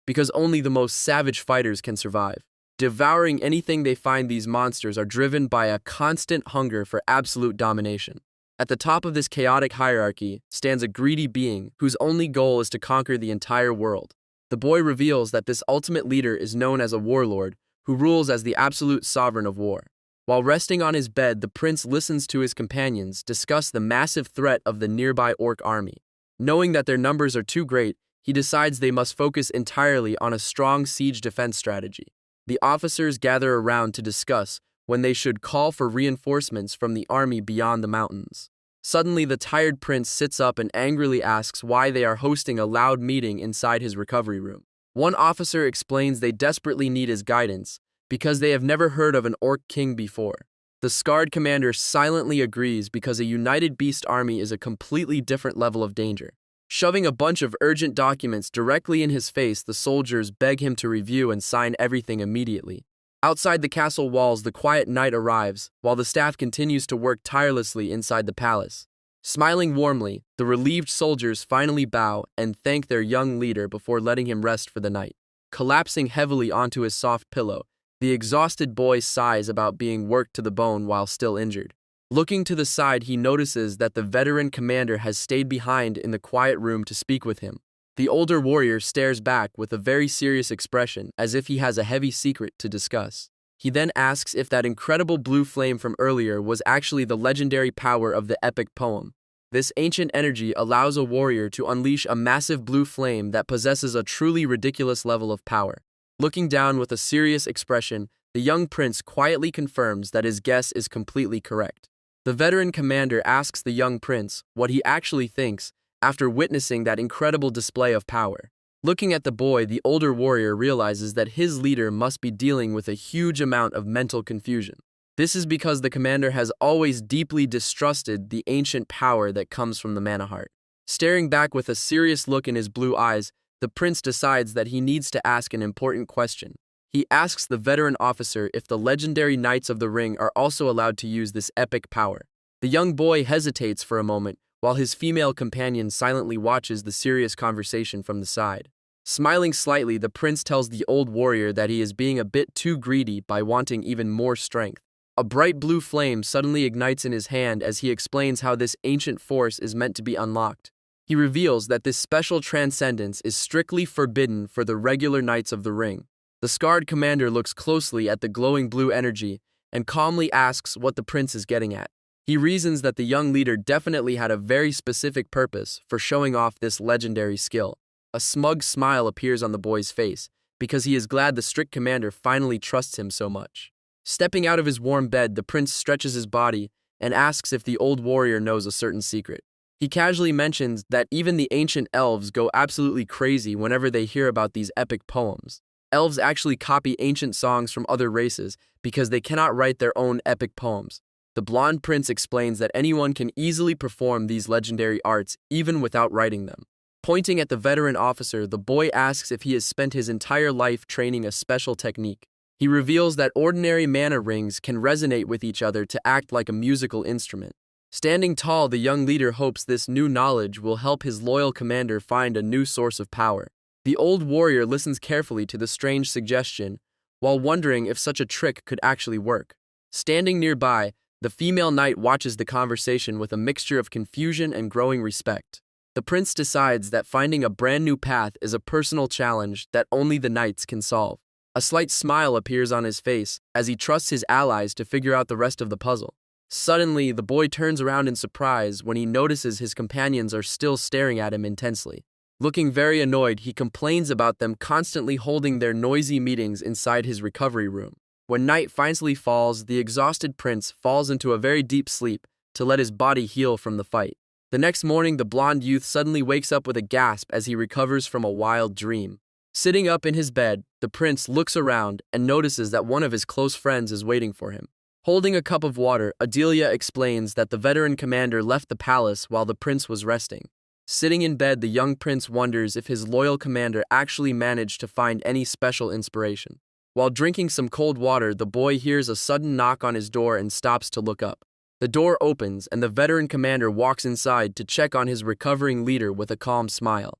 because only the most savage fighters can survive. Devouring anything they find, these monsters are driven by a constant hunger for absolute domination. At the top of this chaotic hierarchy stands a greedy being whose only goal is to conquer the entire world. The boy reveals that this ultimate leader is known as a warlord who rules as the absolute sovereign of war. While resting on his bed, the prince listens to his companions discuss the massive threat of the nearby orc army. Knowing that their numbers are too great, he decides they must focus entirely on a strong siege defense strategy. The officers gather around to discuss when they should call for reinforcements from the army beyond the mountains. Suddenly, the tired prince sits up and angrily asks why they are hosting a loud meeting inside his recovery room. One officer explains they desperately need his guidance because they have never heard of an orc king before. The scarred commander silently agrees because a united beast army is a completely different level of danger. Shoving a bunch of urgent documents directly in his face, the soldiers beg him to review and sign everything immediately. Outside the castle walls, the quiet night arrives, while the staff continues to work tirelessly inside the palace. Smiling warmly, the relieved soldiers finally bow and thank their young leader before letting him rest for the night. Collapsing heavily onto his soft pillow, the exhausted boy sighs about being worked to the bone while still injured. Looking to the side, he notices that the veteran commander has stayed behind in the quiet room to speak with him. The older warrior stares back with a very serious expression, as if he has a heavy secret to discuss. He then asks if that incredible blue flame from earlier was actually the legendary power of the epic poem. This ancient energy allows a warrior to unleash a massive blue flame that possesses a truly ridiculous level of power. Looking down with a serious expression, the young prince quietly confirms that his guess is completely correct. The veteran commander asks the young prince what he actually thinks after witnessing that incredible display of power. Looking at the boy, the older warrior realizes that his leader must be dealing with a huge amount of mental confusion. This is because the commander has always deeply distrusted the ancient power that comes from the mana heart. Staring back with a serious look in his blue eyes, the prince decides that he needs to ask an important question. He asks the veteran officer if the legendary Knights of the Ring are also allowed to use this epic power. The young boy hesitates for a moment, while his female companion silently watches the serious conversation from the side. Smiling slightly, the prince tells the old warrior that he is being a bit too greedy by wanting even more strength. A bright blue flame suddenly ignites in his hand as he explains how this ancient force is meant to be unlocked. He reveals that this special transcendence is strictly forbidden for the regular Knights of the Ring. The scarred commander looks closely at the glowing blue energy and calmly asks what the prince is getting at. He reasons that the young leader definitely had a very specific purpose for showing off this legendary skill. A smug smile appears on the boy's face, because he is glad the strict commander finally trusts him so much. Stepping out of his warm bed, the prince stretches his body and asks if the old warrior knows a certain secret. He casually mentions that even the ancient elves go absolutely crazy whenever they hear about these epic poems. Elves actually copy ancient songs from other races because they cannot write their own epic poems. The blonde prince explains that anyone can easily perform these legendary arts even without writing them. Pointing at the veteran officer, the boy asks if he has spent his entire life training a special technique. He reveals that ordinary mana rings can resonate with each other to act like a musical instrument. Standing tall, the young leader hopes this new knowledge will help his loyal commander find a new source of power. The old warrior listens carefully to the strange suggestion, while wondering if such a trick could actually work. Standing nearby, the female knight watches the conversation with a mixture of confusion and growing respect. The prince decides that finding a brand new path is a personal challenge that only the knights can solve. A slight smile appears on his face as he trusts his allies to figure out the rest of the puzzle. Suddenly, the boy turns around in surprise when he notices his companions are still staring at him intensely. Looking very annoyed, he complains about them constantly holding their noisy meetings inside his recovery room. When night finally falls, the exhausted prince falls into a very deep sleep to let his body heal from the fight. The next morning, the blonde youth suddenly wakes up with a gasp as he recovers from a wild dream. Sitting up in his bed, the prince looks around and notices that one of his close friends is waiting for him. Holding a cup of water, Adelia explains that the veteran commander left the palace while the prince was resting. Sitting in bed, the young prince wonders if his loyal commander actually managed to find any special inspiration. While drinking some cold water, the boy hears a sudden knock on his door and stops to look up. The door opens, and the veteran commander walks inside to check on his recovering leader with a calm smile.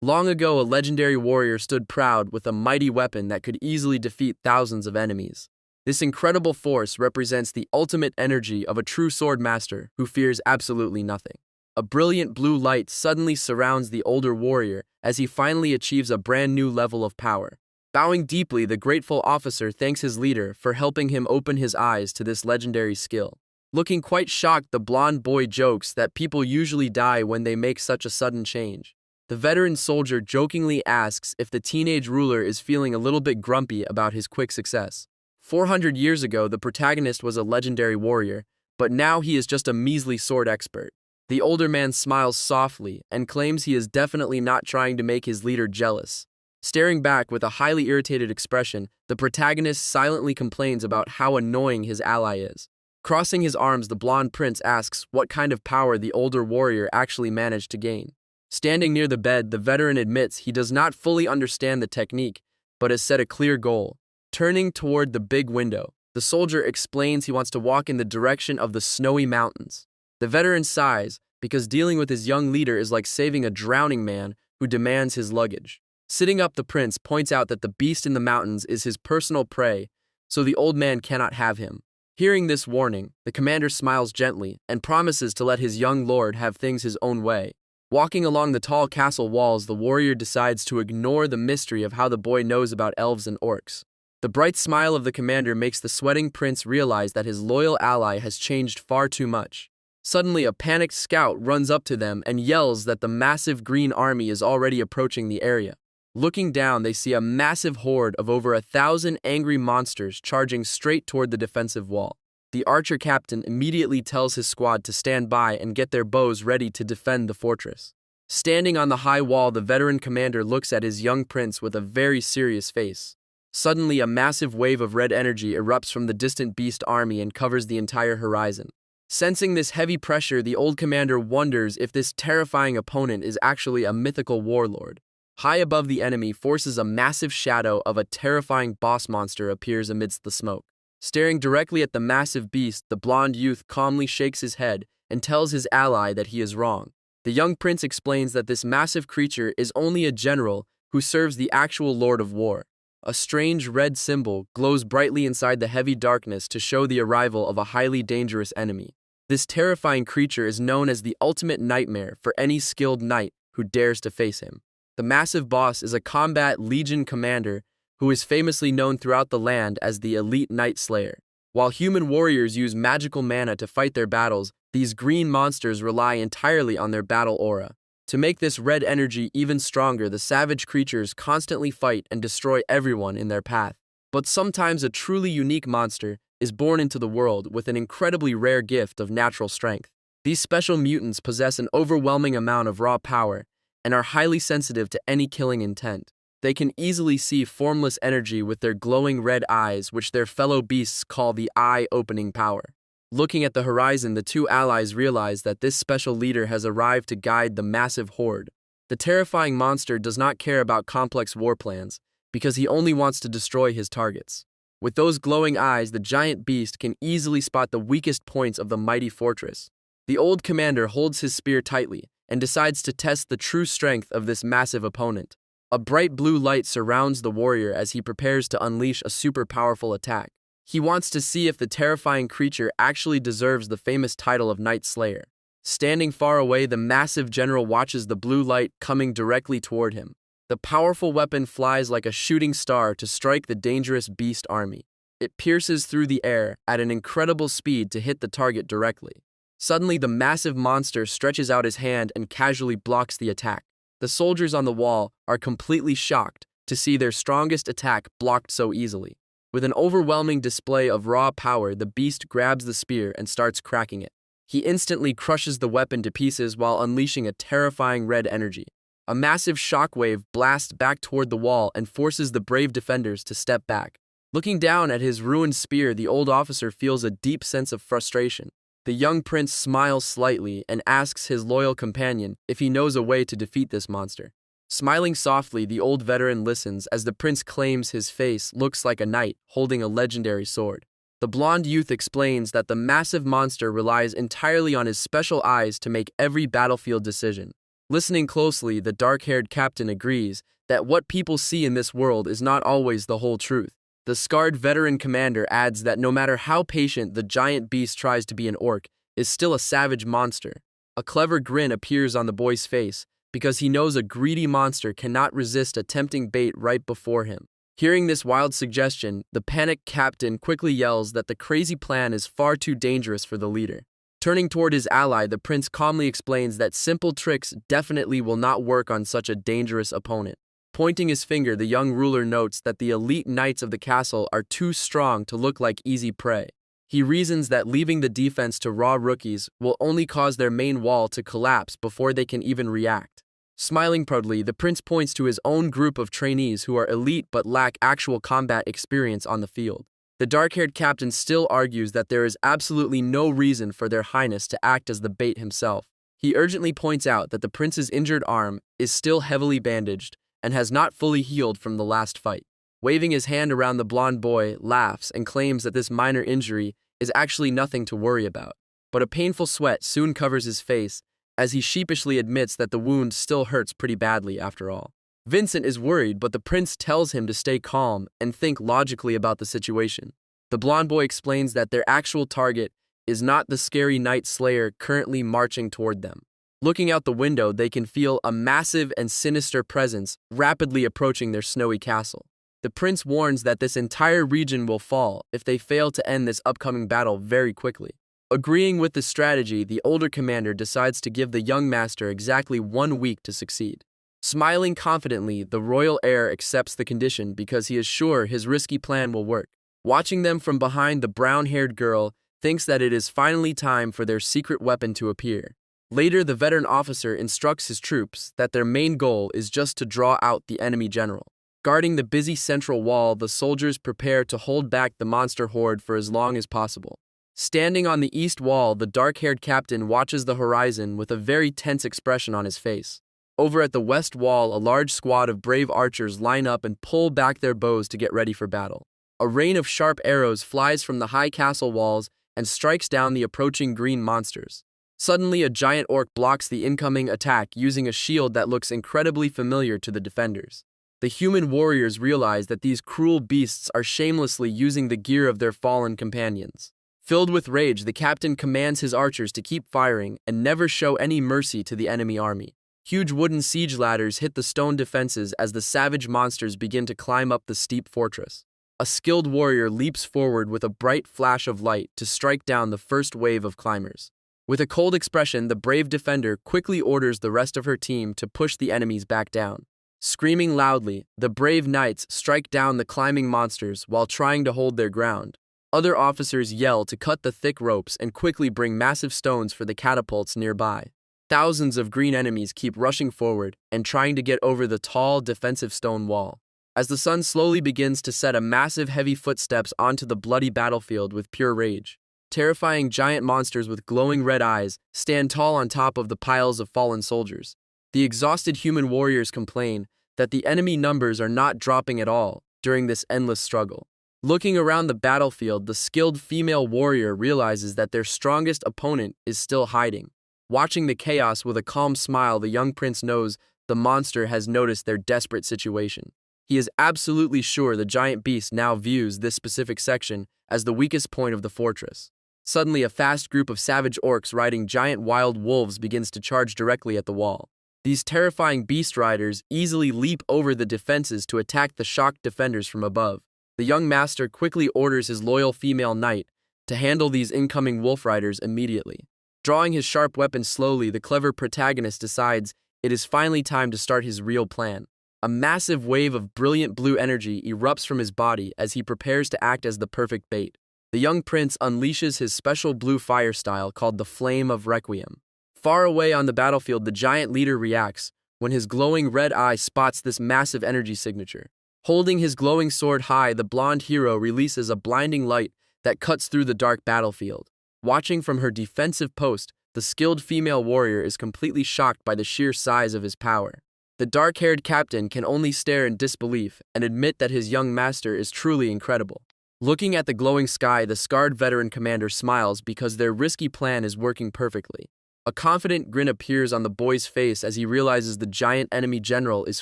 Long ago, a legendary warrior stood proud with a mighty weapon that could easily defeat thousands of enemies. This incredible force represents the ultimate energy of a true sword master who fears absolutely nothing. A brilliant blue light suddenly surrounds the older warrior as he finally achieves a brand new level of power. Bowing deeply, the grateful officer thanks his leader for helping him open his eyes to this legendary skill. Looking quite shocked, the blonde boy jokes that people usually die when they make such a sudden change. The veteran soldier jokingly asks if the teenage ruler is feeling a little bit grumpy about his quick success. 400 years ago, the protagonist was a legendary warrior, but now he is just a measly sword expert. The older man smiles softly and claims he is definitely not trying to make his leader jealous. Staring back with a highly irritated expression, the protagonist silently complains about how annoying his ally is. Crossing his arms, the blonde prince asks what kind of power the older warrior actually managed to gain. Standing near the bed, the veteran admits he does not fully understand the technique, but has set a clear goal. Turning toward the big window, the soldier explains he wants to walk in the direction of the snowy mountains. The veteran sighs, because dealing with his young leader is like saving a drowning man who demands his luggage. Sitting up, the prince points out that the beast in the mountains is his personal prey, so the old man cannot have him. Hearing this warning, the commander smiles gently and promises to let his young lord have things his own way. Walking along the tall castle walls, the warrior decides to ignore the mystery of how the boy knows about elves and orcs. The bright smile of the commander makes the sweating prince realize that his loyal ally has changed far too much. Suddenly, a panicked scout runs up to them and yells that the massive green army is already approaching the area. Looking down, they see a massive horde of over 1,000 angry monsters charging straight toward the defensive wall. The archer captain immediately tells his squad to stand by and get their bows ready to defend the fortress. Standing on the high wall, the veteran commander looks at his young prince with a very serious face. Suddenly, a massive wave of red energy erupts from the distant beast army and covers the entire horizon. Sensing this heavy pressure, the old commander wonders if this terrifying opponent is actually a mythical warlord. High above the enemy forces, a massive shadow of a terrifying boss monster appears amidst the smoke. Staring directly at the massive beast, the blonde youth calmly shakes his head and tells his ally that he is wrong. The young prince explains that this massive creature is only a general who serves the actual Lord of War. A strange red symbol glows brightly inside the heavy darkness to show the arrival of a highly dangerous enemy. This terrifying creature is known as the ultimate nightmare for any skilled knight who dares to face him. The massive boss is a combat legion commander who is famously known throughout the land as the elite Knight Slayer. While human warriors use magical mana to fight their battles, these green monsters rely entirely on their battle aura. To make this red energy even stronger, the savage creatures constantly fight and destroy everyone in their path. But sometimes a truly unique monster is born into the world with an incredibly rare gift of natural strength. These special mutants possess an overwhelming amount of raw power and are highly sensitive to any killing intent. They can easily see formless energy with their glowing red eyes, which their fellow beasts call the eye-opening power. Looking at the horizon, the two allies realize that this special leader has arrived to guide the massive horde. The terrifying monster does not care about complex war plans, because he only wants to destroy his targets. With those glowing eyes, the giant beast can easily spot the weakest points of the mighty fortress. The old commander holds his spear tightly and decides to test the true strength of this massive opponent. A bright blue light surrounds the warrior as he prepares to unleash a super powerful attack. He wants to see if the terrifying creature actually deserves the famous title of Knight Slayer. Standing far away, the massive general watches the blue light coming directly toward him. The powerful weapon flies like a shooting star to strike the dangerous beast army. It pierces through the air at an incredible speed to hit the target directly. Suddenly, the massive monster stretches out his hand and casually blocks the attack. The soldiers on the wall are completely shocked to see their strongest attack blocked so easily. With an overwhelming display of raw power, the beast grabs the spear and starts cracking it. He instantly crushes the weapon to pieces while unleashing a terrifying red energy. A massive shockwave blasts back toward the wall and forces the brave defenders to step back. Looking down at his ruined spear, the old officer feels a deep sense of frustration. The young prince smiles slightly and asks his loyal companion if he knows a way to defeat this monster. Smiling softly, the old veteran listens as the prince claims his face looks like a knight holding a legendary sword. The blonde youth explains that the massive monster relies entirely on his special eyes to make every battlefield decision. Listening closely, the dark-haired captain agrees that what people see in this world is not always the whole truth. The scarred veteran commander adds that no matter how patient the giant beast tries to be, an orc is still a savage monster. A clever grin appears on the boy's face because he knows a greedy monster cannot resist a tempting bait right before him. Hearing this wild suggestion, the panicked captain quickly yells that the crazy plan is far too dangerous for the leader. Turning toward his ally, the prince calmly explains that simple tricks definitely will not work on such a dangerous opponent. Pointing his finger, the young ruler notes that the elite knights of the castle are too strong to look like easy prey. He reasons that leaving the defense to raw rookies will only cause their main wall to collapse before they can even react. Smiling proudly, the prince points to his own group of trainees who are elite but lack actual combat experience on the field. The dark-haired captain still argues that there is absolutely no reason for their highness to act as the bait himself. He urgently points out that the prince's injured arm is still heavily bandaged and has not fully healed from the last fight. Waving his hand around, the blonde boy laughs and claims that this minor injury is actually nothing to worry about. But a painful sweat soon covers his face as he sheepishly admits that the wound still hurts pretty badly after all. Vincent is worried, but the prince tells him to stay calm and think logically about the situation. The blonde boy explains that their actual target is not the scary Night Slayer currently marching toward them. Looking out the window, they can feel a massive and sinister presence rapidly approaching their snowy castle. The prince warns that this entire region will fall if they fail to end this upcoming battle very quickly. Agreeing with the strategy, the older commander decides to give the young master exactly 1 week to succeed. Smiling confidently, the royal heir accepts the condition because he is sure his risky plan will work. Watching them from behind, the brown-haired girl thinks that it is finally time for their secret weapon to appear. Later, the veteran officer instructs his troops that their main goal is just to draw out the enemy general. Guarding the busy central wall, the soldiers prepare to hold back the monster horde for as long as possible. Standing on the east wall, the dark-haired captain watches the horizon with a very tense expression on his face. Over at the west wall, a large squad of brave archers line up and pull back their bows to get ready for battle. A rain of sharp arrows flies from the high castle walls and strikes down the approaching green monsters. Suddenly, a giant orc blocks the incoming attack using a shield that looks incredibly familiar to the defenders. The human warriors realize that these cruel beasts are shamelessly using the gear of their fallen companions. Filled with rage, the captain commands his archers to keep firing and never show any mercy to the enemy army. Huge wooden siege ladders hit the stone defenses as the savage monsters begin to climb up the steep fortress. A skilled warrior leaps forward with a bright flash of light to strike down the first wave of climbers. With a cold expression, the brave defender quickly orders the rest of her team to push the enemies back down. Screaming loudly, the brave knights strike down the climbing monsters while trying to hold their ground. Other officers yell to cut the thick ropes and quickly bring massive stones for the catapults nearby. Thousands of green enemies keep rushing forward and trying to get over the tall, defensive stone wall. As the sun slowly begins to set a massive heavy footsteps onto the bloody battlefield with pure rage. Terrifying giant monsters with glowing red eyes stand tall on top of the piles of fallen soldiers. The exhausted human warriors complain that the enemy numbers are not dropping at all during this endless struggle. Looking around the battlefield, the skilled female warrior realizes that their strongest opponent is still hiding. Watching the chaos with a calm smile, the young prince knows the monster has noticed their desperate situation. He is absolutely sure the giant beast now views this specific section as the weakest point of the fortress. Suddenly, a fast group of savage orcs riding giant wild wolves begins to charge directly at the wall. These terrifying beast riders easily leap over the defenses to attack the shocked defenders from above. The young master quickly orders his loyal female knight to handle these incoming wolf riders immediately. Drawing his sharp weapon slowly, the clever protagonist decides it is finally time to start his real plan. A massive wave of brilliant blue energy erupts from his body as he prepares to act as the perfect bait. The young prince unleashes his special blue fire style called the Flame of Requiem. Far away on the battlefield, the giant leader reacts when his glowing red eye spots this massive energy signature. Holding his glowing sword high, the blonde hero releases a blinding light that cuts through the dark battlefield. Watching from her defensive post, the skilled female warrior is completely shocked by the sheer size of his power. The dark-haired captain can only stare in disbelief and admit that his young master is truly incredible. Looking at the glowing sky, the scarred veteran commander smiles because their risky plan is working perfectly. A confident grin appears on the boy's face as he realizes the giant enemy general is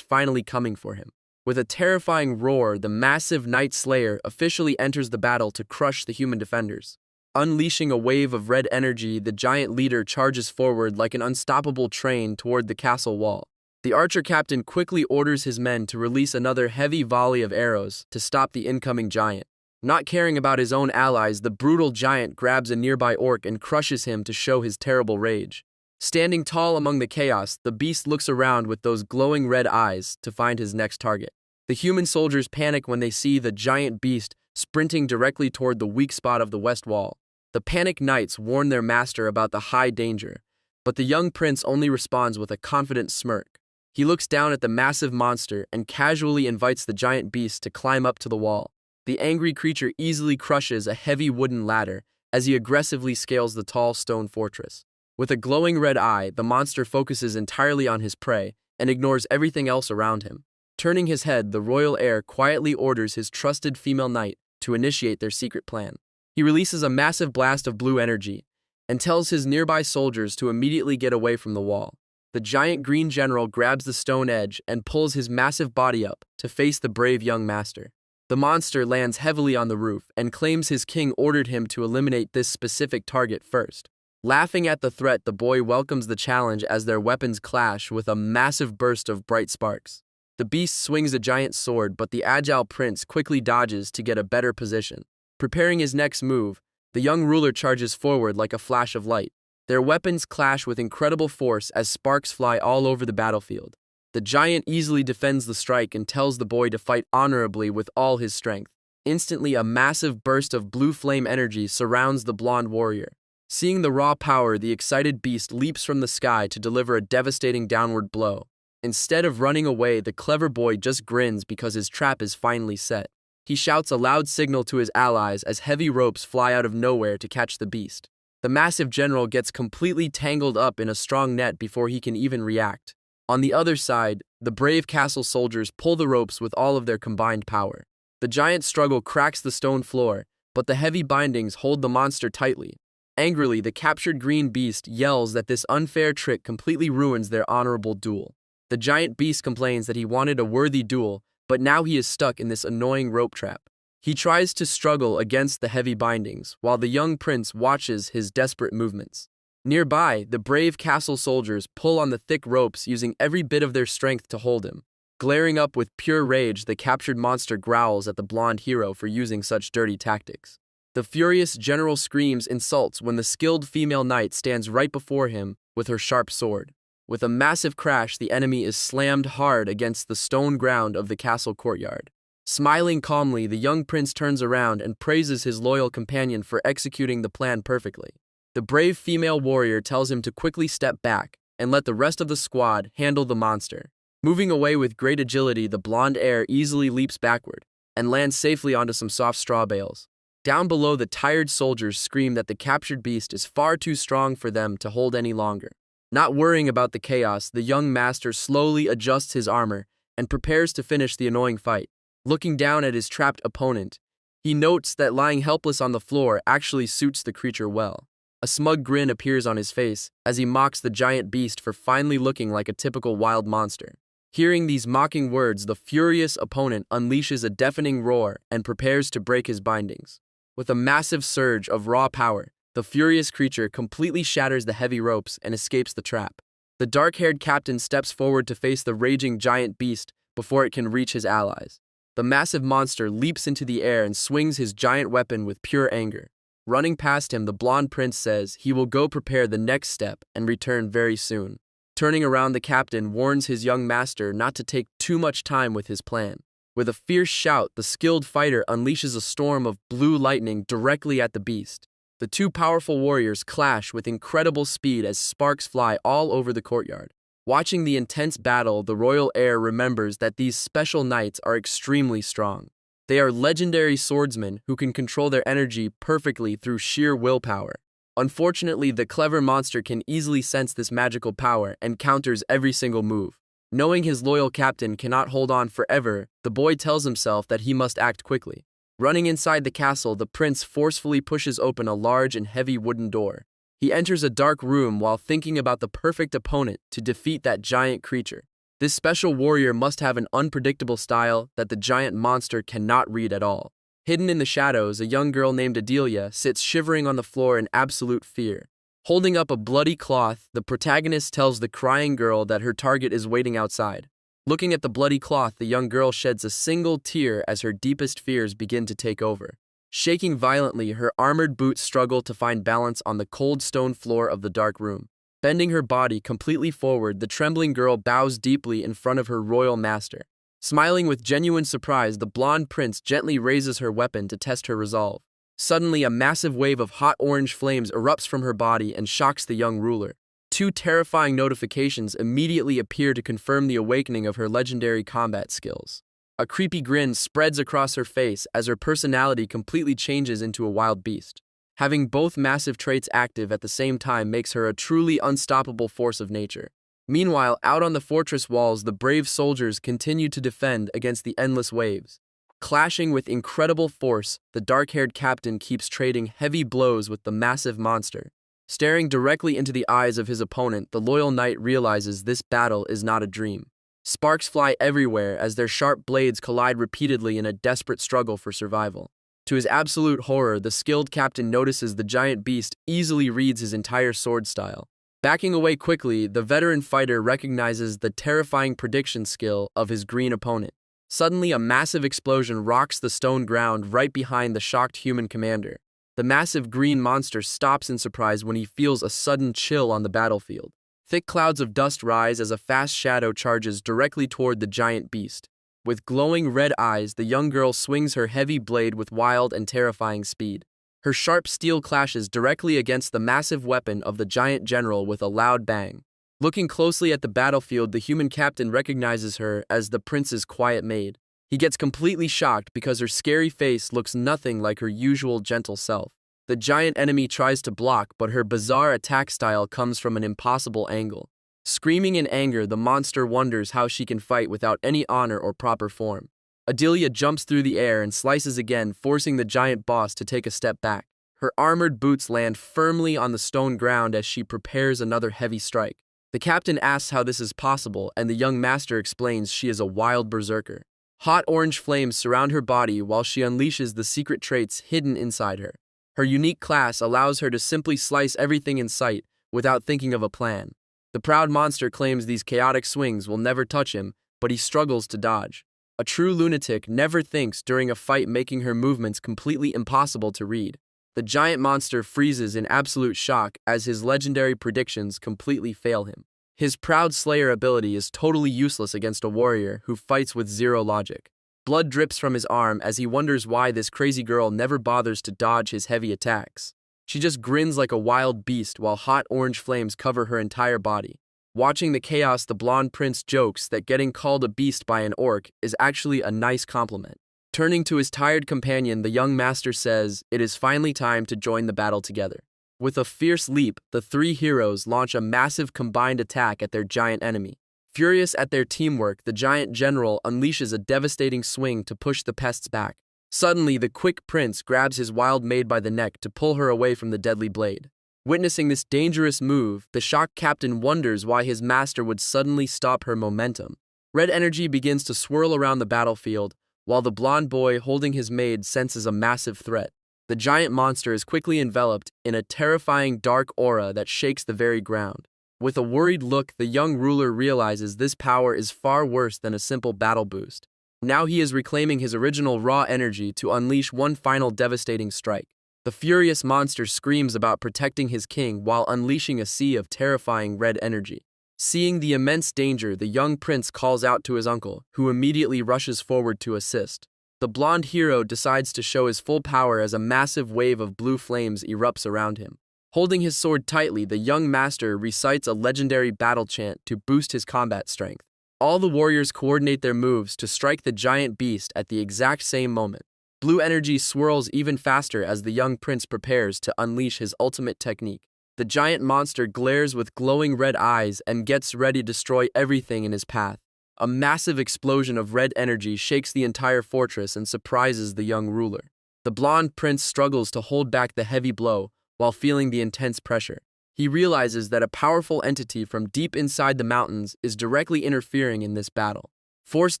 finally coming for him. With a terrifying roar, the massive Night Slayer officially enters the battle to crush the human defenders. Unleashing a wave of red energy, the giant leader charges forward like an unstoppable train toward the castle wall. The archer captain quickly orders his men to release another heavy volley of arrows to stop the incoming giant. Not caring about his own allies, the brutal giant grabs a nearby orc and crushes him to show his terrible rage. Standing tall among the chaos, the beast looks around with those glowing red eyes to find his next target. The human soldiers panic when they see the giant beast sprinting directly toward the weak spot of the west wall. The panicked knights warn their master about the high danger, but the young prince only responds with a confident smirk. He looks down at the massive monster and casually invites the giant beast to climb up to the wall. The angry creature easily crushes a heavy wooden ladder as he aggressively scales the tall stone fortress. With a glowing red eye, the monster focuses entirely on his prey and ignores everything else around him. Turning his head, the royal heir quietly orders his trusted female knight to initiate their secret plan. He releases a massive blast of blue energy and tells his nearby soldiers to immediately get away from the wall. The giant green general grabs the stone edge and pulls his massive body up to face the brave young master. The monster lands heavily on the roof and claims his king ordered him to eliminate this specific target first. Laughing at the threat, the boy welcomes the challenge as their weapons clash with a massive burst of bright sparks. The beast swings a giant sword, but the agile prince quickly dodges to get a better position. Preparing his next move, the young ruler charges forward like a flash of light. Their weapons clash with incredible force as sparks fly all over the battlefield. The giant easily defends the strike and tells the boy to fight honorably with all his strength. Instantly, a massive burst of blue flame energy surrounds the blonde warrior. Seeing the raw power, the excited beast leaps from the sky to deliver a devastating downward blow. Instead of running away, the clever boy just grins because his trap is finally set. He shouts a loud signal to his allies as heavy ropes fly out of nowhere to catch the beast. The massive general gets completely tangled up in a strong net before he can even react. On the other side, the brave castle soldiers pull the ropes with all of their combined power. The giant struggle cracks the stone floor, but the heavy bindings hold the monster tightly. Angrily, the captured green beast yells that this unfair trick completely ruins their honorable duel. The giant beast complains that he wanted a worthy duel, but now he is stuck in this annoying rope trap. He tries to struggle against the heavy bindings, while the young prince watches his desperate movements. Nearby, the brave castle soldiers pull on the thick ropes using every bit of their strength to hold him. Glaring up with pure rage, the captured monster growls at the blonde hero for using such dirty tactics. The furious general screams insults when the skilled female knight stands right before him with her sharp sword. With a massive crash, the enemy is slammed hard against the stone ground of the castle courtyard. Smiling calmly, the young prince turns around and praises his loyal companion for executing the plan perfectly. The brave female warrior tells him to quickly step back and let the rest of the squad handle the monster. Moving away with great agility, the blonde heir easily leaps backward and lands safely onto some soft straw bales. Down below, the tired soldiers scream that the captured beast is far too strong for them to hold any longer. Not worrying about the chaos, the young master slowly adjusts his armor and prepares to finish the annoying fight. Looking down at his trapped opponent, he notes that lying helpless on the floor actually suits the creature well. A smug grin appears on his face as he mocks the giant beast for finally looking like a typical wild monster. Hearing these mocking words, the furious opponent unleashes a deafening roar and prepares to break his bindings. With a massive surge of raw power, the furious creature completely shatters the heavy ropes and escapes the trap. The dark-haired captain steps forward to face the raging giant beast before it can reach his allies. The massive monster leaps into the air and swings his giant weapon with pure anger. Running past him, the blonde prince says he will go prepare the next step and return very soon. Turning around, the captain warns his young master not to take too much time with his plan. With a fierce shout, the skilled fighter unleashes a storm of blue lightning directly at the beast. The two powerful warriors clash with incredible speed as sparks fly all over the courtyard. Watching the intense battle, the royal heir remembers that these special knights are extremely strong. They are legendary swordsmen who can control their energy perfectly through sheer willpower. Unfortunately, the clever monster can easily sense this magical power and counters every single move. Knowing his loyal captain cannot hold on forever, the boy tells himself that he must act quickly. Running inside the castle, the prince forcefully pushes open a large and heavy wooden door. He enters a dark room while thinking about the perfect opponent to defeat that giant creature. This special warrior must have an unpredictable style that the giant monster cannot read at all. Hidden in the shadows, a young girl named Adelia sits shivering on the floor in absolute fear. Holding up a bloody cloth, the protagonist tells the crying girl that her target is waiting outside. Looking at the bloody cloth, the young girl sheds a single tear as her deepest fears begin to take over. Shaking violently, her armored boots struggle to find balance on the cold stone floor of the dark room. Bending her body completely forward, the trembling girl bows deeply in front of her royal master. Smiling with genuine surprise, the blonde prince gently raises her weapon to test her resolve. Suddenly, a massive wave of hot orange flames erupts from her body and shocks the young ruler. Two terrifying notifications immediately appear to confirm the awakening of her legendary combat skills. A creepy grin spreads across her face as her personality completely changes into a wild beast. Having both massive traits active at the same time makes her a truly unstoppable force of nature. Meanwhile, out on the fortress walls, the brave soldiers continue to defend against the endless waves. Clashing with incredible force, the dark-haired captain keeps trading heavy blows with the massive monster. Staring directly into the eyes of his opponent, the loyal knight realizes this battle is not a dream. Sparks fly everywhere as their sharp blades collide repeatedly in a desperate struggle for survival. To his absolute horror, the skilled captain notices the giant beast easily reads his entire sword style. Backing away quickly, the veteran fighter recognizes the terrifying prediction skill of his green opponent. Suddenly, a massive explosion rocks the stone ground right behind the shocked human commander. The massive green monster stops in surprise when he feels a sudden chill on the battlefield. Thick clouds of dust rise as a fast shadow charges directly toward the giant beast. With glowing red eyes, the young girl swings her heavy blade with wild and terrifying speed. Her sharp steel clashes directly against the massive weapon of the giant general with a loud bang. Looking closely at the battlefield, the human captain recognizes her as the prince's quiet maid. He gets completely shocked because her scary face looks nothing like her usual gentle self. The giant enemy tries to block, but her bizarre attack style comes from an impossible angle. Screaming in anger, the monster wonders how she can fight without any honor or proper form. Adelia jumps through the air and slices again, forcing the giant boss to take a step back. Her armored boots land firmly on the stone ground as she prepares another heavy strike. The captain asks how this is possible, and the young master explains she is a wild berserker. Hot orange flames surround her body while she unleashes the secret traits hidden inside her. Her unique class allows her to simply slice everything in sight without thinking of a plan. The proud monster claims these chaotic swings will never touch him, but he struggles to dodge. A true lunatic never thinks during a fight, making her movements completely impossible to read. The giant monster freezes in absolute shock as his legendary predictions completely fail him. His proud slayer ability is totally useless against a warrior who fights with zero logic. Blood drips from his arm as he wonders why this crazy girl never bothers to dodge his heavy attacks. She just grins like a wild beast while hot orange flames cover her entire body. Watching the chaos, the blonde prince jokes that getting called a beast by an orc is actually a nice compliment. Turning to his tired companion, the young master says, "It is finally time to join the battle together." With a fierce leap, the three heroes launch a massive combined attack at their giant enemy. Furious at their teamwork, the giant general unleashes a devastating swing to push the pests back. Suddenly, the quick prince grabs his wild maid by the neck to pull her away from the deadly blade. Witnessing this dangerous move, the shocked captain wonders why his master would suddenly stop her momentum. Red energy begins to swirl around the battlefield, while the blonde boy holding his maid senses a massive threat. The giant monster is quickly enveloped in a terrifying dark aura that shakes the very ground. With a worried look, the young ruler realizes this power is far worse than a simple battle boost. Now he is reclaiming his original raw energy to unleash one final devastating strike. The furious monster screams about protecting his king while unleashing a sea of terrifying red energy. Seeing the immense danger, the young prince calls out to his uncle, who immediately rushes forward to assist. The blonde hero decides to show his full power as a massive wave of blue flames erupts around him. Holding his sword tightly, the young master recites a legendary battle chant to boost his combat strength. All the warriors coordinate their moves to strike the giant beast at the exact same moment. Blue energy swirls even faster as the young prince prepares to unleash his ultimate technique. The giant monster glares with glowing red eyes and gets ready to destroy everything in his path. A massive explosion of red energy shakes the entire fortress and surprises the young ruler. The blonde prince struggles to hold back the heavy blow while feeling the intense pressure. He realizes that a powerful entity from deep inside the mountains is directly interfering in this battle. Forced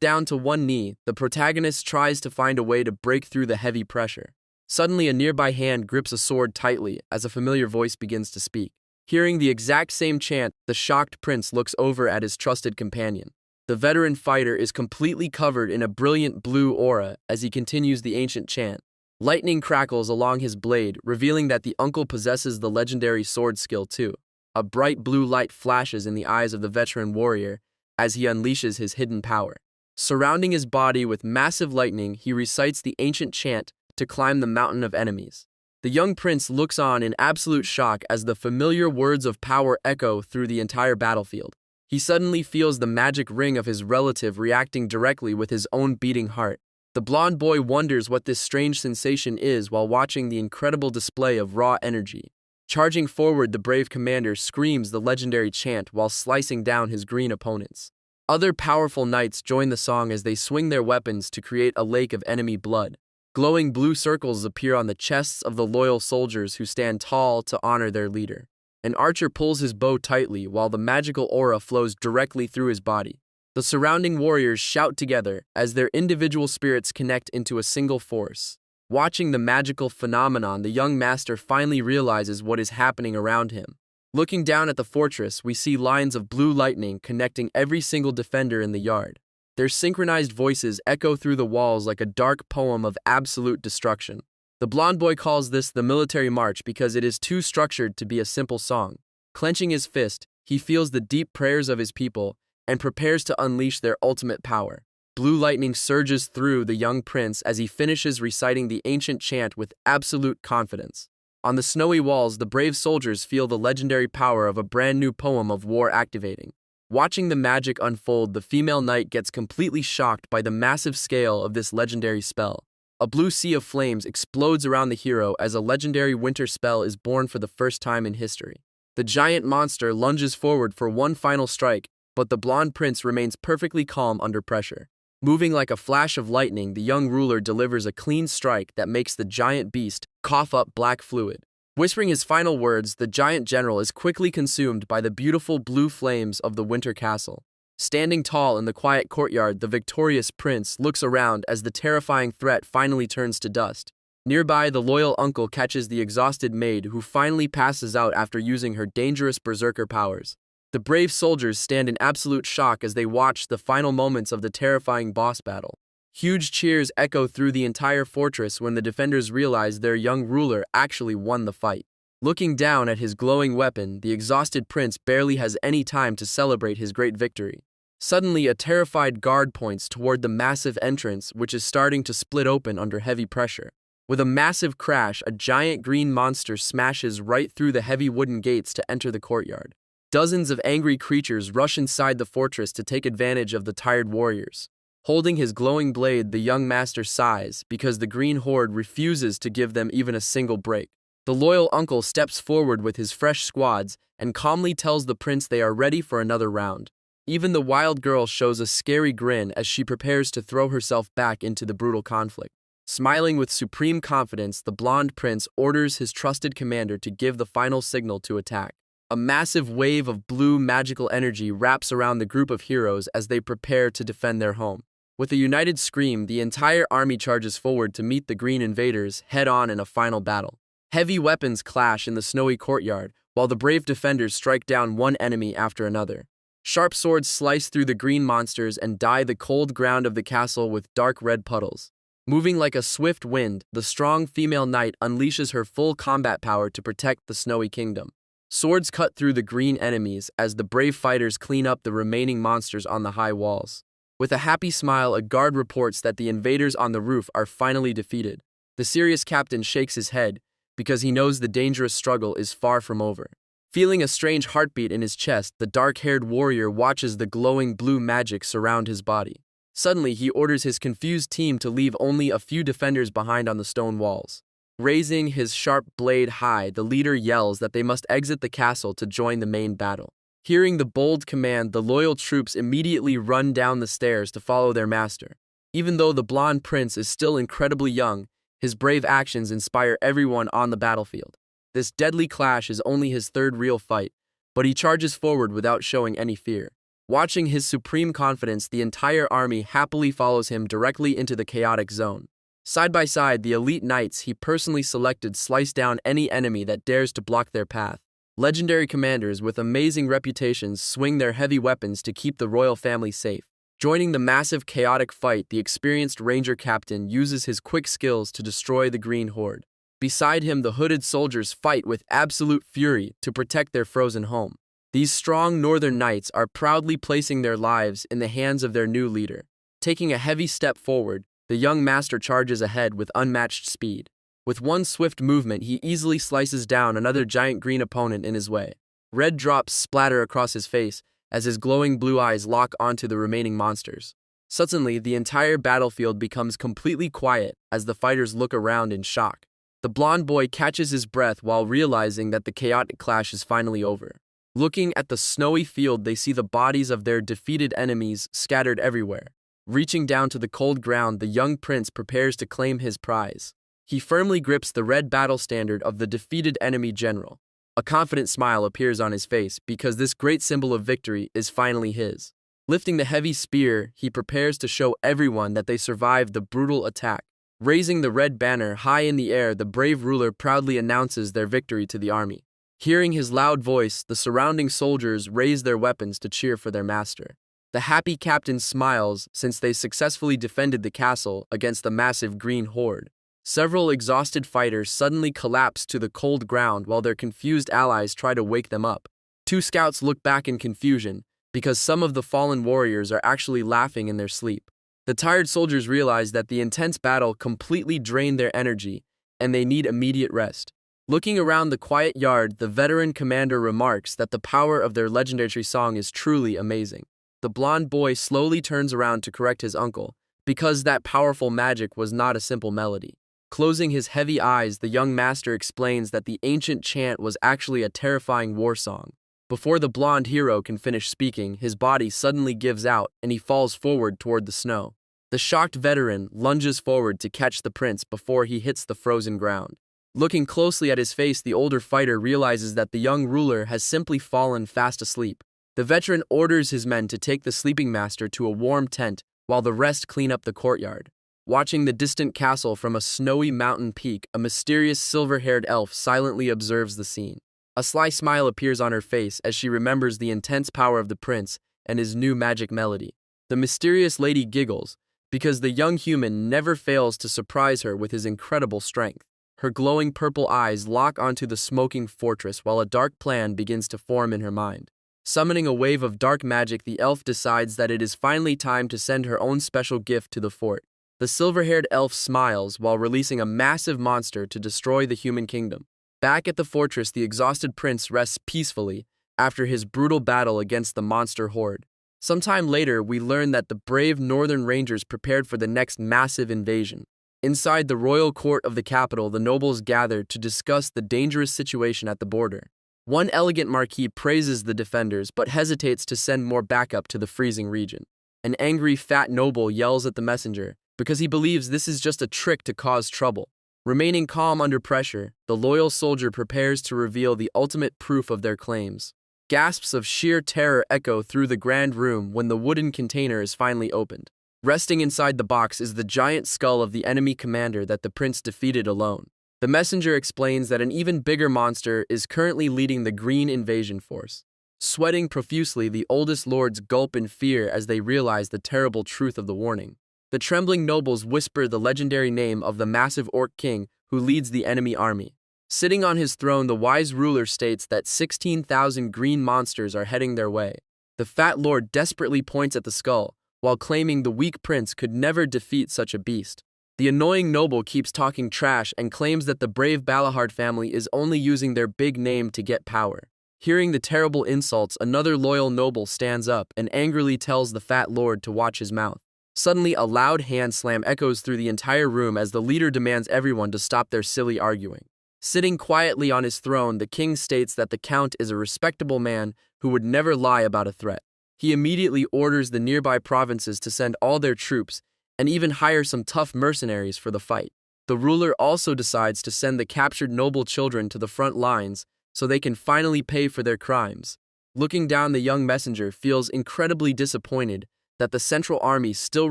down to one knee, the protagonist tries to find a way to break through the heavy pressure. Suddenly, a nearby hand grips a sword tightly as a familiar voice begins to speak. Hearing the exact same chant, the shocked prince looks over at his trusted companion. The veteran fighter is completely covered in a brilliant blue aura as he continues the ancient chant. Lightning crackles along his blade, revealing that the uncle possesses the legendary sword skill too. A bright blue light flashes in the eyes of the veteran warrior as he unleashes his hidden power. Surrounding his body with massive lightning, he recites the ancient chant to climb the mountain of enemies. The young prince looks on in absolute shock as the familiar words of power echo through the entire battlefield. He suddenly feels the magic ring of his relative reacting directly with his own beating heart. The blonde boy wonders what this strange sensation is while watching the incredible display of raw energy. Charging forward, the brave commander screams the legendary chant while slicing down his green opponents. Other powerful knights join the song as they swing their weapons to create a lake of enemy blood. Glowing blue circles appear on the chests of the loyal soldiers who stand tall to honor their leader. An archer pulls his bow tightly while the magical aura flows directly through his body. The surrounding warriors shout together as their individual spirits connect into a single force. Watching the magical phenomenon, the young master finally realizes what is happening around him. Looking down at the fortress, we see lines of blue lightning connecting every single defender in the yard. Their synchronized voices echo through the walls like a dark poem of absolute destruction. The blonde boy calls this the military march because it is too structured to be a simple song. Clenching his fist, he feels the deep prayers of his people and prepares to unleash their ultimate power. Blue lightning surges through the young prince as he finishes reciting the ancient chant with absolute confidence. On the snowy walls, the brave soldiers feel the legendary power of a brand new poem of war activating. Watching the magic unfold, the female knight gets completely shocked by the massive scale of this legendary spell. A blue sea of flames explodes around the hero as a legendary winter spell is born for the first time in history. The giant monster lunges forward for one final strike, but the blonde prince remains perfectly calm under pressure. Moving like a flash of lightning, the young ruler delivers a clean strike that makes the giant beast cough up black fluid. Whispering his final words, the giant general is quickly consumed by the beautiful blue flames of the winter castle. Standing tall in the quiet courtyard, the victorious prince looks around as the terrifying threat finally turns to dust. Nearby, the loyal uncle catches the exhausted maid who finally passes out after using her dangerous berserker powers. The brave soldiers stand in absolute shock as they watch the final moments of the terrifying boss battle. Huge cheers echo through the entire fortress when the defenders realize their young ruler actually won the fight. Looking down at his glowing weapon, the exhausted prince barely has any time to celebrate his great victory. Suddenly, a terrified guard points toward the massive entrance, which is starting to split open under heavy pressure. With a massive crash, a giant green monster smashes right through the heavy wooden gates to enter the courtyard. Dozens of angry creatures rush inside the fortress to take advantage of the tired warriors. Holding his glowing blade, the young master sighs because the green horde refuses to give them even a single break. The loyal uncle steps forward with his fresh squads and calmly tells the prince they are ready for another round. Even the wild girl shows a scary grin as she prepares to throw herself back into the brutal conflict. Smiling with supreme confidence, the blonde prince orders his trusted commander to give the final signal to attack. A massive wave of blue magical energy wraps around the group of heroes as they prepare to defend their home. With a united scream, the entire army charges forward to meet the green invaders head-on in a final battle. Heavy weapons clash in the snowy courtyard, while the brave defenders strike down one enemy after another. Sharp swords slice through the green monsters and dye the cold ground of the castle with dark red puddles. Moving like a swift wind, the strong female knight unleashes her full combat power to protect the snowy kingdom. Swords cut through the green enemies as the brave fighters clean up the remaining monsters on the high walls. With a happy smile, a guard reports that the invaders on the roof are finally defeated. The serious captain shakes his head because he knows the dangerous struggle is far from over. Feeling a strange heartbeat in his chest, the dark-haired warrior watches the glowing blue magic surround his body. Suddenly, he orders his confused team to leave only a few defenders behind on the stone walls. Raising his sharp blade high, the leader yells that they must exit the castle to join the main battle. Hearing the bold command, the loyal troops immediately run down the stairs to follow their master. Even though the blonde prince is still incredibly young, his brave actions inspire everyone on the battlefield. This deadly clash is only his third real fight, but he charges forward without showing any fear. Watching his supreme confidence, the entire army happily follows him directly into the chaotic zone. Side by side, the elite knights he personally selected slice down any enemy that dares to block their path. Legendary commanders with amazing reputations swing their heavy weapons to keep the royal family safe. Joining the massive chaotic fight, the experienced ranger captain uses his quick skills to destroy the green horde. Beside him, the hooded soldiers fight with absolute fury to protect their frozen home. These strong northern knights are proudly placing their lives in the hands of their new leader. Taking a heavy step forward, the young master charges ahead with unmatched speed. With one swift movement, he easily slices down another giant green opponent in his way. Red drops splatter across his face as his glowing blue eyes lock onto the remaining monsters. Suddenly, the entire battlefield becomes completely quiet as the fighters look around in shock. The blonde boy catches his breath while realizing that the chaotic clash is finally over. Looking at the snowy field, they see the bodies of their defeated enemies scattered everywhere. Reaching down to the cold ground, the young prince prepares to claim his prize. He firmly grips the red battle standard of the defeated enemy general. A confident smile appears on his face because this great symbol of victory is finally his. Lifting the heavy spear, he prepares to show everyone that they survived the brutal attack. Raising the red banner high in the air, the brave ruler proudly announces their victory to the army. Hearing his loud voice, the surrounding soldiers raise their weapons to cheer for their master. The happy captain smiles since they successfully defended the castle against the massive green horde. Several exhausted fighters suddenly collapse to the cold ground while their confused allies try to wake them up. Two scouts look back in confusion because some of the fallen warriors are actually laughing in their sleep. The tired soldiers realize that the intense battle completely drained their energy and they need immediate rest. Looking around the quiet yard, the veteran commander remarks that the power of their legendary song is truly amazing. The blonde boy slowly turns around to correct his uncle because that powerful magic was not a simple melody. Closing his heavy eyes, the young master explains that the ancient chant was actually a terrifying war song. Before the blonde hero can finish speaking, his body suddenly gives out and he falls forward toward the snow. The shocked veteran lunges forward to catch the prince before he hits the frozen ground. Looking closely at his face, the older fighter realizes that the young ruler has simply fallen fast asleep. The veteran orders his men to take the sleeping master to a warm tent while the rest clean up the courtyard. Watching the distant castle from a snowy mountain peak, a mysterious silver-haired elf silently observes the scene. A sly smile appears on her face as she remembers the intense power of the prince and his new magic melody. The mysterious lady giggles because the young human never fails to surprise her with his incredible strength. Her glowing purple eyes lock onto the smoking fortress while a dark plan begins to form in her mind. Summoning a wave of dark magic, the elf decides that it is finally time to send her own special gift to the fort. The silver-haired elf smiles while releasing a massive monster to destroy the human kingdom. Back at the fortress, the exhausted prince rests peacefully after his brutal battle against the monster horde. Sometime later, we learn that the brave northern rangers prepared for the next massive invasion. Inside the royal court of the capital, the nobles gathered to discuss the dangerous situation at the border. One elegant marquis praises the defenders but hesitates to send more backup to the freezing region. An angry fat noble yells at the messenger because he believes this is just a trick to cause trouble. Remaining calm under pressure, the loyal soldier prepares to reveal the ultimate proof of their claims. Gasps of sheer terror echo through the grand room when the wooden container is finally opened. Resting inside the box is the giant skull of the enemy commander that the prince defeated alone. The messenger explains that an even bigger monster is currently leading the green invasion force. Sweating profusely, the oldest lords gulp in fear as they realize the terrible truth of the warning. The trembling nobles whisper the legendary name of the massive orc king who leads the enemy army. Sitting on his throne, the wise ruler states that 16,000 green monsters are heading their way. The fat lord desperately points at the skull, while claiming the weak prince could never defeat such a beast. The annoying noble keeps talking trash and claims that the brave Balahard family is only using their big name to get power. Hearing the terrible insults, another loyal noble stands up and angrily tells the fat lord to watch his mouth. Suddenly, a loud hand slam echoes through the entire room as the leader demands everyone to stop their silly arguing. Sitting quietly on his throne, the king states that the count is a respectable man who would never lie about a threat. He immediately orders the nearby provinces to send all their troops and even hire some tough mercenaries for the fight. The ruler also decides to send the captured noble children to the front lines so they can finally pay for their crimes. Looking down, the young messenger feels incredibly disappointed that the central army still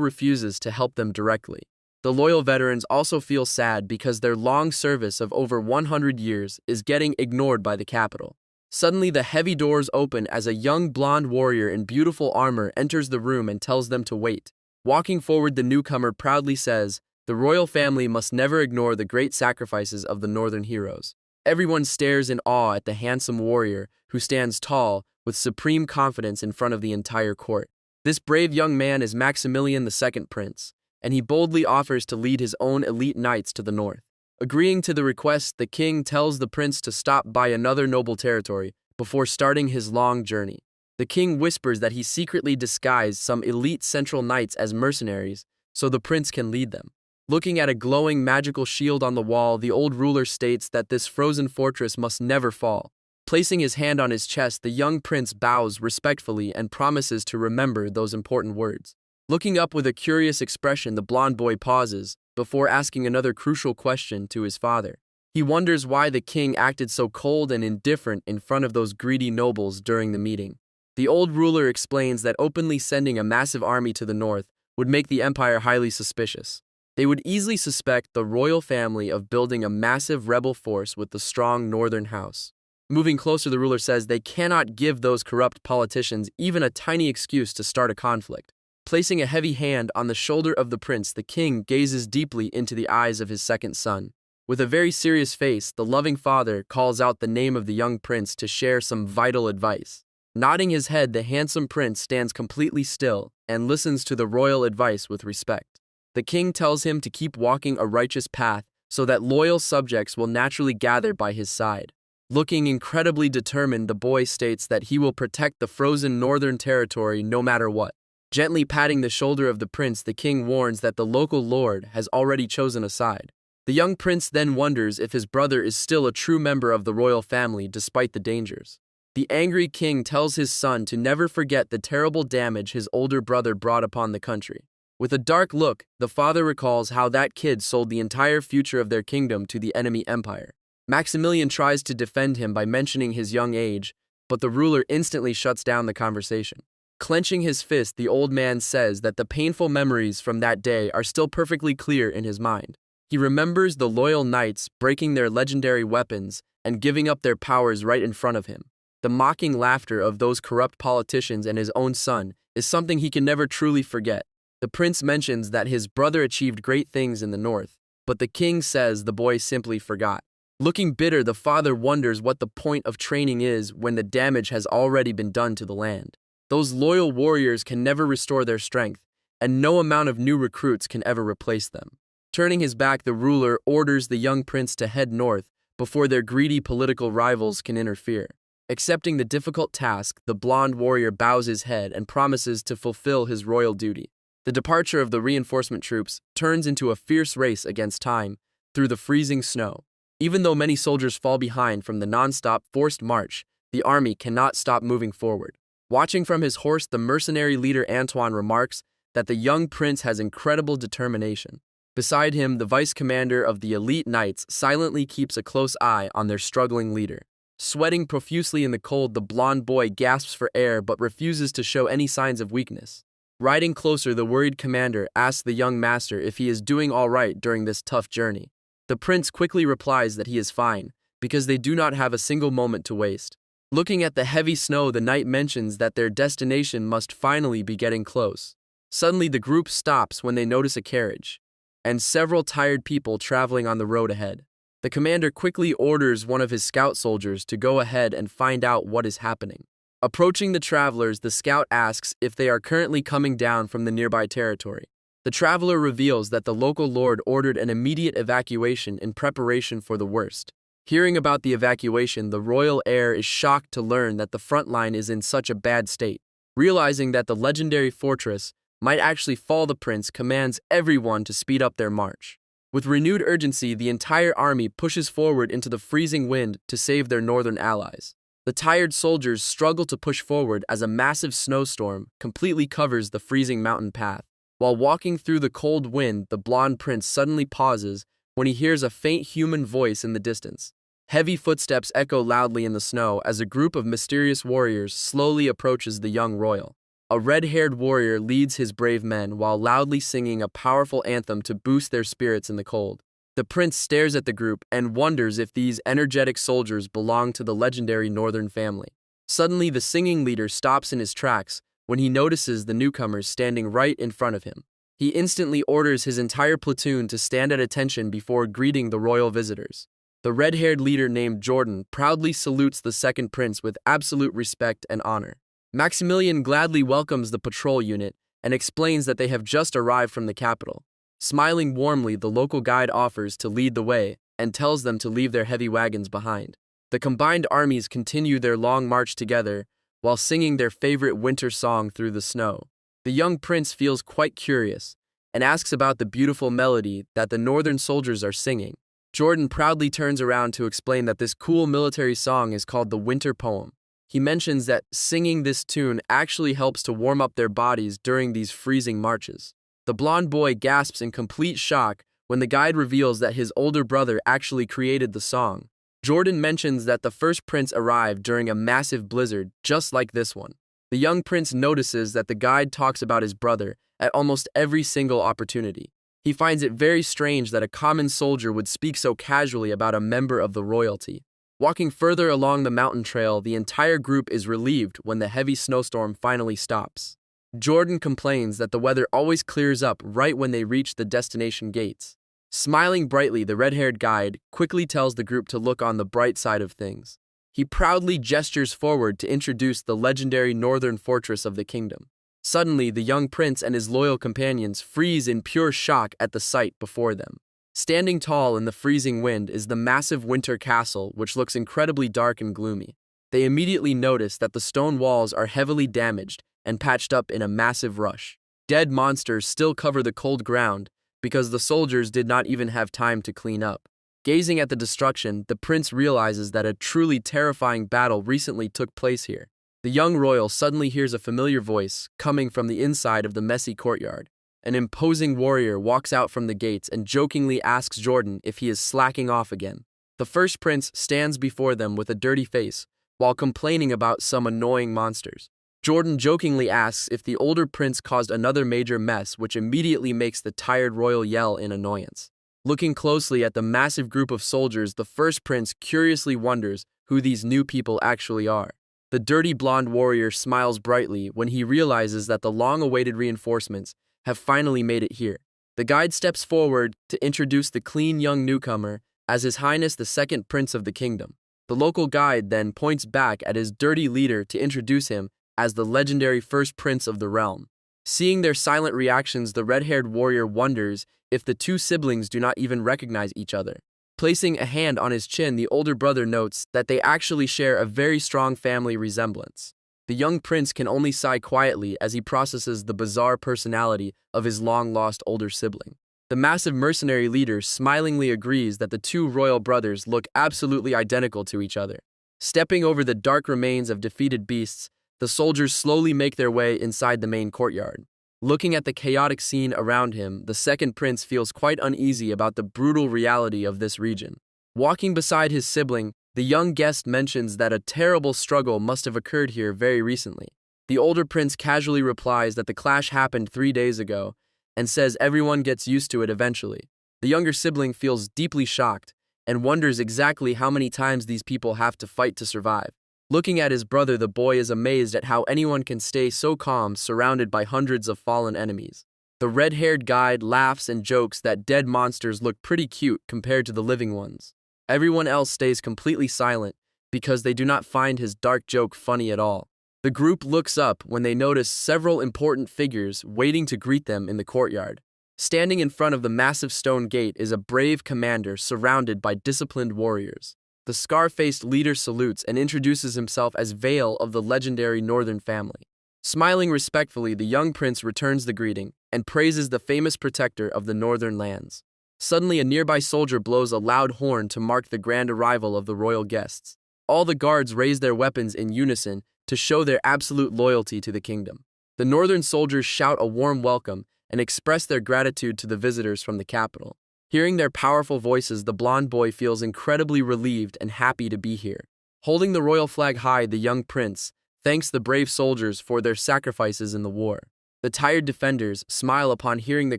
refuses to help them directly. The loyal veterans also feel sad because their long service of over 100 years is getting ignored by the capital. Suddenly, the heavy doors open as a young blonde warrior in beautiful armor enters the room and tells them to wait. Walking forward, the newcomer proudly says, "The royal family must never ignore the great sacrifices of the northern heroes." Everyone stares in awe at the handsome warrior who stands tall with supreme confidence in front of the entire court. This brave young man is Maximilian II Prince, and he boldly offers to lead his own elite knights to the north. Agreeing to the request, the king tells the prince to stop by another noble territory before starting his long journey. The king whispers that he secretly disguised some elite central knights as mercenaries so the prince can lead them. Looking at a glowing magical shield on the wall, the old ruler states that this frozen fortress must never fall. Placing his hand on his chest, the young prince bows respectfully and promises to remember those important words. Looking up with a curious expression, the blond boy pauses before asking another crucial question to his father. He wonders why the king acted so cold and indifferent in front of those greedy nobles during the meeting. The old ruler explains that openly sending a massive army to the north would make the empire highly suspicious. They would easily suspect the royal family of building a massive rebel force with the strong northern house. Moving closer, the ruler says they cannot give those corrupt politicians even a tiny excuse to start a conflict. Placing a heavy hand on the shoulder of the prince, the king gazes deeply into the eyes of his second son. With a very serious face, the loving father calls out the name of the young prince to share some vital advice. Nodding his head, the handsome prince stands completely still and listens to the royal advice with respect. The king tells him to keep walking a righteous path so that loyal subjects will naturally gather by his side. Looking incredibly determined, the boy states that he will protect the frozen northern territory no matter what. Gently patting the shoulder of the prince, the king warns that the local lord has already chosen a side. The young prince then wonders if his brother is still a true member of the royal family despite the dangers. The angry king tells his son to never forget the terrible damage his older brother brought upon the country. With a dark look, the father recalls how that kid sold the entire future of their kingdom to the enemy empire. Maximilian tries to defend him by mentioning his young age, but the ruler instantly shuts down the conversation. Clenching his fist, the old man says that the painful memories from that day are still perfectly clear in his mind. He remembers the loyal knights breaking their legendary weapons and giving up their powers right in front of him. The mocking laughter of those corrupt politicians and his own son is something he can never truly forget. The prince mentions that his brother achieved great things in the north, but the king says the boy simply forgot. Looking bitter, the father wonders what the point of training is when the damage has already been done to the land. Those loyal warriors can never restore their strength, and no amount of new recruits can ever replace them. Turning his back, the ruler orders the young prince to head north before their greedy political rivals can interfere. Accepting the difficult task, the blonde warrior bows his head and promises to fulfill his royal duty. The departure of the reinforcement troops turns into a fierce race against time through the freezing snow. Even though many soldiers fall behind from the non-stop forced march, the army cannot stop moving forward. Watching from his horse, the mercenary leader Antoine remarks that the young prince has incredible determination. Beside him, the vice commander of the elite knights silently keeps a close eye on their struggling leader. Sweating profusely in the cold, the blonde boy gasps for air but refuses to show any signs of weakness. Riding closer, the worried commander asks the young master if he is doing all right during this tough journey. The prince quickly replies that he is fine, because they do not have a single moment to waste. Looking at the heavy snow, the knight mentions that their destination must finally be getting close. Suddenly, the group stops when they notice a carriage and several tired people traveling on the road ahead. The commander quickly orders one of his scout soldiers to go ahead and find out what is happening. Approaching the travelers, the scout asks if they are currently coming down from the nearby territory. The traveler reveals that the local lord ordered an immediate evacuation in preparation for the worst. Hearing about the evacuation, the royal heir is shocked to learn that the front line is in such a bad state. Realizing that the legendary fortress might actually fall, the prince commands everyone to speed up their march. With renewed urgency, the entire army pushes forward into the freezing wind to save their northern allies. The tired soldiers struggle to push forward as a massive snowstorm completely covers the freezing mountain path. While walking through the cold wind, the blonde prince suddenly pauses when he hears a faint human voice in the distance. Heavy footsteps echo loudly in the snow as a group of mysterious warriors slowly approaches the young royal. A red-haired warrior leads his brave men while loudly singing a powerful anthem to boost their spirits in the cold. The prince stares at the group and wonders if these energetic soldiers belong to the legendary northern family. Suddenly, the singing leader stops in his tracks when he notices the newcomers standing right in front of him. He instantly orders his entire platoon to stand at attention before greeting the royal visitors. The red-haired leader named Jordan proudly salutes the second prince with absolute respect and honor. Maximilian gladly welcomes the patrol unit and explains that they have just arrived from the capital. Smiling warmly, the local guide offers to lead the way and tells them to leave their heavy wagons behind. The combined armies continue their long march together while singing their favorite winter song through the snow. The young prince feels quite curious and asks about the beautiful melody that the northern soldiers are singing. Jordan proudly turns around to explain that this cool military song is called the Winter Poem. He mentions that singing this tune actually helps to warm up their bodies during these freezing marches. The blonde boy gasps in complete shock when the guide reveals that his older brother actually created the song. Jordan mentions that the first prince arrived during a massive blizzard just like this one. The young prince notices that the guide talks about his brother at almost every single opportunity. He finds it very strange that a common soldier would speak so casually about a member of the royalty. Walking further along the mountain trail, the entire group is relieved when the heavy snowstorm finally stops. Jordan complains that the weather always clears up right when they reach the destination gates. Smiling brightly, the red-haired guide quickly tells the group to look on the bright side of things. He proudly gestures forward to introduce the legendary northern fortress of the kingdom. Suddenly, the young prince and his loyal companions freeze in pure shock at the sight before them. Standing tall in the freezing wind is the massive winter castle, which looks incredibly dark and gloomy. They immediately notice that the stone walls are heavily damaged and patched up in a massive rush. Dead monsters still cover the cold ground because the soldiers did not even have time to clean up. Gazing at the destruction, the prince realizes that a truly terrifying battle recently took place here. The young royal suddenly hears a familiar voice coming from the inside of the messy courtyard. An imposing warrior walks out from the gates and jokingly asks Jordan if he is slacking off again. The first prince stands before them with a dirty face while complaining about some annoying monsters. Jordan jokingly asks if the older prince caused another major mess, which immediately makes the tired royal yell in annoyance. Looking closely at the massive group of soldiers, the first prince curiously wonders who these new people actually are. The dirty blonde warrior smiles brightly when he realizes that the long-awaited reinforcements have finally made it here. The guide steps forward to introduce the clean young newcomer as His Highness the second prince of the kingdom. The local guide then points back at his dirty leader to introduce him as the legendary first prince of the realm. Seeing their silent reactions, the red-haired warrior wonders if the two siblings do not even recognize each other. Placing a hand on his chin, the older brother notes that they actually share a very strong family resemblance. The young prince can only sigh quietly as he processes the bizarre personality of his long-lost older sibling. The massive mercenary leader smilingly agrees that the two royal brothers look absolutely identical to each other. Stepping over the dark remains of defeated beasts, the soldiers slowly make their way inside the main courtyard. Looking at the chaotic scene around him, the second prince feels quite uneasy about the brutal reality of this region. Walking beside his sibling, the young guest mentions that a terrible struggle must have occurred here very recently. The older prince casually replies that the clash happened 3 days ago and says everyone gets used to it eventually. The younger sibling feels deeply shocked and wonders exactly how many times these people have to fight to survive. Looking at his brother, the boy is amazed at how anyone can stay so calm surrounded by hundreds of fallen enemies. The red-haired guide laughs and jokes that dead monsters look pretty cute compared to the living ones. Everyone else stays completely silent because they do not find his dark joke funny at all. The group looks up when they notice several important figures waiting to greet them in the courtyard. Standing in front of the massive stone gate is a brave commander surrounded by disciplined warriors. The scar-faced leader salutes and introduces himself as Vale of the legendary northern family. Smiling respectfully, the young prince returns the greeting and praises the famous protector of the northern lands. Suddenly, a nearby soldier blows a loud horn to mark the grand arrival of the royal guests. All the guards raise their weapons in unison to show their absolute loyalty to the kingdom. The northern soldiers shout a warm welcome and express their gratitude to the visitors from the capital. Hearing their powerful voices, the blonde boy feels incredibly relieved and happy to be here. Holding the royal flag high, the young prince thanks the brave soldiers for their sacrifices in the war. The tired defenders smile upon hearing the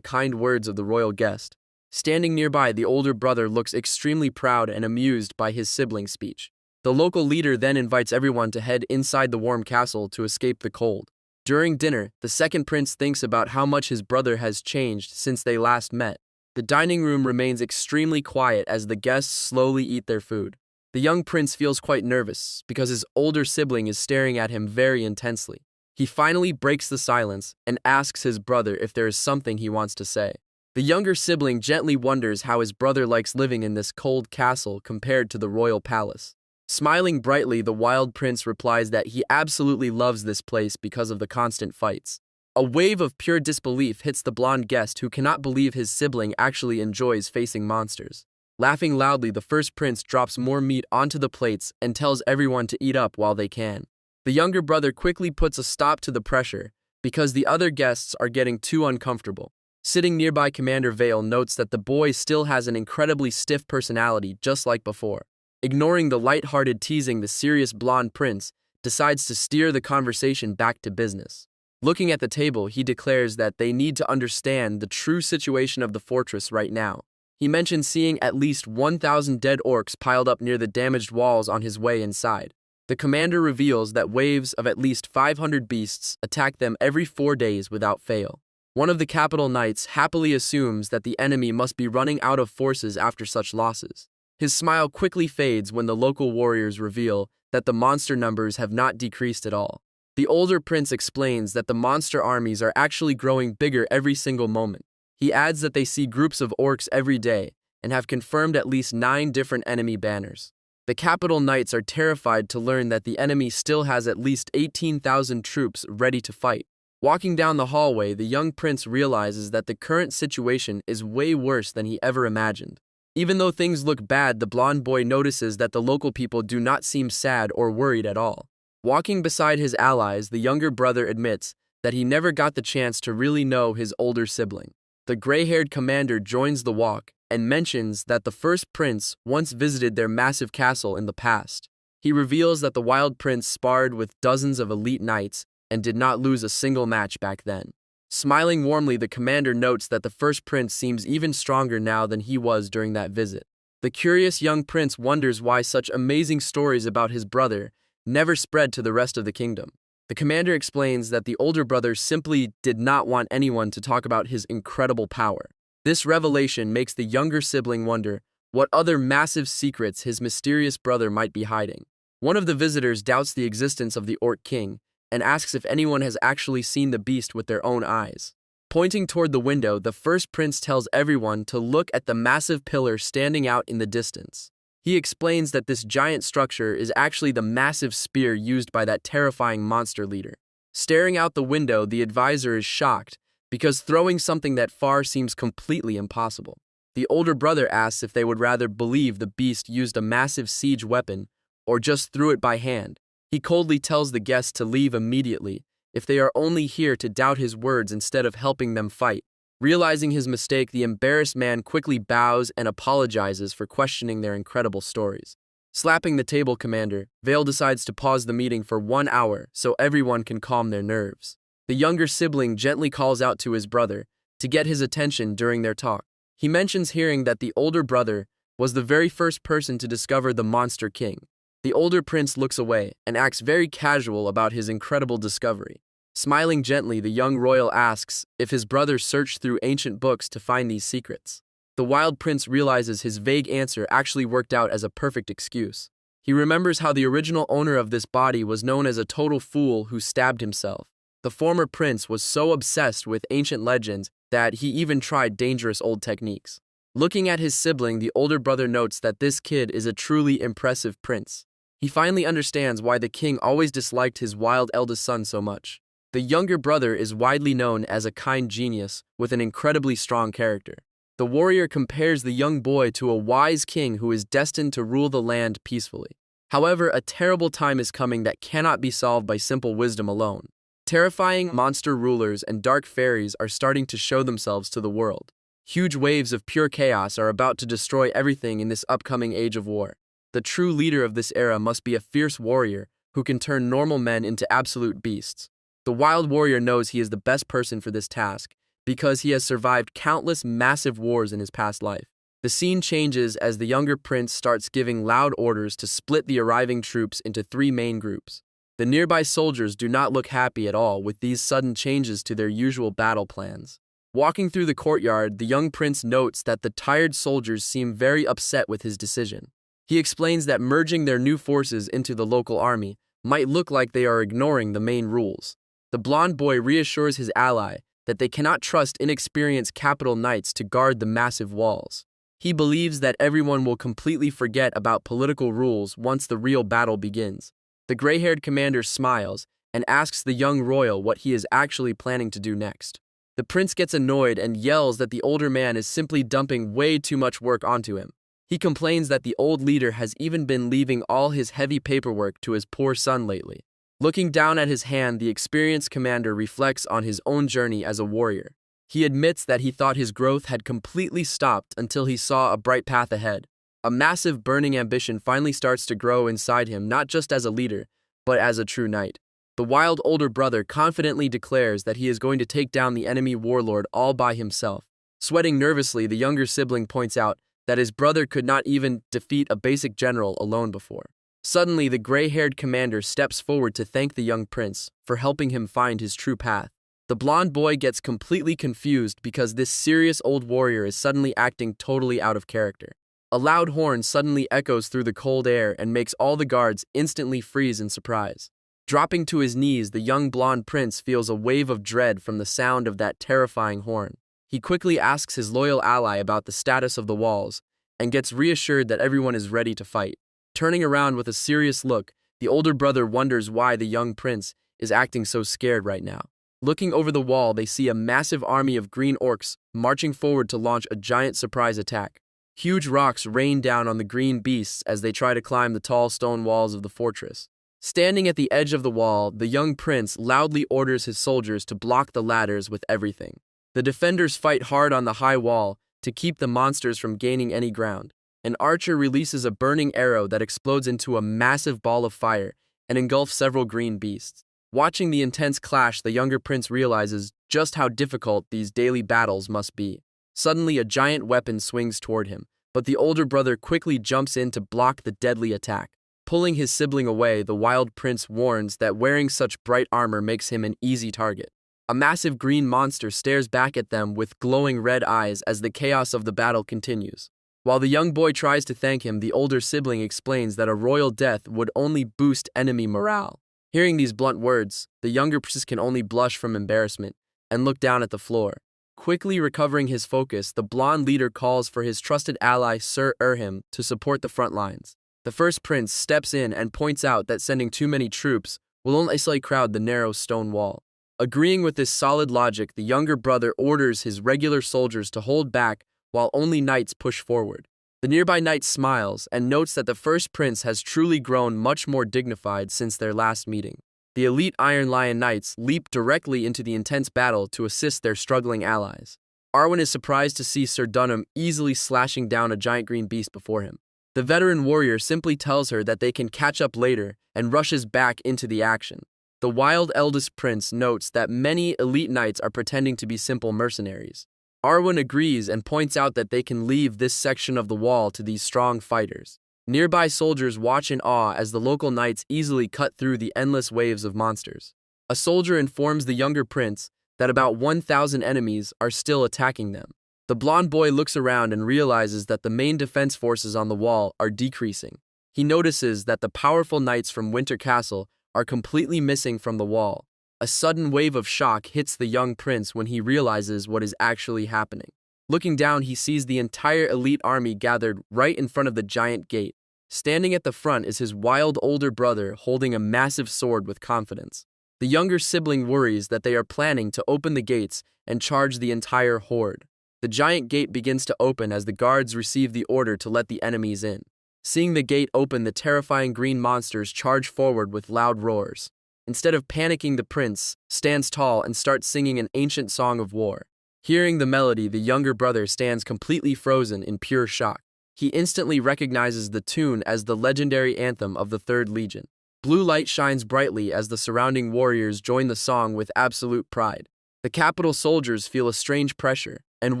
kind words of the royal guest. Standing nearby, the older brother looks extremely proud and amused by his sibling's speech. The local leader then invites everyone to head inside the warm castle to escape the cold. During dinner, the second prince thinks about how much his brother has changed since they last met. The dining room remains extremely quiet as the guests slowly eat their food. The young prince feels quite nervous because his older sibling is staring at him very intensely. He finally breaks the silence and asks his brother if there is something he wants to say. The younger sibling gently wonders how his brother likes living in this cold castle compared to the royal palace. Smiling brightly, the wild prince replies that he absolutely loves this place because of the constant fights. A wave of pure disbelief hits the blonde guest who cannot believe his sibling actually enjoys facing monsters. Laughing loudly, the first prince drops more meat onto the plates and tells everyone to eat up while they can. The younger brother quickly puts a stop to the pressure because the other guests are getting too uncomfortable. Sitting nearby, Commander Vale notes that the boy still has an incredibly stiff personality just like before. Ignoring the light-hearted teasing, the serious blonde prince decides to steer the conversation back to business. Looking at the table, he declares that they need to understand the true situation of the fortress right now. He mentions seeing at least 1,000 dead orcs piled up near the damaged walls on his way inside. The commander reveals that waves of at least 500 beasts attack them every 4 days without fail. One of the capital knights happily assumes that the enemy must be running out of forces after such losses. His smile quickly fades when the local warriors reveal that the monster numbers have not decreased at all. The older prince explains that the monster armies are actually growing bigger every single moment. He adds that they see groups of orcs every day and have confirmed at least 9 different enemy banners. The capital knights are terrified to learn that the enemy still has at least 18,000 troops ready to fight. Walking down the hallway, the young prince realizes that the current situation is way worse than he ever imagined. Even though things look bad, the blonde boy notices that the local people do not seem sad or worried at all. Walking beside his allies, the younger brother admits that he never got the chance to really know his older sibling. The gray-haired commander joins the walk and mentions that the first prince once visited their massive castle in the past. He reveals that the wild prince sparred with dozens of elite knights and did not lose a single match back then. Smiling warmly, the commander notes that the first prince seems even stronger now than he was during that visit. The curious young prince wonders why such amazing stories about his brother never spread to the rest of the kingdom. The commander explains that the older brother simply did not want anyone to talk about his incredible power. This revelation makes the younger sibling wonder what other massive secrets his mysterious brother might be hiding. One of the visitors doubts the existence of the Orc King and asks if anyone has actually seen the beast with their own eyes. Pointing toward the window, the first prince tells everyone to look at the massive pillar standing out in the distance. He explains that this giant structure is actually the massive spear used by that terrifying monster leader. Staring out the window, the advisor is shocked because throwing something that far seems completely impossible. The older brother asks if they would rather believe the beast used a massive siege weapon or just threw it by hand. He coldly tells the guests to leave immediately if they are only here to doubt his words instead of helping them fight. Realizing his mistake, the embarrassed man quickly bows and apologizes for questioning their incredible stories. Slapping the table, Commander Vale decides to pause the meeting for 1 hour so everyone can calm their nerves. The younger sibling gently calls out to his brother to get his attention during their talk. He mentions hearing that the older brother was the very first person to discover the Monster King. The older prince looks away and acts very casual about his incredible discovery. Smiling gently, the young royal asks if his brother searched through ancient books to find these secrets. The wild prince realizes his vague answer actually worked out as a perfect excuse. He remembers how the original owner of this body was known as a total fool who stabbed himself. The former prince was so obsessed with ancient legends that he even tried dangerous old techniques. Looking at his sibling, the older brother notes that this kid is a truly impressive prince. He finally understands why the king always disliked his wild eldest son so much. The younger brother is widely known as a kind genius with an incredibly strong character. The warrior compares the young boy to a wise king who is destined to rule the land peacefully. However, a terrible time is coming that cannot be solved by simple wisdom alone. Terrifying monster rulers and dark fairies are starting to show themselves to the world. Huge waves of pure chaos are about to destroy everything in this upcoming age of war. The true leader of this era must be a fierce warrior who can turn normal men into absolute beasts. The wild warrior knows he is the best person for this task because he has survived countless massive wars in his past life. The scene changes as the younger prince starts giving loud orders to split the arriving troops into 3 main groups. The nearby soldiers do not look happy at all with these sudden changes to their usual battle plans. Walking through the courtyard, the young prince notes that the tired soldiers seem very upset with his decision. He explains that merging their new forces into the local army might look like they are ignoring the main rules. The blonde boy reassures his ally that they cannot trust inexperienced capital knights to guard the massive walls. He believes that everyone will completely forget about political rules once the real battle begins. The gray-haired commander smiles and asks the young royal what he is actually planning to do next. The prince gets annoyed and yells that the older man is simply dumping way too much work onto him. He complains that the old leader has even been leaving all his heavy paperwork to his poor son lately. Looking down at his hand, the experienced commander reflects on his own journey as a warrior. He admits that he thought his growth had completely stopped until he saw a bright path ahead. A massive burning ambition finally starts to grow inside him, not just as a leader, but as a true knight. The wild older brother confidently declares that he is going to take down the enemy warlord all by himself. Sweating nervously, the younger sibling points out that his brother could not even defeat a basic general alone before. Suddenly, the gray-haired commander steps forward to thank the young prince for helping him find his true path. The blonde boy gets completely confused because this serious old warrior is suddenly acting totally out of character. A loud horn suddenly echoes through the cold air and makes all the guards instantly freeze in surprise. Dropping to his knees, the young blonde prince feels a wave of dread from the sound of that terrifying horn. He quickly asks his loyal ally about the status of the walls and gets reassured that everyone is ready to fight. Turning around with a serious look, the older brother wonders why the young prince is acting so scared right now. Looking over the wall, they see a massive army of green orcs marching forward to launch a giant surprise attack. Huge rocks rain down on the green beasts as they try to climb the tall stone walls of the fortress. Standing at the edge of the wall, the young prince loudly orders his soldiers to block the ladders with everything. The defenders fight hard on the high wall to keep the monsters from gaining any ground. An archer releases a burning arrow that explodes into a massive ball of fire and engulfs several green beasts. Watching the intense clash, the younger prince realizes just how difficult these daily battles must be. Suddenly, a giant weapon swings toward him, but the older brother quickly jumps in to block the deadly attack. Pulling his sibling away, the wild prince warns that wearing such bright armor makes him an easy target. A massive green monster stares back at them with glowing red eyes as the chaos of the battle continues. While the young boy tries to thank him, the older sibling explains that a royal death would only boost enemy morale. Hearing these blunt words, the younger prince can only blush from embarrassment and look down at the floor. Quickly recovering his focus, the blonde leader calls for his trusted ally Sir Erhim to support the front lines. The first prince steps in and points out that sending too many troops will only slightly crowd the narrow stone wall. Agreeing with this solid logic, the younger brother orders his regular soldiers to hold back while only knights push forward. The nearby knight smiles and notes that the first prince has truly grown much more dignified since their last meeting. The elite Iron Lion Knights leap directly into the intense battle to assist their struggling allies. Arwen is surprised to see Sir Dunham easily slashing down a giant green beast before him. The veteran warrior simply tells her that they can catch up later and rushes back into the action. The wild eldest prince notes that many elite knights are pretending to be simple mercenaries. Arwen agrees and points out that they can leave this section of the wall to these strong fighters. Nearby soldiers watch in awe as the local knights easily cut through the endless waves of monsters. A soldier informs the younger prince that about 1,000 enemies are still attacking them. The blonde boy looks around and realizes that the main defense forces on the wall are decreasing. He notices that the powerful knights from Winter Castle are completely missing from the wall. A sudden wave of shock hits the young prince when he realizes what is actually happening. Looking down, he sees the entire elite army gathered right in front of the giant gate. Standing at the front is his wild older brother holding a massive sword with confidence. The younger sibling worries that they are planning to open the gates and charge the entire horde. The giant gate begins to open as the guards receive the order to let the enemies in. Seeing the gate open, the terrifying green monsters charge forward with loud roars. Instead of panicking, the prince stands tall and starts singing an ancient song of war. Hearing the melody, the younger brother stands completely frozen in pure shock. He instantly recognizes the tune as the legendary anthem of the 3rd Legion. Blue light shines brightly as the surrounding warriors join the song with absolute pride. The capital soldiers feel a strange pressure and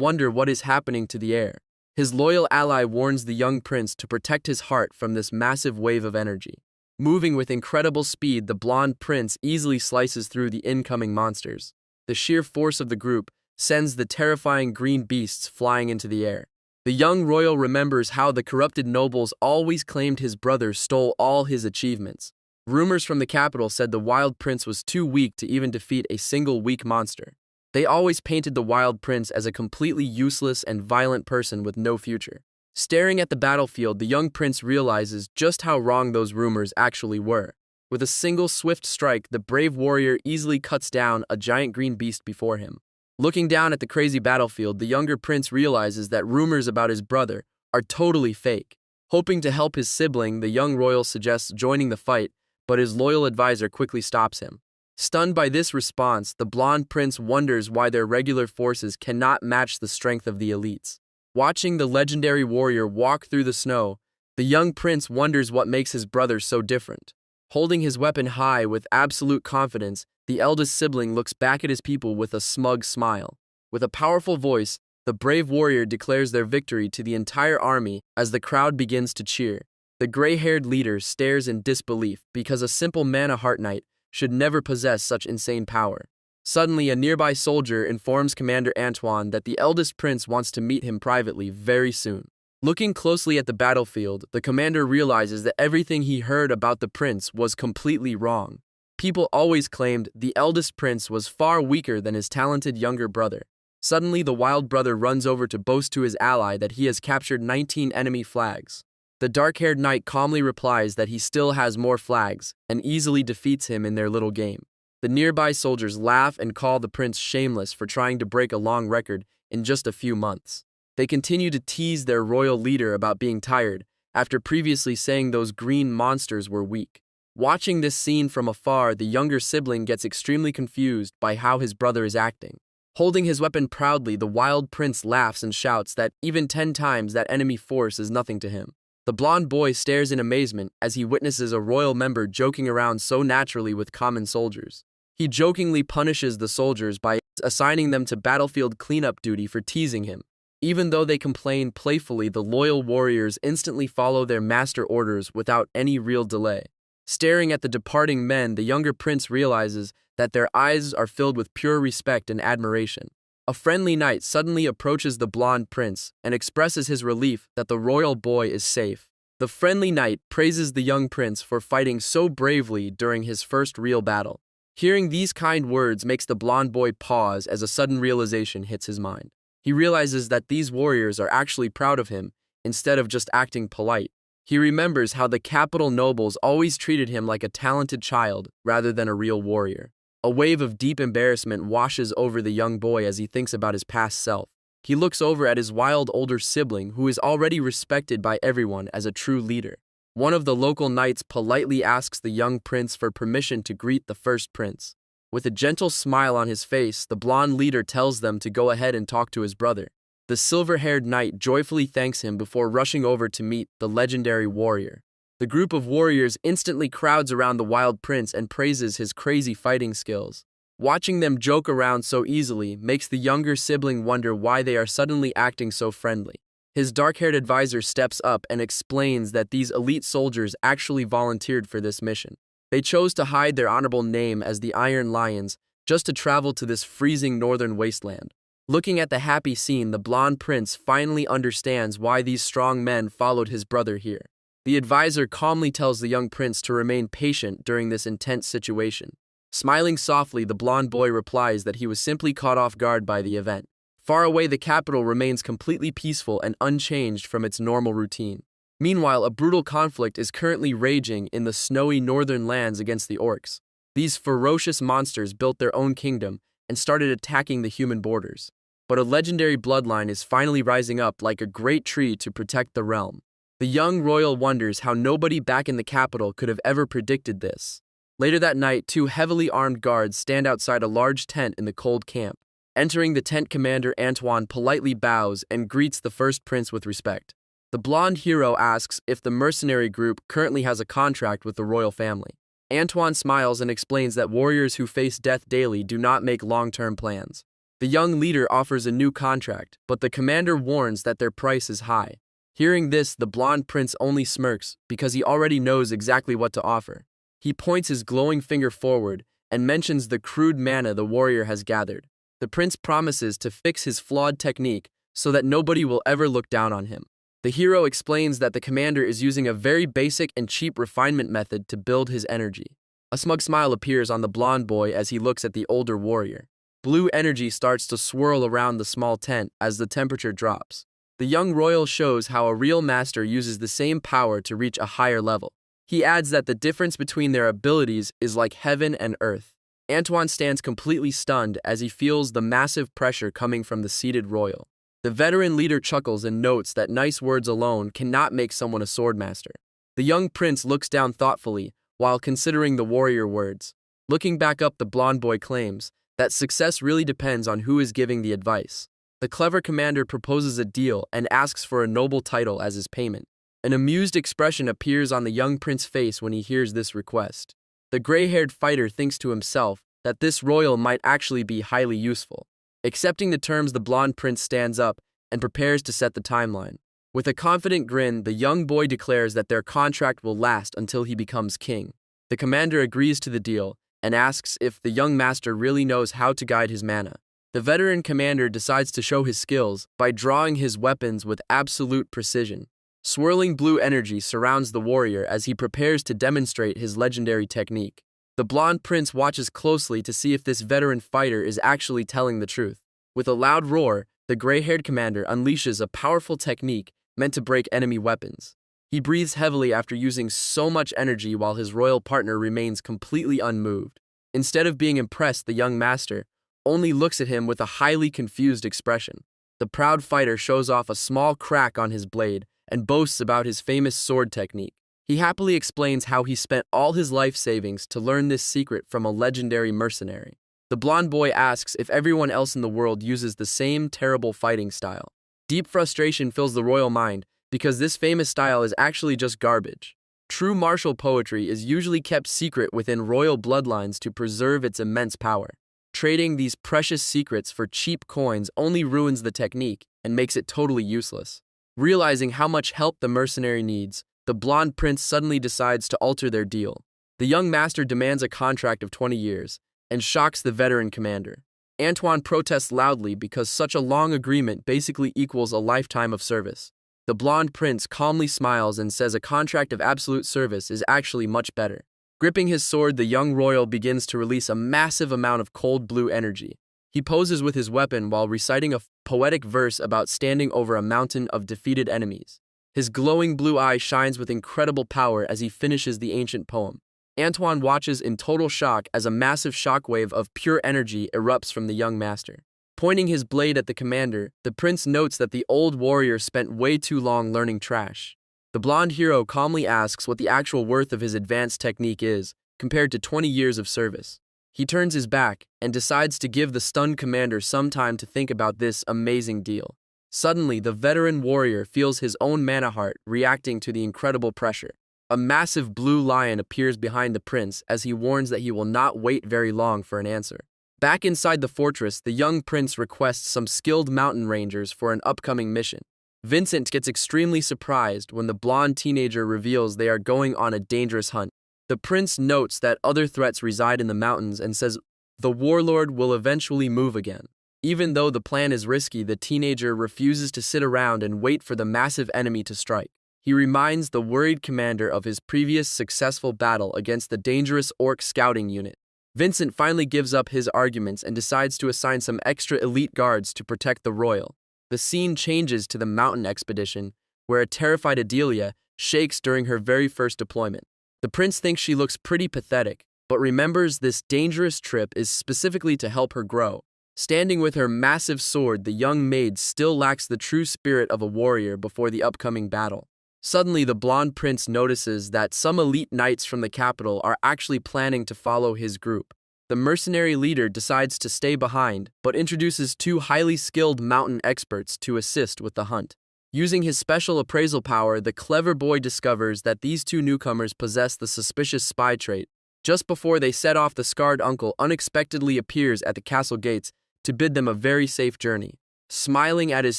wonder what is happening to the air. His loyal ally warns the young prince to protect his heart from this massive wave of energy. Moving with incredible speed, the blonde prince easily slices through the incoming monsters. The sheer force of the group sends the terrifying green beasts flying into the air. The young royal remembers how the corrupted nobles always claimed his brother stole all his achievements. Rumors from the capital said the wild prince was too weak to even defeat a single weak monster. They always painted the wild prince as a completely useless and violent person with no future. Staring at the battlefield, the young prince realizes just how wrong those rumors actually were. With a single swift strike, the brave warrior easily cuts down a giant green beast before him. Looking down at the crazy battlefield, the younger prince realizes that rumors about his brother are totally fake. Hoping to help his sibling, the young royal suggests joining the fight, but his loyal advisor quickly stops him. Stunned by this response, the blonde prince wonders why their regular forces cannot match the strength of the elites. Watching the legendary warrior walk through the snow, the young prince wonders what makes his brother so different. Holding his weapon high with absolute confidence, the eldest sibling looks back at his people with a smug smile. With a powerful voice, the brave warrior declares their victory to the entire army as the crowd begins to cheer. The gray-haired leader stares in disbelief because a simple mana heart knight should never possess such insane power. Suddenly, a nearby soldier informs Commander Antoine that the eldest prince wants to meet him privately very soon. Looking closely at the battlefield, the commander realizes that everything he heard about the prince was completely wrong. People always claimed the eldest prince was far weaker than his talented younger brother. Suddenly, the wild brother runs over to boast to his ally that he has captured 19 enemy flags. The dark-haired knight calmly replies that he still has more flags and easily defeats him in their little game. The nearby soldiers laugh and call the prince shameless for trying to break a long record in just a few months. They continue to tease their royal leader about being tired, after previously saying those green monsters were weak. Watching this scene from afar, the younger sibling gets extremely confused by how his brother is acting. Holding his weapon proudly, the wild prince laughs and shouts that even 10 times that enemy force is nothing to him. The blonde boy stares in amazement as he witnesses a royal member joking around so naturally with common soldiers. He jokingly punishes the soldiers by assigning them to battlefield cleanup duty for teasing him. Even though they complain playfully, the loyal warriors instantly follow their master orders without any real delay. Staring at the departing men, the younger prince realizes that their eyes are filled with pure respect and admiration. A friendly knight suddenly approaches the blonde prince and expresses his relief that the royal boy is safe. The friendly knight praises the young prince for fighting so bravely during his first real battle. Hearing these kind words makes the blonde boy pause as a sudden realization hits his mind. He realizes that these warriors are actually proud of him instead of just acting polite. He remembers how the capital nobles always treated him like a talented child rather than a real warrior. A wave of deep embarrassment washes over the young boy as he thinks about his past self. He looks over at his wild older sibling, who is already respected by everyone as a true leader. One of the local knights politely asks the young prince for permission to greet the first prince. With a gentle smile on his face, the blonde leader tells them to go ahead and talk to his brother. The silver-haired knight joyfully thanks him before rushing over to meet the legendary warrior. The group of warriors instantly crowds around the wild prince and praises his crazy fighting skills. Watching them joke around so easily makes the younger sibling wonder why they are suddenly acting so friendly. His dark-haired advisor steps up and explains that these elite soldiers actually volunteered for this mission. They chose to hide their honorable name as the Iron Lions just to travel to this freezing northern wasteland. Looking at the happy scene, the blonde prince finally understands why these strong men followed his brother here. The advisor calmly tells the young prince to remain patient during this intense situation. Smiling softly, the blonde boy replies that he was simply caught off guard by the event. Far away, the capital remains completely peaceful and unchanged from its normal routine. Meanwhile, a brutal conflict is currently raging in the snowy northern lands against the orcs. These ferocious monsters built their own kingdom and started attacking the human borders. But a legendary bloodline is finally rising up like a great tree to protect the realm. The young royal wonders how nobody back in the capital could have ever predicted this. Later that night, 2 heavily armed guards stand outside a large tent in the cold camp. Entering the tent, Commander Antoine politely bows and greets the first prince with respect. The blonde hero asks if the mercenary group currently has a contract with the royal family. Antoine smiles and explains that warriors who face death daily do not make long-term plans. The young leader offers a new contract, but the commander warns that their price is high. Hearing this, the blonde prince only smirks because he already knows exactly what to offer. He points his glowing finger forward and mentions the crude mana the warrior has gathered. The prince promises to fix his flawed technique so that nobody will ever look down on him. The hero explains that the commander is using a very basic and cheap refinement method to build his energy. A smug smile appears on the blonde boy as he looks at the older warrior. Blue energy starts to swirl around the small tent as the temperature drops. The young royal shows how a real master uses the same power to reach a higher level. He adds that the difference between their abilities is like heaven and earth. Antoine stands completely stunned as he feels the massive pressure coming from the seated royal. The veteran leader chuckles and notes that nice words alone cannot make someone a swordmaster. The young prince looks down thoughtfully while considering the warrior words. Looking back up, the blonde boy claims that success really depends on who is giving the advice. The clever commander proposes a deal and asks for a noble title as his payment. An amused expression appears on the young prince's face when he hears this request. The gray-haired fighter thinks to himself that this royal might actually be highly useful. Accepting the terms, the blonde prince stands up and prepares to set the timeline. With a confident grin, the young boy declares that their contract will last until he becomes king. The commander agrees to the deal and asks if the young master really knows how to guide his mana. The veteran commander decides to show his skills by drawing his weapons with absolute precision. Swirling blue energy surrounds the warrior as he prepares to demonstrate his legendary technique. The blonde prince watches closely to see if this veteran fighter is actually telling the truth. With a loud roar, the gray-haired commander unleashes a powerful technique meant to break enemy weapons. He breathes heavily after using so much energy while his royal partner remains completely unmoved. Instead of being impressed, the young master only looks at him with a highly confused expression. The proud fighter shows off a small crack on his blade and boasts about his famous sword technique. He happily explains how he spent all his life savings to learn this secret from a legendary mercenary. The blonde boy asks if everyone else in the world uses the same terrible fighting style. Deep frustration fills the royal mind because this famous style is actually just garbage. True martial poetry is usually kept secret within royal bloodlines to preserve its immense power. Trading these precious secrets for cheap coins only ruins the technique and makes it totally useless. Realizing how much help the mercenary needs, the blonde prince suddenly decides to alter their deal. The young master demands a contract of 20 years and shocks the veteran commander. Antoine protests loudly because such a long agreement basically equals a lifetime of service. The blonde prince calmly smiles and says a contract of absolute service is actually much better. Gripping his sword, the young royal begins to release a massive amount of cold blue energy. He poses with his weapon while reciting a poetic verse about standing over a mountain of defeated enemies. His glowing blue eye shines with incredible power as he finishes the ancient poem. Antoine watches in total shock as a massive shockwave of pure energy erupts from the young master. Pointing his blade at the commander, the prince notes that the old warrior spent way too long learning trash. The blonde hero calmly asks what the actual worth of his advanced technique is, compared to 20 years of service. He turns his back and decides to give the stunned commander some time to think about this amazing deal. Suddenly, the veteran warrior feels his own mana heart reacting to the incredible pressure. A massive blue lion appears behind the prince as he warns that he will not wait very long for an answer. Back inside the fortress, the young prince requests some skilled mountain rangers for an upcoming mission. Vincent gets extremely surprised when the blonde teenager reveals they are going on a dangerous hunt. The prince notes that other threats reside in the mountains and says the warlord will eventually move again. Even though the plan is risky, the teenager refuses to sit around and wait for the massive enemy to strike. He reminds the worried commander of his previous successful battle against the dangerous orc scouting unit. Vincent finally gives up his arguments and decides to assign some extra elite guards to protect the royal. The scene changes to the mountain expedition, where a terrified Adelia shakes during her very first deployment. The prince thinks she looks pretty pathetic, but remembers this dangerous trip is specifically to help her grow. Standing with her massive sword, the young maid still lacks the true spirit of a warrior before the upcoming battle. Suddenly, the blonde prince notices that some elite knights from the capital are actually planning to follow his group. The mercenary leader decides to stay behind, but introduces two highly skilled mountain experts to assist with the hunt. Using his special appraisal power, the clever boy discovers that these two newcomers possess the suspicious spy trait. Just before they set off, the scarred uncle unexpectedly appears at the castle gates to bid them a very safe journey. Smiling at his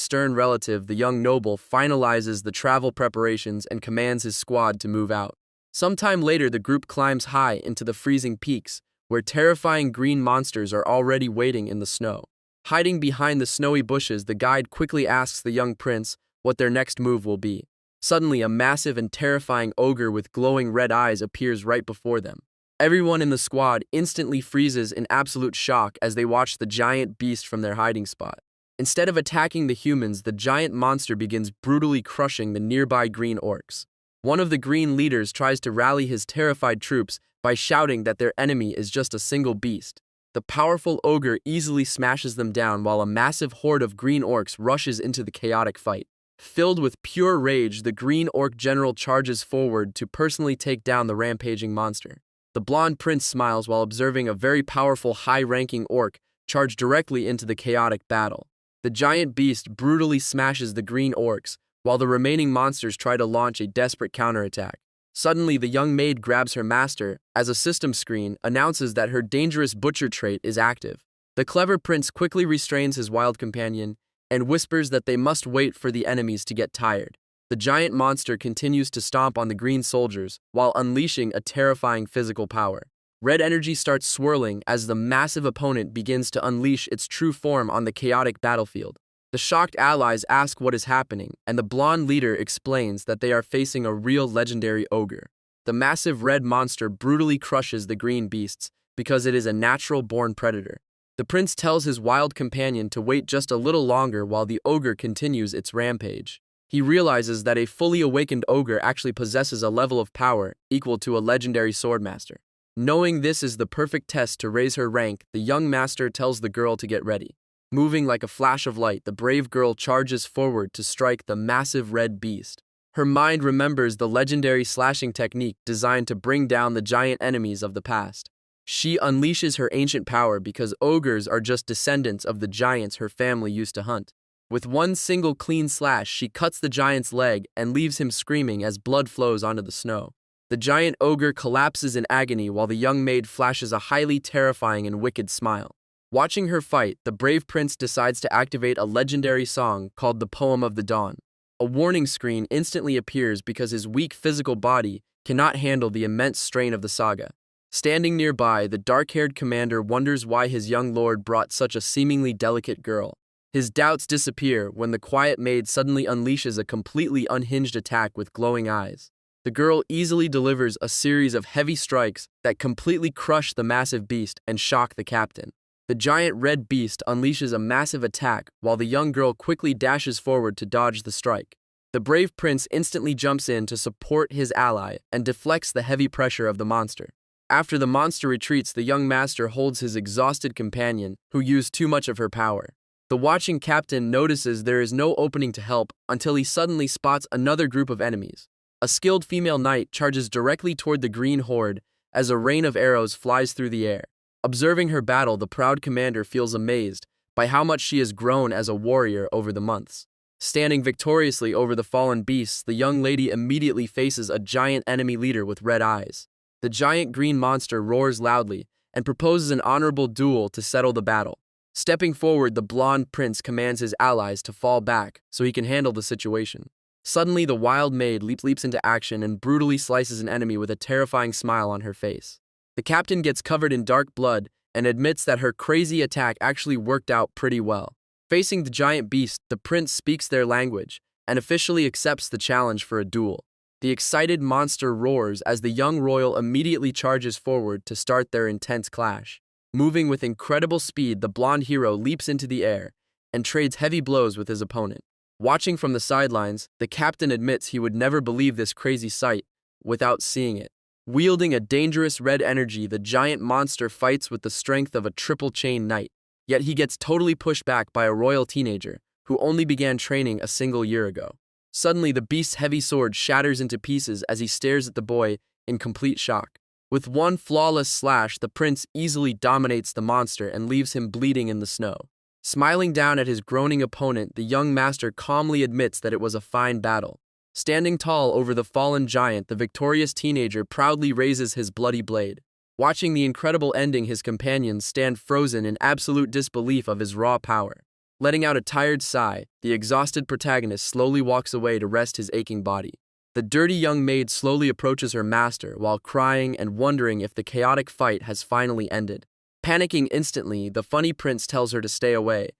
stern relative, the young noble finalizes the travel preparations and commands his squad to move out. Sometime later, the group climbs high into the freezing peaks, where terrifying green monsters are already waiting in the snow. Hiding behind the snowy bushes, the guide quickly asks the young prince what their next move will be. Suddenly, a massive and terrifying ogre with glowing red eyes appears right before them. Everyone in the squad instantly freezes in absolute shock as they watch the giant beast from their hiding spot. Instead of attacking the humans, the giant monster begins brutally crushing the nearby green orcs. One of the green leaders tries to rally his terrified troops by shouting that their enemy is just a single beast. The powerful ogre easily smashes them down while a massive horde of green orcs rushes into the chaotic fight. Filled with pure rage, the green orc general charges forward to personally take down the rampaging monster. The blonde prince smiles while observing a very powerful high-ranking orc charge directly into the chaotic battle. The giant beast brutally smashes the green orcs, while the remaining monsters try to launch a desperate counterattack. Suddenly, the young maid grabs her master, as a system screen announces that her dangerous butcher trait is active. The clever prince quickly restrains his wild companion and whispers that they must wait for the enemies to get tired. The giant monster continues to stomp on the green soldiers while unleashing a terrifying physical power. Red energy starts swirling as the massive opponent begins to unleash its true form on the chaotic battlefield. The shocked allies ask what is happening, and the blonde leader explains that they are facing a real legendary ogre. The massive red monster brutally crushes the green beasts because it is a natural-born predator. The prince tells his wild companion to wait just a little longer while the ogre continues its rampage. He realizes that a fully awakened ogre actually possesses a level of power equal to a legendary swordmaster. Knowing this is the perfect test to raise her rank, the young master tells the girl to get ready. Moving like a flash of light, the brave girl charges forward to strike the massive red beast. Her mind remembers the legendary slashing technique designed to bring down the giant enemies of the past. She unleashes her ancient power because ogres are just descendants of the giants her family used to hunt. With one single clean slash, she cuts the giant's leg and leaves him screaming as blood flows onto the snow. The giant ogre collapses in agony while the young maid flashes a highly terrifying and wicked smile. Watching her fight, the brave prince decides to activate a legendary song called the Poem of the Dawn. A warning screen instantly appears because his weak physical body cannot handle the immense strain of the saga. Standing nearby, the dark-haired commander wonders why his young lord brought such a seemingly delicate girl. His doubts disappear when the quiet maid suddenly unleashes a completely unhinged attack with glowing eyes. The girl easily delivers a series of heavy strikes that completely crush the massive beast and shock the captain. The giant red beast unleashes a massive attack while the young girl quickly dashes forward to dodge the strike. The brave prince instantly jumps in to support his ally and deflects the heavy pressure of the monster. After the monster retreats, the young master holds his exhausted companion, who used too much of her power. The watching captain notices there is no opening to help until he suddenly spots another group of enemies. A skilled female knight charges directly toward the green horde as a rain of arrows flies through the air. Observing her battle, the proud commander feels amazed by how much she has grown as a warrior over the months. Standing victoriously over the fallen beasts, the young lady immediately faces a giant enemy leader with red eyes. The giant green monster roars loudly and proposes an honorable duel to settle the battle. Stepping forward, the blonde prince commands his allies to fall back so he can handle the situation. Suddenly, the wild maid leaps into action and brutally slices an enemy with a terrifying smile on her face. The captain gets covered in dark blood and admits that her crazy attack actually worked out pretty well. Facing the giant beast, the prince speaks their language and officially accepts the challenge for a duel. The excited monster roars as the young royal immediately charges forward to start their intense clash. Moving with incredible speed, the blonde hero leaps into the air and trades heavy blows with his opponent. Watching from the sidelines, the captain admits he would never believe this crazy sight without seeing it. Wielding a dangerous red energy, the giant monster fights with the strength of a triple-chain knight. Yet he gets totally pushed back by a royal teenager who only began training a single year ago. Suddenly, the beast's heavy sword shatters into pieces as he stares at the boy in complete shock. With one flawless slash, the prince easily dominates the monster and leaves him bleeding in the snow. Smiling down at his groaning opponent, the young master calmly admits that it was a fine battle. Standing tall over the fallen giant, the victorious teenager proudly raises his bloody blade. Watching the incredible ending, his companions stand frozen in absolute disbelief of his raw power. Letting out a tired sigh, the exhausted protagonist slowly walks away to rest his aching body. The dirty young maid slowly approaches her master while crying and wondering if the chaotic fight has finally ended. Panicking instantly, the funny prince tells her to stay away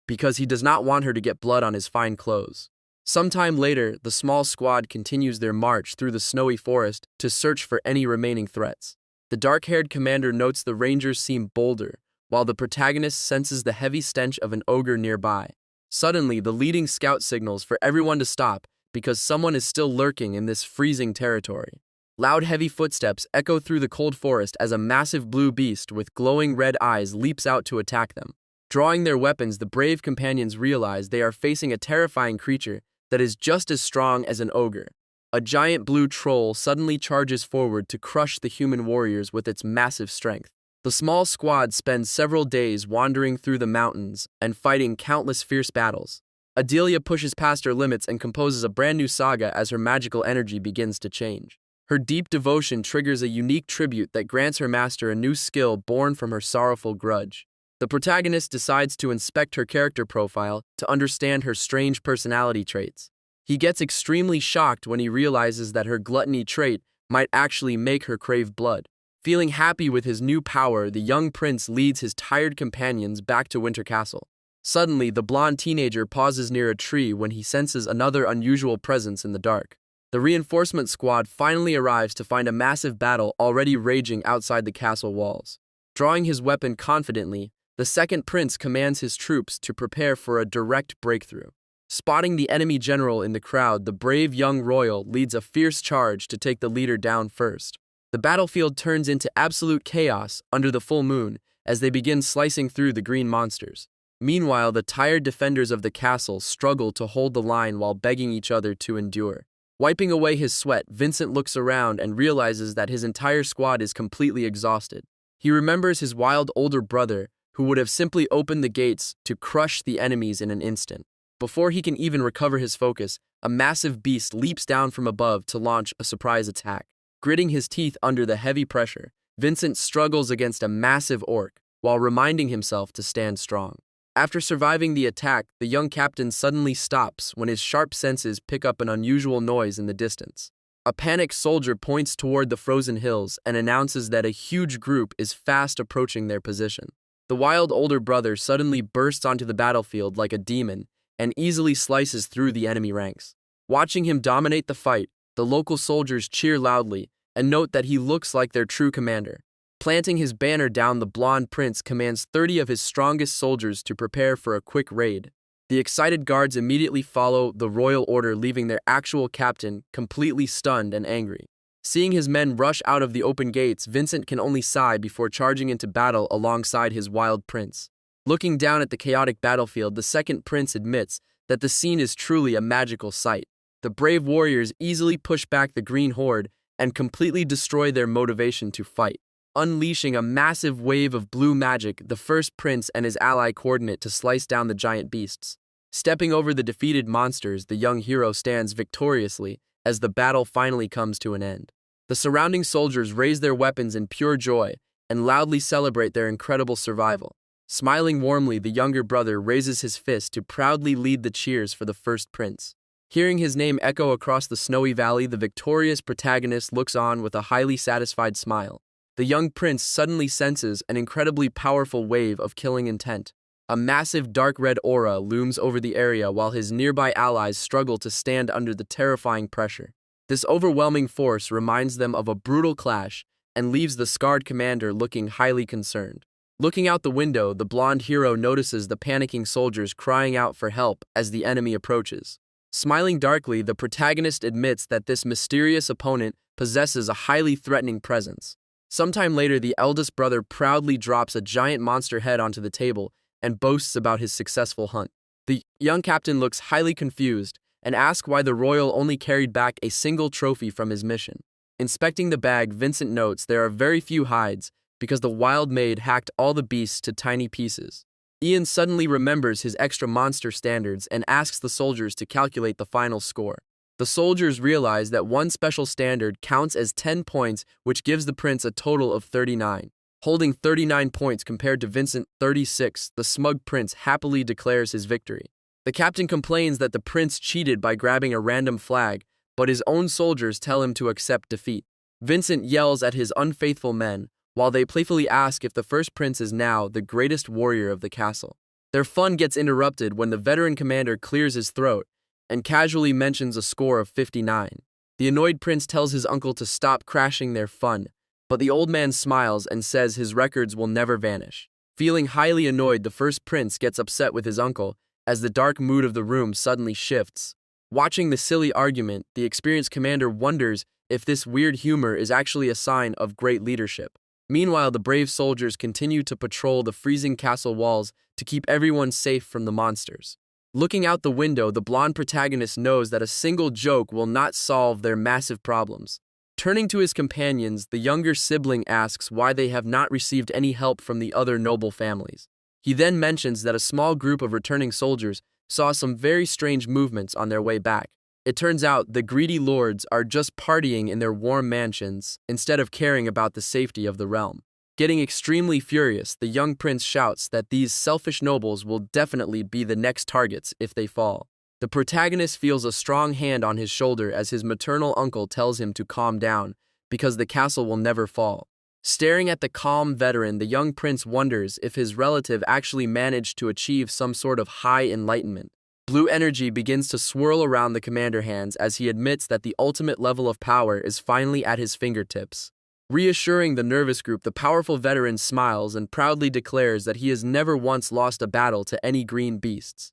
because he does not want her to get blood on his fine clothes. Sometime later, the small squad continues their march through the snowy forest to search for any remaining threats. The dark-haired commander notes the rangers seem bolder, while the protagonist senses the heavy stench of an ogre nearby. Suddenly, the leading scout signals for everyone to stop because someone is still lurking in this freezing territory. Loud, heavy footsteps echo through the cold forest as a massive blue beast with glowing red eyes leaps out to attack them. Drawing their weapons, the brave companions realize they are facing a terrifying creature that is just as strong as an ogre. A giant blue troll suddenly charges forward to crush the human warriors with its massive strength. The small squad spends several days wandering through the mountains and fighting countless fierce battles. Adelia pushes past her limits and composes a brand new saga as her magical energy begins to change. Her deep devotion triggers a unique tribute that grants her master a new skill born from her sorrowful grudge. The protagonist decides to inspect her character profile to understand her strange personality traits. He gets extremely shocked when he realizes that her gluttony trait might actually make her crave blood. Feeling happy with his new power, the young prince leads his tired companions back to Winter Castle. Suddenly, the blonde teenager pauses near a tree when he senses another unusual presence in the dark. The reinforcement squad finally arrives to find a massive battle already raging outside the castle walls. Drawing his weapon confidently, the second prince commands his troops to prepare for a direct breakthrough. Spotting the enemy general in the crowd, the brave young royal leads a fierce charge to take the leader down first. The battlefield turns into absolute chaos under the full moon as they begin slicing through the green monsters. Meanwhile, the tired defenders of the castle struggle to hold the line while begging each other to endure. Wiping away his sweat, Vincent looks around and realizes that his entire squad is completely exhausted. He remembers his wild older brother, who would have simply opened the gates to crush the enemies in an instant. Before he can even recover his focus, a massive beast leaps down from above to launch a surprise attack. Gritting his teeth under the heavy pressure, Vincent struggles against a massive orc while reminding himself to stand strong. After surviving the attack, the young captain suddenly stops when his sharp senses pick up an unusual noise in the distance. A panicked soldier points toward the frozen hills and announces that a huge group is fast approaching their position. The wild older brother suddenly bursts onto the battlefield like a demon and easily slices through the enemy ranks. Watching him dominate the fight, the local soldiers cheer loudly and note that he looks like their true commander. Planting his banner down, the blonde prince commands 30 of his strongest soldiers to prepare for a quick raid. The excited guards immediately follow the royal order, leaving their actual captain completely stunned and angry. Seeing his men rush out of the open gates, Vincent can only sigh before charging into battle alongside his wild prince. Looking down at the chaotic battlefield, the second prince admits that the scene is truly a magical sight. The brave warriors easily push back the green horde and completely destroy their motivation to fight. Unleashing a massive wave of blue magic, the first prince and his ally coordinate to slice down the giant beasts. Stepping over the defeated monsters, the young hero stands victoriously as the battle finally comes to an end. The surrounding soldiers raise their weapons in pure joy and loudly celebrate their incredible survival. Smiling warmly, the younger brother raises his fist to proudly lead the cheers for the first prince. Hearing his name echo across the snowy valley, the victorious protagonist looks on with a highly satisfied smile. The young prince suddenly senses an incredibly powerful wave of killing intent. A massive dark red aura looms over the area while his nearby allies struggle to stand under the terrifying pressure. This overwhelming force reminds them of a brutal clash and leaves the scarred commander looking highly concerned. Looking out the window, the blonde hero notices the panicking soldiers crying out for help as the enemy approaches. Smiling darkly, the protagonist admits that this mysterious opponent possesses a highly threatening presence. Sometime later, the eldest brother proudly drops a giant monster head onto the table and boasts about his successful hunt. The young captain looks highly confused and asks why the royal only carried back a single trophy from his mission. Inspecting the bag, Vincent notes there are very few hides because the wild maid hacked all the beasts to tiny pieces. Ian suddenly remembers his extra monster standards and asks the soldiers to calculate the final score. The soldiers realize that one special standard counts as 10 points, which gives the prince a total of 39. Holding 39 points compared to Vincent 36, the smug prince happily declares his victory. The captain complains that the prince cheated by grabbing a random flag, but his own soldiers tell him to accept defeat. Vincent yells at his unfaithful men, while they playfully ask if the first prince is now the greatest warrior of the castle. Their fun gets interrupted when the veteran commander clears his throat and casually mentions a score of 59. The annoyed prince tells his uncle to stop crashing their fun, but the old man smiles and says his records will never vanish. Feeling highly annoyed, the first prince gets upset with his uncle as the dark mood of the room suddenly shifts. Watching the silly argument, the experienced commander wonders if this weird humor is actually a sign of great leadership. Meanwhile, the brave soldiers continue to patrol the freezing castle walls to keep everyone safe from the monsters. Looking out the window, the blonde protagonist knows that a single joke will not solve their massive problems. Turning to his companions, the younger sibling asks why they have not received any help from the other noble families. He then mentions that a small group of returning soldiers saw some very strange movements on their way back. It turns out the greedy lords are just partying in their warm mansions instead of caring about the safety of the realm. Getting extremely furious, the young prince shouts that these selfish nobles will definitely be the next targets if they fall. The protagonist feels a strong hand on his shoulder as his maternal uncle tells him to calm down because the castle will never fall. Staring at the calm veteran, the young prince wonders if his relative actually managed to achieve some sort of high enlightenment. Blue energy begins to swirl around the commander hands as he admits that the ultimate level of power is finally at his fingertips. Reassuring the nervous group, the powerful veteran smiles and proudly declares that he has never once lost a battle to any green beasts.